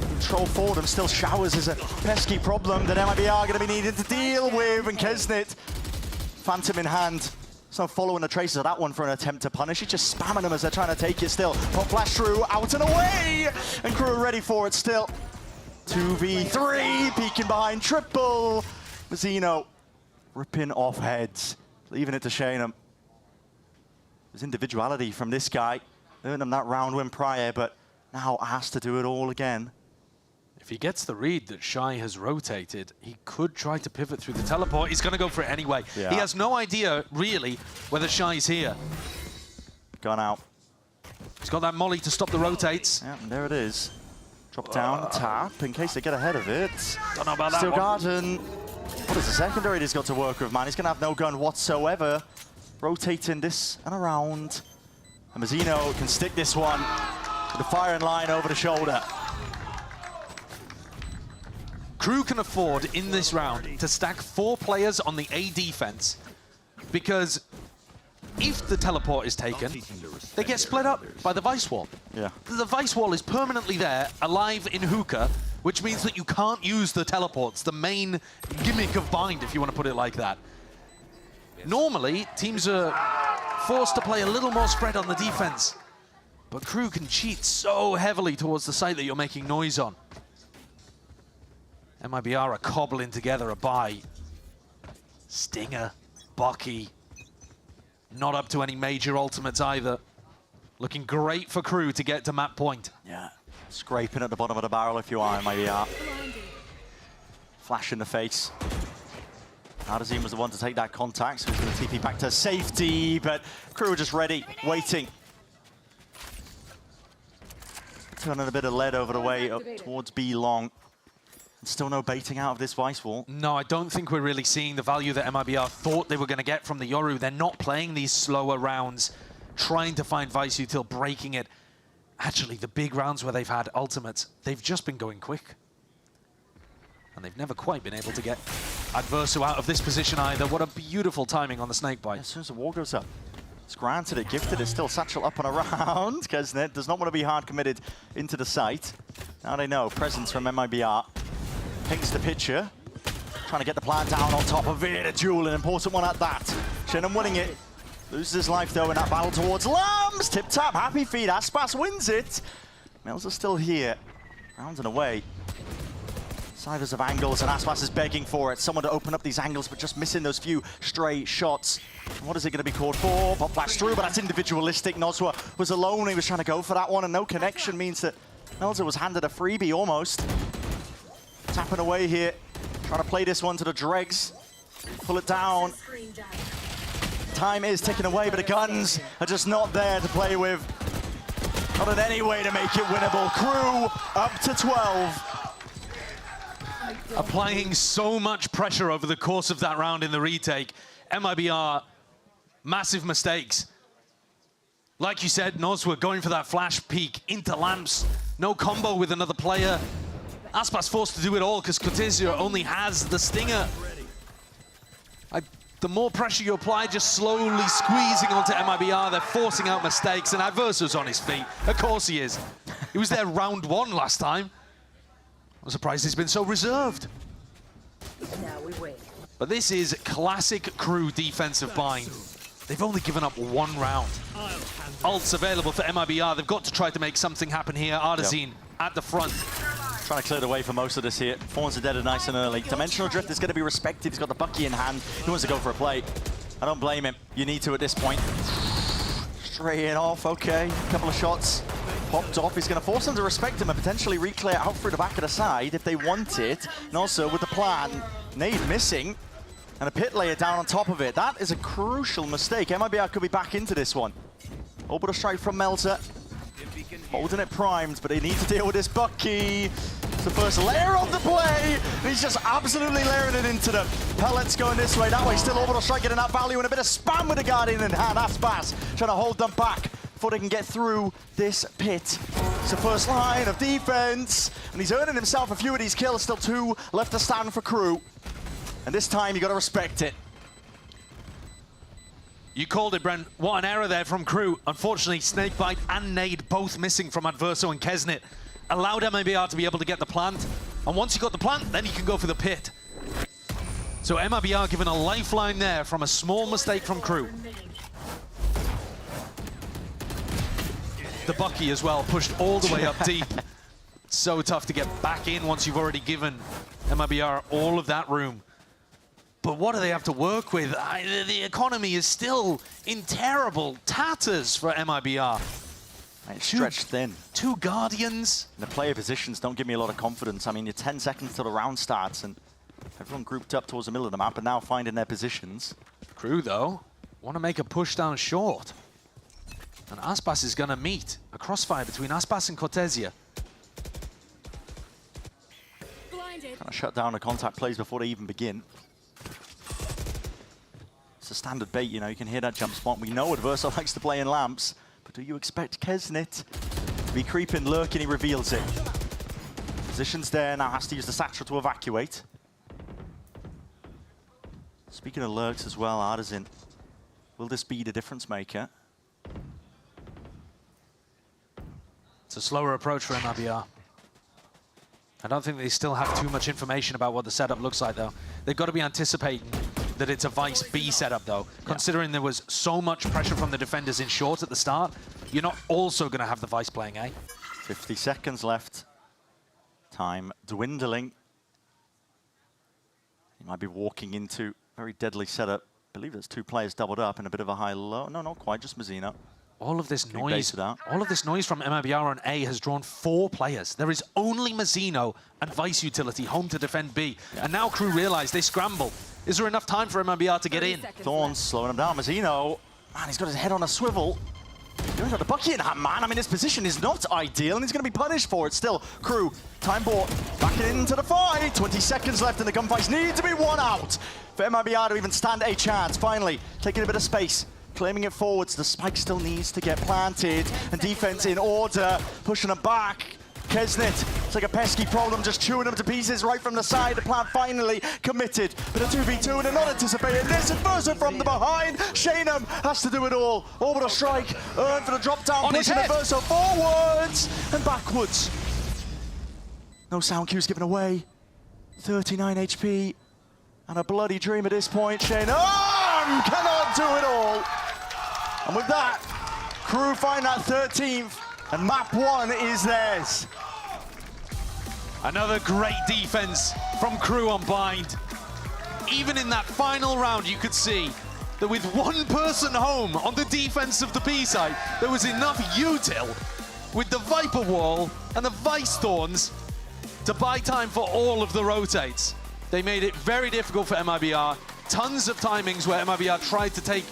Control for them. Still Showers is a pesky problem that MIBR going to be needing to deal with. And Kesnet, Phantom in hand. So following the traces of that one for an attempt to punish. He's just spamming them as they're trying to take it still. Pop flash through, out and away! And KRU ready for it still. 2v3, peeking behind triple. Mazzino ripping off heads, leaving it to Shanum. There's individuality from this guy. Earned him that round win prior, but now has to do it all again. If he gets the read that Shy has rotated, he could try to pivot through the teleport. He's going to go for it anyway. Yeah. He has no idea, really, whether Shy's here. Gone out. He's got that molly to stop the rotates. Yeah, and there it is. Drop down, tap, in case they get ahead of it. Don't know about that Still one. Garden. What is the secondary he's got to work with, man? He's going to have no gun whatsoever. Rotating this and around. And Mazzino can stick this one with the firing line over the shoulder. KRU can afford, in this round, to stack 4 players on the A defense, because if the teleport is taken, they get split up by the Vice Wall. Yeah. The Vice Wall is permanently there, alive in hookah, which means that you can't use the teleports, the main gimmick of Bind, if you want to put it like that. Normally, teams are forced to play a little more spread on the defense, but KRU can cheat so heavily towards the site that you're making noise on. MIBR are cobbling together a buy. Stinger, Bucky, not up to any major ultimates either. Looking great for KRU to get to map point. Yeah, scraping at the bottom of the barrel if you are MIBR. Flash in the face. Ardazine was the one to take that contact, so he's going to TP back to safety, but KRU are just ready, waiting. Turning a bit of lead over the way up towards B long. Still no baiting out of this Vice Wall. No, I don't think we're really seeing the value that MIBR thought they were going to get from the Yoru. They're not playing these slower rounds, trying to find Vice Util, breaking it. Actually, the big rounds where they've had ultimates, they've just been going quick. And they've never quite been able to get Adverso out of this position either. What a beautiful timing on the snakebite. As soon as the wall goes up, it's granted it, gifted, it's still satchel up and around. Kesnet does not want to be hard committed into the site. Now they know, presence from MIBR. Pings the pitcher, trying to get the plant down on top of it. A duel, an important one at that. Shannon winning it. Loses his life though in that battle towards Lambs. Tip tap, happy feet. Aspas wins it. Mills are still here, round and away. Cybers of angles, and Aspas is begging for it. Someone to open up these angles, but just missing those few stray shots. And what is it going to be called for? Pop flash through, but that's individualistic. Noswa was alone. He was trying to go for that one, and no connection means that Melzer was handed a freebie almost. Tapping away here, trying to play this one to the dregs. Pull it down. Time is ticking away, but the guns are just not there to play with. Not in any way to make it winnable. KRU up to 12. Applying so much pressure over the course of that round in the retake. MIBR, massive mistakes. Like you said, Noswa going for that flash peek into Lamps. No combo with another player. Aspas forced to do it all because Cortezio only has the Stinger. The more pressure you apply, just slowly squeezing onto MIBR, they're forcing out mistakes, and Adverso's on his feet. Of course he is. He was there round one last time. I'm surprised he's been so reserved. Now we wait. But this is classic KRU defensive bind. They've only given up one round. Ults available for MIBR. They've got to try to make something happen here. Ardazine at the front. Trying to clear the way for most of this here. Fawns are dead nice and early. Dimensional Drift is going to be respected. He's got the Bucky in hand. He wants to go for a play. I don't blame him. You need to at this point. Straight in off. Okay. A couple of shots. Popped off. He's going to force them to respect him and potentially re-clear out through the back of the side if they want it. And also with the plan, nade missing. And a pit layer down on top of it. That is a crucial mistake. MIBR could be back into this one. Orbital strike from Melzer. Holding it primed, but they need to deal with this Bucky. It's the first layer of the play. And he's just absolutely layering it into them. Pellets going this way, that way. Still Orbital strike getting that value and a bit of spam with the Guardian in hand. Aspas trying to hold them back before they can get through this pit. It's the first line of defense. And he's earning himself a few of these kills. Still 2 left to stand for KRU. And this time you got to respect it. You called it, Brent. What an error there from KRU. Unfortunately, Snakebite and Nade both missing from Adverso and Kesnet. Allowed MIBR to be able to get the plant. And once you got the plant, then you can go for the pit. So MIBR given a lifeline there from a small mistake from KRU. The Bucky as well, pushed all the way up deep. So tough to get back in once you've already given MIBR all of that room. But what do they have to work with? The economy is still in terrible tatters for MIBR. It's stretched thin. 2 Guardians. And the player positions don't give me a lot of confidence. I mean, you're 10 seconds till the round starts, and everyone grouped up towards the middle of the map and now finding their positions. KRU, though, want to make a push down short. And Aspas is going to meet a crossfire between Aspas and Cortezia. Kind of shut down the contact plays before they even begin. It's a standard bait, you know, you can hear that jump spot. We know Adverso likes to play in Lamps, but do you expect Kesnet to be creeping, lurking? He reveals it. Position's there, now has to use the satchel to evacuate. Speaking of lurks as well, Ardazine, will this be the difference maker? It's a slower approach for MIBR. I don't think they still have too much information about what the setup looks like, though. They've got to be anticipating that it's a Vice B setup, though. Yeah. Considering there was so much pressure from the defenders in short at the start, you're not also going to have the Vice playing A. 50 seconds left. Time dwindling. He might be walking into a very deadly setup. I believe there's 2 players doubled up and a bit of a high-low. No, not quite, just Mazino. All of this noise from MIBR on A has drawn 4 players. There is only Mazino and Vice Utility home to defend B. Yeah. And now Crew realize they scramble. Is there enough time for MIBR to get in? Thorns slowing him down. Mazino, man, he's got his head on a swivel. He's got the bucket in hand, man. I mean, his position is not ideal, and he's going to be punished for it. Still, Crew, time bought, back into the fight. 20 seconds left, and the gunfights need to be won out for MIBR to even stand a chance. Finally, taking a bit of space. Claiming it forwards, the spike still needs to get planted, and defense in order, pushing them back. Kesnet, it's like a pesky problem, just chewing them to pieces right from the side. The plan finally committed, but a 2v2 and they're not anticipating this. And Verso from the behind, Shanum has to do it all. Orbital strike, earned for the drop down, pushing the Verso forwards and backwards. No sound cues given away. 39 HP and a bloody dream at this point. Shanum cannot do it all. And with that, Crew find that 13th, and map 1 is theirs. Another great defense from Crew on Bind. Even in that final round, you could see that with 1 person home on the defense of the B side, there was enough util with the Viper Wall and the Vice Thorns to buy time for all of the rotates. They made it very difficult for MIBR. Tons of timings where MIBR tried to take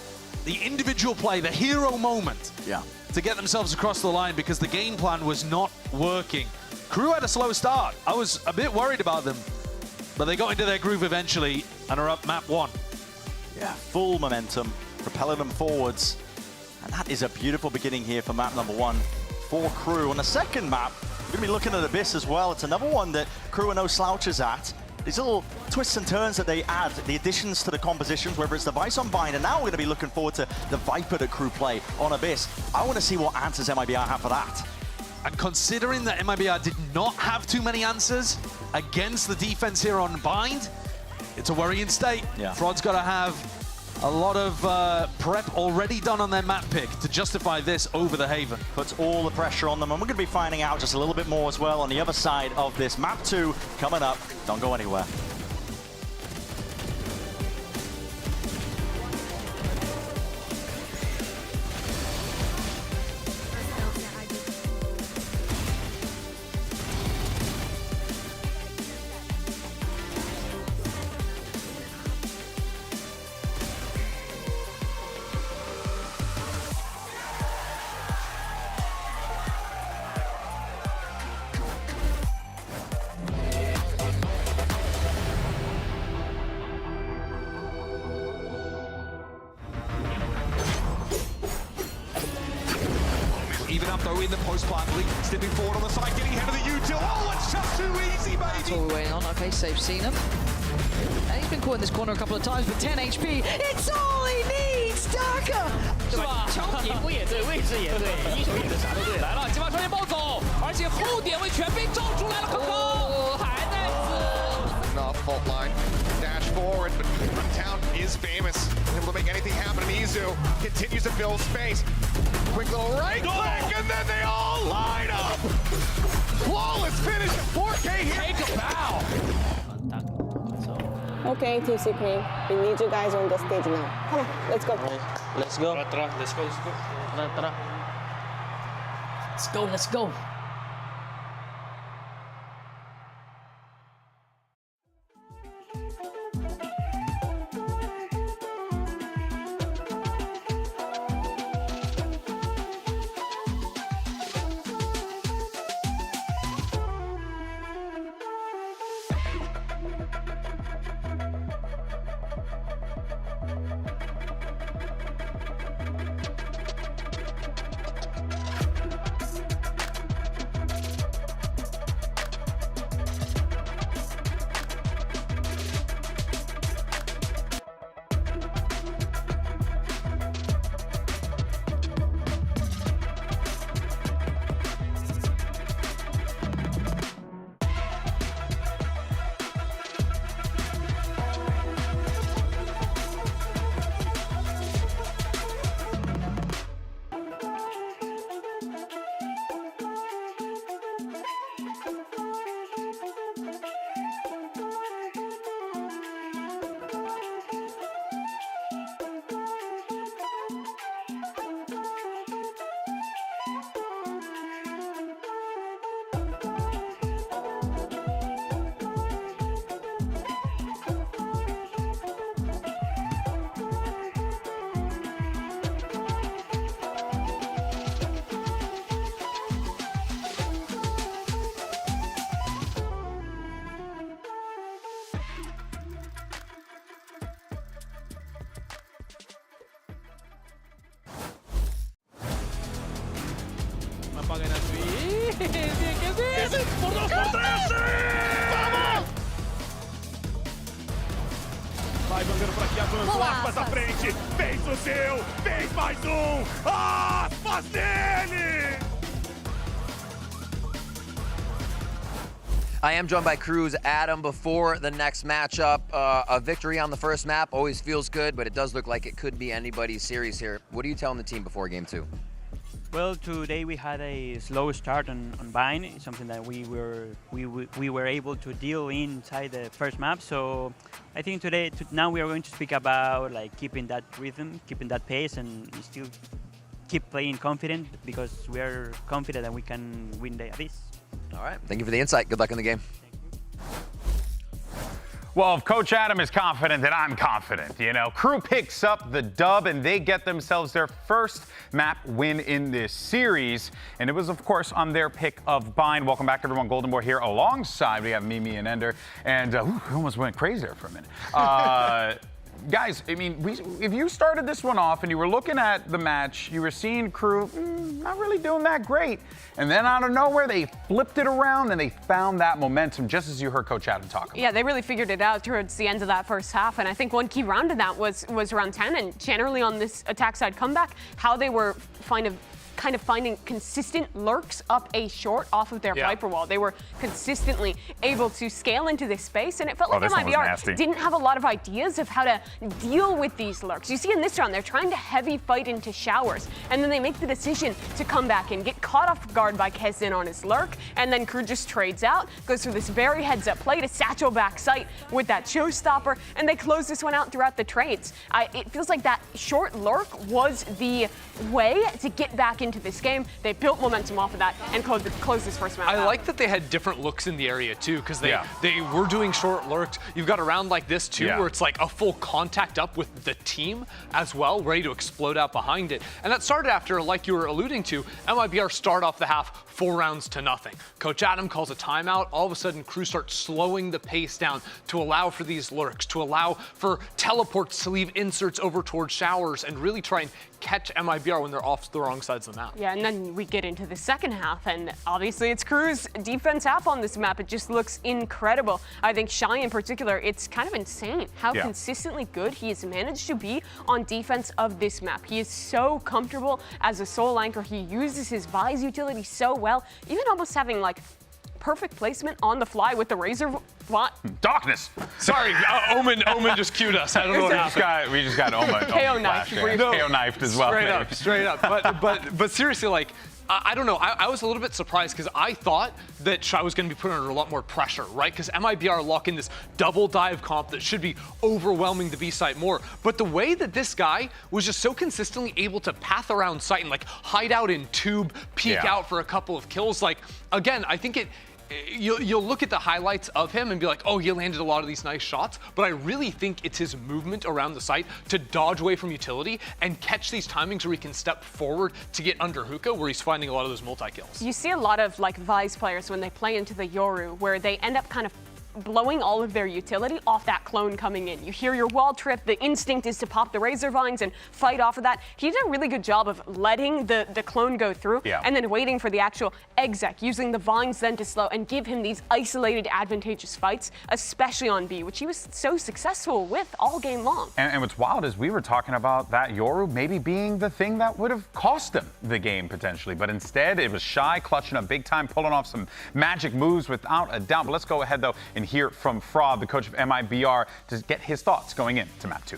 the individual play, the hero moment, to get themselves across the line because the game plan was not working. Crew had a slow start. I was a bit worried about them, but they got into their groove eventually and are up map 1. Yeah, full momentum, propelling them forwards. And that is a beautiful beginning here for map number 1 for Crew. On the second map, we're gonna be looking at Abyss as well. It's another one that Crew are no slouches at. These little twists and turns that they add, the additions to the compositions, whether it's the Vice on Bind, and now we're going to be looking forward to the Viper that Crew play on Abyss. I want to see what answers MIBR have for that. And considering that MIBR did not have too many answers against the defense here on Bind, it's a worrying state. Yeah. Fraud's got to have a lot of prep already done on their map pick to justify this over the Haven. Puts all the pressure on them, and we're going to be finding out just a little bit more as well on the other side of this. Map 2 coming up. Don't go anywhere. Even up though in the post plant, Lee stepping forward on the side, getting ahead of the util. Oh, it's just too easy, baby. That's what we're waiting on. Okay, so they've seen him. And he's been caught in this corner a couple of times, but 10 HP. It's all he needs, Darker! 是吧？枪体不也对，位置也对，一手也对，啥都对。来了，金发双剑暴走，而且后点位全被罩出来了，刚刚还在死。 Off fault line, dash forward, but Town is famous, able to make anything happen. Izu continues to fill space. Quick little right click, and then they all line up. Flawless finish, 4K here. Take a bow. Okay, Team Secret, we need you guys on the stage now. Come on, let's go. Let's go. Let's go. Que sí. Por 2 por 3. ¡Vamos! Vai jogando pra aqui, avançou, aspas à frente. Fez o seu, fez mais Aspas dele! I am joined by KRU's Adam before the next matchup. A victory on the first map always feels good, but it does look like it could be anybody's series here. What are you telling the team before game 2? Well, today we had a slow start on Vine, something that we were able to deal inside the first map. So I think now we are going to speak about like keeping that rhythm, keeping that pace, and still keep playing confident, because we are confident that we can win this. All right, thank you for the insight. Good luck in the game. Well, if Coach Adam is confident, then I'm confident. You know, KRU picks up the dub, and they get themselves their first map win in this series. And it was, of course, on their pick of Bind. Welcome back, everyone. Golden Boy here alongside. We have Mimi and Ender. And we almost went crazy there for a minute. Guys, I mean, if you started this one off and you were looking at the match, you were seeing KRU not really doing that great. And then out of nowhere, they flipped it around and they found that momentum, just as you heard Coach Adam talk about. Yeah, they really figured it out towards the end of that first half. And I think one key round in that was round 10. And generally on this attack side comeback, how they were kind of finding consistent lurks up A short off of their Viper wall. They were consistently able to scale into this space, and it felt like MIBR didn't have a lot of ideas of how to deal with these lurks. You see in this round, they're trying to heavy fight into showers, and then they make the decision to come back and get caught off guard by Kezin on his lurk, and then KRU just trades out, goes through this very heads-up play to satchel back sight with that showstopper, and they close this one out throughout the trades. It feels like that short lurk was the way to get back into this game. They built momentum off of that and closed this first map out. I like that they had different looks in the area too, because they were doing short lurks. You've got a round like this too, where it's like a full contact up with the team as well, ready to explode out behind it. And that started after, like you were alluding to, MIBR start off the half 4 rounds to nothing. Coach Adam calls a timeout. All of a sudden, KRU starts slowing the pace down to allow for these lurks, to allow for teleports to leave inserts over towards showers and really try and catch MIBR when they're off the wrong sides of the map. Yeah, and then we get into the second half, and obviously it's KRU's defense half on this map. It just looks incredible. I think Shy in particular, it's kind of insane how consistently good he has managed to be on defense of this map. He is so comfortable as a sole anchor. He uses his Vise utility so well, even almost having like perfect placement on the fly with the Razor. What? Darkness. Sorry, Omen just cued us. I don't know what happened. We just got Omen. KO knifed. KO knifed as well. Straight up. But seriously, like, I don't know. I was a little bit surprised because I thought that Shy was going to be put under a lot more pressure, right? Because MIBR lock in this double dive comp that should be overwhelming the B site more. But the way that this guy was just so consistently able to path around site and like hide out in tube, peek out for a couple of kills, like, again, I think you'll look at the highlights of him and be like, oh, he landed a lot of these nice shots, but I really think it's his movement around the site to dodge away from utility and catch these timings where he can step forward to get under hookah, where he's finding a lot of those multi-kills. You see a lot of like Vise players when they play into the Yoru, where they end up kind of blowing all of their utility off that clone coming in. You hear your wall trip, the instinct is to pop the Razor Vines and fight off of that. He did a really good job of letting the clone go through and then waiting for the actual exec, using the Vines then to slow and give him these isolated advantageous fights, especially on B, which he was so successful with all game long. And what's wild is we were talking about that Yoru maybe being the thing that would have cost him the game potentially, but instead it was Shy clutching up big time, pulling off some magic moves without a doubt. But let's go ahead though and hear from Frog, the coach of MIBR, to get his thoughts going into map 2.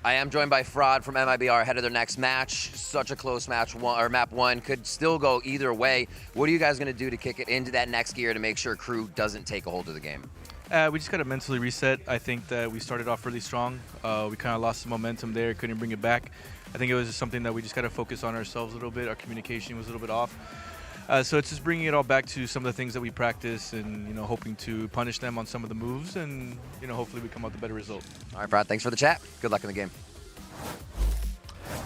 I am joined by Fraud from MIBR ahead of their next match. Such a close match, map 1 could still go either way. What are you guys going to do to kick it into that next gear to make sure KRU doesn't take a hold of the game? We just got to mentally reset. I think that we started off really strong. We kind of lost some momentum there, couldn't bring it back. I think it was just something that we just got to focus on ourselves a little bit. Our communication was a little bit off. So it's just bringing it all back to some of the things that we practice and, you know, hoping to punish them on some of the moves and, you know, hopefully we come out with a better result. All right, Brad, thanks for the chat. Good luck in the game.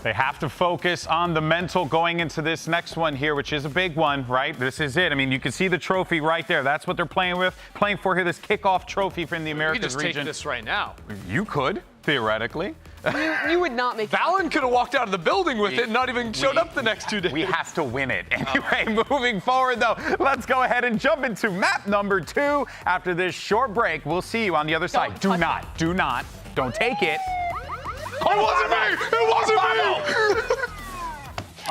They have to focus on the mental going into this next one here, which is a big one, right? This is it. I mean, you can see the trophy right there. That's what they're playing for here, this kickoff trophy from the Americas region. You can just take this right now. You could, theoretically. You would not make VALORANT could have walked out of the building with it and not even showed up the next 2 days. We have to win it. Anyway, moving forward, though, let's go ahead and jump into map number 2. After this short break, we'll see you on the other side. Do not, don't take it. Oh, it wasn't me! It wasn't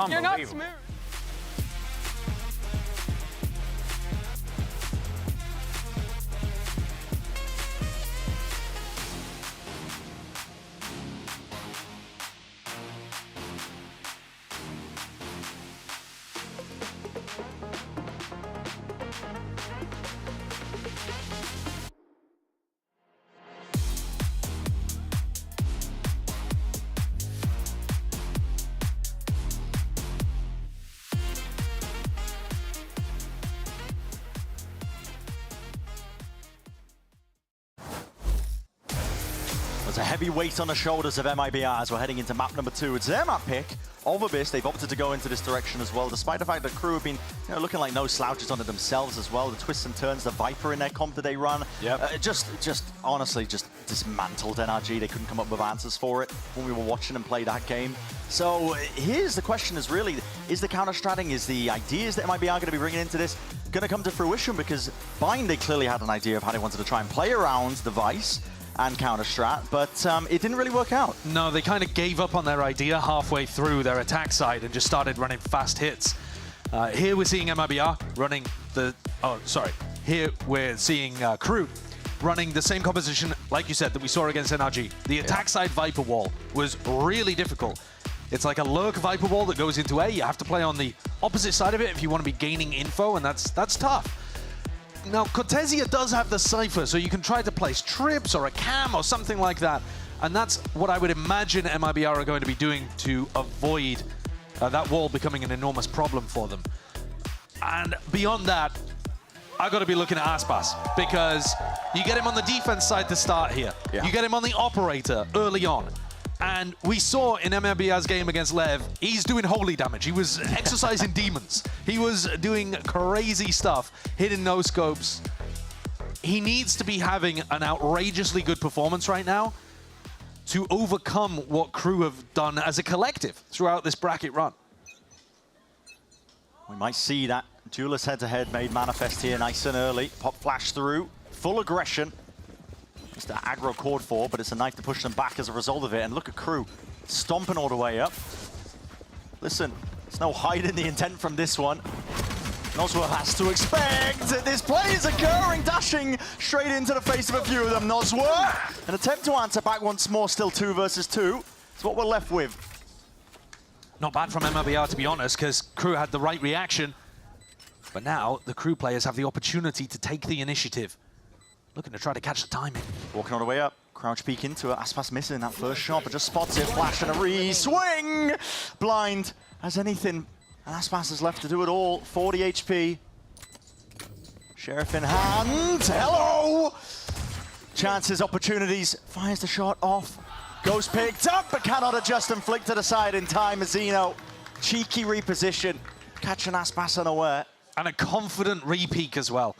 me! You're not smooth. There's a heavy weight on the shoulders of MIBR as we're heading into map number 2. It's their map pick of Abyss. They've opted to go into this direction as well, despite the fact that KRU have been looking like no slouches on it themselves as well. The twists and turns, the Viper in their comp that they run, honestly, just dismantled NRG. They couldn't come up with answers for it when we were watching them play that game. So here's the question is really, is the counter-stratting, is the ideas that MIBR are going to be bringing into this going to come to fruition? Because Bind, they clearly had an idea of how they wanted to try and play around the Vice and counter-strat, but it didn't really work out. No, they kind of gave up on their idea halfway through their attack side and just started running fast hits. Here we're seeing MIBR running the... Oh, sorry. Here we're seeing KRU running the same composition, like you said, that we saw against NRG. The attack side Viper wall was really difficult. It's like a lurk Viper wall that goes into A. You have to play on the opposite side of it if you want to be gaining info, and that's tough. Now, Cortesia does have the Cypher, so you can try to place trips or a cam or something like that. And that's what I would imagine MIBR are going to be doing to avoid that wall becoming an enormous problem for them. And beyond that, I got to be looking at Aspas, because you get him on the defense side to start here. You get him on the operator early on. And we saw in MIBR's game against Lev, he's doing holy damage. He was exercising demons. He was doing crazy stuff, hitting no scopes. He needs to be having an outrageously good performance right now to overcome what KRU have done as a collective throughout this bracket run. We might see that duelist head-to-head made manifest here nice and early. Pop flash through, full aggression. It's the aggro chord for, but it's a knife to push them back as a result of it. And look at KRU stomping all the way up. Listen, there's no hiding the intent from this one. Nosworth has to expect that this play is occurring, dashing straight into the face of a few of them. Nosworth, an attempt to answer back once more, still 2 versus 2. It's what we're left with. Not bad from MIBR, to be honest, because KRU had the right reaction. But now the KRU players have the opportunity to take the initiative. Looking to try to catch the timing. Walking all the way up. Crouch peek into it. Aspas missing that first shot, but just spots it. Flash and a re-swing. Blind as anything. And Aspas is left to do it all. 40 HP. Sheriff in hand. Hello! Chances, opportunities. Fires the shot off. Goes picked up, but cannot adjust and flick to the side in time. Zeno, cheeky reposition. Catching Aspas unaware. And a confident re-peek as well.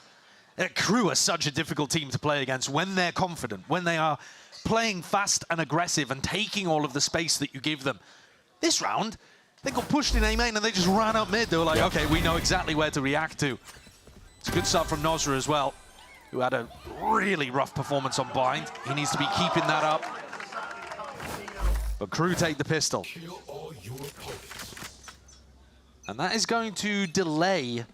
KRU are such a difficult team to play against when they're confident, when they are playing fast and aggressive and taking all of the space that you give them. This round, they got pushed in A main and they just ran up mid. They were like, okay, we know exactly where to react to. It's a good start from Nosra as well, who had a really rough performance on Bind. He needs to be keeping that up. But KRU take the pistol. And that is going to delay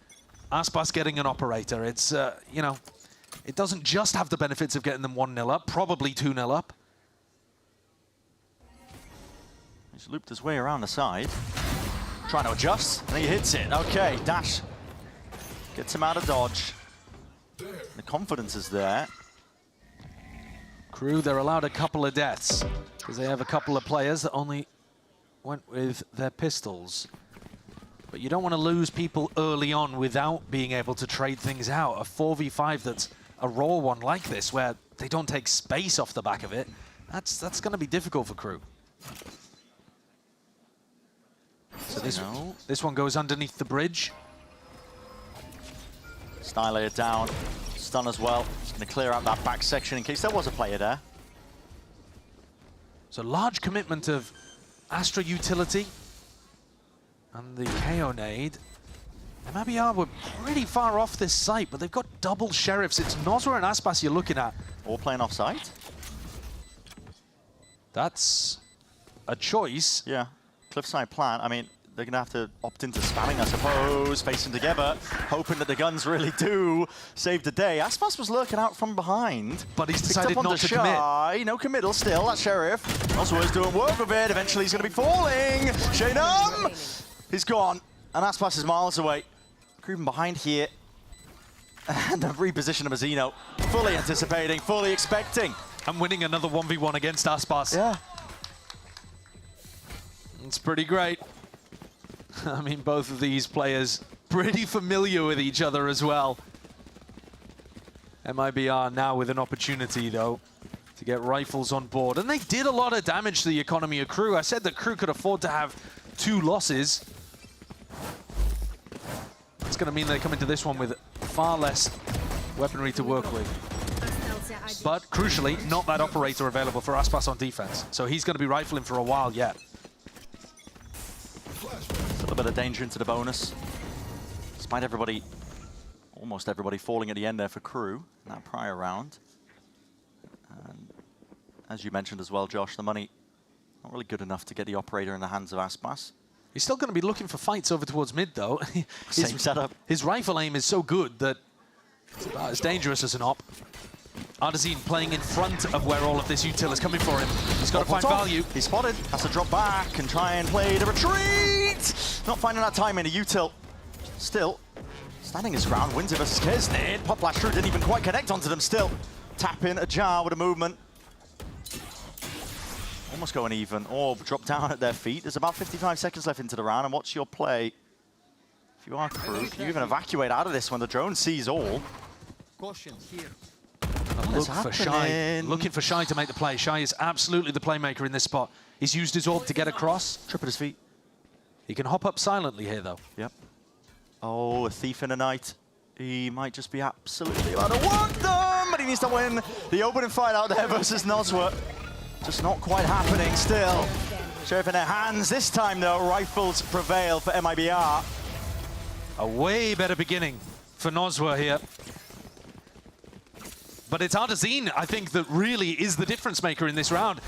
Aspas getting an operator. It's, you know, it doesn't just have the benefits of getting them 1-0 up, probably 2-0 up. He's looped his way around the side. Trying to adjust, and he hits it. Okay, dash. Gets him out of dodge. The confidence is there. KRU, they're allowed a couple of deaths, because they have a couple of players that only went with their pistols. But you don't want to lose people early on without being able to trade things out. A 4v5 that's a raw one like this, where they don't take space off the back of it, that's going to be difficult for KRU. So this one goes underneath the bridge. Stylayer down, stun as well. Just going to clear out that back section in case there was a player there. So large commitment of Astra utility and the KO nade. MIBR were pretty far off this site, but they've got double sheriffs. It's Nosra and Aspas you're looking at. All playing off site. That's a choice. Yeah, cliffside plant. I mean, they're going to have to opt into spamming, I suppose, facing together, hoping that the guns really do save the day. Aspas was lurking out from behind. But he's decided not to commit. No committal still, that Sheriff. Nosra's doing work with it. Eventually he's going to be falling. Shaynum! He's gone. And Aspas is miles away. Creeping behind here. And a reposition of Mazino. Fully anticipating, fully expecting. And winning another 1v1 against Aspas. Yeah. It's pretty great. I mean, both of these players pretty familiar with each other as well. MIBR now with an opportunity, though, to get rifles on board. And they did a lot of damage to the economy of KRU. I said that KRU could afford to have 2 losses. It's going to mean they come into this one with far less weaponry to work with. But crucially, not that operator available for Aspas on defense. So he's going to be rifling for a while yet. A little bit of danger into the bonus. Despite everybody, almost everybody falling at the end there for KRU in that prior round. And as you mentioned as well, Josh, the money not really good enough to get the operator in the hands of Aspas. He's still going to be looking for fights over towards mid, though. Same setup. His rifle aim is so good that it's about as dangerous as an op. Artazine playing in front of where all of this util is coming for him. He's got to find value. He's spotted. Has to drop back and try and play the retreat. Not finding that time in a util. Still standing his ground. Wins it versus Kesnid. Pop Blast didn't even quite connect onto them still. Tap in, ajar with a movement. Almost going even. Orb drop down at their feet. There's about 55 seconds left into the round. And what's your play? If you are KRU, can you even evacuate out of this when the drone sees all? Caution here. Look for Shy. Looking for Shy to make the play. Shy is absolutely the playmaker in this spot. He's used his orb to get across. Trip at his feet. He can hop up silently here, though. Yep. Oh, a thief in the night. He might just be absolutely about to work them, but he needs to win the opening fight out there versus Nosra. Just not quite happening still. Sheriff in their hands. This time, though, rifles prevail for MIBR. A way better beginning for Nosra here. But it's Artazine, I think, that really is the difference maker in this round.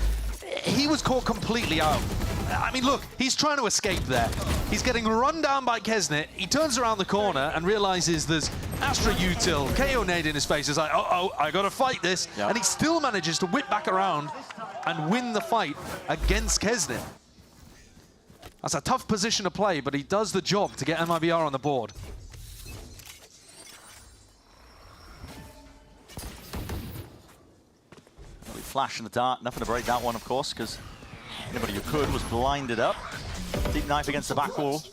He was caught completely out. I mean, look, he's trying to escape there. He's getting run down by Kesnit. He turns around the corner and realizes there's Astra util, KO nade in his face. He's like, uh-oh, I gotta fight this. Yep. And he still manages to whip back around and win the fight against Kesnit. That's a tough position to play, but he does the job to get MIBR on the board. Flash in the dark, nothing to break that one, of course, because anybody who could was blinded up. Deep knife against the back wall. So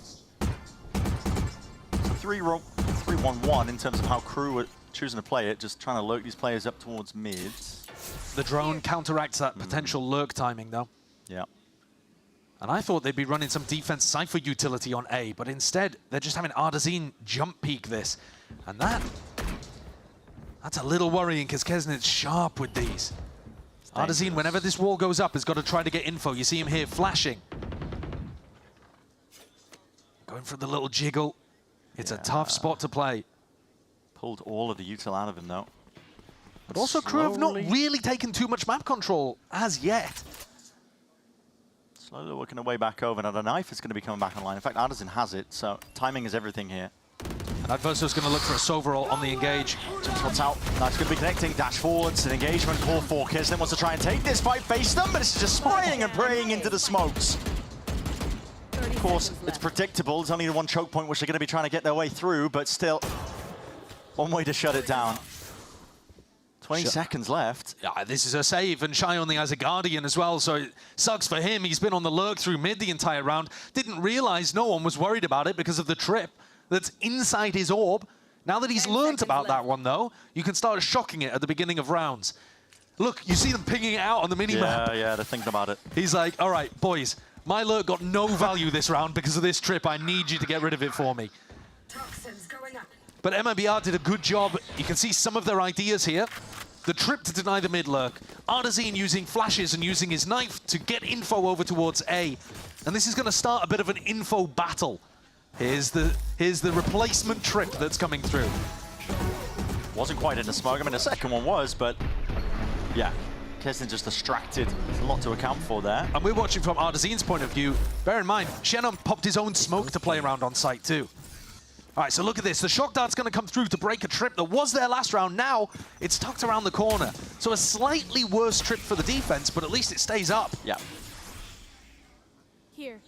3-1-1 in terms of how KRU were choosing to play it, just trying to lurk these players up towards mid. The drone counteracts that potential lurk timing, though. Yeah. And I thought they'd be running some defense Cypher utility on A, but instead, they're just having Artazine jump peek this. And that's a little worrying, because Kesnit's sharp with these. Artazine, whenever this wall goes up, has got to try to get info. You see him here flashing. Going for the little jiggle. It's a tough spot to play. Pulled all of the util out of him, though. But also, KRU have not really taken too much map control as yet. Slowly working their way back over. Now, the knife is going to be coming back online. In fact, Artazine has it, so timing is everything here. And Adverso's going to look for a Sovereign on the engage. What's out? That's going to be connecting. Dash forwards. An engagement. Call for Kesnit wants to try and take this fight. Face them, but it's just spraying and praying into the smokes. Of course, it's predictable. There's only the one choke point which they're going to be trying to get their way through, but still, one way to shut it down. 20 seconds left. Yeah, this is a save, and Shy only has a Guardian as well, so it sucks for him. He's been on the lurk through mid the entire round. Didn't realize no one was worried about it because of the trip that's inside his orb. Now that he's learned about that one, though, you can start shocking it at the beginning of rounds. Look, you see them pinging it out on the minimap. Yeah, they're thinking about it. He's like, all right, boys, my lurk got no value this round because of this trip. I need you to get rid of it for me. But MIBR did a good job. You can see some of their ideas here. The trip to deny the mid lurk. Artazine using flashes and using his knife to get info over towards A. And this is going to start a bit of an info battle. Here's the replacement trip that's coming through. Wasn't quite in the smoke. I mean, the second one was, but yeah. Keston just distracted. There's a lot to account for there. And we're watching from Artazine's point of view. Bear in mind, Shannon popped his own smoke to play around on site too. All right, so look at this. The shock dart's going to come through to break a trip that was there last round. Now it's tucked around the corner. So a slightly worse trip for the defense, but at least it stays up. Yeah. Here.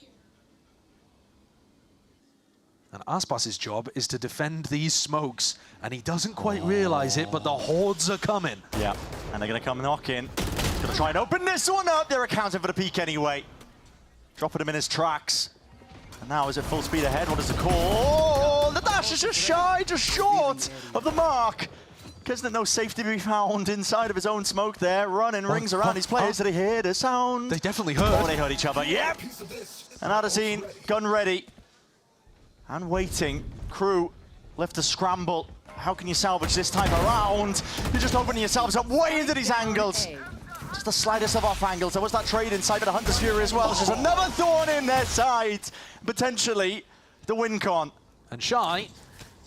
And Aspas's job is to defend these smokes, and he doesn't quite realize it, but the hordes are coming. Yeah, and they're going to come knocking. Going to try and open this one up. They're accounting for the peak anyway. Dropping him in his tracks. And now is it full speed ahead? What is the call? The dash is just shy, just short of the mark. Keston, no safety to be found inside of his own smoke there. Running rings around his players. Did they hear the sound? They definitely heard. Oh, they heard each other. Yep. And Artazine, gun ready. And waiting. Crew left to scramble. How can you salvage this time around? You're just opening yourselves up way into these angles. Just the slightest of off angles. There was that trade inside of the Hunter's Fury as well. There's just another thorn in their side. Potentially the win con. And Shy,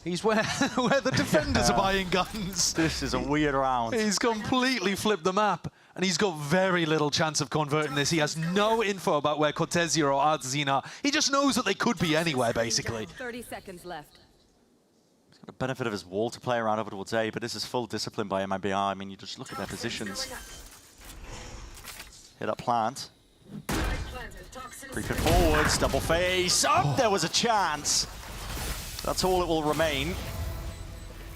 he's where the defenders are buying guns. This is a weird round. He's completely flipped the map. And he's got very little chance of converting this. He has no info about where Cortezia or Artazine are. He just knows that they could be anywhere, basically. 30 seconds left. He's got the benefit of his wall to play around over towards A, but this is full discipline by MIBR. I mean, you just look at their positions. Hit up plant. Creeping forwards, double face. Oh, there was a chance. That's all it will remain.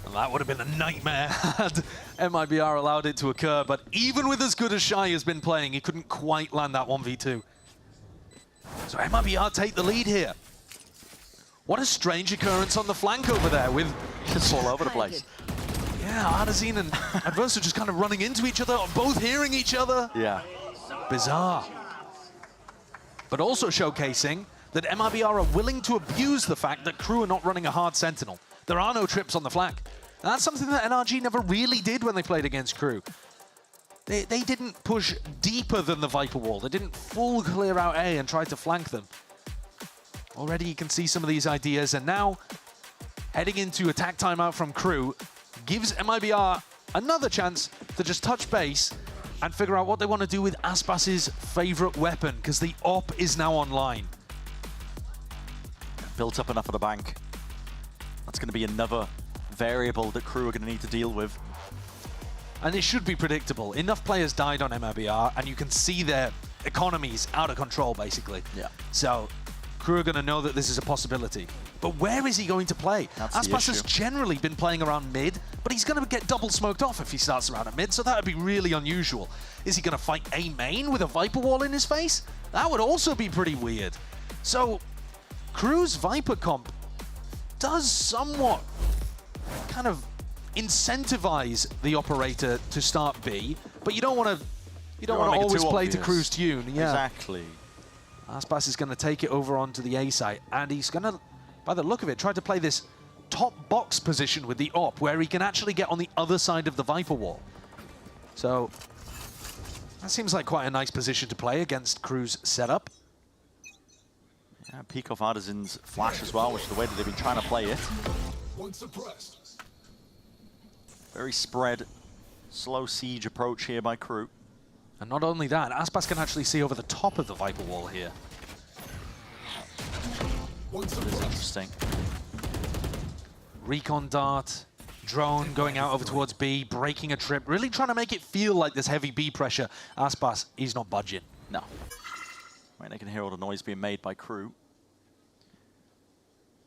And that would have been a nightmare had MIBR allowed it to occur, but even with as good as Shy has been playing, he couldn't quite land that 1v2. So MIBR take the lead here. What a strange occurrence on the flank over there with... It's all over the place. Yeah, Artazine and Adverse are just kind of running into each other, both hearing each other. Yeah. Bizarre. But also showcasing that MIBR are willing to abuse the fact that Crew are not running a hard Sentinel. There are no trips on the flank. And that's something that NRG never really did when they played against Crew. They didn't push deeper than the Viper wall. They didn't full clear out A and try to flank them. Already you can see some of these ideas, and now heading into attack timeout from Crew gives MIBR another chance to just touch base and figure out what they want to do with Aspas's favorite weapon, because the op is now online. Built up enough of the bank. That's going to be another variable that Crew are going to need to deal with. And it should be predictable. Enough players died on MIBR, and you can see their economies out of control, basically. Yeah. So Crew are going to know that this is a possibility. But where is he going to play? Aspas has generally been playing around mid, but he's going to get double smoked off if he starts around at mid, so that would be really unusual. Is he going to fight A main with a Viper wall in his face? That would also be pretty weird. So Crew's Viper comp does somewhat kind of incentivize the operator to start B, but you don't want to always play to Crew's tune. Yeah. Exactly. Aspas is going to take it over onto the A site, and he's going to, by the look of it, try to play this top box position with the op, where he can actually get on the other side of the Viper wall. So that seems like quite a nice position to play against Crew's setup. Yeah, peek off Artisan's flash as well, which is the way that they've been trying to play it. Very spread, slow siege approach here by Crew. And not only that, Aspas can actually see over the top of the Viper wall here. This is interesting. Recon dart, drone going out over towards B, breaking a trip, really trying to make it feel like there's heavy B pressure. Aspas, he's not budging. No. Right, they can hear all the noise being made by Crew.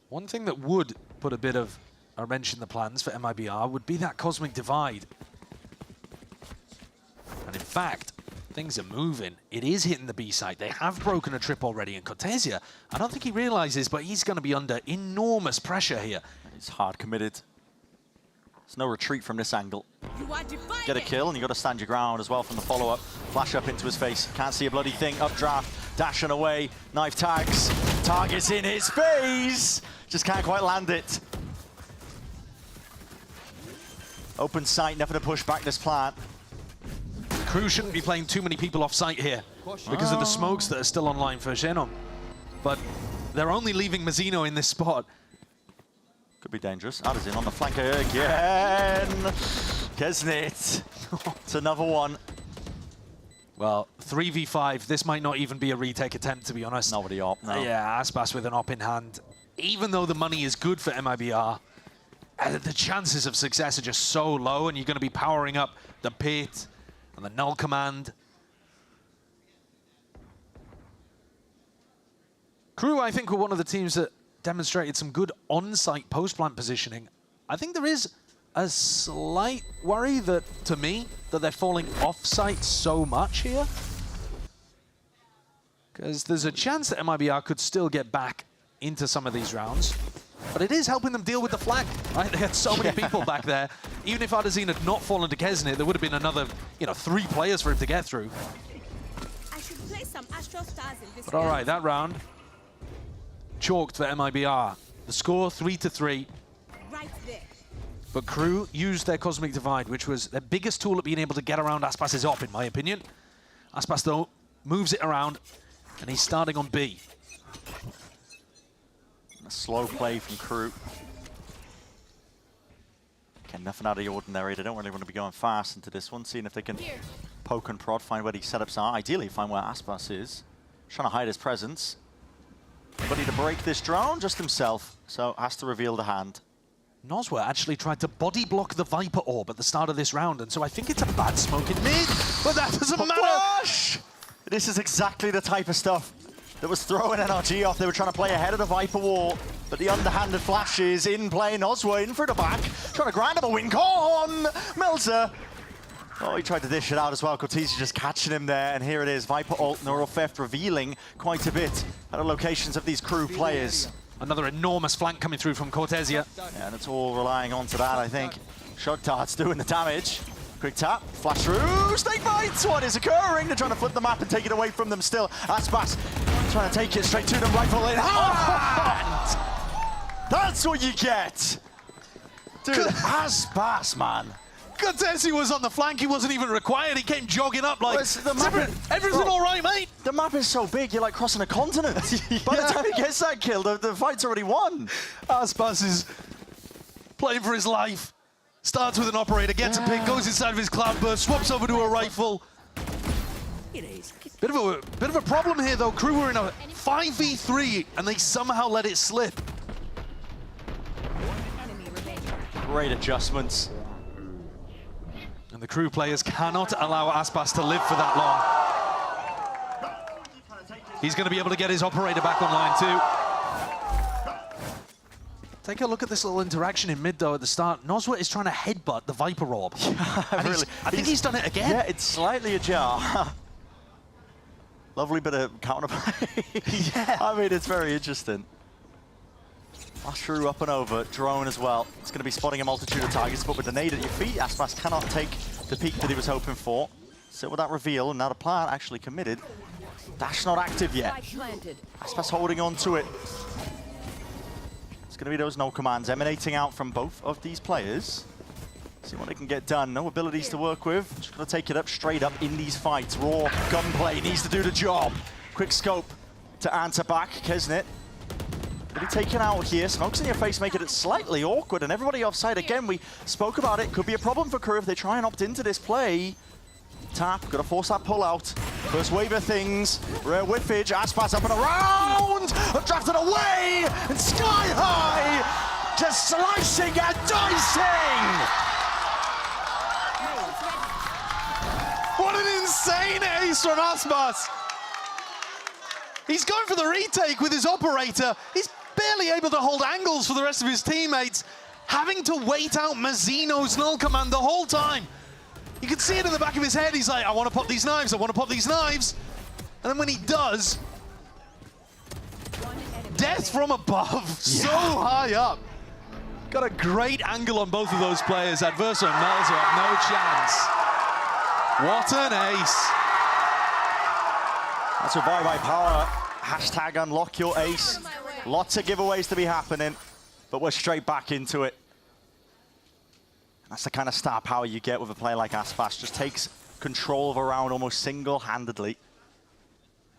One thing that would put a bit of a wrench in the plans for MIBR would be that Cosmic Divide. And in fact, things are moving. It is hitting the B site. They have broken a trip already, and Cortezia, I don't think he realizes, but he's going to be under enormous pressure here. He's hard committed. There's no retreat from this angle. Get a kill, and you got to stand your ground as well from the follow-up. Flash up into his face. Can't see a bloody thing. Updraft, dashing away. Knife tags. Target's in his face. Just can't quite land it. Open sight, never to push back this plant. KRU shouldn't be playing too many people off site here because of the smokes that are still online for Xenon. But they're only leaving Mazzino in this spot. Could be dangerous. Adazin on the flank again. Kesnit. It's another one. Well, 3v5. This might not even be a retake attempt, to be honest. Nobody op, no. Yeah, Aspas with an op in hand. Even though the money is good for MIBR, the chances of success are just so low, and you're going to be powering up the pit and the null command. KRU, I think, were one of the teams that demonstrated some good on-site post-plant positioning. I think there is a slight worry that, to me, that they're falling off-site so much here. Because there's a chance that MIBR could still get back into some of these rounds. But it is helping them deal with the flank. Right? They had so many people back there. Even if Adazin had not fallen to Kesnit, there would have been another, 3 players for him to get through. I should play some Astral Stars in this. But all right, that round chalked for MIBR. The score 3-3. Right there. But KRU used their Cosmic Divide, which was their biggest tool at being able to get around Aspas's op, in my opinion. Aspas, though, moves it around, and he's starting on B. A slow play from KRU. Again, nothing out of the ordinary. They don't really want to be going fast into this one, seeing if they can poke and prod, find where these setups are. Ideally, find where Aspas is. Trying to hide his presence. Nobody to break this drone, just himself. So has to reveal the hand. Noswa actually tried to body block the Viper orb at the start of this round, and so I think it's a bad smoke in mid, but that doesn't matter. Flash! This is exactly the type of stuff that was throwing NRG off. They were trying to play ahead of the Viper wall, but the underhanded flashes in play. Noswa in for the back, trying to grind up a win. Con! Melzer. Oh, he tried to dish it out as well. Cortese just catching him there, and here it is. Viper ult, neural theft revealing quite a bit at the locations of these KRU players. Another enormous flank coming through from Cortesia. Yeah, and it's all relying onto that, I think. Shock darts doing the damage. Quick tap, flash through, snake bites! What is occurring? They're trying to flip the map and take it away from them still. Aspas trying to take it straight to them, rifle in hand! That's what you get! Dude, Aspas, man. Cortesi was on the flank, he wasn't even required, he came jogging up like, everything all right, mate? The map is so big, you're like crossing a continent. By the time he gets that kill, the fight's already won. Aspas is playing for his life. Starts with an operator, gets a pick, goes inside of his cloudburst, swaps over to a rifle. Bit of a problem here though. KRU were in a 5v3 and they somehow let it slip. Great adjustments. And the KRU players cannot allow Aspas to live for that long. He's going to be able to get his operator back online too. Take a look at this little interaction in mid, though, at the start. Noswa is trying to headbutt the Viper orb. Really, I think he's done it again. Yeah, it's slightly ajar. Lovely bit of counterplay. Yeah. I mean, it's very interesting. KRU up and over, drone as well. It's going to be spotting a multitude of targets, but with the nade at your feet, Aspas cannot take the peak that he was hoping for. So with that reveal, and now the plant actually committed. Dash not active yet. Aspas holding on to it. It's going to be those no commands emanating out from both of these players. See what they can get done. No abilities to work with. Just going to take it up straight up in these fights. Raw gunplay needs to do the job. Quick scope to answer back. Kesnit will be taken out here. Smokes in your face, making it slightly awkward, and everybody offside again. We spoke about it. Could be a problem for KRU if they try and opt into this play. Tap, gotta force that pull out. First wave of things. Rare whiffage. Aspas up and around. Drafted away and sky high. Just slicing and dicing. What an insane ace from Aspas. He's going for the retake with his operator. He's barely able to hold angles for the rest of his teammates, having to wait out Mazzino's null command the whole time. You can see it in the back of his head. He's like, I want to pop these knives, I want to pop these knives. And then when he does, death from above, so high up. Got a great angle on both of those players. Adverso and Melzer have no chance. What an ace. That's a VALORANT. Hashtag unlock your ace. Lots of giveaways to be happening, but we're straight back into it. That's the kind of star power you get with a player like Aspas. Just takes control of a round almost single-handedly.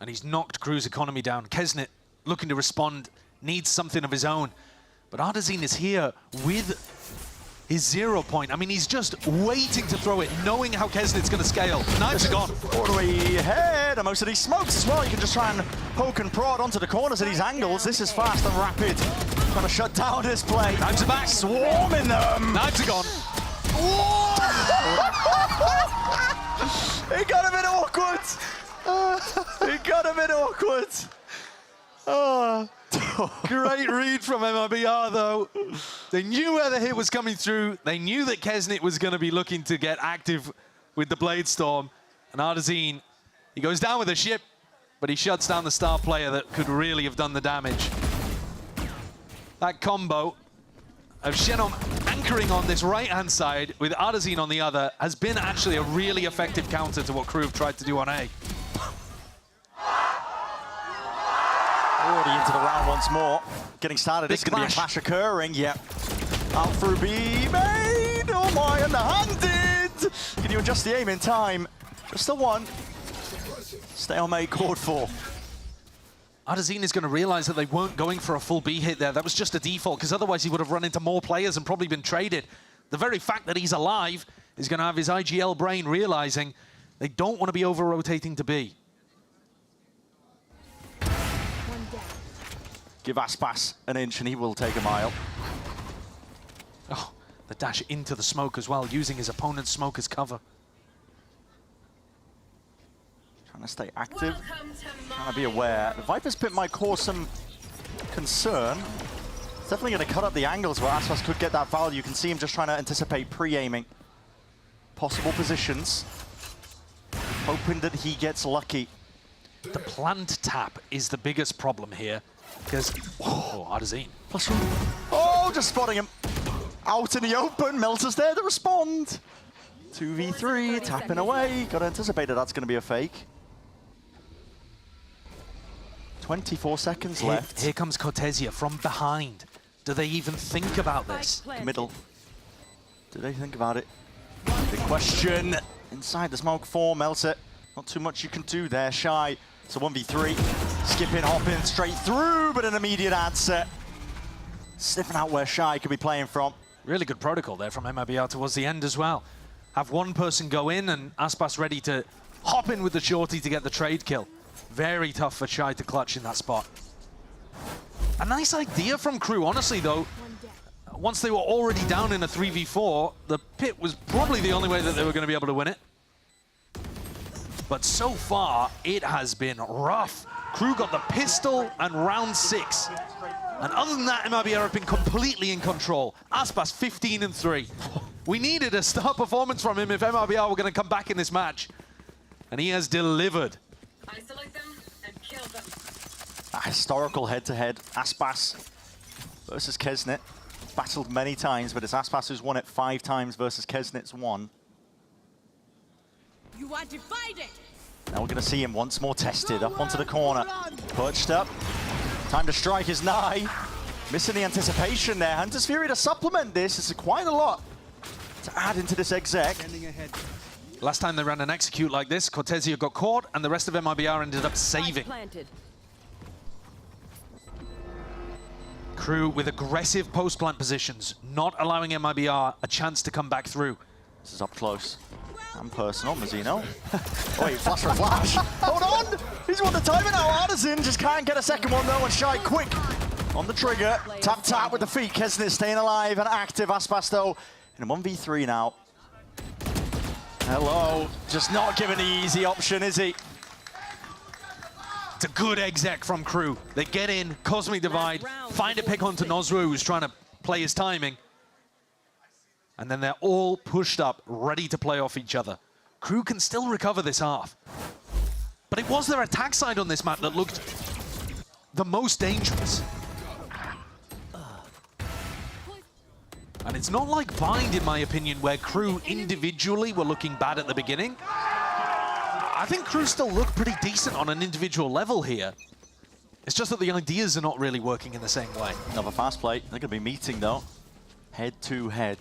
And he's knocked Crew's economy down. Kesnet, looking to respond, needs something of his own. But Ardazine is here with his 0 point. I mean, he's just waiting to throw it, knowing how Kesnet's going to scale. Knives are gone. All the way ahead, and most of these smokes as well. You can just try and poke and prod onto the corners of these angles. This is fast and rapid. Trying to shut down this play. Knives are back. Swarming them. Knives are gone. It got a bit awkward. It got a bit awkward. Oh. Great read from MIBR, though. They knew where the hit was coming through. They knew that Kesnet was going to be looking to get active with the Blade Storm. And Ardazine, he goes down with a ship, but he shuts down the star player that could really have done the damage. That combo of Xenom anchoring on this right-hand side with Ardazine on the other has been actually a really effective counter to what Crew have tried to do on A. Already into the round once more. Getting started. It's going to be a clash occurring. Yep. Out through B. Made! Oh my, underhanded! Can you adjust the aim in time? Just the one. Stalemate called for. Ardazine is going to realize that they weren't going for a full B hit there. That was just a default, because otherwise he would have run into more players and probably been traded. The very fact that he's alive is going to have his IGL brain realizing they don't want to be over-rotating to B. Give Aspas an inch and he will take a mile. Oh, the dash into the smoke as well, using his opponent's smoke as cover. Trying to stay active, trying to be aware. The Viper's Pit might cause some concern. It's definitely going to cut up the angles where Aspas could get that value. You can see him just trying to anticipate pre-aiming possible positions, hoping that he gets lucky. The plant tap is the biggest problem here. Because, oh, Ardazine. Oh, just spotting him. Out in the open, Melter's there to respond. 2v3, tapping away. Got to anticipate that that's going to be a fake. 24 seconds left. Here comes Cortesia from behind. Do they even think about this? Middle. Do they think about it? Big question. Inside the smoke for Melter. Not too much you can do there, Shy. So 1v3, skipping, hopping straight through, but an immediate answer. Sniffing out where Shy could be playing from. Really good protocol there from MIBR towards the end as well. Have one person go in and Aspas ready to hop in with the shorty to get the trade kill. Very tough for Shy to clutch in that spot. A nice idea from Crew, honestly, though. Once they were already down in a 3v4, the pit was probably the only way that they were going to be able to win it. But so far, it has been rough. Crew got the pistol and round 6. And other than that, MIBR have been completely in control. Aspas 15-3. We needed a star performance from him if MIBR were going to come back in this match. And he has delivered. Isolate them and kill them. A historical head-to-head. Aspas versus Kesnet. Battled many times, but it's Aspas who's won it 5 times versus Kesnet's 1. You are divided. Now we're going to see him once more tested. Up onto the corner. Perched up. Time to strike is nigh. Missing the anticipation there. Hunter's Fury to supplement this. It's quite a lot to add into this exec. Last time they ran an execute like this, Cortesia got caught, and the rest of MIBR ended up saving. Crew with aggressive post-plant positions, not allowing MIBR a chance to come back through. This is up close. And personal, Mazzino. Oh, wait, flash for a flash. Hold on! He's won the timer now. Ardazine just can't get a second one, though, and Shy quick on the trigger. Tap, tap with the feet. Kesnet staying alive and active. Aspas, though, in a 1v3 now. Hello. Just not giving the easy option, is he? It's a good exec from Crew. They get in, Cosmic Divide, find a pick onto Nozru, who's trying to play his timing. And then they're all pushed up, ready to play off each other. Crew can still recover this half. But it was their attack side on this map that looked the most dangerous. And it's not like Bind, in my opinion, where Crew individually were looking bad at the beginning. I think Crew still look pretty decent on an individual level here. It's just that the ideas are not really working in the same way. Another fast play. They're going to be meeting, though. Head to head.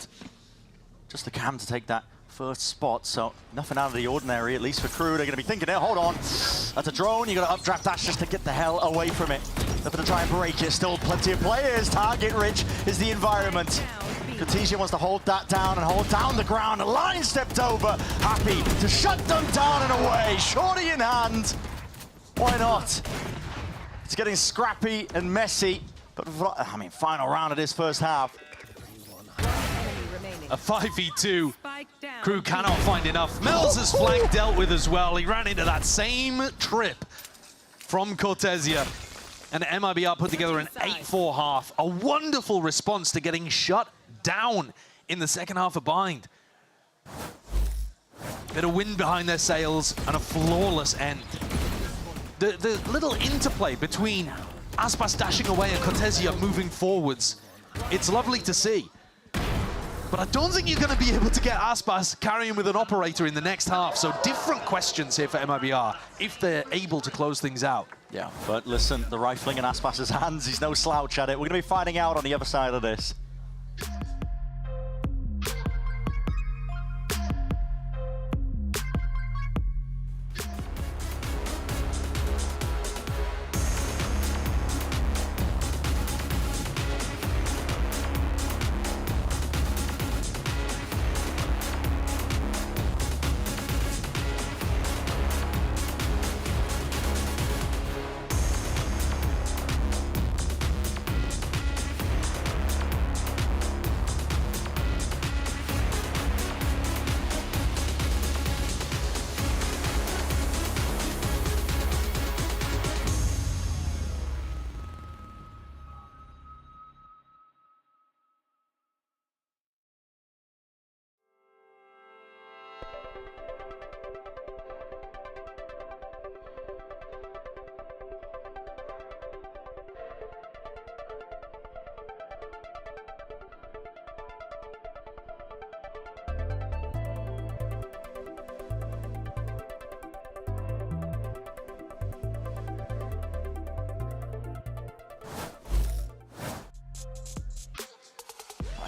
just the cam to take that first spot, so nothing out of the ordinary, at least for KRU. They're going to be thinking, hold on, that's a drone, you got to updraft dash just to get the hell away from it. They're going to try and break it, still plenty of players, target-rich is the environment. Cortesia wants to hold that down and hold down the ground. A line stepped over, happy to shut them down and away. Shorty in hand, why not? It's getting scrappy and messy, but I mean, final round of this first half. A 5v2. KRU cannot find enough. Mel's flank dealt with as well. He ran into that same trip from Cortesia. And MIBR put together an 8-4 half. A wonderful response to getting shut down in the second half of Bind. Bit of wind behind their sails and a flawless end. The little interplay between Aspas dashing away and Cortesia moving forwards, it's lovely to see. But I don't think you're going to be able to get Aspas carrying with an operator in the next half. So different questions here for MIBR, if they're able to close things out. Yeah, but listen, the rifling in Aspas's hands, he's no slouch at it. We're going to be finding out on the other side of this.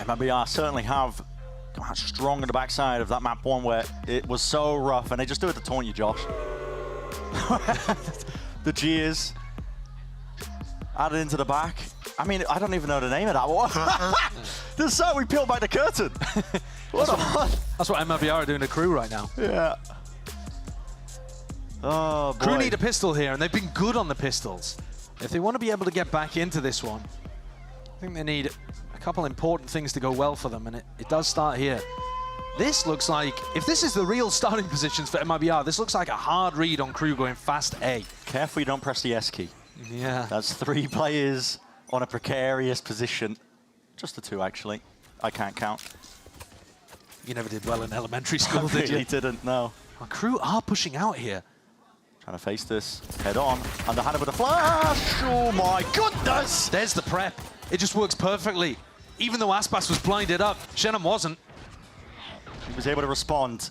MIBR certainly have come out strong on the backside of that map one where it was so rough, and they just do it to taunt you, Josh. The jeers added into the back. I mean, I don't even know the name of that one. This is how we peel back the curtain. That's what MIBR are doing to KRU right now. Yeah. Oh, boy. KRU need a pistol here, and they've been good on the pistols. If they want to be able to get back into this one, I think they need a couple important things to go well for them, and it does start here. This looks like, if this is the real starting positions for MIBR, this looks like a hard read on KRU going fast A. Careful you don't press the S key. Yeah. That's 3 players on a precarious position. Just the 2, actually. I can't count. You never did well in elementary school, did you? I really didn't, no. Well, KRU are pushing out here. Trying to face this head on. Underhanded with a flash. Oh my goodness! There's the prep. It just works perfectly. Even though Aspas was blinded up, Shannon wasn't. He was able to respond.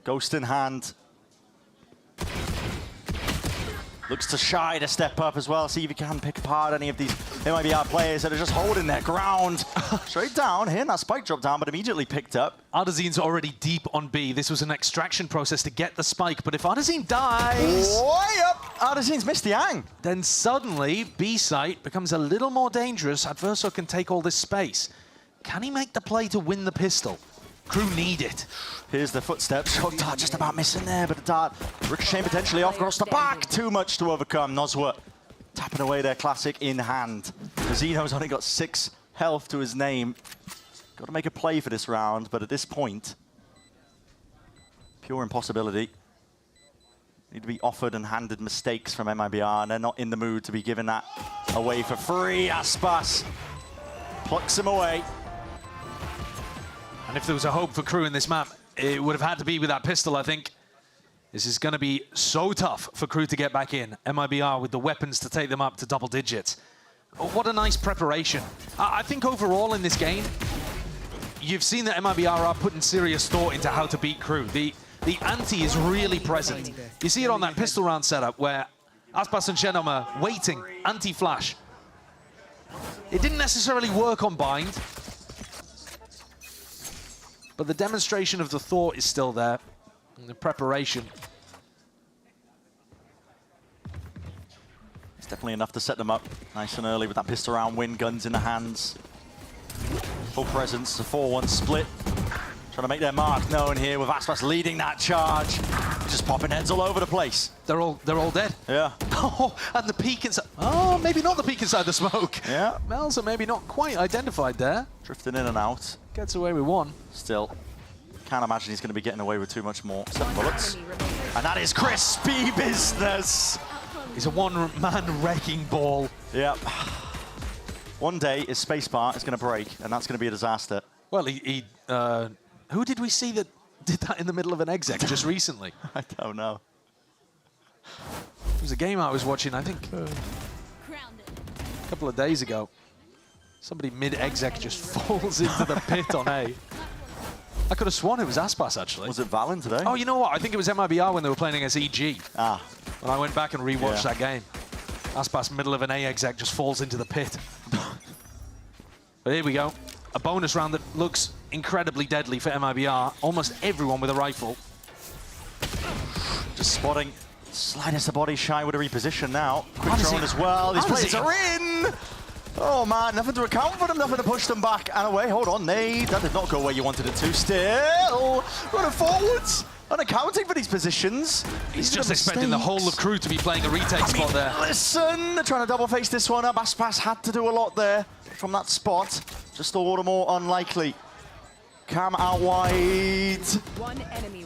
Ghost in hand. Looks to Shy to step up as well. See if he can pick apart any of these MIBR players that are just holding their ground. Straight down, hitting that spike drop down, but immediately picked up. Ardazine's already deep on B. This was an extraction process to get the spike, but if Ardazine dies... Way up! Ardazine's missed the ang. Then suddenly, B site becomes a little more dangerous. Adverso can take all this space. Can he make the play to win the pistol? KRU need it. Here's the footsteps. Shot dart just about missing there, but the dart ricocheting potentially off across the back. Too much to overcome. Nozwa tapping away their classic in hand. Zeno's only got 6 health to his name. Got to make a play for this round, but at this point, pure impossibility. Need to be offered and handed mistakes from MIBR, and they're not in the mood to be giving that away for free. Aspas plucks him away. And if there was a hope for KRU in this map, it would have had to be with that pistol, I think. This is going to be so tough for KRU to get back in. MIBR with the weapons to take them up to double digits. What a nice preparation. I think overall in this game, you've seen that MIBR are putting serious thought into how to beat KRU. The ante is really present. You see it on that pistol round setup where Aspas and Shenom are waiting, anti-flash. It didn't necessarily work on Bind, but but the demonstration of the thought is still there, and the preparation. It's definitely enough to set them up nice and early with that pistol round win, guns in the hands. Full presence, a 4-1 split. Trying to make their mark known here with Aspas leading that charge. Just popping heads all over the place. They're all dead. Yeah. Oh, and the peak inside. Oh, maybe not the peak inside the smoke. Yeah. Melza maybe not quite identified there. Drifting in and out. Gets away with one. Still, can't imagine he's going to be getting away with too much more. 7 bullets. And that is crispy business. He's a one-man wrecking ball. Yep. One day his spacebar is going to break, and that's going to be a disaster. Well, who did we see that did that in the middle of an exec just recently? I don't know. It was a game I was watching, I think, a couple of days ago. Somebody mid-exec just falls into the pit on A. I could have sworn it was Aspas, actually. Was it VALORANT today? Oh, you know what? I think it was MIBR when they were playing against EG. Ah. When I went back and rewatched that game. Aspas, middle of an A exec, just falls into the pit. But here we go. A bonus round that looks incredibly deadly for MIBR. Almost everyone with a rifle. Just spotting. Slightest of body shy with a reposition now. Quick drone as well. These players are in! Oh man, nothing to account for them, nothing to push them back and away. Hold on, Nade. That did not go where you wanted it to. Still running forwards. Unaccounting for these positions. He's just expecting the whole of crew to be playing a retake spot there. Listen, they're trying to double face this one up. Aspas had to do a lot there from that spot. Just all the more unlikely. Cam out wide.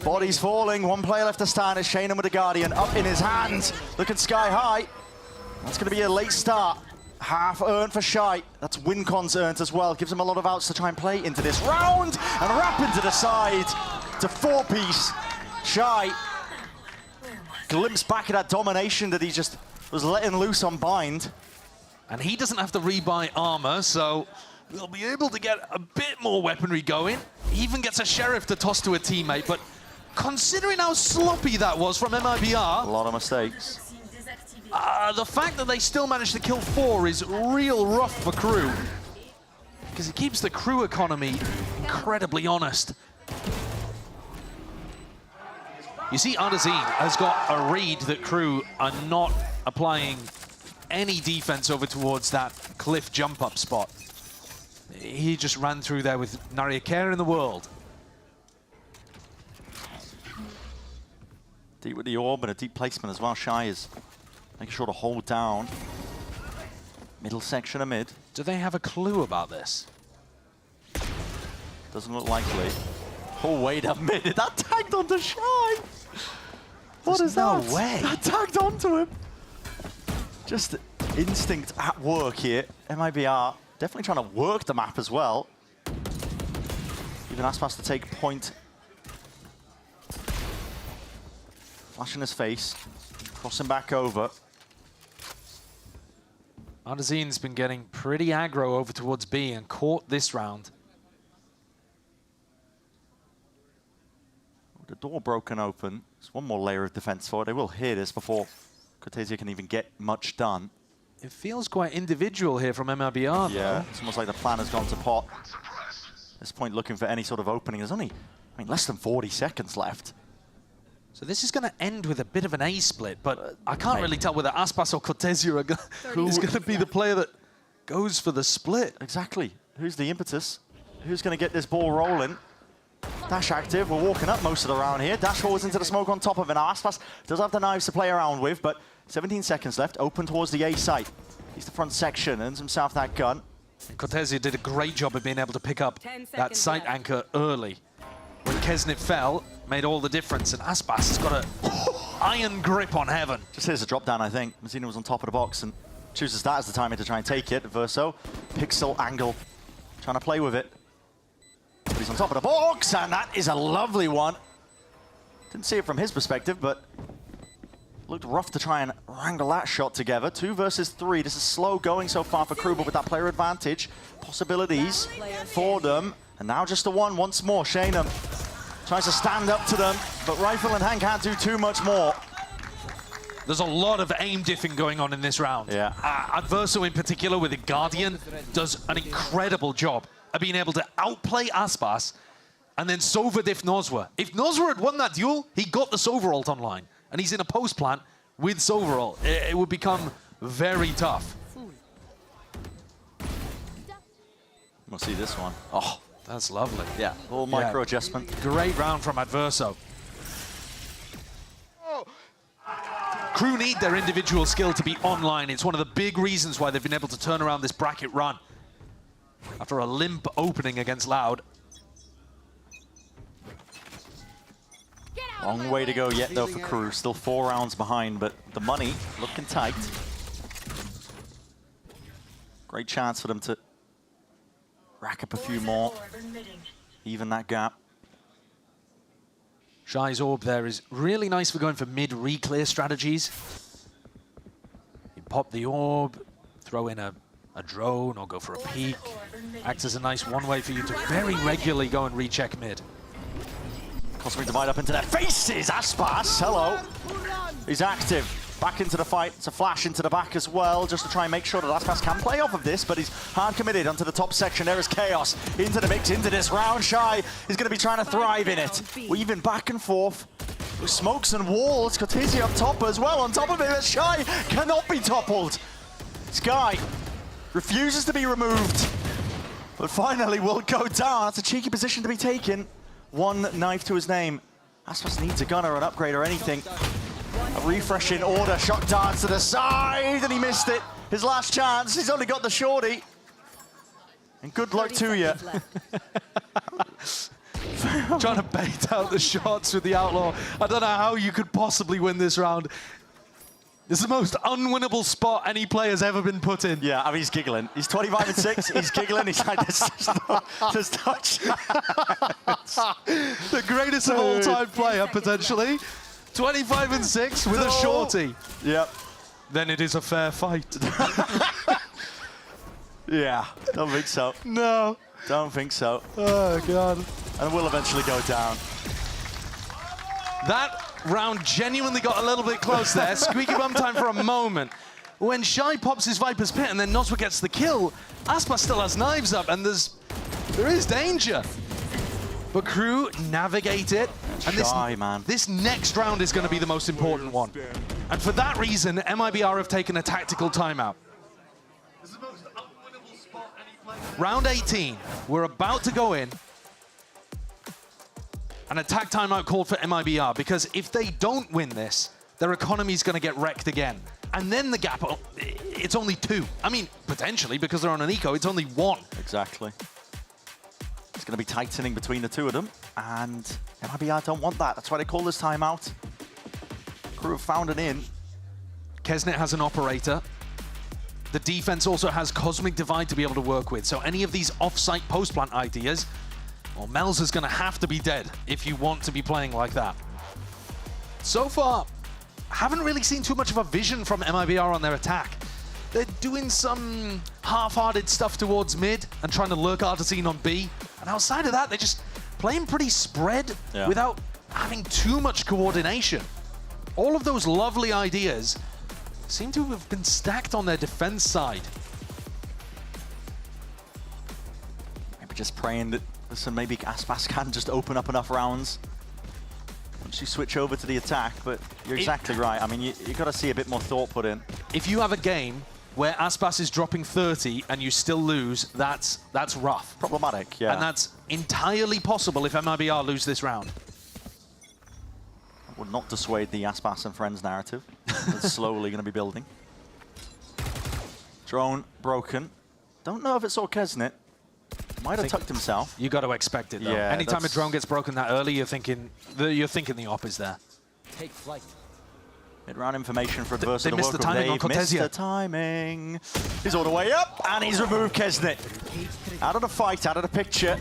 Bodies falling. One player left to stand. It's Shannon with the Guardian up in his hands. Looking sky high. That's going to be a late start. Half earned for Shy. That's WinCon's earned as well. Gives him a lot of outs to try and play into this round. And wrap into the side to 4-piece. Shy. Glimpse back at that domination that he just was letting loose on Bind. And he doesn't have to rebuy armor, so we'll be able to get a bit more weaponry going. He even gets a sheriff to toss to a teammate, but considering how sloppy that was from MIBR... A lot of mistakes. The fact that they still managed to kill 4 is real rough for crew. Because it keeps the crew economy incredibly honest. You see, Ardazine has got a read that crew are not applying any defense over towards that cliff jump-up spot. He just ran through there with nary a care in the world. Deep with the orb and a deep placement as well. Shy is making sure to hold down. Middle section of mid. Do they have a clue about this? Doesn't look likely. Oh, wait a minute. That tagged onto Shy. What is that? No way. That tagged onto him. Just instinct at work here. MIBR definitely trying to work the map as well. Even Aspas to take point. Flash in his face. Crossing back over. Ardazine's been getting pretty aggro over towards B and caught this round. The door broken open. There's one more layer of defense for it. They will hear this before Cortesia can even get much done. It feels quite individual here from MIBR. Yeah, it's almost like the plan has gone to pot. At this point, looking for any sort of opening. There's only, less than 40 seconds left. So this is going to end with a bit of an A split, but I can't really tell whether Aspas or Cortesia is going to be the player that goes for the split. Exactly. Who's the impetus? Who's going to get this ball rolling? Dash active. We're walking up most of the round here. Dash forwards into the smoke on top of it. Now Aspas does have the knives to play around with, but 17 seconds left. Open towards the A site. He's the front section. Earns himself that gun. And Cortesia did a great job of being able to pick up that sight anchor early. When Kesnit fell, made all the difference, and Aspas has got an iron grip on heaven. Just here's a drop down, I think. Mazzino was on top of the box and chooses that as the timing to try and take it. Verso, pixel angle, trying to play with it. But he's on top of the box, and that is a lovely one. Didn't see it from his perspective, but looked rough to try and wrangle that shot together. 2 versus 3. This is slow going so far for crew, but with that player advantage, possibilities for them. And now just the one once more. Shannon tries to stand up to them, but rifle in hand can't do too much more. There's a lot of aim diffing going on in this round. Yeah. Adverso in particular with the Guardian does an incredible job of being able to outplay Aspas and then Sova diff Nozwa. If Nozwa had won that duel, he got the Sova ult online, and he's in a post plant with Sova ult. It would become very tough. We'll see this one. Oh, that's lovely. Yeah, little micro adjustment. Great round from Adverso. KRU need their individual skill to be online. It's one of the big reasons why they've been able to turn around this bracket run after a limp opening against Loud. Long way to go yet, though, for KRU. Still 4 rounds behind, but the money looking tight. Great chance for them to rack up a few more. Even that gap. Shy's orb there is really nice for going for mid re-clear strategies. You pop the orb, throw in a drone or go for a peek. Acts as a nice one-way for you to very regularly go and recheck mid. Cosmic Divide up into their faces. Aspas, hello. He's active. Back into the fight. It's a flash into the back as well, just to try and make sure that Aspas can play off of this, but he's hard committed onto the top section. There is Chaos into the mix, into this round. Shy is going to be trying to thrive in it. Weaving back and forth with smokes and walls. Cortese up top as well. On top of it, Shy cannot be toppled. Sky refuses to be removed, but finally will go down. That's a cheeky position to be taken. One knife to his name. Aspas needs a gun or an upgrade or anything. A refresh in order, shock darts to the side, and he missed it. His last chance, he's only got the shorty. And good luck to you. Trying to bait out the shots with the Outlaw. I don't know how you could possibly win this round. It's the most unwinnable spot any player's ever been put in. Yeah, I mean, he's giggling. He's 25 and 6, he's giggling, he's like, there's no chance. The greatest of all time player, potentially. 25 and 6 with a shorty. Yep. Then it is a fair fight. Yeah, don't think so. No. Don't think so. Oh, God. And will eventually go down. That round genuinely got a little bit close there. Squeaky bum time for a moment. When Shy pops his Viper's Pit and then Nozwa gets the kill, Aspas still has knives up and there is danger. But KRU navigate it. And this next round is going to be the most important one. And for that reason, MIBR have taken a tactical timeout. Round 18, we're about to go in. An attack timeout called for MIBR, because if they don't win this, their economy is going to get wrecked again. And then the gap, it's only 2. I mean, potentially, because they're on an eco, it's only 1. Exactly. It's going to be tightening between the two of them, and MIBR don't want that. That's why they call this timeout. KRU have found an in. Kesnet has an operator. The defense also has Cosmic Divide to be able to work with. So any of these off-site post-plant ideas, well, Mel's is going to have to be dead if you want to be playing like that. So far, haven't really seen too much of a vision from MIBR on their attack. They're doing some half-hearted stuff towards mid and trying to lurk Artisine on B. And outside of that, they're just playing pretty spread without having too much coordination. All of those lovely ideas seem to have been stacked on their defense side. Maybe just praying that, listen, maybe Aspas can just open up enough rounds once you switch over to the attack, but you're exactly right. I mean, you got to see a bit more thought put in. If you have a game where Aspas is dropping 30 and you still lose, that's rough. Problematic, yeah. And that's entirely possible if MIBR lose this round. Would not dissuade the Aspas and friends narrative. It's slowly going to be building. Drone broken. Don't know if it saw Kesnet. Might have tucked himself. You got to expect it though. Yeah, anytime a drone gets broken that early, you're thinking the op is there. Take flight. Mid-round information for Adverso. They missed the timing on Missed the timing. He's all the way up, and he's removed Kesnet. Out of the fight, out of the picture.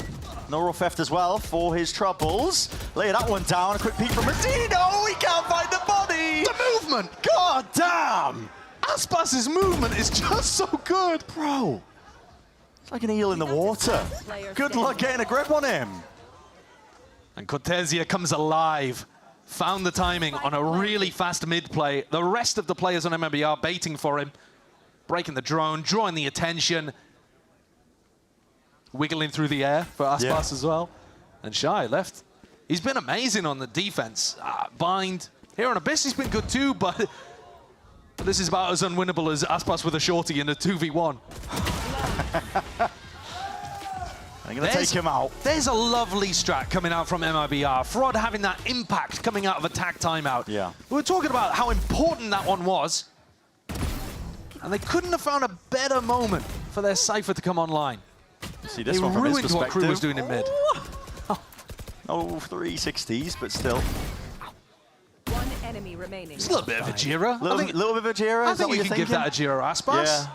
Neural theft as well for his troubles. Lay that one down. A quick peek from Medino. He can't find the body. The movement. God damn. Aspas's movement is just so good. Bro. It's like an eel in the water. Good luck getting a grip on him. And Cortesia comes alive. Found the timing on a really fast mid play. The rest of the players on MIBR baiting for him. Breaking the drone, drawing the attention. Wiggling through the air for Aspas as well. And Shy left. He's been amazing on the defense. Bind. Here on Abyss, he's been good too, but this is about as unwinnable as Aspas with a shorty in a 2v1. I'm going to take him out. There's a lovely strat coming out from MIBR. Fraud having that impact coming out of attack timeout. Yeah. We were talking about how important that one was. And they couldn't have found a better moment for their Cypher to come online. See this they one from his ruined what perspective. KRU was doing in mid. No 360s, but still. One enemy remaining. It's a little bit of a Jira. Little bit of a Jira. I think you can give that a Jira Aspas. Yeah.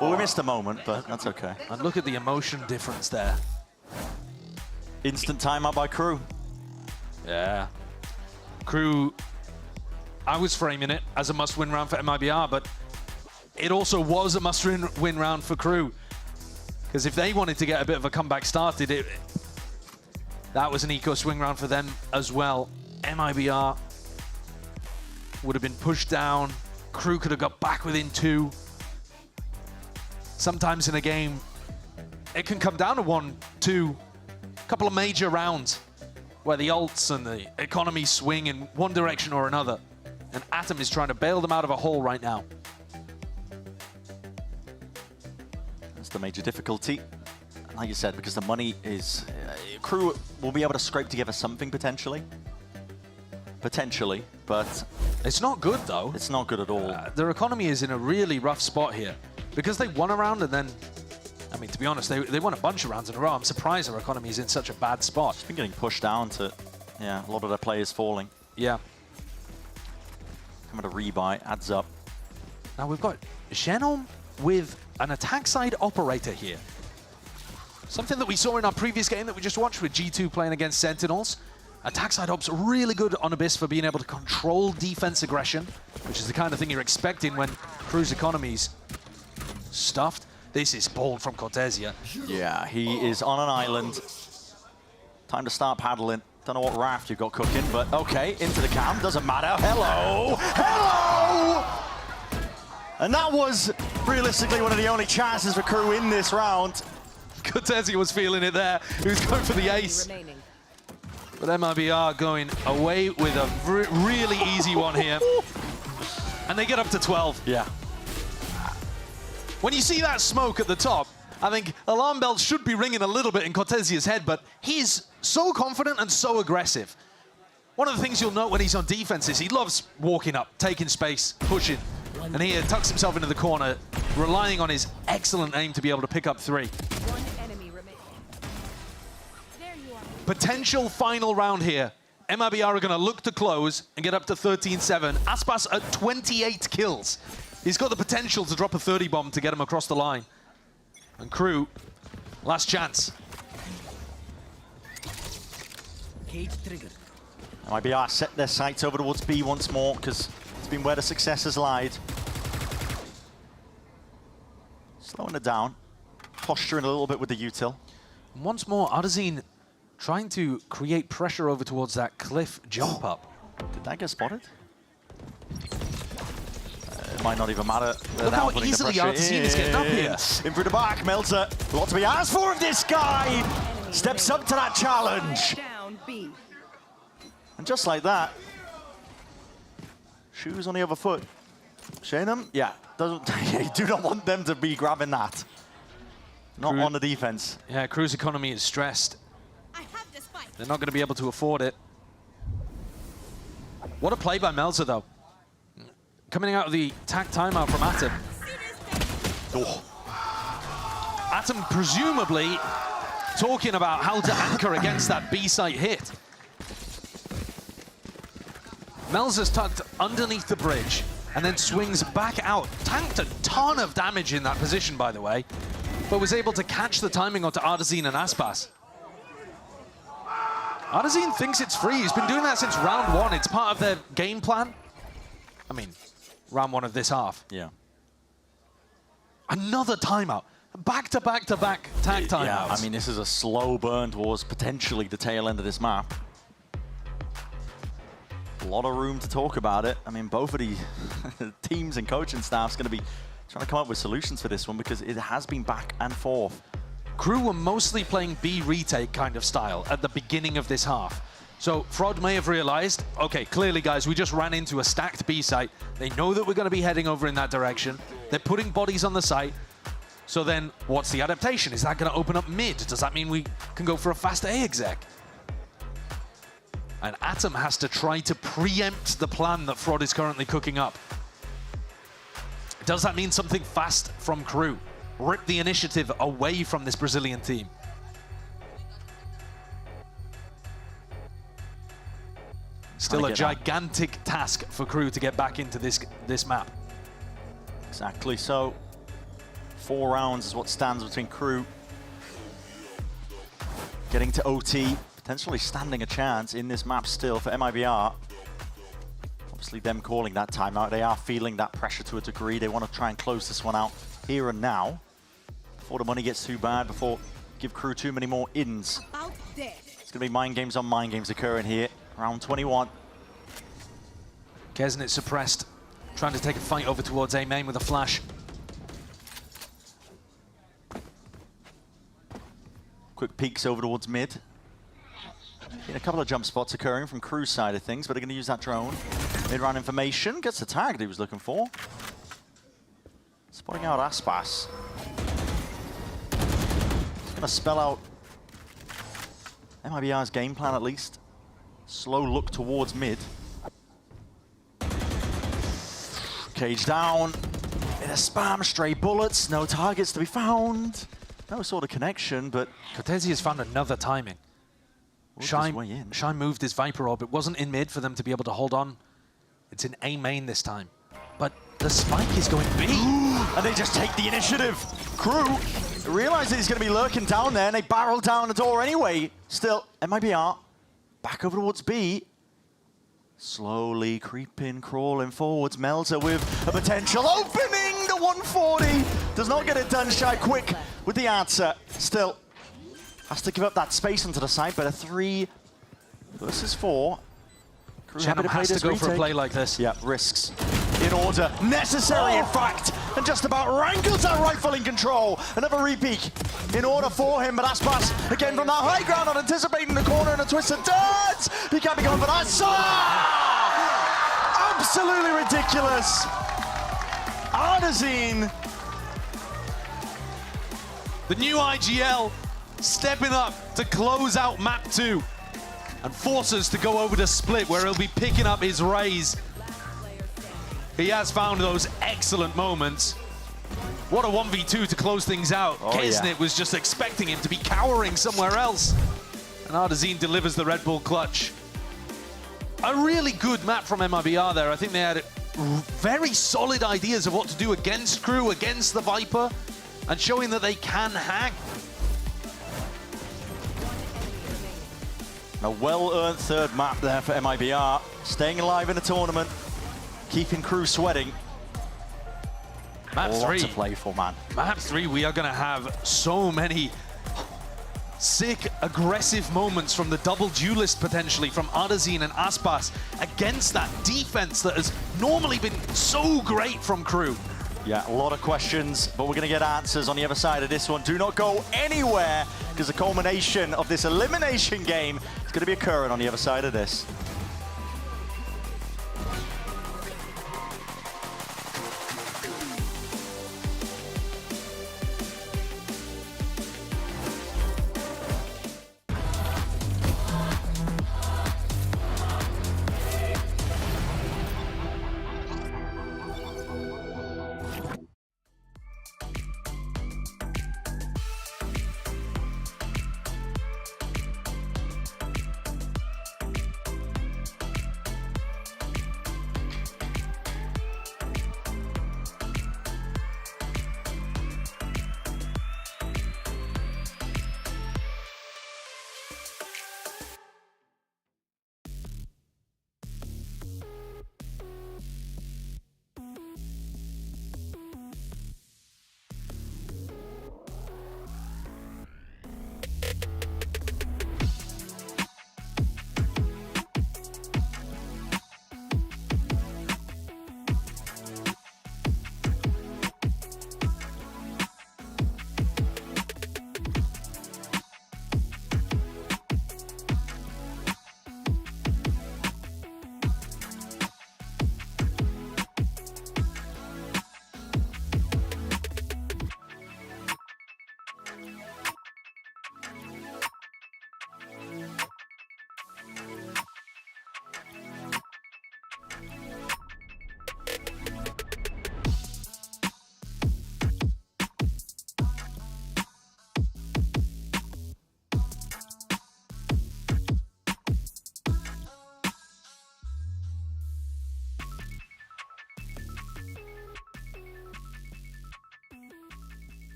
Well, we missed a moment, but that's okay. And look at the emotion difference there. Instant timeout by KRU. Yeah. KRU, I was framing it as a must-win round for MIBR, but it also was a must-win round for KRU. Because if they wanted to get a bit of a comeback started, that was an eco swing round for them as well. MIBR would have been pushed down. KRU could have got back within 2. Sometimes in a game, it can come down to 1, 2, a couple of major rounds where the ults and the economy swing in one direction or another. And Atom is trying to bail them out of a hole right now. That's the major difficulty. Like you said, because the money is... KRU will be able to scrape together something potentially. Potentially, but... It's not good, though. It's not good at all. Their economy is in a really rough spot here. Because they won a round and then... I mean, to be honest, they won a bunch of rounds in a row. I'm surprised their economy is in such a bad spot. It's been getting pushed down to... Yeah, a lot of their players falling. Yeah. Coming to rebuy, adds up. Now we've got Xenom with an attack side operator here. Something that we saw in our previous game that we just watched with G2 playing against Sentinels. Attack side ops really good on Abyss for being able to control defense aggression, which is the kind of thing you're expecting when KRU's economy's stuffed. This is bold from Cortesia. Yeah, he is on an island. Time to start paddling. Don't know what raft you've got cooking, but okay, into the cam, doesn't matter. Hello! Hello! And that was realistically one of the only chances for KRU in this round. Cortesia was feeling it there. He was going for the ace. But MIBR going away with a really easy one here. And they get up to 12. Yeah. When you see that smoke at the top, I think alarm bells should be ringing a little bit in Cortesia's head, but he's so confident and so aggressive. One of the things you'll note when he's on defense is he loves walking up, taking space, pushing. And he tucks himself into the corner, relying on his excellent aim to be able to pick up 3. Potential final round here. MIBR are going to look to close and get up to 13-7. Aspas at 28 kills. He's got the potential to drop a 30 bomb to get him across the line. And KRU, last chance. Cage triggered. MIBR set their sights over towards B once more, because it's been where the success has lied. Slowing it down. Posturing a little bit with the util. And once more, Adazine trying to create pressure over towards that cliff jump up. Did that get spotted? It might not even matter. Look how easily Adazine is getting up here. In through the back, Melter. A lot to be asked for of this guy. Steps up to that challenge. And just like that, shoes on the other foot. Xenom, yeah, you do not want them to be grabbing that. Not on the defense. Yeah, KRU's economy is stressed. They're not going to be able to afford it. What a play by Melzer, though. Coming out of the attack timeout from Atom. Oh. Atom presumably talking about how to anchor against that B-site hit. Melzer's tucked underneath the bridge and then swings back out. Tanked a ton of damage in that position, by the way, but was able to catch the timing onto Adazine and Aspas. Adazine thinks it's free. He's been doing that since round 1. It's part of their game plan. I mean, round 1 of this half. Yeah. Another timeout. Back-to-back-to-back tag timeouts. Yeah, I mean, this is a slow burn towards potentially the tail end of this map. A lot of room to talk about it. I mean, both of the teams and coaching staff's going to be trying to come up with solutions for this one, because it has been back and forth Crew were mostly playing B retake kind of style at the beginning of this half. So Frod may have realized, okay, clearly guys, we just ran into a stacked B site. They know that we're going to be heading over in that direction. They're putting bodies on the site. So then what's the adaptation? Is that going to open up mid? Does that mean we can go for a fast A exec? And Atom has to try to preempt the plan that Frod is currently cooking up. Does that mean something fast from Crew? Rip the initiative away from this Brazilian team? Still a gigantic task for Crew to get back into this map. Exactly so. 4 rounds is what stands between Crew getting to OT, potentially standing a chance in this map still for MIBR. Obviously them calling that timeout. They are feeling that pressure to a degree. They want to try and close this one out here and now before the money gets too bad, before give Crew too many more ins. It's going to be mind games on mind games occurring here. Round 21. Kesnit suppressed, trying to take a fight over towards A main with a flash. Quick peeks over towards mid. A couple of jump spots occurring from Crew's side of things, but they're going to use that drone. Mid-round information, gets the tag that he was looking for. Spotting out Aspas. It's going to spell out MIBR's game plan at least. Slow look towards mid. Cage down. In a spam, stray bullets, no targets to be found. No sort of connection, but Cortesi has found another timing. Shine moved his Viper orb. It wasn't in mid for them to be able to hold on. It's in A main this time. But the spike is going B. And they just take the initiative. Crew realize that he's going to be lurking down there, and they barrel down the door anyway. Still, MIBR back over towards B. Slowly creeping, crawling forwards. Melzer with a potential opening. The 140 does not get it done. Shy quick with the answer. Still has to give up that space onto the side, but a 3 versus 4. Crew happy to play has this to go retake. for a play like this. Yeah, risks in order. Necessary, in fact, and just about wrangles that rifle in control. Another repeat in order for him, but Aspas, again from that high ground, not anticipating the corner and a twist and turns. He can't be going for that. Absolutely ridiculous. Artazine. The new IGL stepping up to close out map 2 and force us to go over to split where he'll be picking up his raise. He has found those excellent moments. What a 1v2 to close things out. Kesnit was just expecting him to be cowering somewhere else. And Artazine delivers the Red Bull clutch. A really good map from MIBR there. I think they had very solid ideas of what to do against Crew, against the Viper, and showing that they can hang. A well-earned third map there for MIBR. Staying alive in the tournament, keeping Crew sweating. Map 3 to play for, man. Map 3, we are going to have so many sick, aggressive moments from the double duelist potentially from Artazine and Aspas against that defense that has normally been so great from Crew. Yeah, a lot of questions, but we're going to get answers on the other side of this one. Do not go anywhere, because the culmination of this elimination game is going to be occurring on the other side of this.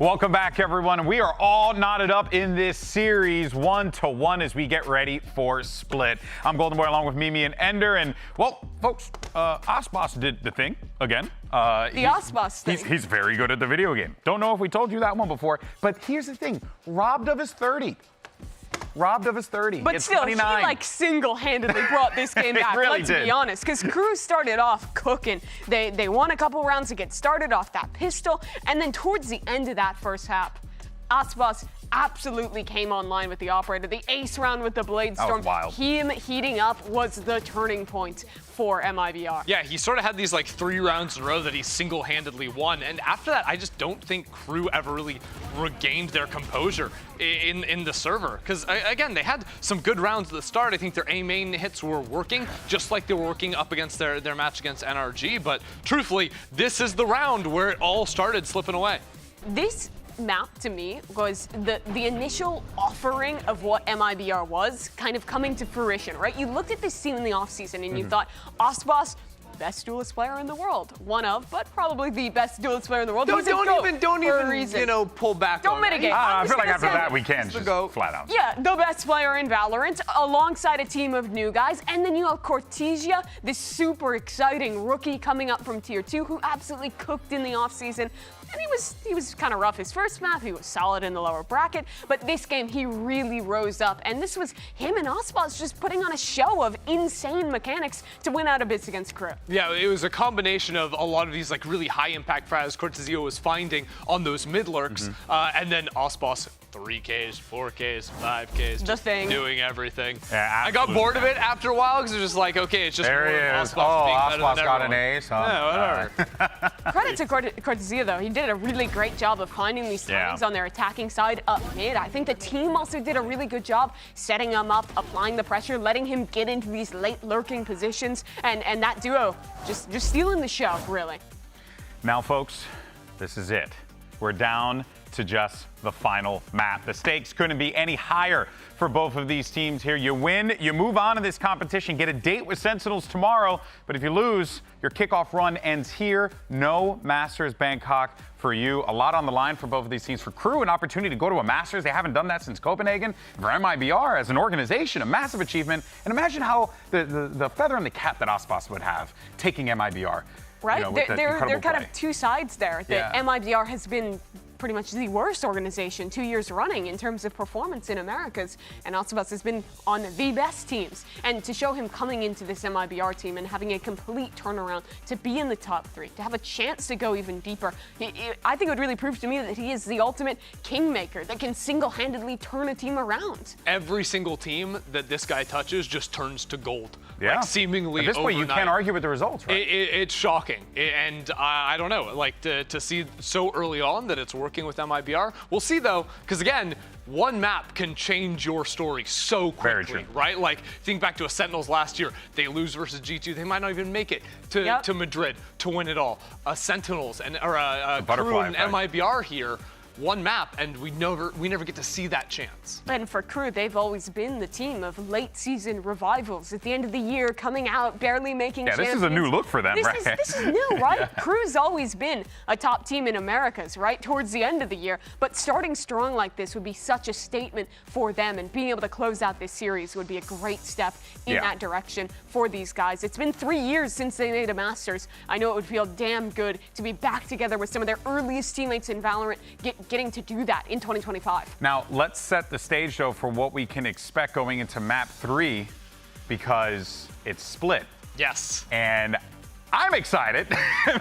Welcome back, everyone. We are all knotted up in this series 1-1 as we get ready for Split. I'm Golden Boy along with Mimi and Ender. And, well, folks, Osboss did the thing again. The Osboss thing. He's very good at the video game. Don't know if we told you that one before, but here's the thing. Robbed of his 30. Robbed of his 30. But it's still, 29. he like single-handedly brought this game back. Really let's did. be honest, because KRU started off cooking. They won a couple rounds to get started off that pistol, and then towards the end of that first half, Osboss absolutely came online with the operator. The ace round with the Blade Storm. That was wild. Him heating up was the turning point for MIBR. Yeah, he sort of had these like 3 rounds in a row that he single-handedly won, and after that, I just don't think KRU ever really regained their composure in the server. Because again, they had some good rounds at the start. I think their A main hits were working, just like they were working up against their match against NRG. But truthfully, this is the round where it all started slipping away. This map to me was the initial offering of what MIBR was kind of coming to fruition, right? You looked at this team in the offseason and you thought, Osboss, best duelist player in the world. One of, but probably the best duelist player in the world. Don't even, you know, pull back. Don't mitigate. I feel like after that we can just go flat out. Yeah, the best player in Valorant, alongside a team of new guys. And then you have Cortesia, this super exciting rookie coming up from Tier 2 who absolutely cooked in the offseason. And he was kind of rough his first map. He was solid in the lower bracket. But this game, he really rose up. And this was him and Osboss just putting on a show of insane mechanics to win out of bits against KRU. Yeah, it was a combination of a lot of these like really high impact frags Cortesia was finding on those mid lurks, and then Osboss 3Ks, 4Ks, 5Ks, just doing everything. Yeah, I got bored of it after a while because it was just like, okay, it's just there more he of is. Osboss being better Osboss than got everyone. an ace, huh? Yeah, whatever. Credit to Cortesia, though. He did a really great job of finding these timings on their attacking side up mid. I think the team also did a really good job setting him up, applying the pressure, letting him get into these late lurking positions, and that duo just stealing the show, really. Now, folks, this is it. We're down to just the final map. The stakes couldn't be any higher for both of these teams here. You win, you move on to this competition, get a date with Sentinels tomorrow, but if you lose, your kickoff run ends here. No Masters Bangkok for you. A lot on the line for both of these teams. For KRU, an opportunity to go to a Masters. They haven't done that since Copenhagen. For MIBR, as an organization, a massive achievement. And imagine how the feather in the cap that Osboss would have taking MIBR. Right? You know, they're kind of two sides there. Yeah. MIBR has been pretty much the worst organization 2 years running in terms of performance in Americas, and Osboss has been on the best teams. And to show him coming into this MIBR team and having a complete turnaround, to be in the top 3, to have a chance to go even deeper, I think it would really prove to me that he is the ultimate kingmaker that can single-handedly turn a team around. Every single team that this guy touches just turns to gold. Yeah. Like seemingly At this point, you overnight. can't argue with the results, right? It's shocking. And I don't know, like to see so early on that it's working with MIBR. We'll see though, because again, one map can change your story so quickly, right? Like, think back to a Sentinels last year. They lose versus G2. They might not even make it to Madrid to win it all. A Sentinels or a KRU and MIBR here, one map, and we never get to see that chance. And for KRU, they've always been the team of late season revivals at the end of the year, coming out, barely making champions. This is a new look for them, right? This is new, right? KRU's always been a top team in Americas, right? Towards the end of the year. But starting strong like this would be such a statement for them, and being able to close out this series would be a great step in that direction for these guys. It's been 3 years since they made a Masters. I know it would feel damn good to be back together with some of their earliest teammates in Valorant, getting to do that in 2025. Now, let's set the stage, though, for what we can expect going into map 3, because it's split. Yes. And I'm excited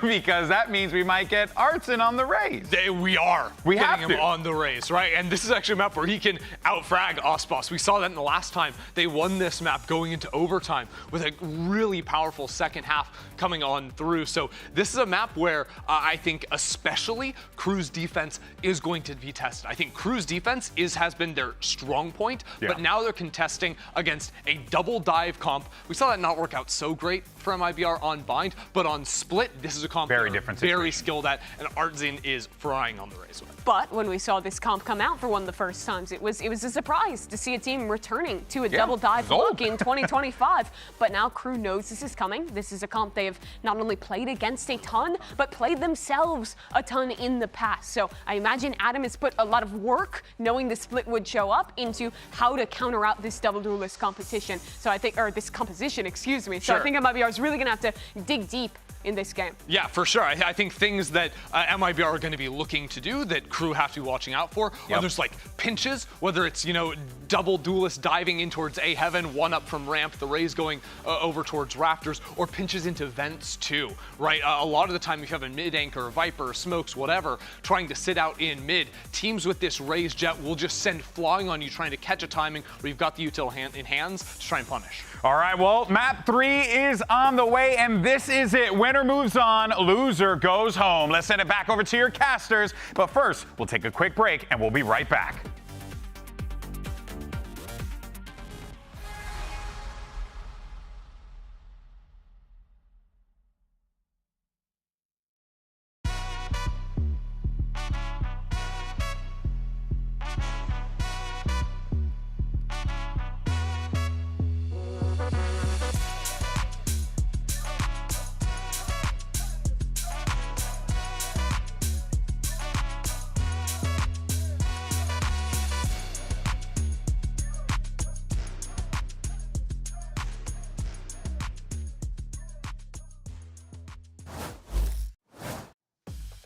because that means we might get Artson on the raise. We are. We have getting him to. on the raise, right? And this is actually a map where he can outfrag Osboss. We saw that in the last time they won this map going into overtime with a really powerful second half coming on through. So this is a map where I think especially KRU's defense is going to be tested. I think KRU's defense has been their strong point, but now they're contesting against a double dive comp. We saw that not work out so great for MIBR on Bind, but on Split, this is a comp Very different very skilled at, and Artzin is frying on the Raze with it. But when we saw this comp come out for one of the first times, it was a surprise to see a team returning to a double dive look in 2025. But now KRU knows this is coming. This is a comp they have not only played against a ton, but played themselves a ton in the past. So I imagine Adam has put a lot of work, knowing the Split would show up, into how to counter out this double duelist competition. So I think, or this composition, excuse me. So I think MIBR is really going to have to dig deep in this game. Yeah, for sure. I think things that MIBR are going to be looking to do that KRU have to be watching out for are there's like pinches, whether it's, you know, double duelist diving in towards A Heaven, one up from ramp, the Raze going over towards Raptors, or pinches into vents too, right? A lot of the time you have a mid anchor, Viper, Smokes, whatever, trying to sit out in mid. Teams with this Raze jet will just send flying on you, trying to catch a timing where you've got the util in hands to try and punish. All right, well, map 3 is on the way, and this is it. Winner moves on, loser goes home. Let's send it back over to your casters. But first, we'll take a quick break, and we'll be right back.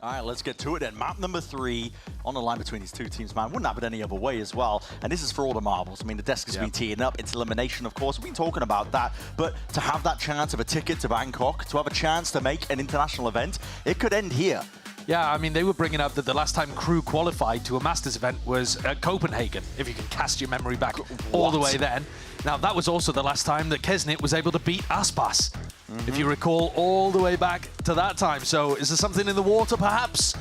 All right, let's get to it then. Map number 3 on the line between these two teams, man. Wouldn't happen any other way as well. And this is for all the marbles. I mean, the desk has been teeing up. It's elimination, of course. We've been talking about that. But to have that chance of a ticket to Bangkok, to have a chance to make an international event, it could end here. Yeah, I mean, they were bringing up that the last time KRU qualified to a Masters event was at Copenhagen, if you can cast your memory back all the way then. Now, that was also the last time that Kesnit was able to beat Aspas, if you recall, all the way back to that time. So is there something in the water, perhaps?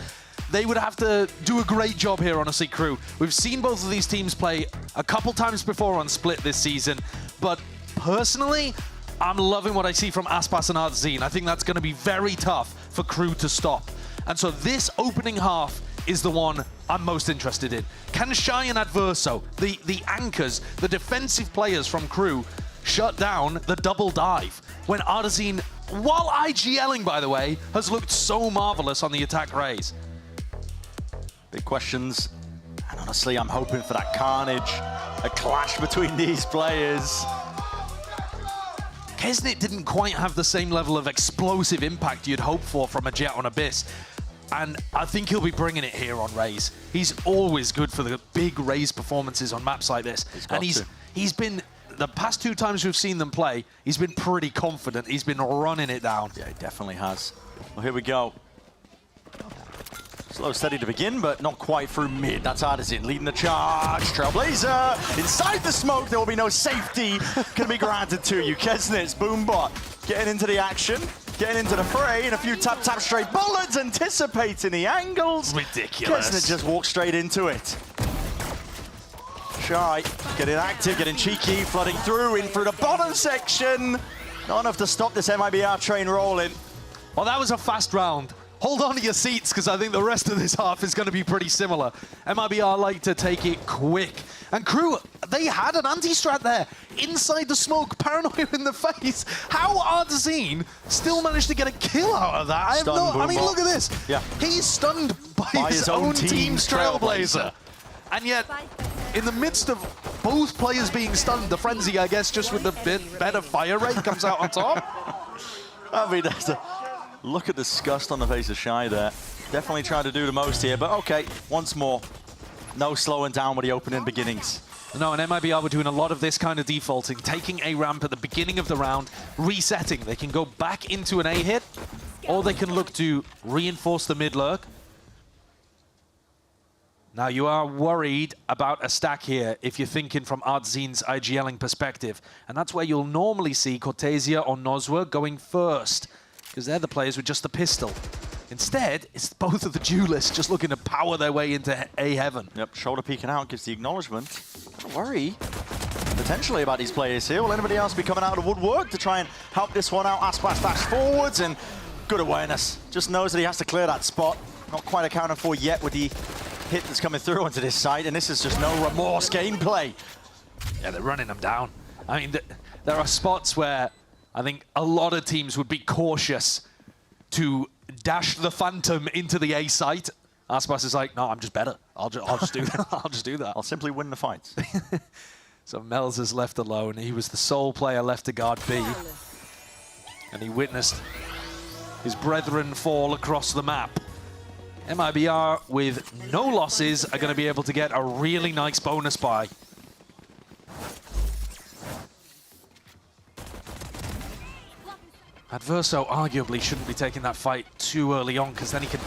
They would have to do a great job here, honestly, KRU. We've seen both of these teams play a couple times before on Split this season, but personally, I'm loving what I see from Aspas and Artzin. I think that's going to be very tough for KRU to stop. And so this opening half is the one I'm most interested in. Can Shy and Adverso, the anchors, the defensive players from KRU, shut down the double dive when Artzin, while IGLing, by the way, has looked so marvelous on the attack Raze? Big questions. And honestly, I'm hoping for that carnage, a clash between these players. Kesnit didn't quite have the same level of explosive impact you'd hope for from a Jet on Abyss. And I think he'll be bringing it here on Raze. He's always good for the big Raze performances on maps like this. And he's been, the past 2 times we've seen them play, he's been pretty confident. He's been running it down. Yeah, he definitely has. Well, here we go. Slow, steady to begin, but not quite through mid. That's Artzin leading the charge. Trailblazer inside the smoke. There will be no safety can be granted to you. Kesnit's Boombot getting into the action, getting into the fray, and a few tap straight bullets, anticipating the angles. Ridiculous. Kesnit just walked straight into it. Shy getting active, getting cheeky, flooding through, in through the bottom section. Not enough to stop this MIBR train rolling. Well, that was a fast round. Hold on to your seats, because I think the rest of this half is going to be pretty similar. MIBR like to take it quick. And KRU, they had an anti-strat there. Inside the smoke, paranoia in the face. How Artzin still managed to get a kill out of that? I mean, look at this. Yeah. He's stunned by his own team's Trailblazer. And yet, in the midst of both players being stunned, the Frenzy, I guess, just with the bit better fire rate, comes out on top. I mean, that's a... Look at the disgust on the face of Shy there. Definitely trying to do the most here, but okay, once more. No slowing down with the opening beginnings. No, and MIBR were doing a lot of this kind of defaulting, taking a ramp at the beginning of the round, resetting. They can go back into an A hit, or they can look to reinforce the mid lurk. Now, you are worried about a stack here if you're thinking from Artzin's IGLing perspective, and that's where you'll normally see Cortesia or Nozwa going first, because they're the players with just the pistol. Instead, it's both of the duelists just looking to power their way into A Heaven. Yep, shoulder peeking out gives the acknowledgement. Don't worry. potentially about these players here. Will anybody else be coming out of the woodwork to try and help this one out? Aspas dash forwards and good awareness. Just knows that he has to clear that spot. Not quite accounted for yet with the hit that's coming through onto this side, and this is just no remorse gameplay. Yeah, they're running them down. I mean, there are spots where I think a lot of teams would be cautious to dash the Phantom into the A site. Aspas is like, no, I'm just better. I'll just do that. I'll just do that. I'll simply win the fights. So Melz is left alone. He was the sole player left to guard B. And he witnessed his brethren fall across the map. MIBR, with no losses, are going to be able to get a really nice bonus buy. Adverso arguably shouldn't be taking that fight too early on, because then he can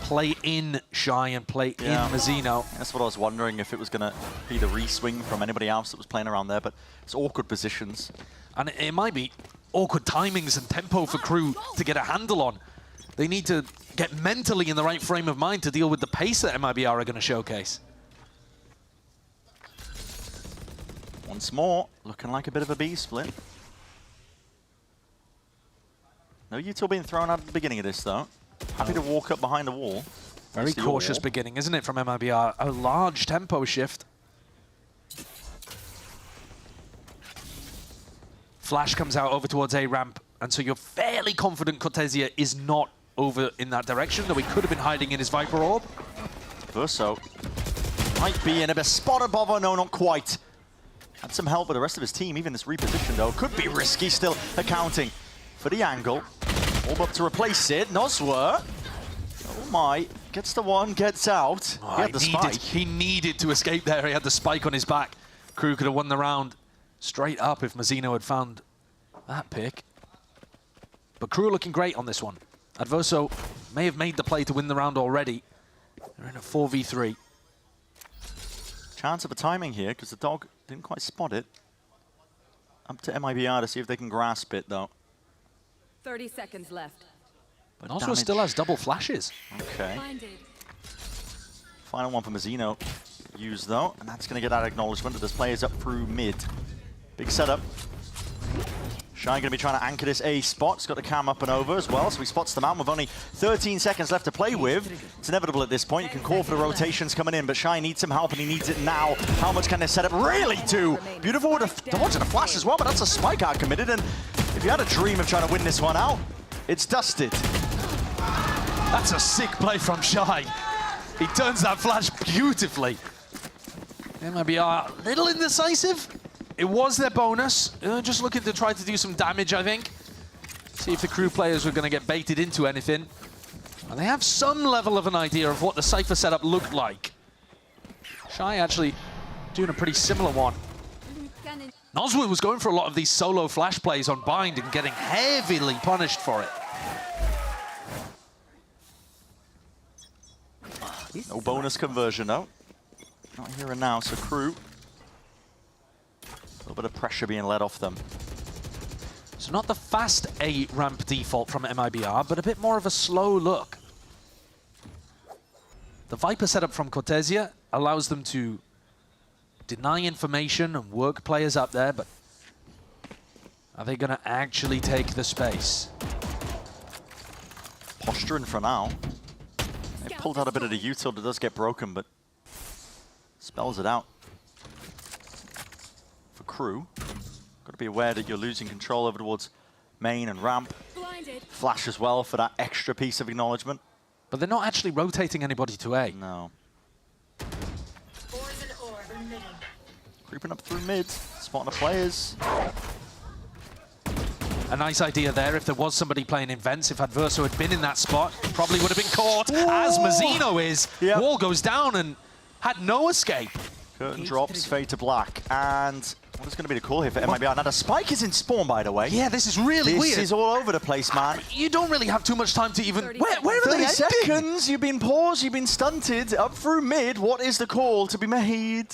play in Shy and play in Mazzino. That's what I was wondering, if it was going to be the re-swing from anybody else that was playing around there, but it's awkward positions. And it might be awkward timings and tempo for KRU to get a handle on. They need to get mentally in the right frame of mind to deal with the pace that MIBR are going to showcase. Once more, looking like a bit of a B split. No util being thrown out at the beginning of this, though. Happy to walk up behind the wall. Very cautious beginning, isn't it, from MIBR? A large tempo shift. Flash comes out over towards A ramp, and so you're fairly confident Cortesia is not over in that direction, though he could have been hiding in his Viper Orb. Verso might be in a bit spot above her, no, not quite. Had some help with the rest of his team, even this reposition, though. Could be risky, still accounting for the angle. Orb up to replace it. Noswer. Oh my. Gets the one, gets out. Oh, he had the spike. He needed to escape there. He had the spike on his back. KRU could have won the round straight up if Mazzino had found that pick. But KRU looking great on this one. Adverso may have made the play to win the round already. They're in a 4v3. Chance of a timing here, because the dog didn't quite spot it. Up to MIBR to see if they can grasp it, though. 30 seconds left. But Noswer still has double flashes. Okay. Final one for Mazzino. Used, though, and that's going to get that acknowledgement that this player's up through mid. Big setup. Shy going to be trying to anchor this A spot. He's got the cam up and over as well, so he spots them out with only 13 seconds left to play with. It's inevitable at this point. You can call for the rotations coming in, but Shy needs some help, and he needs it now. How much can this setup really do? Beautiful with a dodge and a flash as well, but that's a spike out committed, and if you had a dream of trying to win this one out, it's dusted. That's a sick play from Shy. He turns that flash beautifully. MIBR a little indecisive. It was their bonus. Just looking to try to do some damage, I think. See if the KRU players were going to get baited into anything. And they have some level of an idea of what the Cypher setup looked like. Shy actually doing a pretty similar one. Noswer was going for a lot of these solo flash plays on Bind and getting heavily punished for it. No bonus conversion, though. Not here and now, so KRU. A little bit of pressure being let off them. So not the fast A ramp default from MIBR, but a bit more of a slow look. The Viper setup from Cortesia allows them to deny information and work players up there, but are they going to actually take the space? Posturing for now. They pulled out a bit of the util that does get broken, but spells it out. For KRU, got to be aware that you're losing control over towards main and ramp. Flash as well for that extra piece of acknowledgement. But they're not actually rotating anybody to A. No. Creeping up through mid, spotting the players. A nice idea there. If there was somebody playing in vents, if Adverso had been in that spot, probably would have been caught, as Mazzino is. Yep. Wall goes down and had no escape. Curtain drops, fade to black, and what is going to be the call here for MIBR? Now, the spike is in spawn, by the way. Yeah, this is really weird. This is all over the place, man. You don't really have too much time to even... Where are 30 they seconds, you've been paused, you've been stunted, up through mid. What is the call to be made?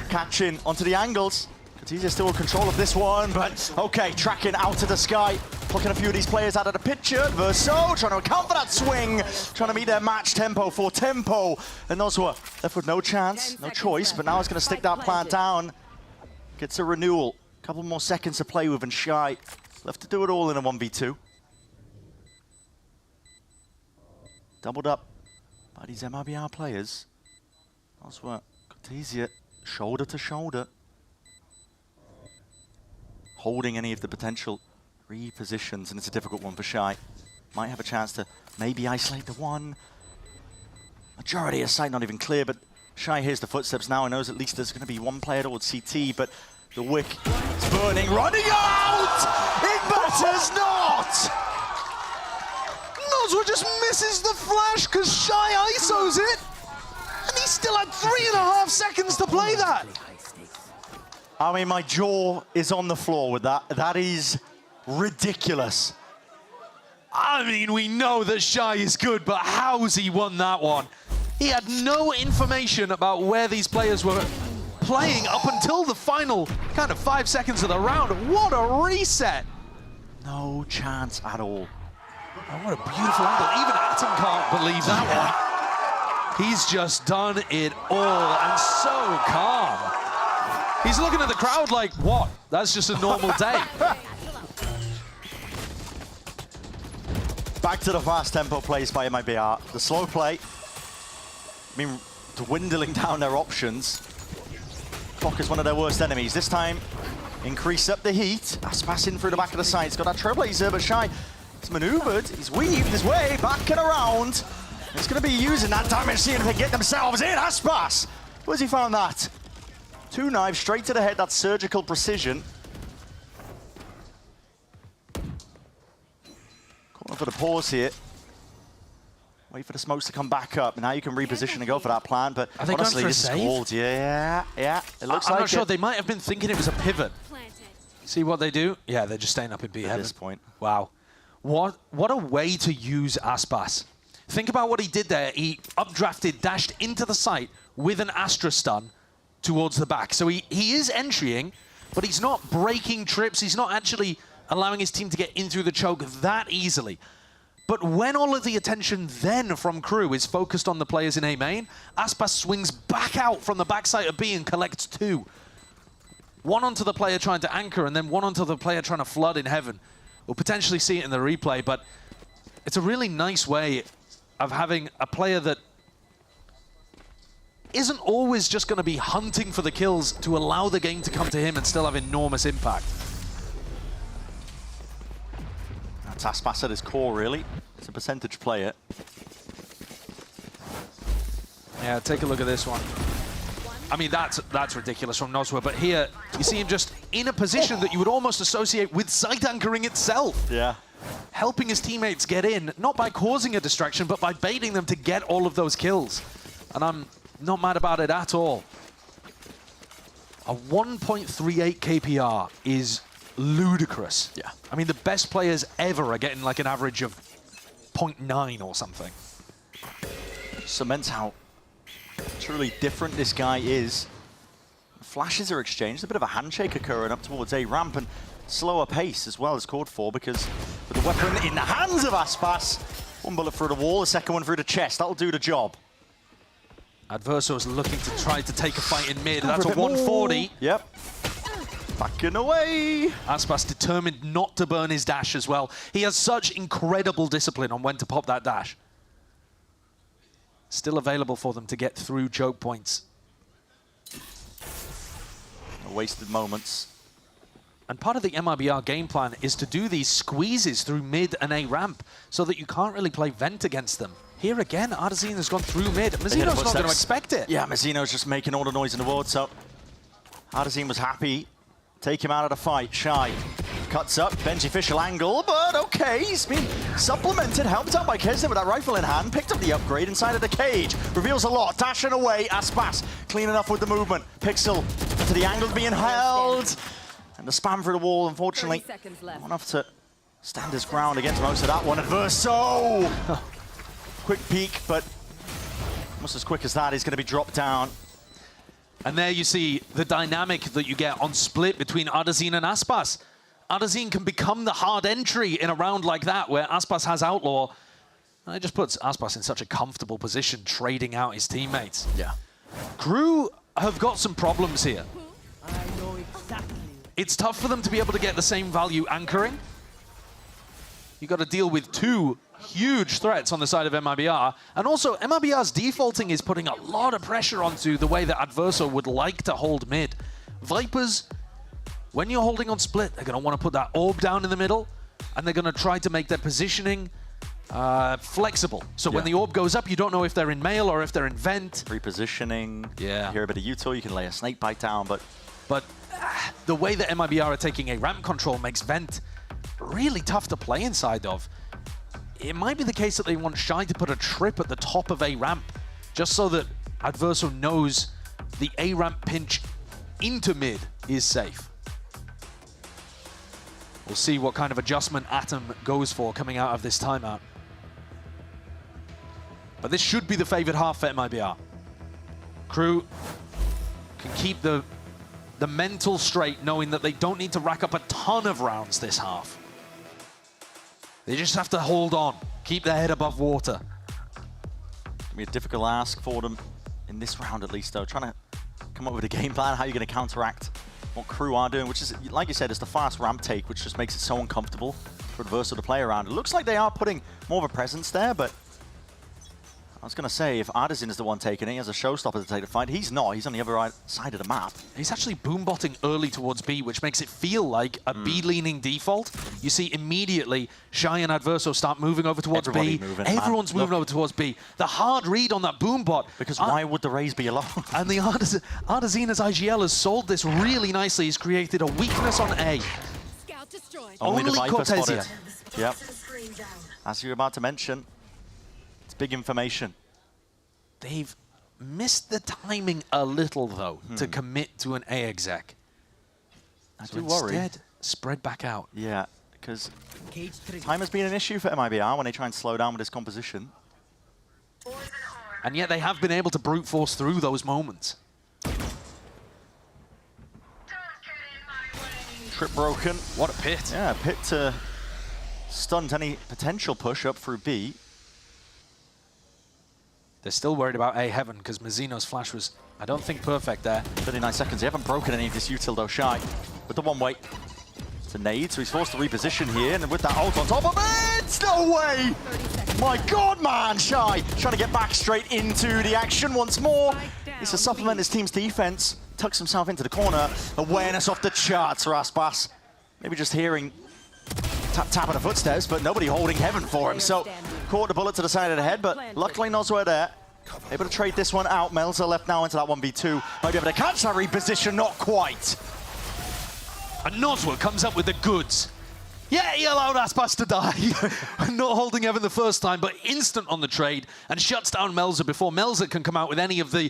Catching onto the angles. Cortesia still in control of this one, but okay, tracking out of the sky. Plucking a few of these players out of the picture. Verso trying to account for that swing. Trying to meet their match tempo for tempo. And Noswer left with no chance, no choice, but now it's going to stick that plan down. Gets a renewal. Couple more seconds to play with, and Shy left to do it all in a 1v2. Doubled up by these MIBR players. Nosworth, Cortesia, shoulder to shoulder. Holding any of the potential repositions, and it's a difficult one for Shy. Might have a chance to maybe isolate the one. Majority of sight not even clear, but Shy hears the footsteps now and knows at least there's going to be one player towards CT, but the wick is burning, running out! It matters not! Nosworth just misses the flash because Shy ISOs it, and he still had 3.5 seconds to play that. I mean, my jaw is on the floor with that. That is ridiculous. I mean, we know that Shy is good, but how's he won that one? He had no information about where these players were playing up until the final kind of 5 seconds of the round. What a reset! No chance at all. Oh, what a beautiful angle. Even Atom can't believe that one. He's just done it all, and so calm. He's looking at the crowd like, what? That's just a normal day. Back to the fast tempo plays by MIBR. The slow play, I mean, dwindling down their options. Clock is one of their worst enemies. This time, increase up the heat. Aspas in through the back of the side. He's got that Trailblazer, but Shy has maneuvered. He's weaved his way back and around. He's going to be using that damage, seeing if they get themselves in. Aspas! Where's he found that? 2 knives straight to the head. That's surgical precision. Calling for the pause here. Wait for the smokes to come back up. Now you can reposition and go for that plan, but Are they honestly, going for a this is called. Yeah. It looks I'm like not sure. They might have been thinking it was a pivot. See what they do? Yeah, they're just staying up in B heaven. At this point. Wow. What a way to use Aspas. Think about what he did there. He updrafted, dashed into the site with an Astra stun towards the back. So he is entrying, but he's not breaking trips. He's not actually allowing his team to get in through the choke that easily. But when all of the attention then from KRU is focused on the players in A main, Aspas swings back out from the backside of B and collects 2. One onto the player trying to anchor, and then one onto the player trying to flood in heaven. We'll potentially see it in the replay, but it's a really nice way of having a player that isn't always just going to be hunting for the kills to allow the game to come to him and still have enormous impact. That's Aspas at his core, really. It's a percentage player. Yeah, take a look at this one. I mean, that's ridiculous from Nosworth, but here you see him just in a position that you would almost associate with site anchoring itself. Yeah. Helping his teammates get in, not by causing a distraction, but by baiting them to get all of those kills. And I'm not mad about it at all. A 1.38 KPR is ludicrous. Yeah. I mean, the best players ever are getting like an average of 0.9 or something. Cements how truly different this guy is. Flashes are exchanged, a bit of a handshake occurring up towards A ramp, and slower pace as well is called for, because with the weapon in the hands of Aspas, one bullet through the wall, the second one through the chest, that'll do the job. Adverso's looking to try to take a fight in mid. That's a 140. Yep. Backing away. Aspas determined not to burn his dash as well. He has such incredible discipline on when to pop that dash. Still available for them to get through choke points. No wasted moments. And part of the MIBR game plan is to do these squeezes through mid and A ramp so that you can't really play vent against them. Here again, Artesine has gone through mid. Mazzino's not going to expect it. Yeah, Mazzino's just making all the noise in the world, so Artesine was happy. Take him out of the fight. Shy cuts up, beneficial angle, but okay, he's been supplemented, helped out by Kesner with that rifle in hand, picked up the upgrade inside of the cage, reveals a lot, dashing away, Aspas clean enough with the movement, Pixel to the angle being held, and the spam through the wall, unfortunately, not enough to stand his ground against most of that one. Adverso! Quick peek, but almost as quick as that, he's going to be dropped down. And there you see the dynamic that you get on split between Artesine and Aspas. Artesine can become the hard entry in a round like that where Aspas has Outlaw. And it just puts Aspas in such a comfortable position, trading out his teammates. Yeah. KRU have got some problems here. it's tough for them to be able to get the same value anchoring. You got to deal with two huge threats on the side of MIBR. And also, MIBR's defaulting is putting a lot of pressure onto the way that Adverso would like to hold mid. Vipers, when you're holding on split, they're going to want to put that orb down in the middle, and they're going to try to make their positioning flexible. So when the orb goes up, you don't know if they're in mail or if they're in vent. Repositioning. Yeah. You hear a bit of util, you can lay a snake bite down, but the way that MIBR are taking a ramp control makes vent really tough to play inside of. It might be the case that they want Shy to put a trip at the top of A ramp, just so that Adverso knows the A ramp pinch into mid is safe. We'll see what kind of adjustment Atom goes for coming out of this timeout. But this should be the favored half for MIBR. KRU can keep the mental straight, knowing that they don't need to rack up a ton of rounds this half. They just have to hold on, keep their head above water. It'll be a difficult ask for them in this round at least, though. Trying to come up with a game plan, how you're going to counteract what KRU are doing, which is, like you said, it's the fast ramp take, which just makes it so uncomfortable for Adverso to play around. It looks like they are putting more of a presence there, but I was going to say, if Artisan is the one taking it, he has a showstopper to take the fight. He's not. He's on the other side of the map. He's actually boombotting early towards B, which makes it feel like a B-leaning default. You see immediately Shy and Adverso start moving over towards B. Everyone's moving over towards B. The hard read on that boombot. Because why would the Raze be alone? And the Artesina's IGL has sold this really nicely. He's created a weakness on A. Only the Viper Cortesia. spotted. Yep. As you were about to mention, it's big information. They've missed the timing a little, though, to commit to an A exec. I So do worry. instead, spread back out. Yeah, because time has been an issue for MIBR when they try and slow down with this composition. And yet they have been able to brute force through those moments. Trip broken. What a pit. Yeah, pit to stunt any potential push up through B. They're still worried about A heaven because Mazzino's flash was, I don't think, perfect there. 39 seconds. They haven't broken any of this util though. Shy with the one way. It's a nade, so he's forced to reposition here, and with that ult on top of it, no way! My God, man, Shy trying to get back straight into the action once more. It's to supplement his team's defense. Tucks himself into the corner. Awareness off the charts, Raspas. Maybe just hearing tap of the footsteps, but nobody holding heaven for him. So caught the bullet to the side of the head, but luckily Nosware there. Able to trade this one out. Melzer left now into that 1v2. Might be able to catch that reposition, not quite. And Nosware comes up with the goods. Yeah, he allowed Aspas to die. Not holding Evan the first time, but instant on the trade and shuts down Melzer before Melzer can come out with any of the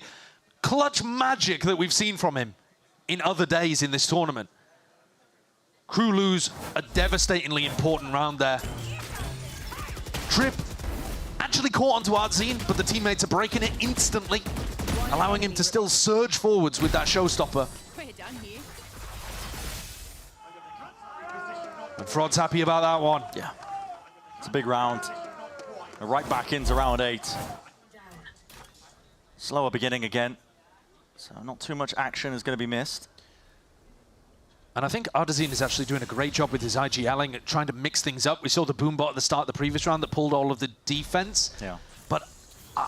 clutch magic that we've seen from him in other days in this tournament. KRU lose a devastatingly important round there. Trip actually caught onto Artzine, but the teammates are breaking it instantly, allowing him to still surge forwards with that showstopper. And Frod's happy about that one. Yeah, it's a big round. Right back into round 8. Slower beginning again, so not too much action is going to be missed. And I think Artesine is actually doing a great job with his IGLing, trying to mix things up. We saw the boombot at the start of the previous round that pulled all of the defense. Yeah. But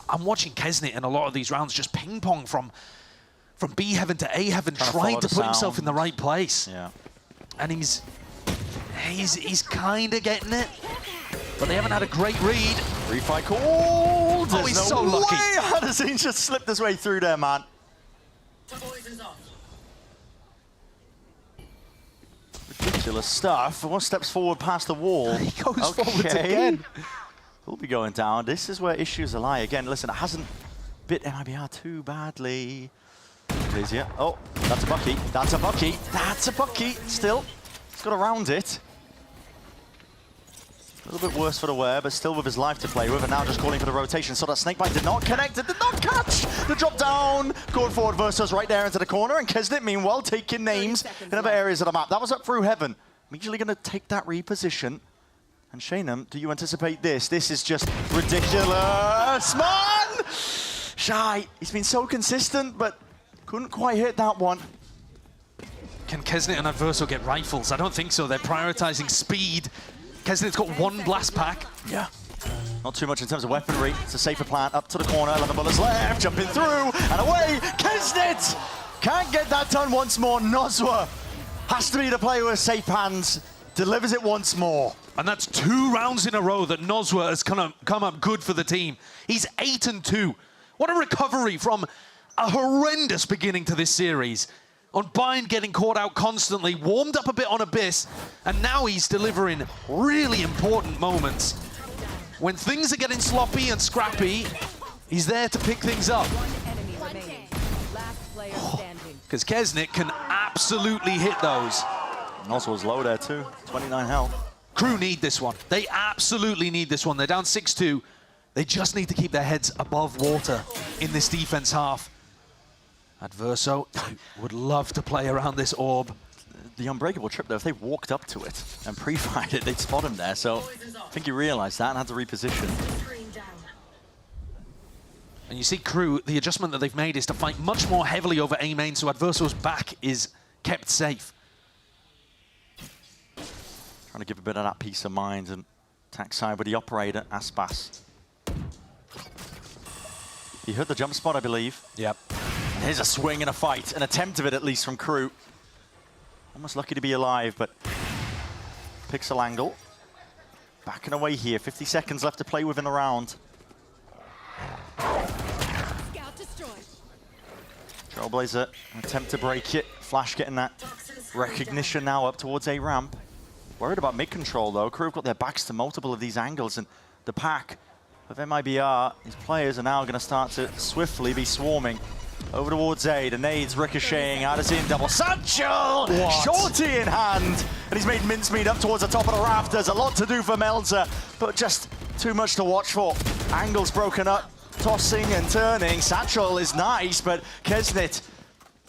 I'm watching Kesnit in a lot of these rounds just ping pong from B heaven to A heaven, trying to put himself in the right place. Yeah. And he's kind of getting it, but they haven't had a great read. Refight called. Oh, he's so lucky. Artesine just slipped his way through there, man. Ridiculous stuff. One steps forward past the wall. He goes forward again. We'll be going down. This is where issues lie. Again, listen, it hasn't bit MIBR too badly. Easier. Oh, that's a Bucky. That's a Bucky. That's a Bucky. Still, he's got around it. A little bit worse for the wear, but still with his life to play with, and now just calling for the rotation. So that snakebite did not connect, it did not catch the drop down. Going forward versus right there into the corner, and Kesnit, meanwhile, taking names in other areas of the map. That was up through heaven. Immediately going to take that reposition. And Shanum, do you anticipate this? This is just ridiculous, man! Shy, he's been so consistent, but couldn't quite hit that one. Can Kesnet and Adverso get rifles? I don't think so. They're prioritizing speed. Kesnet's got one blast pack. Yeah. Not too much in terms of weaponry. It's a safer plan. Up to the corner. 11 bullets left. Jumping through and away. Kesnet can't get that done once more. Nozwa has to be the player with safe hands. Delivers it once more. And that's 2 rounds in a row that Nozwa has come up good for the team. He's 8-2. What a recovery from a horrendous beginning to this series. On Bind getting caught out constantly, warmed up a bit on Abyss, and now he's delivering really important moments. When things are getting sloppy and scrappy, he's there to pick things up. Because Kesnet can absolutely hit those. Nozwa's low there too, 29 health. KRU need this one. They absolutely need this one. They're down 6-2. They just need to keep their heads above water in this defense half. Adverso would love to play around this orb. The unbreakable trip, though, if they walked up to it and pre-fired it, they'd spot him there. So I think he realized that and had to reposition. And you see KRU, the adjustment that they've made is to fight much more heavily over A main, so Adverso's back is kept safe. Trying to give a bit of that peace of mind and attack side with the operator, Aspas. He heard the jump spot, I believe. Yep. And here's a swing and a fight, an attempt of it at least from KRU. Almost lucky to be alive, but pixel angle. Backing away here, 50 seconds left to play within the round. Trailblazer, attempt to break it. Flash getting that recognition now up towards A ramp. Worried about mid control though. KRU have got their backs to multiple of these angles, and the pack of MIBR, these players are now going to start to swiftly be swarming over towards A. The nades ricocheting, out of in double satchel! Shorty in hand! And he's made mincemeat up towards the top of the rafters. A lot to do for Melzer, but just too much to watch for. Angles broken up, tossing and turning. Satchel is nice, but Kesnet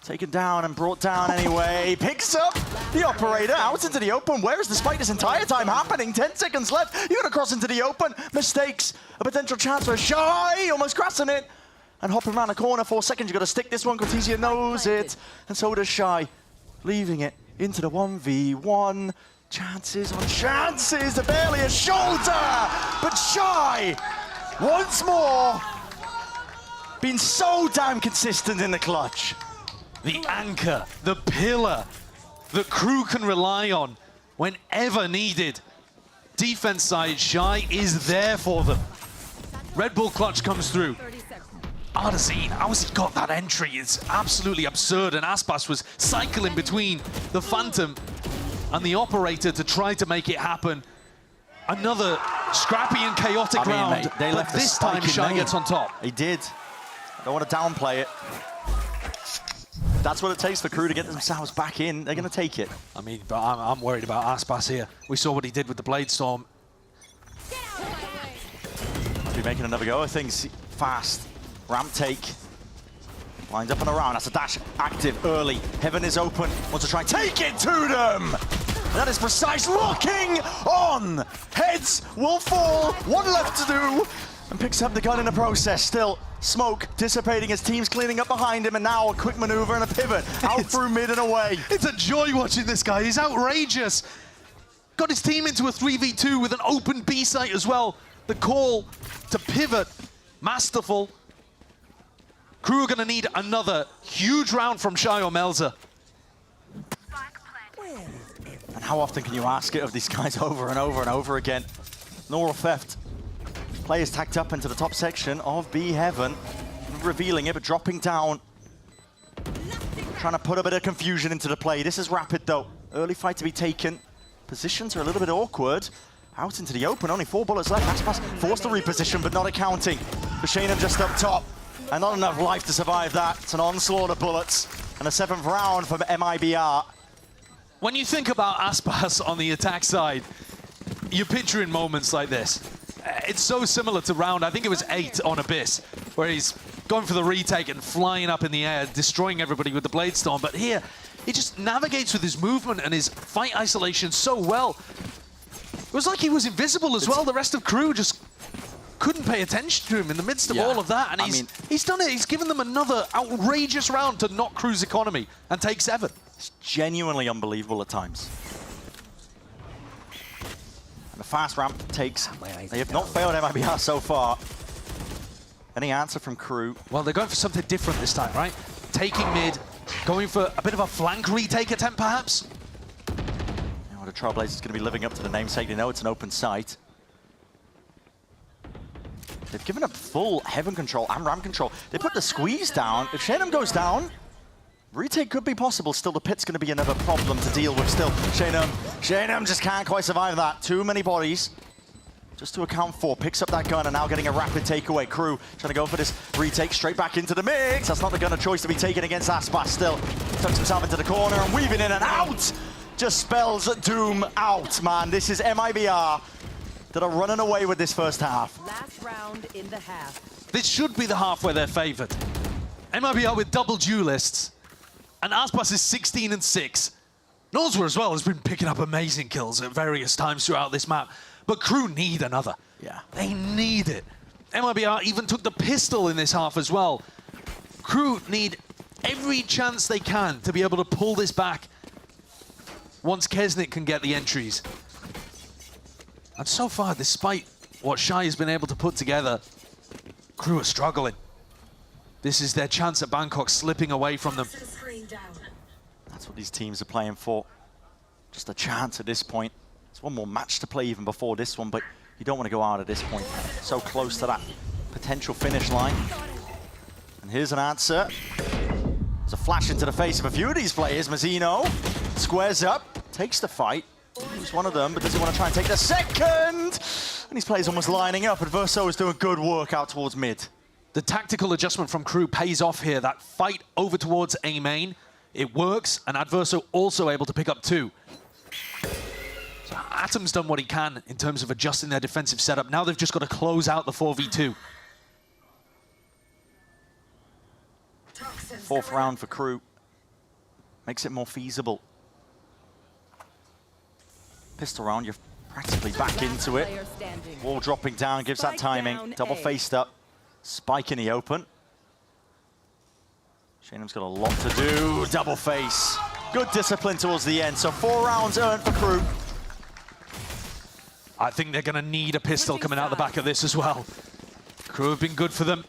taken down and brought down anyway. Picks up the operator out into the open. Where is the spike this entire time happening? 10 seconds left. You're going to cross into the open. Mistakes. A potential chance for Shy. Almost crossing it. And hopping around the corner. 4 seconds. You've got to stick this one. Cortesia knows it. And so does Shy. Leaving it into the 1v1. Chances on chances. Barely a shoulder. But Shy, once more, been so damn consistent in the clutch. The anchor, the pillar that KRU can rely on whenever needed. Defense side, Shy is there for them. Red Bull clutch comes through. Artazine, how has he got that entry? It's absolutely absurd, and Aspas was cycling between the Phantom and the operator to try to make it happen. Another scrappy and chaotic round, they left but this time Shy gets on top. He did. I don't want to downplay it. That's what it takes for KRU to get themselves back in. They're going to take it. I mean, but I'm worried about Aspas here. We saw what he did with the Blade Storm. Might be making another go of things fast. Ramp take. Lines up and around. That's a dash active early. Heaven is open. Wants to try and take it to them. That is precise. Locking on. Heads will fall. One left to do. And picks up the gun in the process. Still smoke dissipating as teams cleaning up behind him, and now a quick maneuver and a pivot out through mid and away. It's a joy watching this guy. He's outrageous. Got his team into a 3v2 with an open B site as well. The call to pivot, masterful. KRU are going to need another huge round from Shy or Melzer. And how often can you ask it of these guys over and over and over again? Neural theft. Players tacked up into the top section of B Heaven, revealing it, but dropping down. Trying to put a bit of confusion into the play. This is rapid, though. Early fight to be taken. Positions are a little bit awkward. Out into the open, only 4 bullets left. Aspas forced to reposition, but not accounting. Vashanen just up top, and not enough life to survive that. It's an onslaught of bullets, and a 7th round from MIBR. When you think about Aspas on the attack side, you're picturing moments like this. It's so similar to round, I think it was 8 on Abyss, where he's going for the retake and flying up in the air, destroying everybody with the Blade Storm. But here, he just navigates with his movement and his fight isolation so well. It was like he was invisible as well. The rest of KRU just couldn't pay attention to him in the midst of all of that. And he's done it. He's given them another outrageous round to knock KRU's economy and take 7. It's genuinely unbelievable at times. And the fast ramp takes, they have not failed MIBR so far. Any answer from KRU? Well, they're going for something different this time, right? Taking mid, going for a bit of a flank retake attempt, perhaps? Well, the Trailblazers going to be living up to the namesake. They know it's an open site. They've given up full heaven control and ramp control. They put the squeeze down. If Shannon goes down, retake could be possible. Still, the pit's going to be another problem to deal with still. Shannon just can't quite survive that. Too many bodies just to account for. Picks up that gun and now getting a rapid takeaway. KRU trying to go for this retake straight back into the mix. That's not the gun of choice to be taken against Aspas still. Tucks himself into the corner and weaving in and out. Just spells doom out, man. This is MIBR that are running away with this first half. Last round in the half. This should be the half where they're favored. MIBR with double duelists, and Aspas is 16-6. Norswer as well has been picking up amazing kills at various times throughout this map, but KRU need another. Yeah. They need it. MIBR even took the pistol in this half as well. KRU need every chance they can to be able to pull this back once Kesnit can get the entries. And so far, despite what Shy has been able to put together, KRU are struggling. This is their chance at Bangkok slipping away from them. That's what these teams are playing for. Just a chance at this point. There's one more match to play even before this one, but you don't want to go out at this point. So close to that potential finish line. And here's an answer. There's a flash into the face of a few of these players. Mazzino squares up, takes the fight. He's one of them, but does he want to try and take the second? And these players almost lining up. Adverso is doing good work out towards mid. The tactical adjustment from KRU pays off here. That fight over towards A main, it works, and Adverso also able to pick up 2. So Atom's done what he can in terms of adjusting their defensive setup. Now they've just got to close out the 4v2. Fourth round for KRU. Makes it more feasible. Pistol round, you're practically back into it. Wall dropping down, gives that timing. Double faced up. Spike in the open. Shannon's got a lot to do. Double face. Good discipline towards the end. So 4 rounds earned for KRU. I think they're going to need a pistol coming out the back of this as well. KRU have been good for them.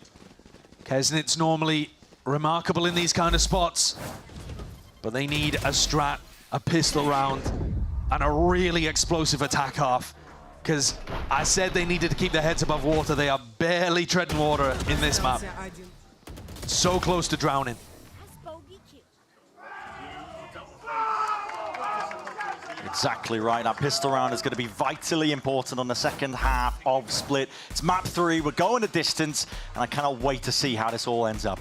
Kesnit's normally remarkable in these kind of spots, but they need a strat, a pistol round, and a really explosive attack half. Because I said they needed to keep their heads above water. They are barely treading water in this map. So close to drowning. Exactly right. That pistol round is going to be vitally important on the second half of Split. It's map 3. We're going the distance, and I cannot wait to see how this all ends up.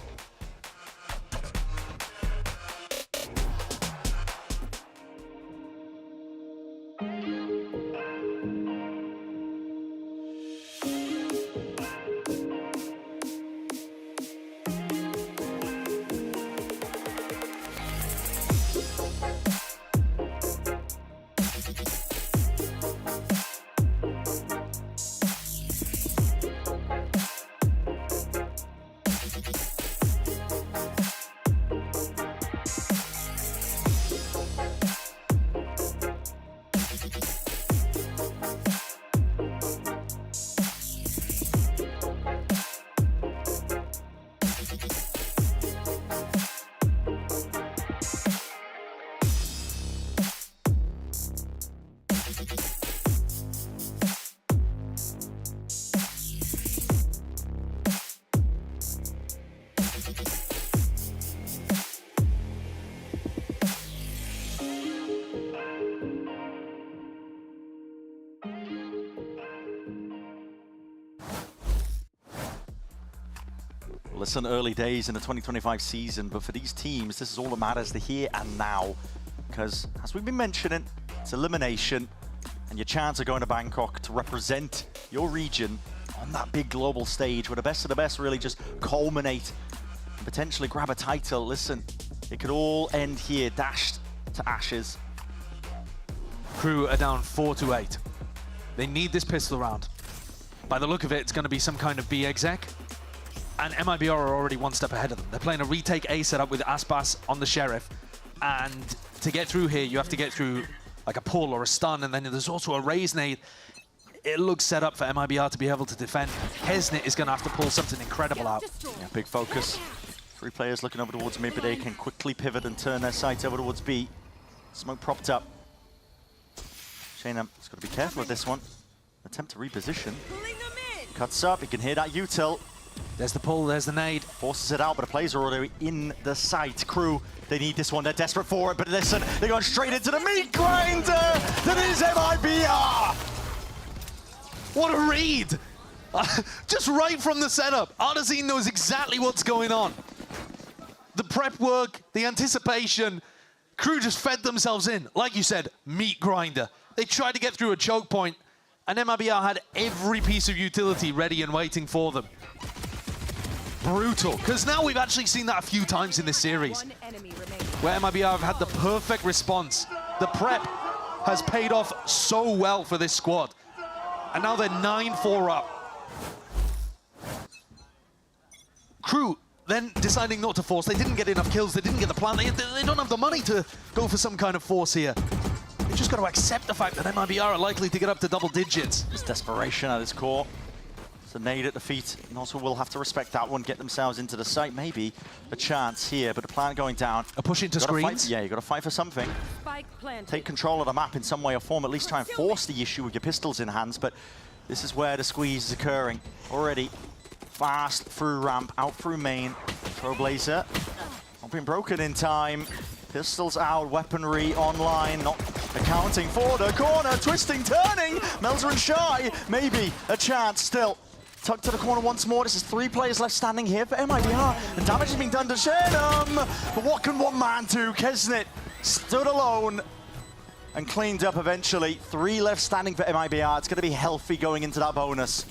Listen, early days in the 2025 season, but for these teams, this is all that matters, the here and now. Because, as we've been mentioning, it's elimination, and your chance of going to Bangkok to represent your region on that big global stage where the best of the best really just culminate and potentially grab a title. Listen, it could all end here, dashed to ashes. KRU are down 4-8. They need this pistol round. By the look of it, it's going to be some kind of B exec. And MIBR are already one step ahead of them. They're playing a retake A setup with Aspas on the Sheriff. And to get through here, you have to get through like a pull or a stun, and then there's also a raise nade. It looks set up for MIBR to be able to defend. Hesnit is going to have to pull something incredible out. Yeah, big focus. 3 players looking over towards mid, but they can quickly pivot and turn their sights over towards B. Smoke propped up. Shayna has got to be careful with this one. Attempt to reposition. Cuts up, you can hear that util. There's the pull, there's the nade. Forces it out, but the players are already in the sight. Crew, they need this one, they're desperate for it, but listen, they're going straight into the meat grinder! That is MIBR! What a read! Just right from the setup, Artazine knows exactly what's going on. The prep work, the anticipation, Crew just fed themselves in. Like you said, meat grinder. They tried to get through a choke point, and MIBR had every piece of utility ready and waiting for them. Brutal, because now we've actually seen that a few times in this series, where MIBR have had the perfect response. The prep has paid off so well for this squad. And now they're 9-4 up. Crew then deciding not to force. They didn't get enough kills. They didn't get the plan. They don't have the money to go for some kind of force here. They just got to accept the fact that MIBR are likely to get up to double digits. It's desperation at its core. It's a nade at the feet, and also will have to respect that one, get themselves into the site. Maybe a chance here, but the plan going down. A push into screens. Yeah, you got to fight for something. Take control of the map in some way or form, at least try and force the issue with your pistols in hands, but this is where the squeeze is occurring. Already fast through ramp, out through main. Trailblazer not being broken in time. Pistols out, weaponry online, not accounting for the corner. Twisting, turning, Melzer and Shy, maybe a chance still. Tucked to the corner once more. This is 3 players left standing here for MIBR. And damage is being done to Shenum. But what can one man do? Kesnit stood alone and cleaned up eventually. 3 left standing for MIBR. It's going to be healthy going into that bonus.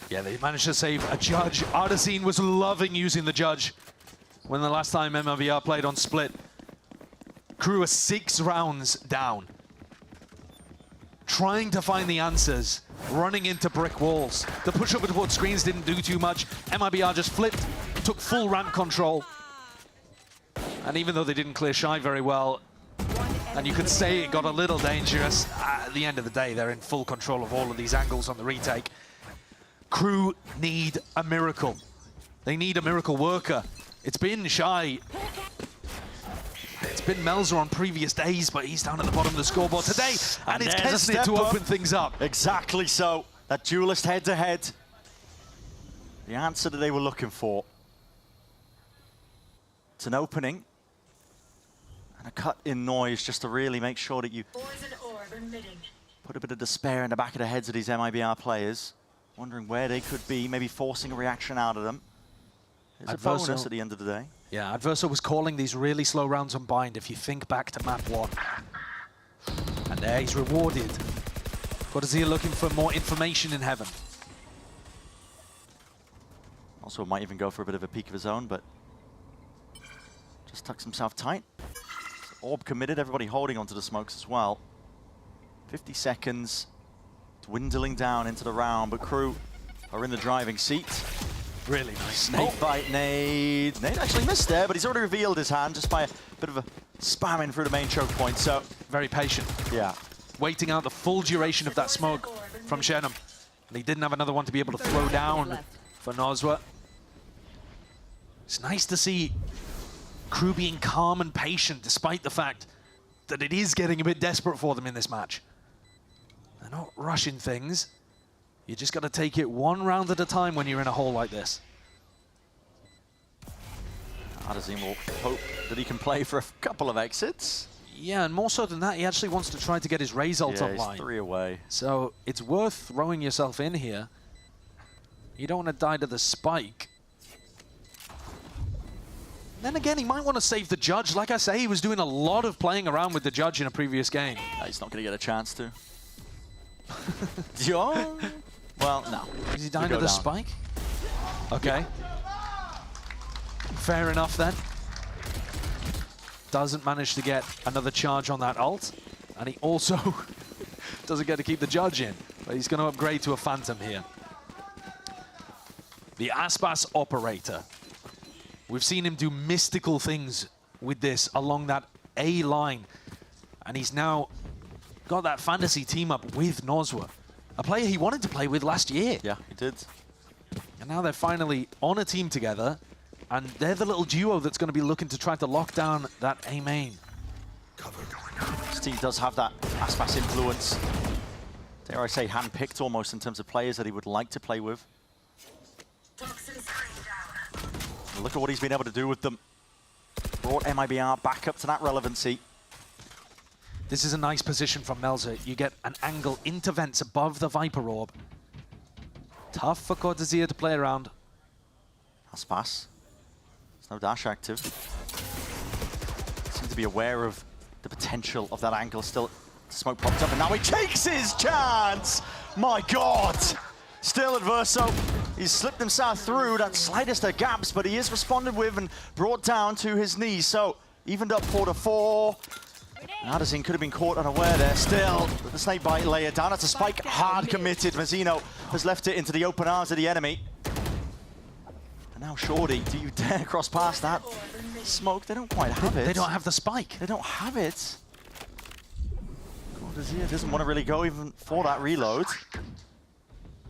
Yeah, they managed to save a judge. Artazine was loving using the judge when the last time MIBR played on Split. Crew are 6 rounds down. Trying to find the answers, running into brick walls. The push over towards screens didn't do too much. MIBR just flipped, took full ramp control. And even though they didn't clear Shy very well, and you could say it got a little dangerous, at the end of the day, they're in full control of all of these angles on the retake. Crew need a miracle. They need a miracle worker. It's been Shy. It's been Melzer on previous days, but he's down at the bottom of the scoreboard today. And it's Kesnit to open things up. Exactly so. That duelist head-to-head. The answer that they were looking for. It's an opening. And a cut-in noise just to really make sure that you put a bit of despair in the back of the heads of these MIBR players. Wondering where they could be, maybe forcing a reaction out of them. It's a bonus at the end of the day. Yeah, Adverso was calling these really slow rounds on Bind if you think back to map 1. And there he's rewarded. Godzilla looking for more information in heaven. Also might even go for a bit of a peek of his own, but just tucks himself tight. Orb committed, everybody holding onto the smokes as well. 50 seconds, dwindling down into the round, but Crew are in the driving seat. Really nice. Snake bite nade. Nade actually missed there, but he's already revealed his hand just by a bit of a spamming through the main choke point, so. Very patient. Yeah. Waiting out the full duration of that smoke from Shenum. And he didn't have another one to be able to throw down for Nozwa. It's nice to see Crew being calm and patient despite the fact that it is getting a bit desperate for them in this match. They're not rushing things. You just got to take it 1 round at a time when you're in a hole like this. Artazine will hope that he can play for a couple of exits. Yeah, and more so than that, he actually wants to try to get his Raze ult online. He's 3 away. So it's worth throwing yourself in here. You don't want to die to the spike. Then again, he might want to save the judge. Like I say, he was doing a lot of playing around with the judge in a previous game. He's not going to get a chance to. John? Well, no. Is he dying to the spike? Okay. Fair enough then. Doesn't manage to get another charge on that ult. And he also doesn't get to keep the judge in. But he's going to upgrade to a Phantom here. The Aspas Operator. We've seen him do mystical things with this along that A line. And he's now got that fantasy team up with Nozwa, a player he wanted to play with last year. Yeah, he did. And now they're finally on a team together, and they're the little duo that's going to be looking to try to lock down that A main. This team does have that Aspas influence. Dare I say, hand-picked almost in terms of players that he would like to play with. Look at what he's been able to do with them. Brought MIBR back up to that relevancy. This is a nice position from Melzer. You get an angle into vents above the Viper Orb. Tough for Cortezia to play around. Aspas. There's no dash active. Seems to be aware of the potential of that angle still. Smoke popped up and now he takes his chance! My God! Still Adverso. He's slipped himself through that slightest of gaps, but he is responded with and brought down to his knees. So evened up 4-4. Addison could have been caught unaware there. Still, the snake bite layer down. That's a spike hard committed. Mazzino has left it into the open arms of the enemy. And now Shorty, do you dare cross past that smoke? They don't quite have it. They don't have the spike. They don't have it. Cortezia doesn't want to really go even for that reload.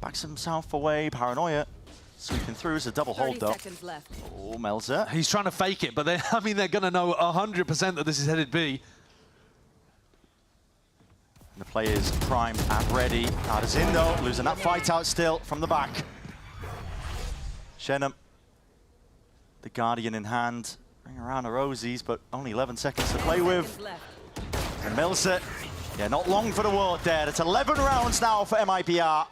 Backs himself away. Paranoia sweeping through. It's a double hold though. Oh, Melzer. He's trying to fake it, but they're going to know 100% that this is headed B. And the play is primed and ready. Addison though, losing that fight out still from the back. Shenham, the Guardian in hand. Bring around the Rosies, but only 11 seconds to play with. And Melzer, yeah, not long for the world there. It's 11 rounds now for MIBR.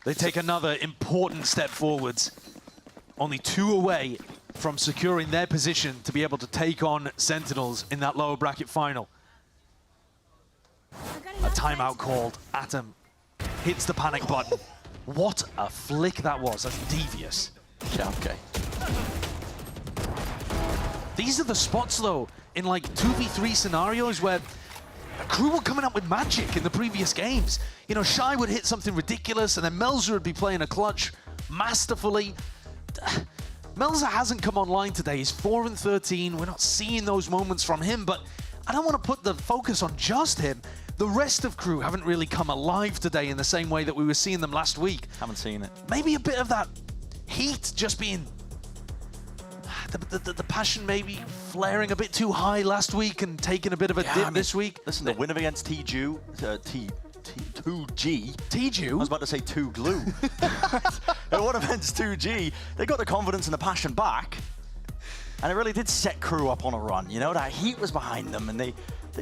They take another important step forwards. Only 2 away from securing their position to be able to take on Sentinels in that lower bracket final. A timeout called. Atom hits the panic button. What a flick that was. That's devious. Yeah, okay. These are the spots, though, in like 2v3 scenarios where Crew were coming up with magic in the previous games. You know, Shy would hit something ridiculous, and then Melzer would be playing a clutch masterfully. Melzer hasn't come online today. He's 4-13. We're not seeing those moments from him, but I don't want to put the focus on just him. The rest of Crew haven't really come alive today in the same way that we were seeing them last week. Haven't seen it. Maybe a bit of that heat just being... The passion maybe flaring a bit too high last week and taking a bit of a dip this week. Listen, the win against TG, 2G. TG? I was about to say 2 glue. At one against 2G, they got the confidence and the passion back. And it really did set Crew up on a run. You know, that heat was behind them and they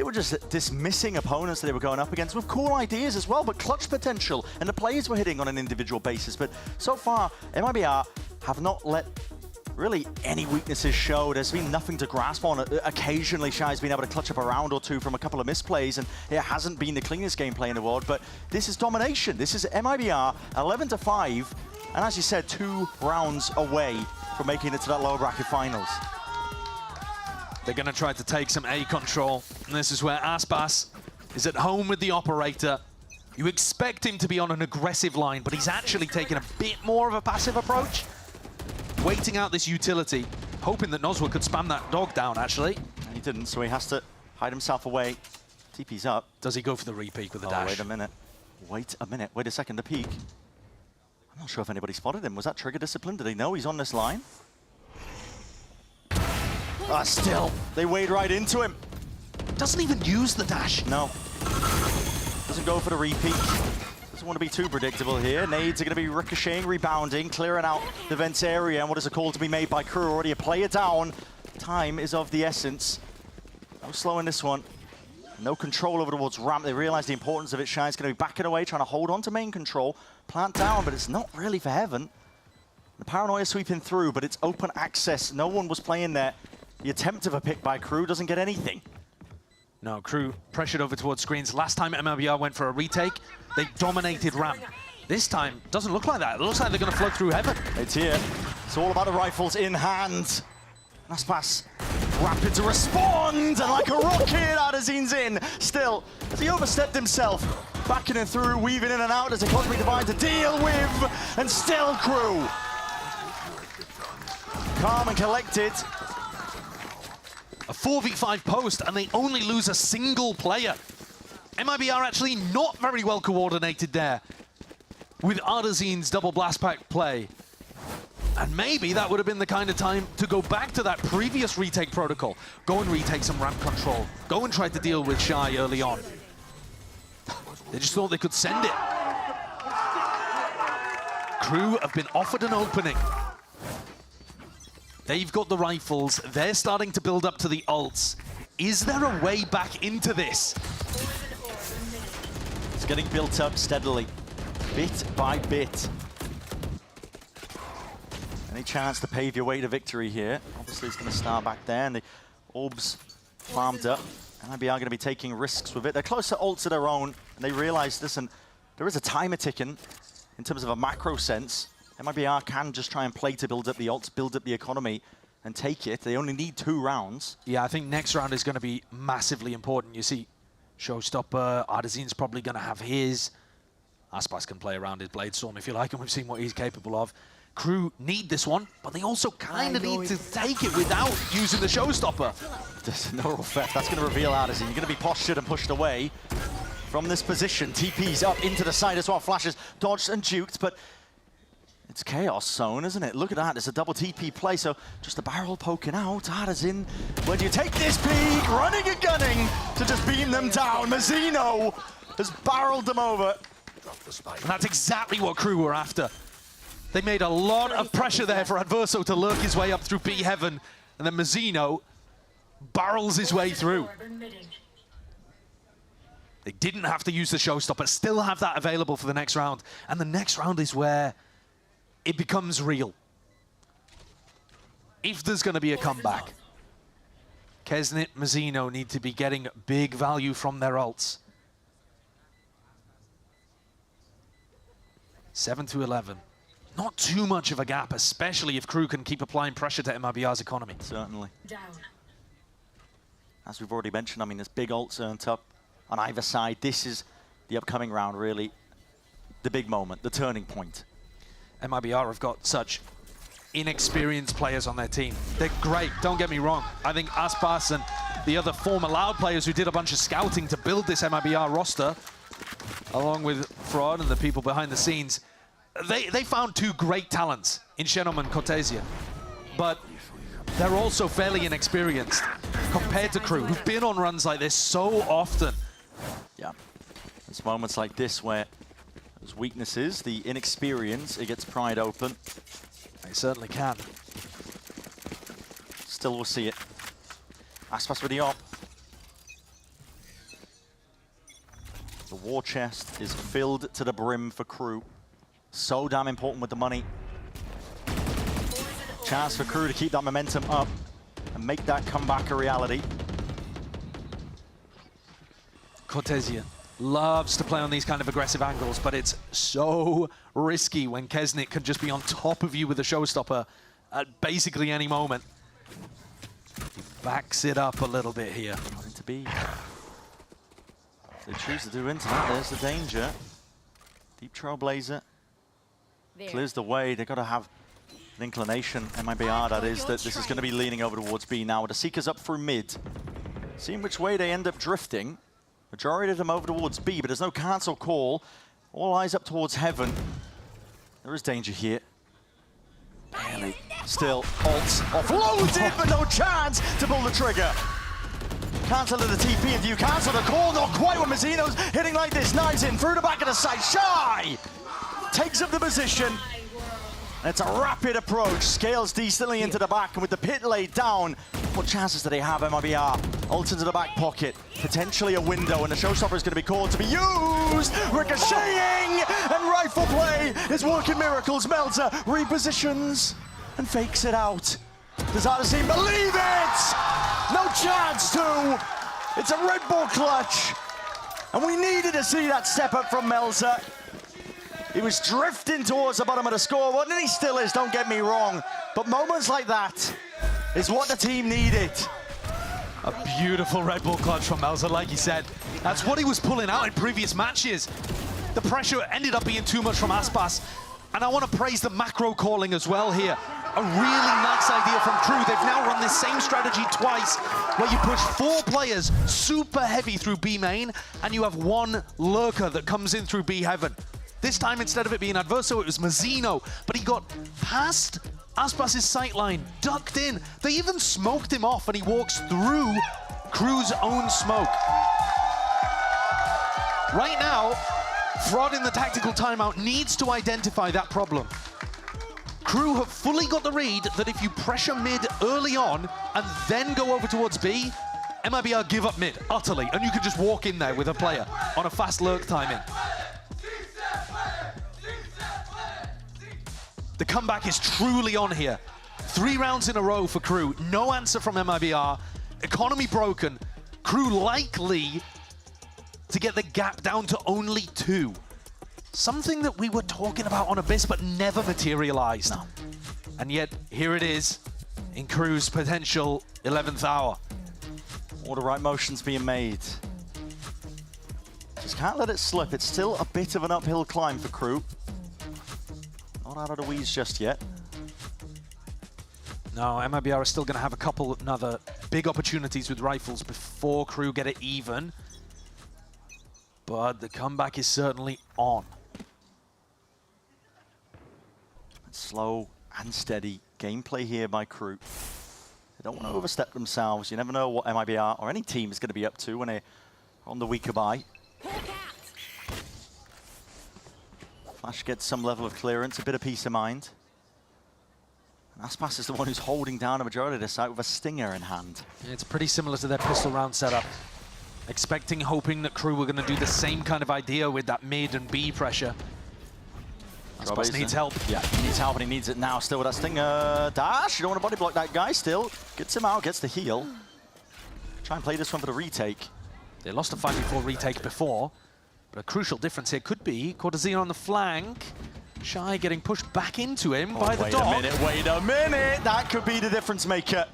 were just dismissing opponents that they were going up against with cool ideas as well, but clutch potential. And the players were hitting on an individual basis. But so far, MIBR have not let really any weaknesses show. There's been nothing to grasp on. Occasionally, Shy's been able to clutch up a round or two from a couple of misplays, and it hasn't been the cleanest gameplay in the world, but this is domination. This is MIBR 11-5, and as you said, 2 rounds away from making it to that lower bracket finals. They're going to try to take some A control, and this is where Aspas is at home with the operator. You expect him to be on an aggressive line, but he's actually taking a bit more of a passive approach. Waiting out this utility, hoping that Nozwa could spam that dog down, actually. And he didn't, so he has to hide himself away. TP's up. Does he go for the re-peek with the dash? Wait a minute. Wait a minute. Wait a second, the peek. I'm not sure if anybody spotted him. Was that trigger discipline? Did they know he's on this line? Still, they wade right into him. Doesn't even use the dash. No. Doesn't go for the re-peek. Doesn't want to be too predictable here. Nades are going to be ricocheting, rebounding, clearing out the vents area. And what is a call to be made by Crew? Already a player down. Time is of the essence. No slowing this one. No control over towards ramp. They realize the importance of it. Shy's going to be backing away, trying to hold on to main control. Plant down, but it's not really for heaven. The Paranoia sweeping through, but it's open access. No one was playing there. The attempt of a pick by Crew doesn't get anything. No, Crew pressured over towards screens. Last time MIBR went for a retake, they dominated ramp. This time, doesn't look like that. It looks like they're going to float through heaven. It's here. It's all about the rifles in hand. Aspas rapid to respond, and like a rocket, Adezine's in. Still, as he overstepped himself, backing and through, weaving in and out as a Cosmic Divine to deal with, and still Crew. Calm and collected. 4v5 post, and they only lose a single player. MIBR actually not very well coordinated there with Ardazine's double blast pack play. And maybe that would have been the kind of time to go back to that previous retake protocol. Go and retake some ramp control. Go and try to deal with Shy early on. They just thought they could send it. KRU have been offered an opening. They've got the rifles. They're starting to build up to the ults. Is there a way back into this? It's getting built up steadily, bit by bit. Any chance to pave your way to victory here? Obviously, it's going to start back there, and the orbs farmed up. MIBR are going to be taking risks with it. They're close to ults of their own, and they realize, listen, there is a timer ticking in terms of a macro sense. MIBR can just try and play to build up the ults, build up the economy, and take it. They only need 2 rounds. Yeah, I think next round is going to be massively important. You see, Showstopper, Ardazine's probably going to have his. Aspas can play around his Bladestorm if you like, and we've seen what he's capable of. KRU need this one, but they also kind of need to take it without using the Showstopper. There's no effect. That's going to reveal Ardazi. You're going to be postured and pushed away from this position. TP's up into the side as well. Flashes dodged and juked, but it's chaos zone, isn't it? Look at that. It's a double TP play, so just a barrel poking out. Ardazin, where do you take this peak? Running and gunning to just beam them down. Mazzino has barreled them over. And that's exactly what KRU were after. They made a lot of pressure there for Adverso to lurk his way up through B Heaven, and then Mazzino barrels his way through. They didn't have to use the Showstopper, still have that available for the next round. And the next round is where it becomes real. If there's going to be a comeback, Kesnit, Mazzino need to be getting big value from their ults. 7-11. Not too much of a gap, especially if KRU can keep applying pressure to MIBR's economy. Certainly. As we've already mentioned, I mean, there's big ults earned up on either side. This is the upcoming round, really. The big moment, the turning point. MIBR have got such inexperienced players on their team. They're great, don't get me wrong. I think Aspas and the other former Loud players who did a bunch of scouting to build this MIBR roster, along with Fraud and the people behind the scenes, they found 2 great talents in Shenom and Cortesia. But they're also fairly inexperienced compared to KRU, who've been on runs like this so often. Yeah, there's moments like this where those weaknesses, the inexperience, it gets pried open. They certainly can. Still, we'll see it. Aspas with the op. The war chest is filled to the brim for KRU. So damn important with the money. Chance for KRU to keep that momentum up and make that comeback a reality. Cortesia loves to play on these kind of aggressive angles, but it's so risky when Kesnit can just be on top of you with a Showstopper at basically any moment. He backs it up a little bit here. Not into B. If they choose to do into that, there's the danger. Deep Trailblazer clears the way. They've got to have an inclination, MIBR that is, that this is going to be leaning over towards B now. With the Seekers up through mid. Seeing which way they end up drifting. Majority of them over towards B, but there's no cancel call. All eyes up towards Heaven. There is danger here. Barely. Still, ults offloaded, but no chance to pull the trigger. Cancel to the TP, and do you cancel the call? Not quite when Mazzino's hitting like this. Knives in through the back of the side. Shy takes up the position. And it's a rapid approach. Scales decently into the back, and with the pit laid down, what chances do they have, MIBR? Ult into the back pocket. Potentially a window, and the Showstopper is going to be called to be used. Ricocheting, and rifle play is working miracles. Melter repositions and fakes it out. Does Ardazi believe it? No chance to. It's a Red Bull clutch. And we needed to see that step up from Melter. He was drifting towards the bottom of the scoreboard, and he still is, don't get me wrong. But moments like that is what the team needed. A beautiful Red Bull clutch from Melzer, like you said. That's what he was pulling out in previous matches. The pressure ended up being too much from Aspas. And I want to praise the macro calling as well here. a really nice idea from Crew. They've now run this same strategy twice, where you push 4 players super heavy through B main, and you have 1 lurker that comes in through B heaven. This time, instead of it being Adverso, it was Mazzino, but he got past Aspas's sightline, ducked in. They even smoked him off, and he walks through Crew's own smoke. Right now, Fraud in the tactical timeout needs to identify that problem. Crew have fully got the read that if you pressure mid early on and then go over towards B, MIBR give up mid utterly, and you can just walk in there with a player on a fast lurk timing. The comeback is truly on here. 3 rounds in a row for Crew. No answer from MIBR. Economy broken. Crew likely to get the gap down to only 2. Something that we were talking about on Abyss but never materialized. No. And yet, here it is in Crew's potential 11th hour. All the right motions being made. Just can't let it slip. It's still a bit of an uphill climb for Crew. Not out of the weeds just yet. No, MIBR is still going to have a couple other big opportunities with rifles before Crew get it even. But the comeback is certainly on. Slow and steady gameplay here by Crew. They don't want to overstep themselves. You never know what MIBR or any team is going to be up to when they're on the weaker buy. Flash gets some level of clearance, a bit of peace of mind. And Aspas is the one who's holding down a majority of the site with a stinger in hand. It's pretty similar to their pistol round setup. Expecting, hoping that Crew were going to do the same kind of idea with that mid and B pressure. Aspas needs help. Yeah, he needs help and he needs it now. Still with that stinger dash. You don't want to body block that guy still. Gets him out, gets the heal. Try and play this one for the retake. They lost a 5v4 retake before, but a crucial difference here could be Cortazine on the flank. Shy getting pushed back into him by the dog. Wait a minute. That could be the difference maker.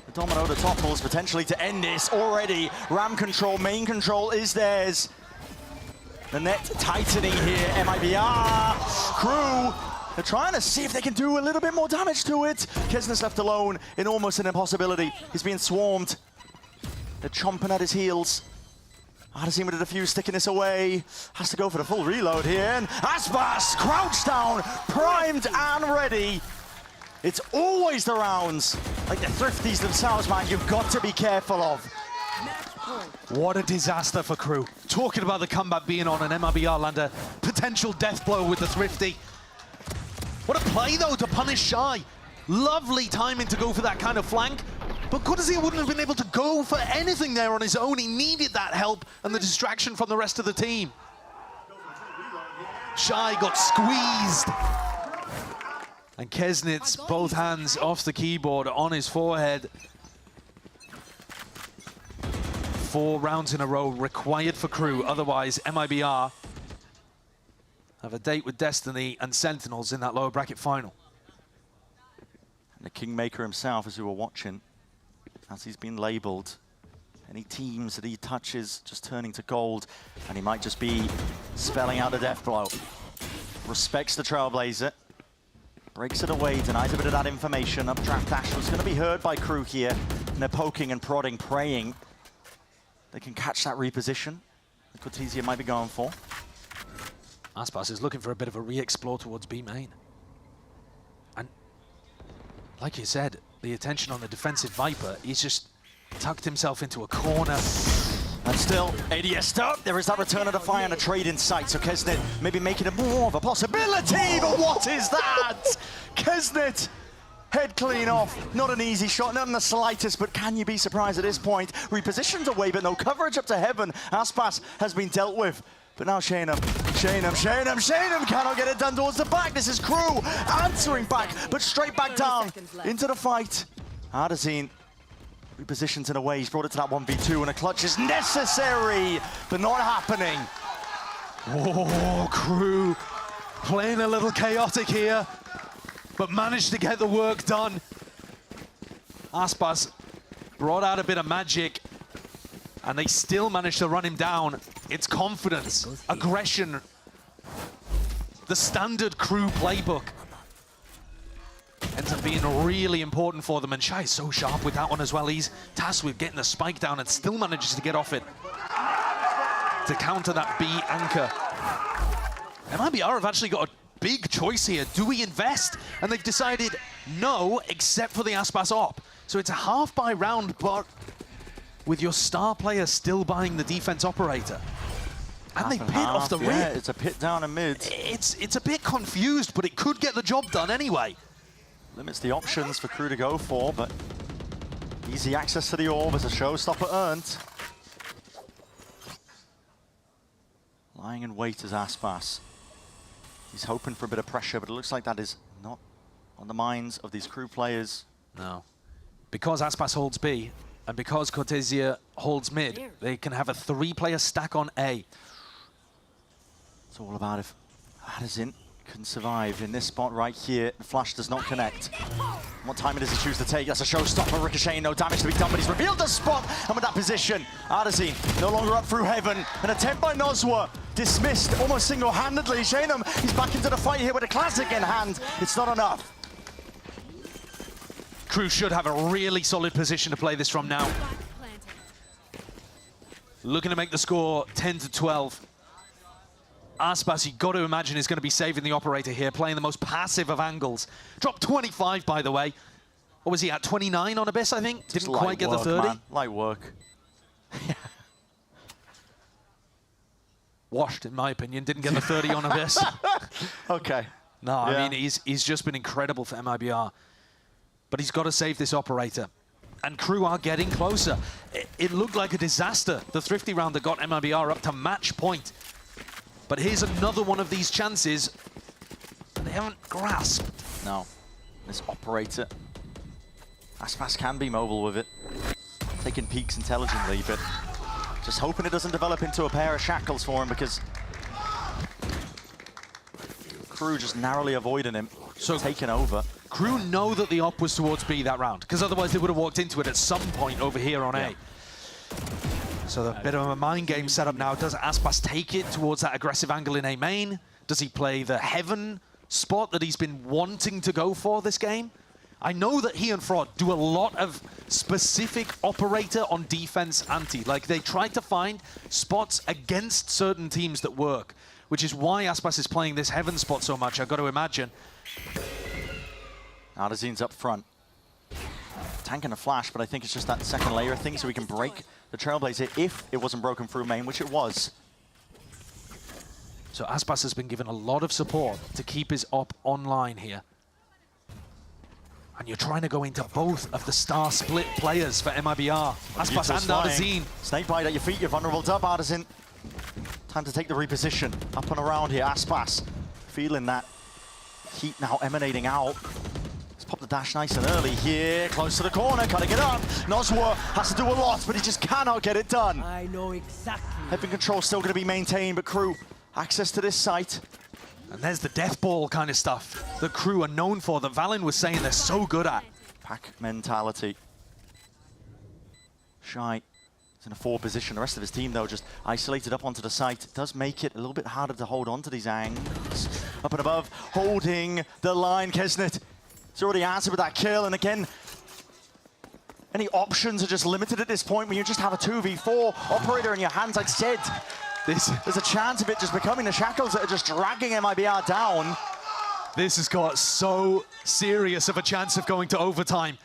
The Domino, the topples, potentially to end this already. Ram control, main control is theirs. The net tightening here, MIBR. Crew, they're trying to see if they can do a little bit more damage to it. Kesner's left alone in almost an impossibility. He's being swarmed. They're chomping at his heels. Odyssey with the defuse, sticking this away. Has to go for the full reload here. And Aspas crouched down, primed and ready. It's always the rounds, like the Thrifties themselves, man, you've got to be careful of. What a disaster for Crew. Talking about the comeback being on an MIBR lander, potential death blow with the Thrifty. What a play though to punish Shy. Lovely timing to go for that kind of flank, but Cortazine wouldn't have been able to go for anything there on his own. He needed that help and the distraction from the rest of the team. Shy got squeezed. And Kesnitz, both hands off the keyboard on his forehead. 4 rounds in a row required for Crew, otherwise MIBR have a date with Destiny and Sentinels in that lower bracket final. And the Kingmaker himself, as we were watching, as he's been labeled, any teams that he touches just turning to gold, and he might just be spelling out the death blow. Respects the Trailblazer, breaks it away, denies a bit of that information. Updraft dash was going to be heard by Crew here, and they're poking and prodding, praying they can catch that reposition that Cortazia might be going for. Aspas is looking for a bit of a re-explore towards B main. And like you said, the attention on the defensive Viper, he's just tucked himself into a corner. And still, ADS stuck. There is that return of the fire and a trade in sight. So Kesnet maybe making it more of a possibility, but what is that? Kesnet, head clean off. Not an easy shot, not in the slightest, but can you be surprised at this point? Repositioned away, but no coverage up to heaven. Aspas has been dealt with. But now Shanum cannot get it done towards the back. This is Crew answering back, but straight back down into the fight. Ardazine repositions in a way. He's brought it to that 1v2, and a clutch is necessary, but not happening. Oh, Crew playing a little chaotic here, but managed to get the work done. Aspas brought out a bit of magic, and they still managed to run him down. It's confidence, aggression, the standard Crew playbook. ends up being really important for them. And Shy is so sharp with that one as well. He's tasked with getting the spike down and still manages to get off it to counter that B anchor. MIBR have actually got a big choice here. Do we invest? And they've decided no, except for the Aspas op. So it's a half buy round, but with your star player still buying the defense operator. And they pit off the rip. It's a pit down and mid. It's a bit confused, but it could get the job done anyway. Limits the options for KRU to go for, but easy access to the orb as a showstopper earned. Lying in wait as Aspas. He's hoping for a bit of pressure, but it looks like that is not on the minds of these KRU players. No. Because Aspas holds B, and because Cortesia holds mid, they can have a 3-player stack on A. It's all about if Addison can survive in this spot right here. The flash does not connect. What timing does he choose to take? That's a showstopper. Ricochet, no damage to be done, but he's revealed the spot. And with that position, Addison no longer up through heaven. An attempt by Nozwa, dismissed almost single-handedly. Shanum, he's back into the fight here with a classic in hand. It's not enough. KRU should have a really solid position to play this from now. Looking to make the score 10-12. Aspas, you got to imagine, is going to be saving the operator here, playing the most passive of angles. Dropped 25, by the way. What was he at? 29 on Abyss, I think? Didn't quite get the 30. Man. Light work. Washed, in my opinion. Didn't get the 30 on Abyss. Okay. No, I mean, he's just been incredible for MIBR. But he's got to save this operator. And KRU are getting closer. It looked like a disaster, the Thrifty round that got MIBR up to match point. But here's another one of these chances that they haven't grasped. No. This operator. Aspas can be mobile with it. Taking peeks intelligently, but just hoping it doesn't develop into a pair of shackles for him, because KRU just narrowly avoiding him. So taking over. KRU know that the op was towards B that round, because otherwise they would have walked into it at some point over here on A. So a bit of a mind game set up now. Does Aspas take it towards that aggressive angle in A main? Does he play the heaven spot that he's been wanting to go for this game? I know that he and Fraud do a lot of specific operator on defense anti. Like, they try to find spots against certain teams that work, which is why Aspas is playing this heaven spot so much, I've got to imagine. Ardazine's up front. Tanking a flash, but I think it's just that second layer thing so we can break the Trailblazer if it wasn't broken through main, which it was. So Aspas has been given a lot of support to keep his op online here. And you're trying to go into both of the star split players for MIBR. Aspas and Ardazine. Snakebite at your feet, you're vulnerable to up, Ardazine. Time to take the reposition. Up and around here, Aspas. Feeling that heat now emanating out. Pop the dash nice and early here, close to the corner, cutting it up. Nozwa has to do a lot, but he just cannot get it done. I know exactly. Heaven control still going to be maintained, but KRU access to this site. And there's the death ball kind of stuff that KRU are known for, that Valen was saying they're so good at. Pack mentality. Shy is in a forward position. The rest of his team, though, just isolated up onto the site. It does make it a little bit harder to hold on to these angles. Up and above, holding the line, Kesnet. He's already answered with that kill, and again, any options are just limited at this point when you just have a 2v4 operator in your hands. Like I said, there's a chance of it just becoming the shackles that are just dragging MIBR down. This has got so serious of a chance of going to overtime.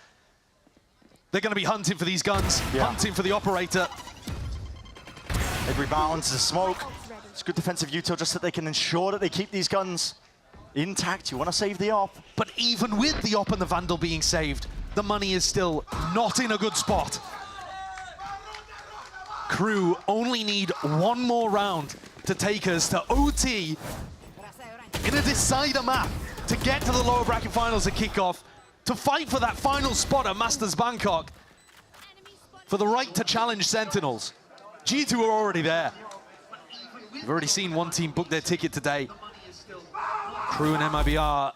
They're going to be hunting for these guns, hunting for the operator. It rebounds the smoke. It's good defensive util just so they can ensure that they keep these guns intact. You want to save the op. But even with the op and the Vandal being saved, the money is still not in a good spot. KRU only need one more round to take us to OT in a decider map to get to the lower bracket finals at kickoff, to fight for that final spot at Masters Bangkok, for the right to challenge Sentinels. G2 are already there. We've already seen one team book their ticket today. KRU and MIBR,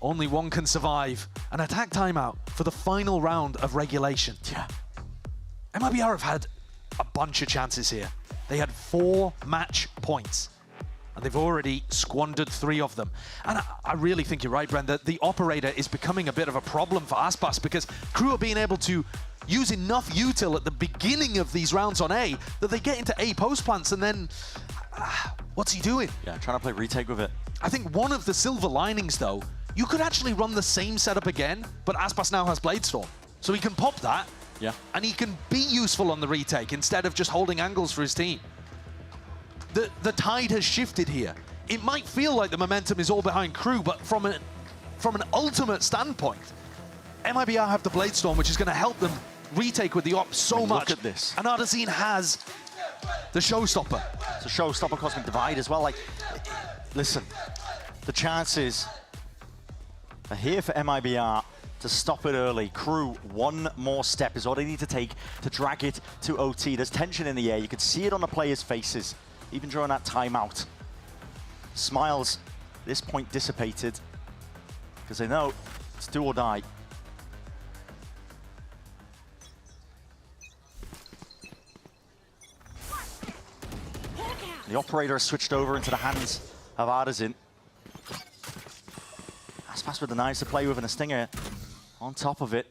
only one can survive. An attack timeout for the final round of regulation. Yeah. MIBR have had a bunch of chances here. They had 4 match points. and they've already squandered 3 of them. And I really think you're right, Brent, that the operator is becoming a bit of a problem for Aspas because KRU are being able to use enough util at the beginning of these rounds on A that they get into A post plants and then what's he doing? Yeah, trying to play retake with it. I think one of the silver linings, though, you could actually run the same setup again, but Aspas now has Bladestorm. So he can pop that, and he can be useful on the retake instead of just holding angles for his team. The tide has shifted here. It might feel like the momentum is all behind KRU, but from an ultimate standpoint, MIBR have the Bladestorm, which is going to help them retake with the op so much. Look at this. And Ardazine has the showstopper. It's a showstopper Cosmic Divide as well. Like, listen, the chances are here for MIBR to stop it early. KRU, one more step is all they need to take to drag it to OT. There's tension in the air. You can see it on the players' faces, even during that timeout. Smiles, at this point, dissipated, because they know it's do or die. The operator has switched over into the hands of Ardazine. Aspas with the knives to play with and a stinger on top of it.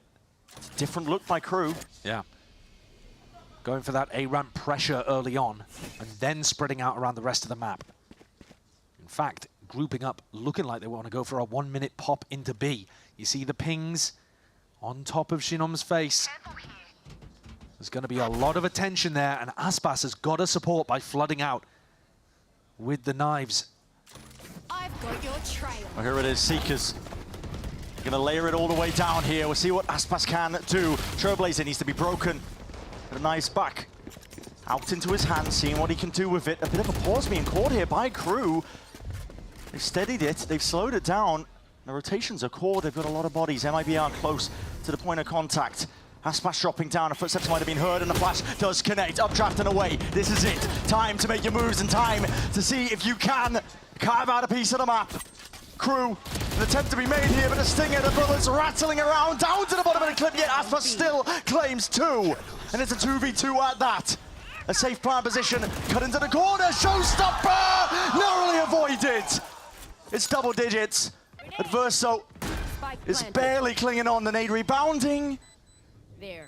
It's a different look by KRU. Yeah. Going for that A-ramp pressure early on and then spreading out around the rest of the map. In fact, grouping up, looking like they want to go for a 1-minute pop into B. You see the pings on top of Shinom's face. There's going to be a lot of attention there, and Aspas has got to support by flooding out with the knives. I've got your trail. Well, here it is, Seekers. Gonna layer it all the way down here. We'll see what Aspas can do. Trailblazer needs to be broken. The knives back. Out into his hands, seeing what he can do with it. A bit of a pause being caught here by KRU. They've steadied it, they've slowed it down. The rotations are caught, they've got a lot of bodies. MIBR close to the point of contact. Aspas dropping down, a footsteps might have been heard, and the flash does connect. Updraft and away. This is it. Time to make your moves and time to see if you can carve out a piece of the map. KRU, an attempt to be made here, but a stinger, the bullets rattling around down to the bottom of the clip, yet Aspas still claims 2. And it's a 2v2 at that. A safe prime position, cut into the corner, showstopper! Narrowly avoided. It's double digits. Adverso is barely clinging on, the nade rebounding. There.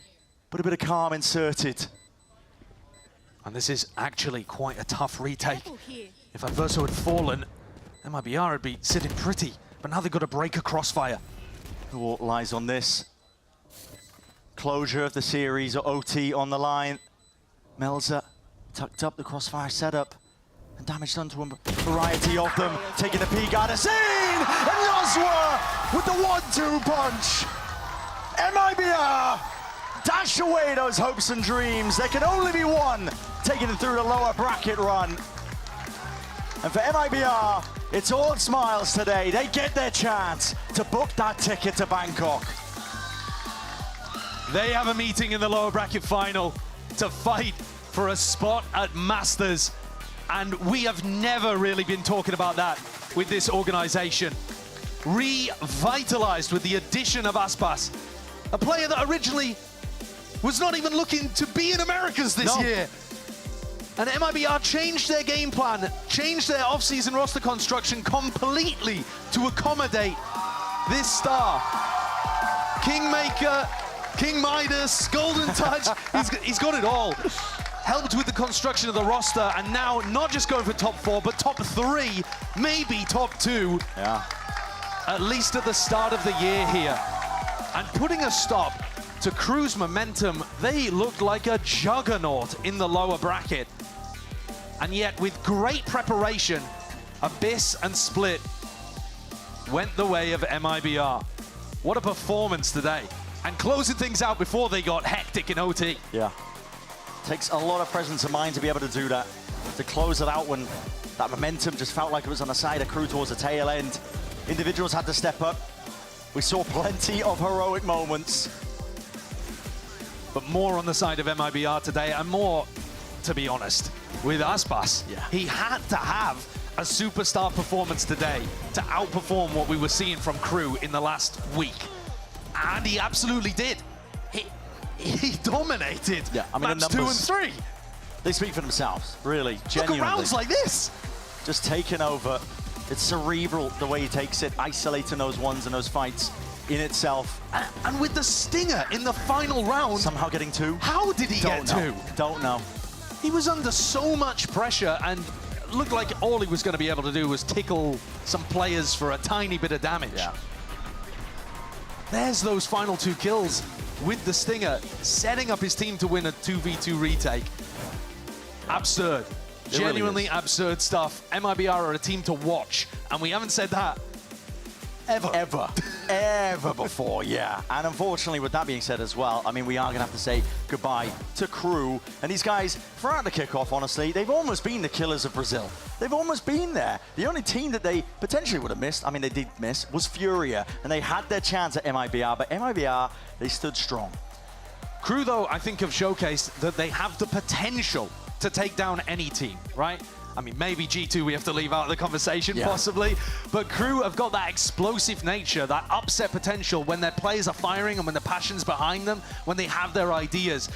But a bit of calm inserted. And this is actually quite a tough retake. If Adverso had fallen, MIBR would be sitting pretty, but now they've got to break a crossfire. What lies on this? Closure of the series, or OT on the line. Melza tucked up the crossfire setup, and damage done to him. Variety of them taking the peek out of scene, and Roswa with the 1-2 punch. MIBR dash away those hopes and dreams. There can only be one, taking them through the lower bracket run. And for MIBR, it's all smiles today. They get their chance to book that ticket to Bangkok. They have a meeting in the lower bracket final to fight for a spot at Masters. And we have never really been talking about that with this organization. Revitalized with the addition of Aspas, a player that originally was not even looking to be in Americas this year. And MIBR changed their game plan, changed their off-season roster construction completely to accommodate this star. Kingmaker, King Midas, Golden Touch, he's got it all. Helped with the construction of the roster, and now not just going for top 4, but top 3, maybe top 2. Yeah. At least at the start of the year here. And putting a stop to KRU's momentum, they looked like a juggernaut in the lower bracket. And yet, with great preparation, Abyss and Split went the way of MIBR. What a performance today. And closing things out before they got hectic in OT. Yeah. Takes a lot of presence of mind to be able to do that. To close it out when that momentum just felt like it was on the side of KRU towards the tail end. Individuals had to step up. We saw plenty of heroic moments. But more on the side of MIBR today, and more, to be honest, with Aspas. Yeah. He had to have a superstar performance today to outperform what we were seeing from KRU in the last week. And he absolutely did. He dominated. Yeah, I mean, match 2 and 3. They speak for themselves, really, Look genuinely. at rounds like this. just taking over. It's cerebral the way he takes it, isolating those ones and those fights in itself. And with the stinger in the final round. Somehow getting 2. How did he get 2? Don't know. He was under so much pressure and looked like all he was going to be able to do was tickle some players for a tiny bit of damage. Yeah. There's those final 2 kills with the stinger, setting up his team to win a 2v2 retake. Absurd. Genuinely really absurd stuff. MIBR are a team to watch, and we haven't said that ever before, yeah. And unfortunately, with that being said as well, I mean, we are going to have to say goodbye to KRU. And these guys, throughout the kickoff, honestly, they've almost been the killers of Brazil. They've almost been there. The only team that they potentially would have missed, I mean, they did miss, was Furia. And they had their chance at MIBR, but MIBR, they stood strong. KRU, though, I think have showcased that they have the potential to take down any team, right? I mean, maybe G2 we have to leave out of the conversation, possibly, but KRU have got that explosive nature, that upset potential when their players are firing and when the passion's behind them, when they have their ideas.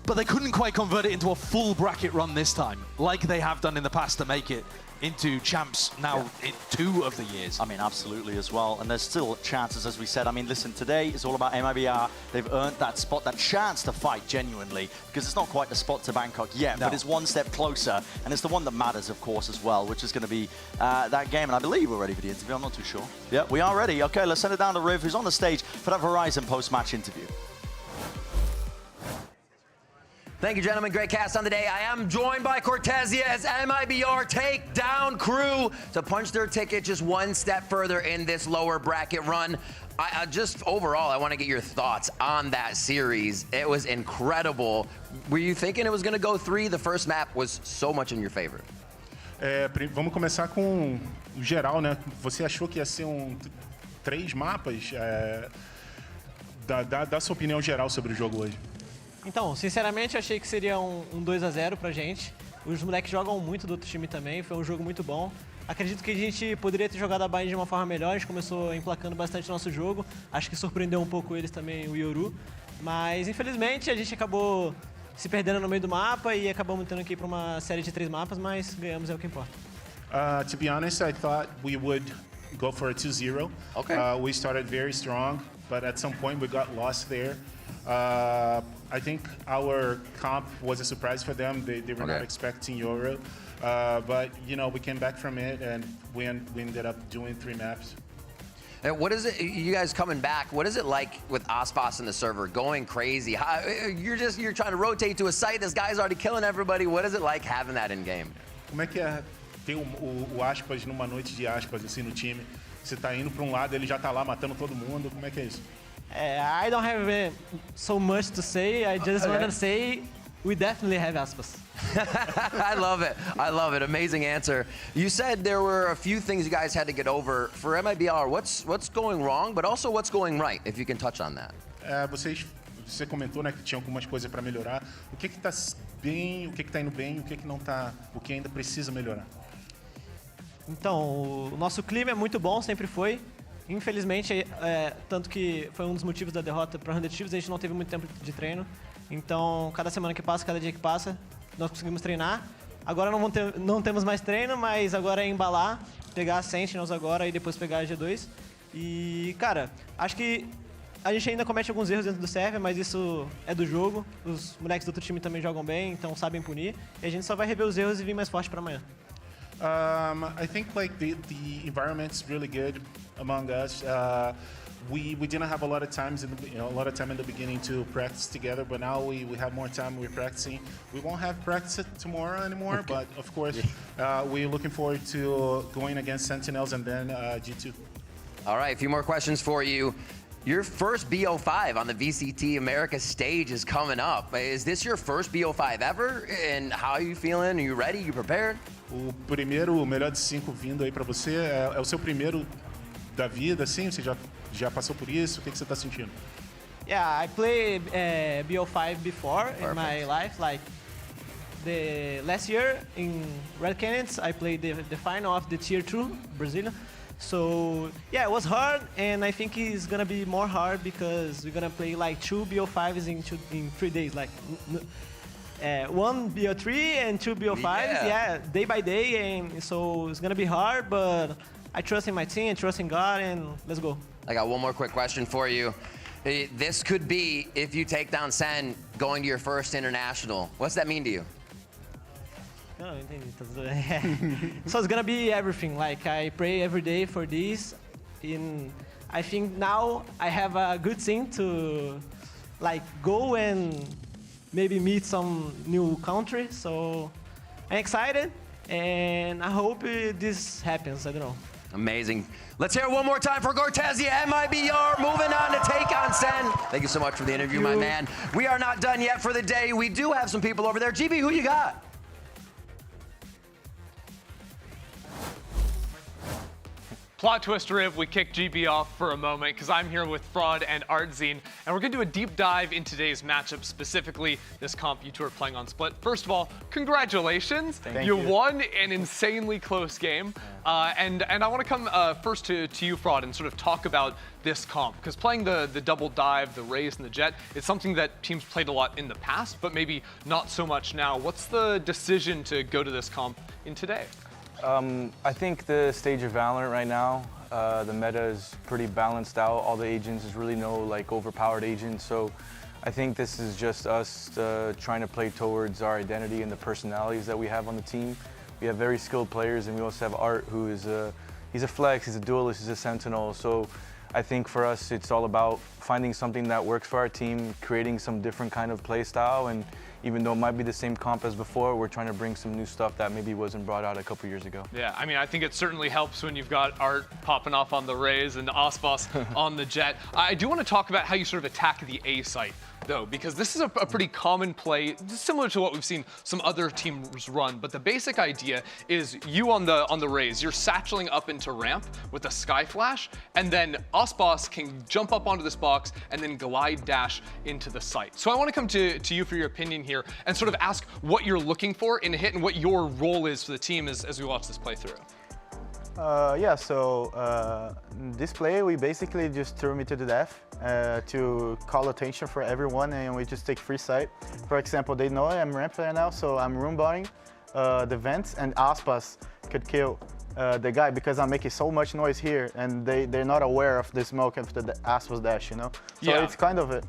But they couldn't quite convert it into a full bracket run this time, like they have done in the past to make it into champs now in 2 of the years. I mean, absolutely as well. And there's still chances, as we said. I mean, listen, today is all about MIBR. They've earned that spot, that chance to fight genuinely, because it's not quite the spot to Bangkok yet, but it's one step closer. And it's the one that matters, of course, as well, which is going to be that game. And I believe we're ready for the interview. I'm not too sure. Yeah, we are ready. Okay, let's send it down to Riv, who's on the stage for that Verizon post-match interview. Thank you, gentlemen. Great cast on the day. I am joined by Cortesia as MIBR take down KRU to punch their ticket just one step further in this lower bracket run. I just overall, I want to get your thoughts on that series. It was incredible. Were you thinking it was going to go 3? The first map was so much in your favor. Vamos começar com o geral, né? Você achou que ia ser 3 mapas? Dá sua opinião geral sobre o jogo hoje. Então, sinceramente, eu achei que seria um 2-0 pra gente. Os moleques jogam muito do outro time também, foi um jogo muito bom. Acredito que a gente poderia ter jogado a Bem de uma forma melhor, a gente começou emplacando bastante o nosso jogo. Acho que surpreendeu um pouco eles também, o Yoru. Mas, infelizmente, a gente acabou se perdendo no meio do mapa e acabamos tendo que ir pra uma série de 3 mapas, mas ganhamos, é o que importa. To be honest, I thought we would go for a 2-0. Okay. We started very strong, but at some point we got lost there. I think our comp was a surprise for them. They were not expecting Euro. But, you know, we came back from it and we ended up doing 3 maps. And what is it, you guys coming back, what is it like with Aspas in the server, going crazy? You're trying to rotate to a site, this guy's already killing everybody. What is it like having that in game? Como é que é ter o Aspas numa noite de Aspas, assim, no time? Você tá indo para lado, ele já tá lá matando todo mundo. Como é que é isso? I don't have so much to say. I just want to say we definitely have Aspas. I love it. I love it. Amazing answer. You said there were a few things you guys had to get over. For MIBR, what's going wrong, but also what's going right, if you can touch on that. Você comentou, né, que tinha algumas coisas para melhorar. O que tá bem, o que tá indo bem, o que não tá, o que ainda precisa melhorar? Então, o nosso clima é muito bom, sempre foi. Infelizmente, tanto que foi um dos motivos da derrota para o 100 Thieves, a gente não teve muito tempo de treino. Então, cada semana que passa, cada dia que passa, nós conseguimos treinar. Agora não temos mais treino, mas agora é embalar, pegar a Sentinels agora e depois pegar a G2. E, cara, acho que a gente ainda comete alguns erros dentro do server, mas isso é do jogo. Os moleques do outro time também jogam bem, então sabem punir. E a gente só vai rever os erros e vir mais forte para amanhã. I think like the environment's really good among us. We didn't have a lot of time in the beginning to practice together, but now we have more time. We're practicing. We won't have practice tomorrow anymore, but of course we're looking forward to going against Sentinels and then G2. All right, a few more questions for you. Your first BO5 on the VCT Americas stage is coming up. Is this your first BO5 ever? And how are you feeling? Are you ready? Are you prepared? O melhor de 5 vindo aí para você, é o seu primeiro da vida, assim? Você já passou por isso? O que você tá sentindo? Yeah, I played BO5 before in my life. Like the last year in Red Canyons, I played the final of the Tier 2 Brazilian. So yeah, it was hard, and I think it's gonna be more hard because we're gonna play like 2 BO5s in 3 days. Like one BO3 and two BO5s, yeah, day by day, and so it's gonna be hard, but I trust in my team, I trust in God, and let's go. I got one more quick question for you. This could be, if you take down Sen, going to your first international. What's that mean to you? So it's gonna be everything. Like, I pray every day for this. I think now I have a good team to like go and maybe meet some new country. So I'm excited, and I hope this happens. I don't know. Amazing. Let's hear it one more time for Gortezia, MIBR, moving on to take on Sen. Thank you so much for the interview, my man. We are not done yet for the day. We do have some people over there. GB, who you got? Plot twist, Riv, we kick GB off for a moment because I'm here with Fraud and Artzine, and we're going to do a deep dive in today's matchup, specifically this comp you two are playing on Split. First of all, congratulations. Thank you. You won an insanely close game. And I want to come first to you, Fraud, and sort of talk about this comp, because playing the double dive, the raise, and the jet, it's something that teams played a lot in the past, but maybe not so much now. What's the decision to go to this comp in today? I think the stage of Valorant right now, the meta is pretty balanced out. All the agents, there's really no like overpowered agents. So I think this is just us trying to play towards our identity and the personalities that we have on the team. We have very skilled players, and we also have Art, who is he's a flex, he's a duelist, he's a sentinel. So I think for us, it's all about finding something that works for our team, creating some different kind of play style, and even though it might be the same comp as before, we're trying to bring some new stuff that maybe wasn't brought out a couple years ago. Yeah, I mean, I think it certainly helps when you've got Art popping off on the Raze and Osbos on the Jet. I do want to talk about how you sort of attack the A site, though, because this is a pretty common play, similar to what we've seen some other teams run. But the basic idea is you on the Raze, you're satcheling up into ramp with a Sky Flash, and then Osbos can jump up onto this box and then glide dash into the site. So I want to come to you for your opinion here and sort of ask what you're looking for in a hit and what your role is for the team as we watch this play through. Yeah, so this play, we basically just threw me to the death to call attention for everyone, and we just take free sight. For example, they know I'm ramp right now, so I'm room botting the vents, and Aspas could kill the guy because I'm making so much noise here, and they're not aware of the smoke after the Aspas dash, you know? So Yeah. it's kind of it.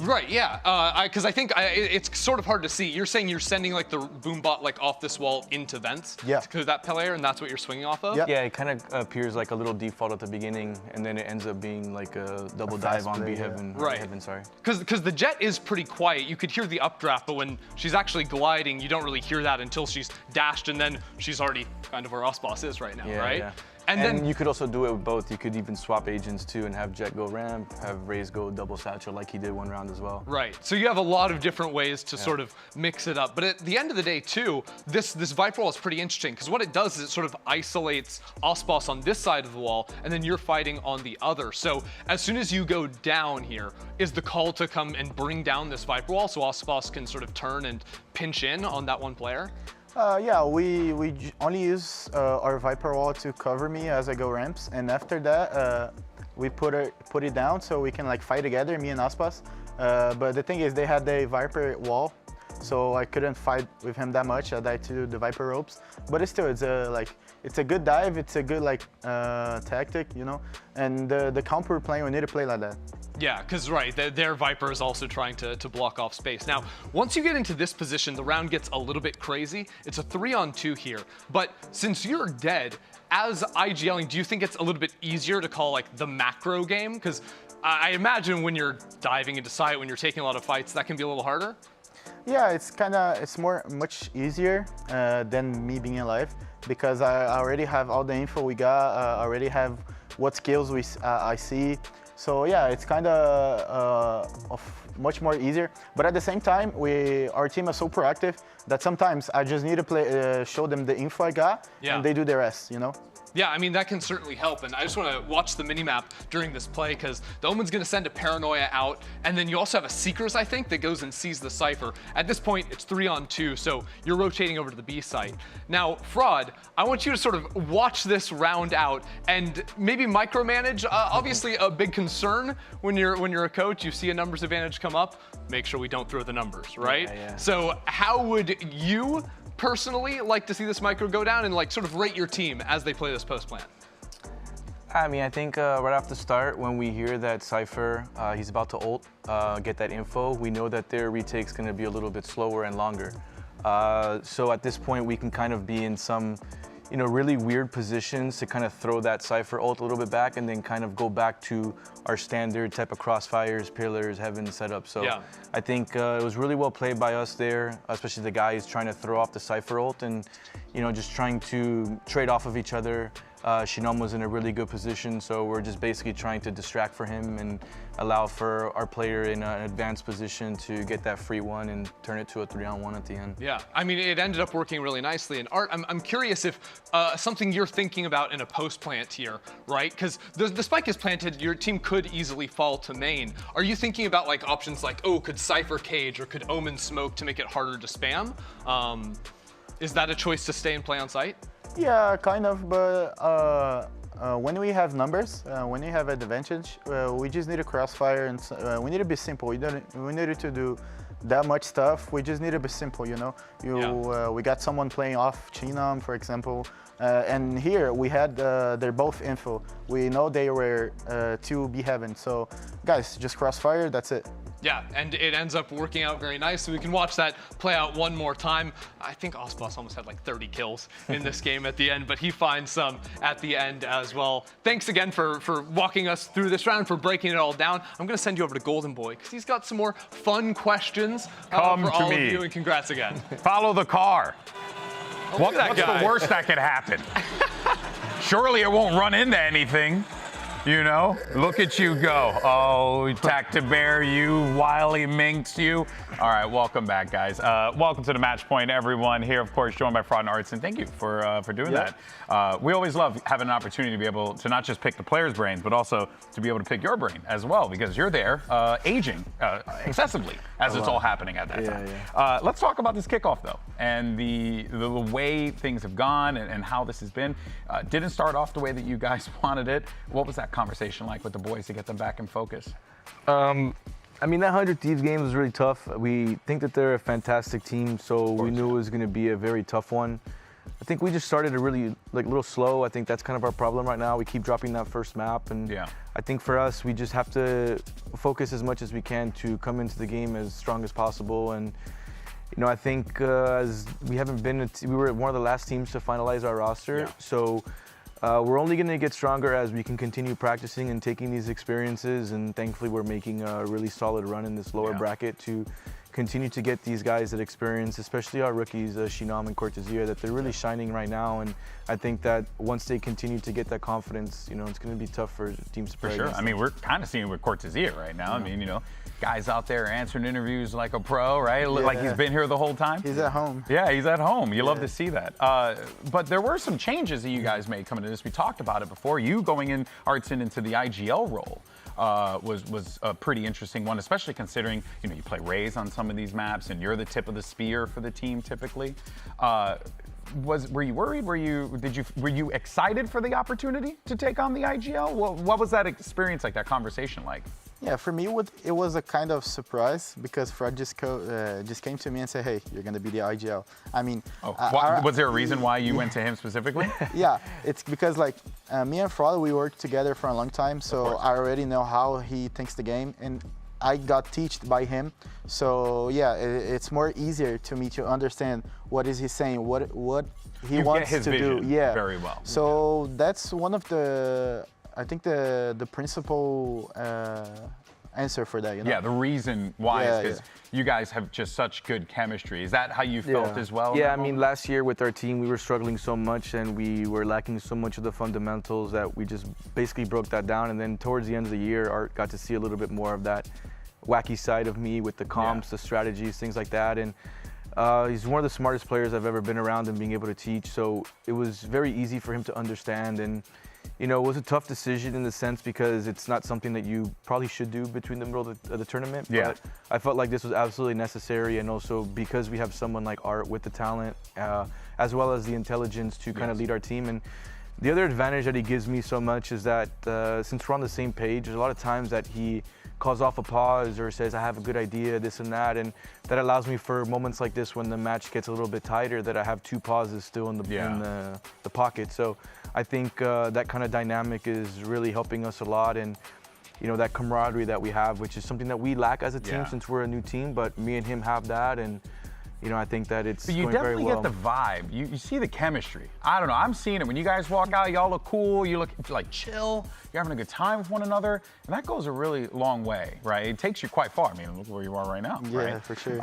Right, yeah, because I think it's sort of hard to see. You're saying you're sending like the boom bot like off this wall into vents? Yeah. Because that player, and that's what you're swinging off of? Yeah, it kind of appears like a little default at the beginning, and then it ends up being like a double dive on B Heaven. Right. Heaven, sorry. Because the Jet is pretty quiet. You could hear the updraft, but when she's actually gliding, you don't really hear that until she's dashed, and then she's already kind of where Osbos is right now, right? Yeah. And then you could also do it with both. You could even swap agents too and have Jet go ramp, have Raze go double satchel like he did one round as well. Right, so you have a lot of different ways to sort of mix it up. But at the end of the day too, this Viper wall is pretty interesting because what it does is it sort of isolates Osbos on this side of the wall and then you're fighting on the other. So as soon as you go down here, is the call to come and bring down this Viper wall so Osbos can sort of turn and pinch in on that one player? Yeah, we only use our Viper wall to cover me as I go ramps, and after that we put it down so we can like fight together, me and Aspas. But the thing is, they had the Viper wall, so I couldn't fight with him that much. I died to the Viper ropes, but it's a good dive. It's a good like tactic, you know. And the comp we're playing, we need to play like that. Yeah, because right, their Viper is also trying to block off space. Now, once you get into this position, the round gets a little bit crazy. It's a 3-on-2 here, but since you're dead, as IGLing, do you think it's a little bit easier to call like the macro game? Because I imagine when you're diving into site, when you're taking a lot of fights, that can be a little harder. Yeah, it's much easier than me being alive because I already have all the info we got. I already have what skills I see. So yeah, it's kind of much more easier. But at the same time, our team is so proactive that sometimes I just need to show them the info I got, and they do the rest, you know? Yeah, I mean, that can certainly help. And I just want to watch the minimap during this play because the Omen's going to send a Paranoia out. And then you also have a Seekers, I think, that goes and sees the Cypher. At this point, it's 3-on-2, so you're rotating over to the B site. Now, Fraud, I want you to sort of watch this round out and maybe micromanage. Obviously, a big concern when you're a coach, you see a numbers advantage come up, make sure we don't throw the numbers, right? Yeah. So how would you personally like to see this micro go down and like sort of rate your team as they play this post plan? I mean, I think right off the start, when we hear that Cypher, he's about to ult, get that info, we know that their retake's going to be a little bit slower and longer. So at this point, we can kind of be in some, really weird positions to kind of throw that Cypher ult a little bit back and then kind of go back to our standard type of crossfires, pillars, heaven setup. So yeah. I think it was really well played by us there, especially the guys trying to throw off the Cypher ult and, just trying to trade off of each other. Shinom was in a really good position, so we're just basically trying to distract for him and allow for our player in an advanced position to get that free one and turn it to a 3-on-1 at the end. Yeah, I mean, it ended up working really nicely. And Art, I'm curious if something you're thinking about in a post plant here, right? Because the spike is planted, your team could easily fall to main. Are you thinking about like options like, oh, could Cypher cage or could Omen smoke to make it harder to spam? Is that a choice to stay and play on site? Yeah, kind of, but when we have numbers, when we have advantage, we just need a crossfire and we need to be simple. We need to do that much stuff. We just need to be simple, we got someone playing off Chinam, for example, and here we had they're both info. We know they were 2B heaven, so guys, just crossfire, that's it. Yeah, and it ends up working out very nice. So we can watch that play out one more time. I think Osbos almost had like 30 kills in this game at the end, but he finds some at the end as well. Thanks again for walking us through this round, for breaking it all down. I'm going to send you over to Golden Boy because he's got some more fun questions for all of you, and congrats again. Follow the car. What's the worst that could happen? Surely it won't run into anything. Look at you go. Oh, Tactibear, you, Wily Minx, you. All right, welcome back, guys. Welcome to the Match Point, everyone. Here, of course, joined by Fraud and Arts, and thank you for doing that. We always love having an opportunity to be able to not just pick the players' brains, but also to be able to pick your brain as well, because you're there aging excessively as it's all happening at that time. Let's talk about this kickoff, though, and the way things have gone and how this has been. Didn't start off the way that you guys wanted it. What was that conversation like with the boys to get them back in focus? I mean, that 100 Thieves game was really tough. We think that they're a fantastic team, so we knew it was going to be a very tough one. I think we just started a really little slow. I think that's kind of our problem right now. We keep dropping that first map, and I think for us, we just have to focus as much as we can to come into the game as strong as possible. And I think as we haven't been, we were one of the last teams to finalize our roster, so. We're only going to get stronger as we can continue practicing and taking these experiences, and thankfully we're making a really solid run in this lower bracket to continue to get these guys that experience, especially our rookies, Shinom and Cortezia, that they're really shining right now. And I think that once they continue to get that confidence, it's going to be tough for teams to play. For sure. I mean, we're kind of seeing it with Cortezia right now. I mean, guys out there answering interviews like a pro, right? Like he's been here the whole time. He's at home. Yeah, he's at home. You love to see that. But there were some changes that you guys made coming into this. We talked about it before. You going in, Artson, into the IGL role was a pretty interesting one, especially considering, you play Raze on some of these maps and you're the tip of the spear for the team typically. Were you worried? Were you excited for the opportunity to take on the IGL? What was that experience like, that conversation like? Yeah, for me, it was a kind of surprise because Fred just came to me and said, hey, you're going to be the IGL. I mean... was there a reason why you went to him specifically? Yeah, it's because me and Fred, we worked together for a long time, so I already know how he thinks the game, and I got taught by him. So yeah, it's more easier to me to understand what is he saying, what he wants to do. Yeah, very well. So that's one of the... I think the principal answer for that, Yeah, the reason why is because you guys have just such good chemistry. Is that how you felt as well? Yeah, I mean, last year with our team, we were struggling so much and we were lacking so much of the fundamentals that we just basically broke that down. And then towards the end of the year, Art got to see a little bit more of that wacky side of me with the comps, the strategies, things like that. And He's one of the smartest players I've ever been around and being able to teach, so it was very easy for him to understand. And you know, it was a tough decision in the sense because it's not something that you probably should do between the middle of the tournament. Yeah. But I felt like this was absolutely necessary, and also because we have someone like Art with the talent, as well as the intelligence to kind of lead our team. And the other advantage that he gives me so much is that since we're on the same page, there's a lot of times that he calls off a pause or says, I have a good idea, this and that allows me for moments like this when the match gets a little bit tighter that I have 2 pauses still in the pocket. So I think that kind of dynamic is really helping us a lot, and you know, that camaraderie that we have, which is something that we lack as a team since we're a new team, but me and him have that, and you know, I think that it's But you going very definitely well. get the vibe. You see the chemistry. I don't know. I'm seeing it. When you guys walk out, y'all look cool. You look like chill. You're having a good time with one another. And that goes a really long way, right? It takes you quite far. I mean, look where you are right now, Yeah, right? for sure.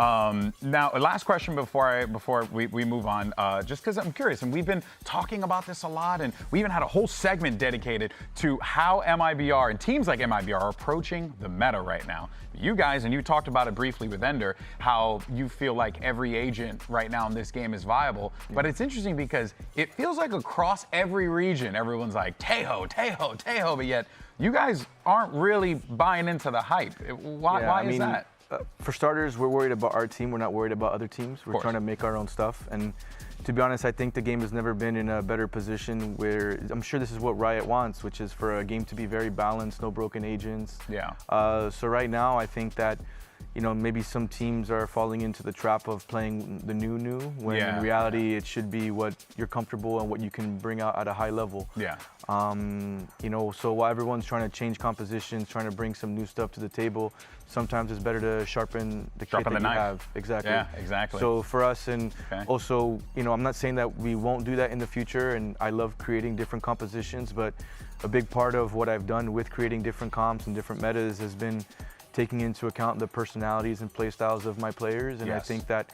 Now, last question before we move on, just because I'm curious, and we've been talking about this a lot, and we even had a whole segment dedicated to how MIBR and teams like MIBR are approaching the meta right now. You guys, and you talked about it briefly with Ender, how you feel like every agent right now in this game is viable. But it's interesting because it feels like across every region, everyone's like, Tejo, Tejo, Tejo, but yet you guys aren't really buying into the hype. Why is that? For starters, we're worried about our team. We're not worried about other teams. We're trying to make our own stuff. And to be honest, I think the game has never been in a better position where I'm sure this is what Riot wants, which is for a game to be very balanced, no broken agents. Yeah. So right now, I think that, you know, maybe some teams are falling into the trap of playing the new, when in reality it should be what you're comfortable and what you can bring out at a high level. Yeah. You know, so while everyone's trying to change compositions, trying to bring some new stuff to the table, sometimes it's better to sharpen the kit that you have. Exactly. Yeah, exactly. So for us, and also, you know, I'm not saying that we won't do that in the future, and I love creating different compositions, but a big part of what I've done with creating different comps and different metas has been taking into account the personalities and play styles of my players. And I think that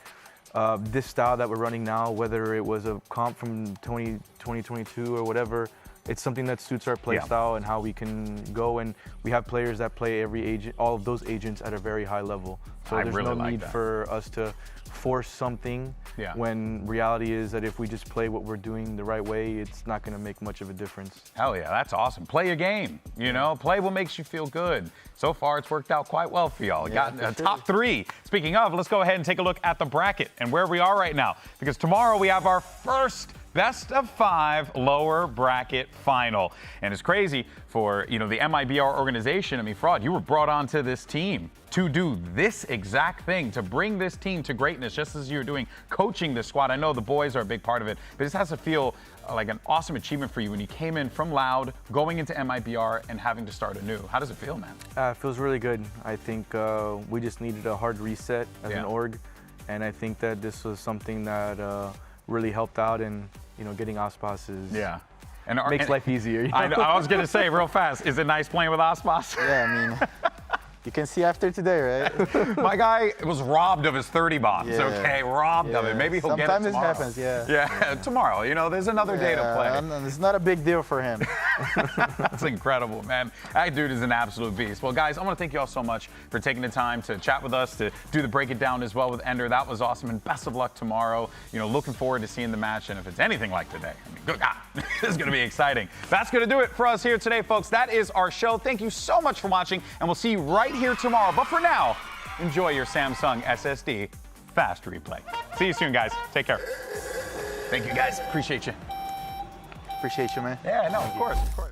this style that we're running now, whether it was a comp from 2022 or whatever, it's something that suits our play style and how we can go. And we have players that play every agent, all of those agents at a very high level. So there's no need for us to force something when reality is that if we just play what we're doing the right way, it's not going to make much of a difference. Hell yeah, that's awesome. Play your game, you know, play what makes you feel good. So far, it's worked out quite well for y'all. Got a top 3. Speaking of, let's go ahead and take a look at the bracket and where we are right now, because tomorrow we have our first best of 5 lower bracket final. And it's crazy for, you know, the MIBR organization. I mean, Fraud, you were brought onto this team to do this exact thing, to bring this team to greatness, just as you were doing coaching the squad. I know the boys are a big part of it, but this has to feel like an awesome achievement for you when you came in from Loud, going into MIBR and having to start anew. How does it feel, man? It feels really good. I think we just needed a hard reset as an org, and I think that this was something that really helped out in, you know, getting Aspas and makes life easier. You know? I was gonna say real fast, is it nice playing with Aspas? Yeah, I mean, you can see after today, right? My guy was robbed of his 30 bombs, okay? Robbed of it. Maybe he'll get it tomorrow. Sometimes this happens, Yeah, tomorrow. You know, there's another day to play. It's not a big deal for him. That's incredible, man. That dude is an absolute beast. Well, guys, I want to thank you all so much for taking the time to chat with us, to do the break it down as well with Ender. That was awesome, and best of luck tomorrow. You know, looking forward to seeing the match, and if it's anything like today, I mean, good God, this is going to be exciting. That's going to do it for us here today, folks. That is our show. Thank you so much for watching, and we'll see you right here tomorrow. But for now, enjoy your Samsung SSD fast replay. See you soon, guys. Take care. Thank you, guys. Appreciate you. Appreciate you, man. Yeah, no, of course, of course.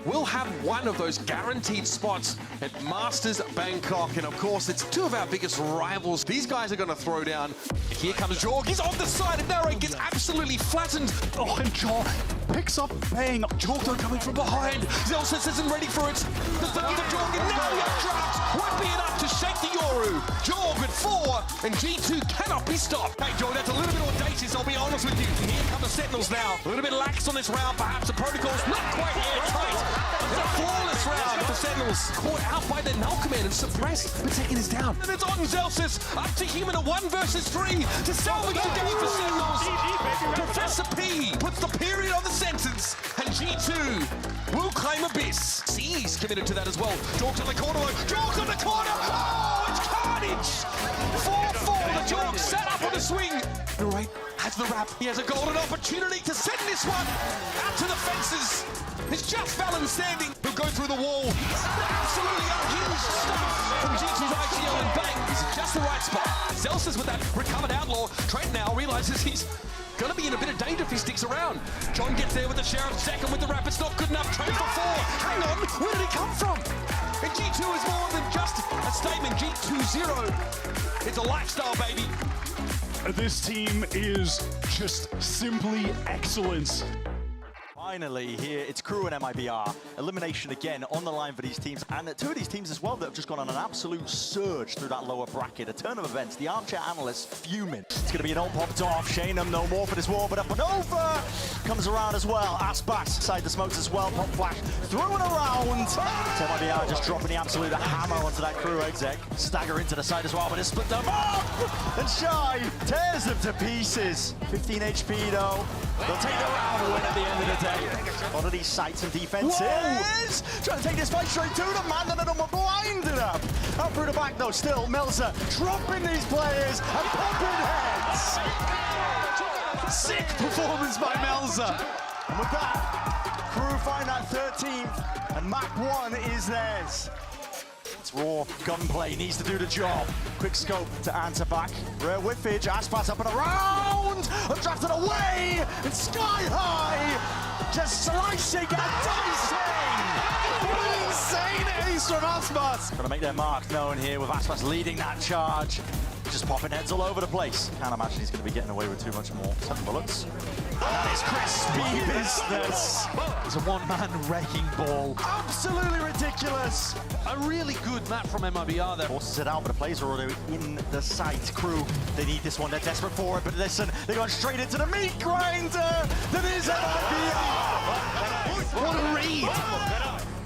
We'll have one of those guaranteed spots at Masters Bangkok, and of course, it's 2 of our biggest rivals. These guys are going to throw down. Here comes Jorg. He's on the side, and Narrate gets absolutely flattened. Oh, and Jorg picks up Bang. Jorg coming from behind. Zellsis isn't ready for it. The third of Jorg, and now he drops. Won't be enough to shake the Yoru. Jorg at 4, and G2 cannot be stopped. Hey, Jorg, that's a little bit audacious, I'll be honest with you. Here come the Sentinels now. A little bit lax on this round, perhaps. The protocol's not quite airtight. It's a flawless round for Sentinels. Caught out by the Null Command and suppressed, but taken is down. And it's on Zellsis, up to him in a 1 versus 3 to salvage the game for Sentinels. Professor P puts the period on the sentence, and G2 will claim Abyss. C's committed to that as well. Jorg's on the corner, Jorg's on the corner. Oh, it's carnage! 4-4, the Jorg set up on the swing. Right, has the wrap. He has a golden opportunity to send this one out to the fences. It's just Valen standing. He'll go through the wall. Absolutely unhinged stuff from G2's IGL and Bang. This is just the right spot. Zellsis with that recovered outlaw. Trent now realizes he's gonna be in a bit of danger if he sticks around. John gets there with the Sheriff, second with the wrap. It's not good enough. Trent for 4. Hang on, where did he come from? And G2 is more than just a statement. G2-0. It's a lifestyle, baby. This team is just simply excellence. Finally, here it's KRU and MIBR. Elimination again on the line for these teams. And two of these teams as well that have just gone on an absolute surge through that lower bracket. A turn of events. The armchair analysts fuming. It's going to be an ult popped off. Shanum no more for this wall, but up and over. Comes around as well. Aspas side the smokes as well. Pop flash through and around. So MIBR just dropping the absolute hammer onto that KRU exec. Stagger into the side as well, but it's split them up. And Shy tears them to pieces. 15 HP though. They'll take the round win at the end of the day. A lot of these sights and defenses. Whoa! Trying to take this fight straight to the man, and then blinded up. Out through the back though, still Melzer dropping these players and popping heads. Sick performance by Melzer. And with that, KRU find that 13th, and map 1 is theirs. It's raw gunplay, needs to do the job. Quick scope to answer back. Rare whiffage, Aspas up and around, and drafted away, and sky high. Just slicing and dicing! What an insane ace from Aspas! Trying to make their mark known here with Aspas leading that charge. Just popping heads all over the place. Can't imagine he's going to be getting away with too much more. 7 bullets. That is crispy business. It's a one-man wrecking ball. Absolutely ridiculous. A really good map from MIBR there. Forces it out, but the players are already in the sight. KRU, they need this one. They're desperate for it, but listen, they're going straight into the meat grinder. That is MIBR. What a read.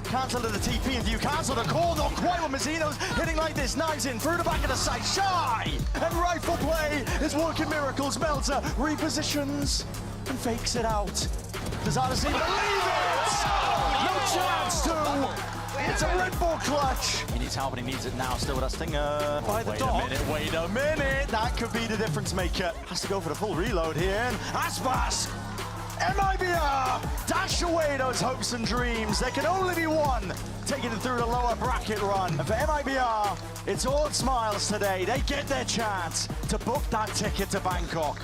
Cancel to the TP and view, cancel the call, not quite what Mazzino's hitting like this. Knives in through the back of the side, Shy! And rifle play is working miracles. Melzer repositions and fakes it out. Does Odyssey believe it? No chance to! It's a Red Bull clutch! He needs help and he needs it now, still with that stinger. By the dog. Wait a minute, that could be the difference maker. Has to go for the full reload here, and Aspas! MIBR dash away those hopes and dreams. There can only be one taking it through the lower bracket run. And for MIBR, it's all smiles today. They get their chance to book that ticket to Bangkok.